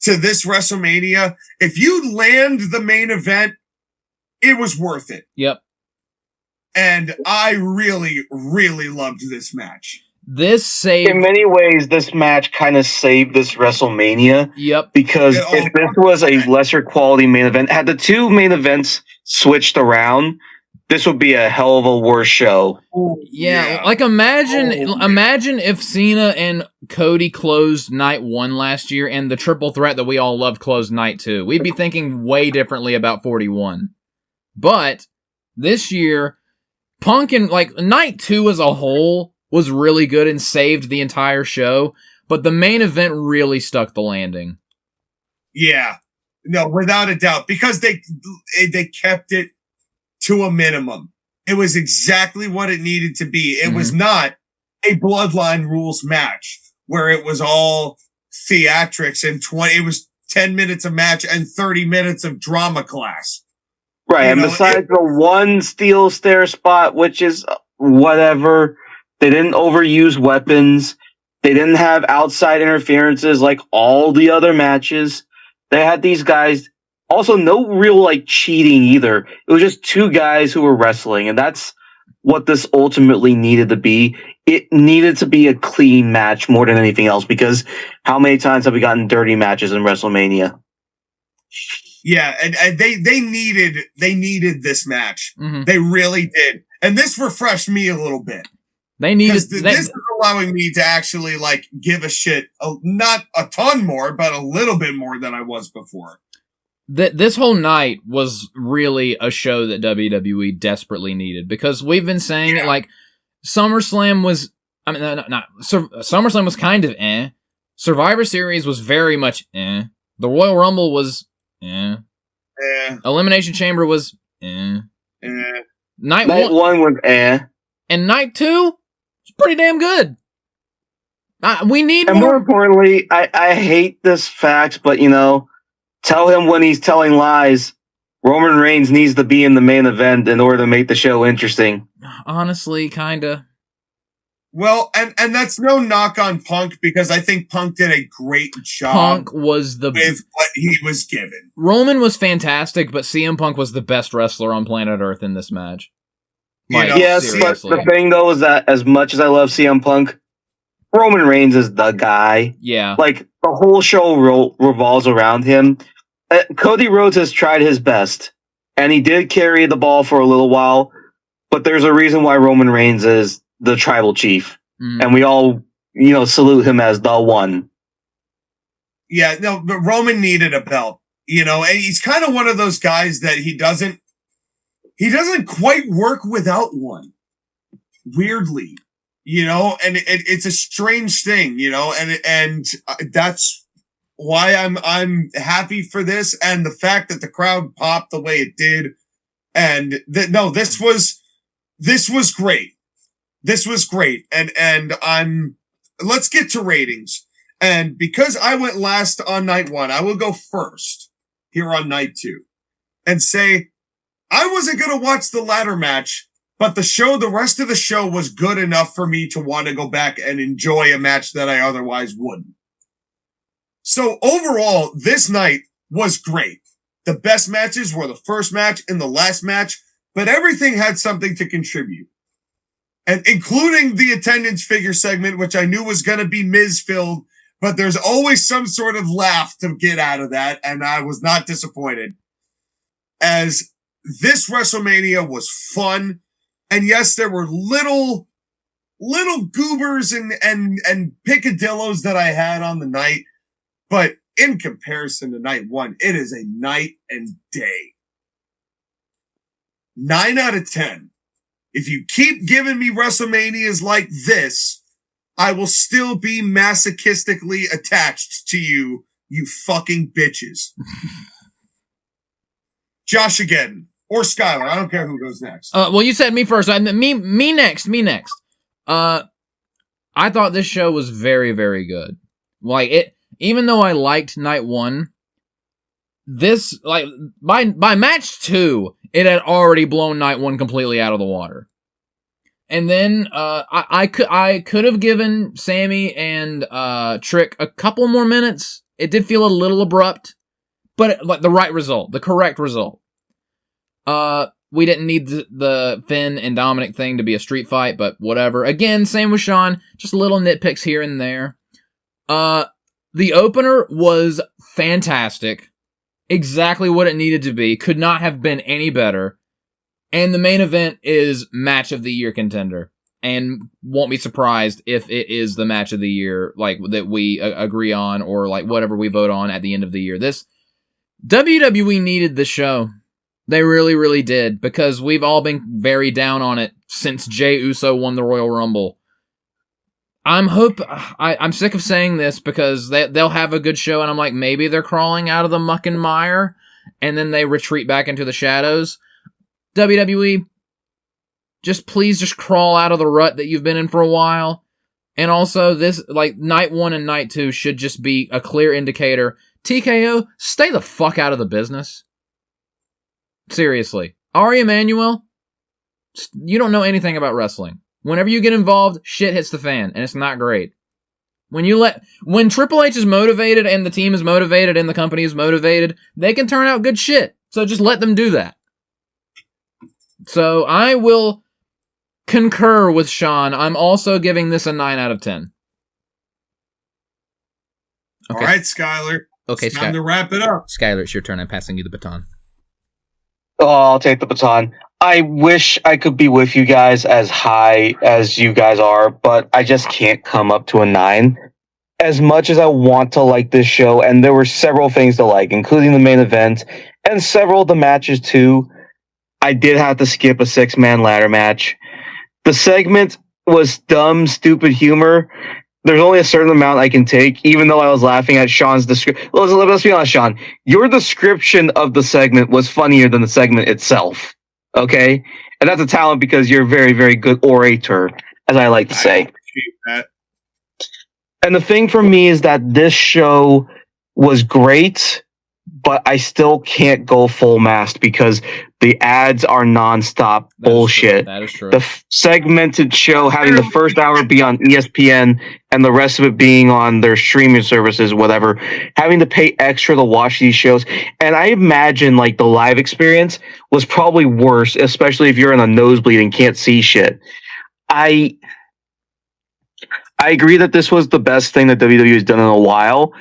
to this WrestleMania, if you land the main event, it was worth it. Yep. And I really, really loved this match. This saved... In many ways, this match kind of saved this WrestleMania. Yep. Because if this was a lesser quality main event, had the two main events switched around, this would be a hell of a worse show. Yeah, like imagine if Cena and Cody closed night 1 last year and the triple threat that we all loved closed night 2. We'd be thinking way differently about 41. But this year, Punk and like night 2 as a whole was really good and saved the entire show, but the main event really stuck the landing. Yeah. No, without a doubt, because they kept it to a minimum. It was exactly what it needed to be. It was not a Bloodline rules match where it was all theatrics and it was 10 minutes of match and 30 minutes of drama class. Right, and besides the one steel stair spot, which is whatever, they didn't overuse weapons. They didn't have outside interferences like all the other matches. They had these guys. Also, no real, like, cheating either. It was just two guys who were wrestling, and that's what this ultimately needed to be. It needed to be a clean match more than anything else, because how many times have we gotten dirty matches in WrestleMania? Yeah, and they needed this match. Mm-hmm. They really did. And this refreshed me a little bit. This is allowing me to actually, like, give a shit, not a ton more, but a little bit more than I was before. This whole night was really a show that WWE desperately needed, because we've been saying it, like, SummerSlam was, SummerSlam was kind of Survivor Series was very much The Royal Rumble was Elimination Chamber was Night 1 was and Night 2 was pretty damn good. We need and more. More importantly, I hate this fact, but, you know, tell him when he's telling lies. Roman Reigns needs to be in the main event in order to make the show interesting. Honestly, kinda. Well, and that's no knock on Punk, because I think Punk did a great job. Punk was with what he was given. Roman was fantastic, but CM Punk was the best wrestler on planet Earth in this match. Yes, seriously. But the thing though is that as much as I love CM Punk, Roman Reigns is the guy. Yeah. Like, the whole show revolves around him. Cody Rhodes has tried his best, and he did carry the ball for a little while, but there's a reason why Roman Reigns is the tribal chief, and we all, you know, salute him as the one. Yeah, no, but Roman needed a belt, you know, and he's kind of one of those guys that he doesn't quite work without one. Weirdly, you know, and it's a strange thing, you know, and that's why I'm happy for this, and the fact that the crowd popped the way it did, and this was great. This was great, and let's get to ratings. And because I went last on night 1, I will go first here on night 2 and say I wasn't going to watch the ladder match, but the rest of the show was good enough for me to want to go back and enjoy a match that I otherwise wouldn't. So overall, this night was great. The best matches were the first match and the last match, but everything had something to contribute. And including the attendance figure segment, which I knew was going to be Miz-filled, but there's always some sort of laugh to get out of that, and I was not disappointed. As this WrestleMania was fun, and yes, there were little goobers and picadillos that I had on the night, but in comparison to night 1, it is a night and day. 9 out of 10. If you keep giving me WrestleManias like this, I will still be masochistically attached to you, you fucking bitches. JoshAgeddon. Or Skyler. I don't care who goes next. Well, you said me first. Me next. I thought this show was very, very good. Like, even though I liked night 1, this, like, by match 2, it had already blown night 1 completely out of the water. And then, I could have given Sammy and, Trick a couple more minutes. It did feel a little abrupt, but, like, the right result, the correct result. We didn't need the Finn and Dominic thing to be a street fight, but whatever. Again, same with Sean, just little nitpicks here and there. The opener was fantastic. Exactly what it needed to be. Could not have been any better. And the main event is match of the year contender. And won't be surprised if it is the match of the year, like, that we agree on, or, like, whatever we vote on at the end of the year. This WWE needed this show. They really, really did, because we've all been very down on it since Jey Uso won the Royal Rumble. I'm sick of saying this, because they'll have a good show, and I'm like, maybe they're crawling out of the muck and mire, and then they retreat back into the shadows. WWE, please just crawl out of the rut that you've been in for a while. And also, this, like, night 1 and night 2 should just be a clear indicator. TKO, stay the fuck out of the business. Seriously. Ari Emanuel, you don't know anything about wrestling. Whenever you get involved, shit hits the fan, and it's not great. When Triple H is motivated, and the team is motivated, and the company is motivated, they can turn out good shit. So just let them do that. So I will concur with Sean. I'm also giving this a 9 out of 10. Okay. All right, Skyler. Okay, it's time to wrap it up. Skyler, it's your turn. I'm passing you the baton. Oh, I'll take the baton. I wish I could be with you guys as high as you guys are, but I just can't come up to a 9. As much as I want to like this show, and there were several things to like, including the main event, and several of the matches too, I did have to skip a 6-man ladder match. The segment was dumb, stupid humor. There's only a certain amount I can take, even though I was laughing at Sean's description. Let's be honest, Sean. Your description of the segment was funnier than the segment itself. Okay? And that's a talent, because you're a very, very good orator, as I like to say. I appreciate that. And the thing for me is that this show was great, but I still can't go full mast, because the ads are nonstop bullshit. That is true. The segmented show, having the first hour be on ESPN and the rest of it being on their streaming services, whatever, having to pay extra to watch these shows. And I imagine, like, the live experience was probably worse, especially if you're in a nosebleed and can't see shit. I agree that this was the best thing that WWE has done in a while.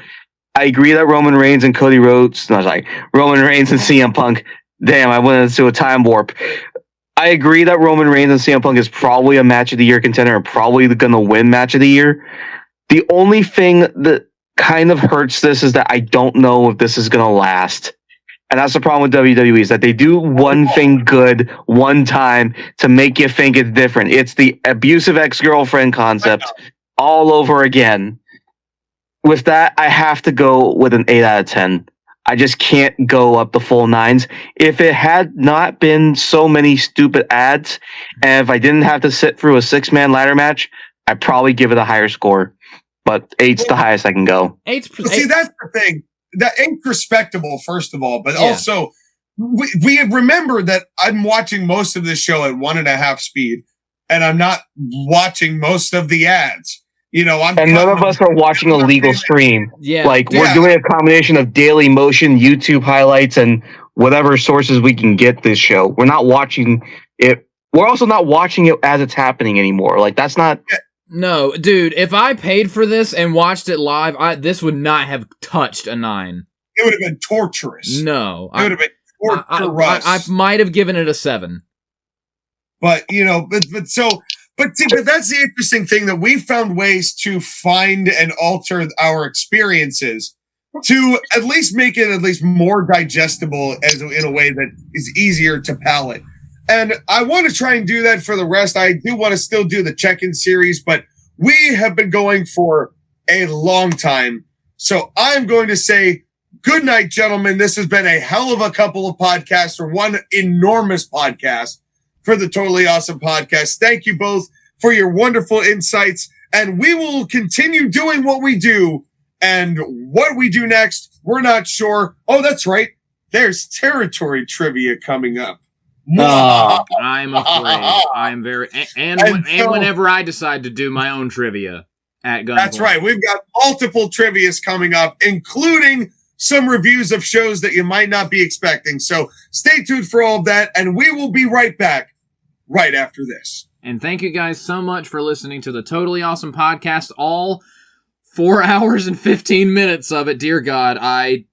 I agree that Roman Reigns and Roman Reigns and CM Punk. Damn, I went into a time warp. I agree that Roman Reigns and CM Punk is probably a match of the year contender and probably going to win match of the year. The only thing that kind of hurts this is that I don't know if this is going to last. And that's the problem with WWE, is that they do one thing good one time to make you think it's different. It's the abusive ex-girlfriend concept all over again. With that, I have to go with an 8 out of 10. I just can't go up the full 9s. If it had not been so many stupid ads, and if I didn't have to sit through a 6-man ladder match, I'd probably give it a higher score. but 8's the highest I can go. See, that's the thing. That ain't respectable, first of all, but also we remember that I'm watching most of this show at 1.5 speed, and I'm not watching most of the ads. You know, and none of us are watching a legal stream. Yeah, like we're doing a combination of Daily Motion, YouTube highlights, and whatever sources we can get this show. We're not watching it. We're also not watching it as it's happening anymore. Like that's not. No, dude. If I paid for this and watched it live, this would not have touched a 9. It would have been torturous. No, it would have been torturous. I might have given it a 7. But you know, but that's the interesting thing, that we found ways to find and alter our experiences to at least make it at least more digestible in a way that is easier to palate. And I want to try and do that for the rest. I do want to still do the check-in series, but we have been going for a long time. So I'm going to say good night, gentlemen. This has been a hell of a couple of podcasts, or one enormous podcast for the Totally Awesome Podcast. Thank you both for your wonderful insights, and we will continue doing what we do. And what we do next, we're not sure. Oh, that's right. There's territory trivia coming up. I'm afraid. I'm very and whenever I decide to do my own trivia at Gunpoint. That's right. We've got multiple trivias coming up, including some reviews of shows that you might not be expecting. So stay tuned for all of that, and we will be right back right after this. And thank you guys so much for listening to the Totally Awesome Podcast. All 4 hours and 15 minutes of it. Dear God, I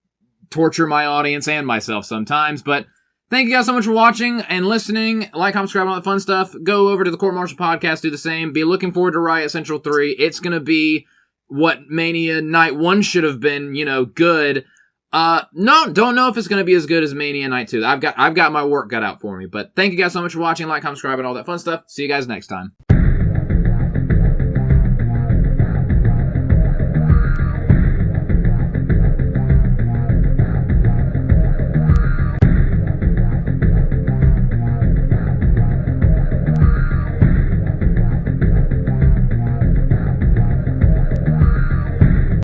torture my audience and myself sometimes, but thank you guys so much for watching and listening. Like, comment, subscribe, all that fun stuff. Go over to the Court Martial Podcast, do the same. Be looking forward to Riot Central 3. It's going to be what Mania Night 1 should have been, good. No, don't know if it's going to be as good as Mania Night 2. I've got my work cut out for me. But thank you guys so much for watching. Like, comment, subscribe, and all that fun stuff. See you guys next time.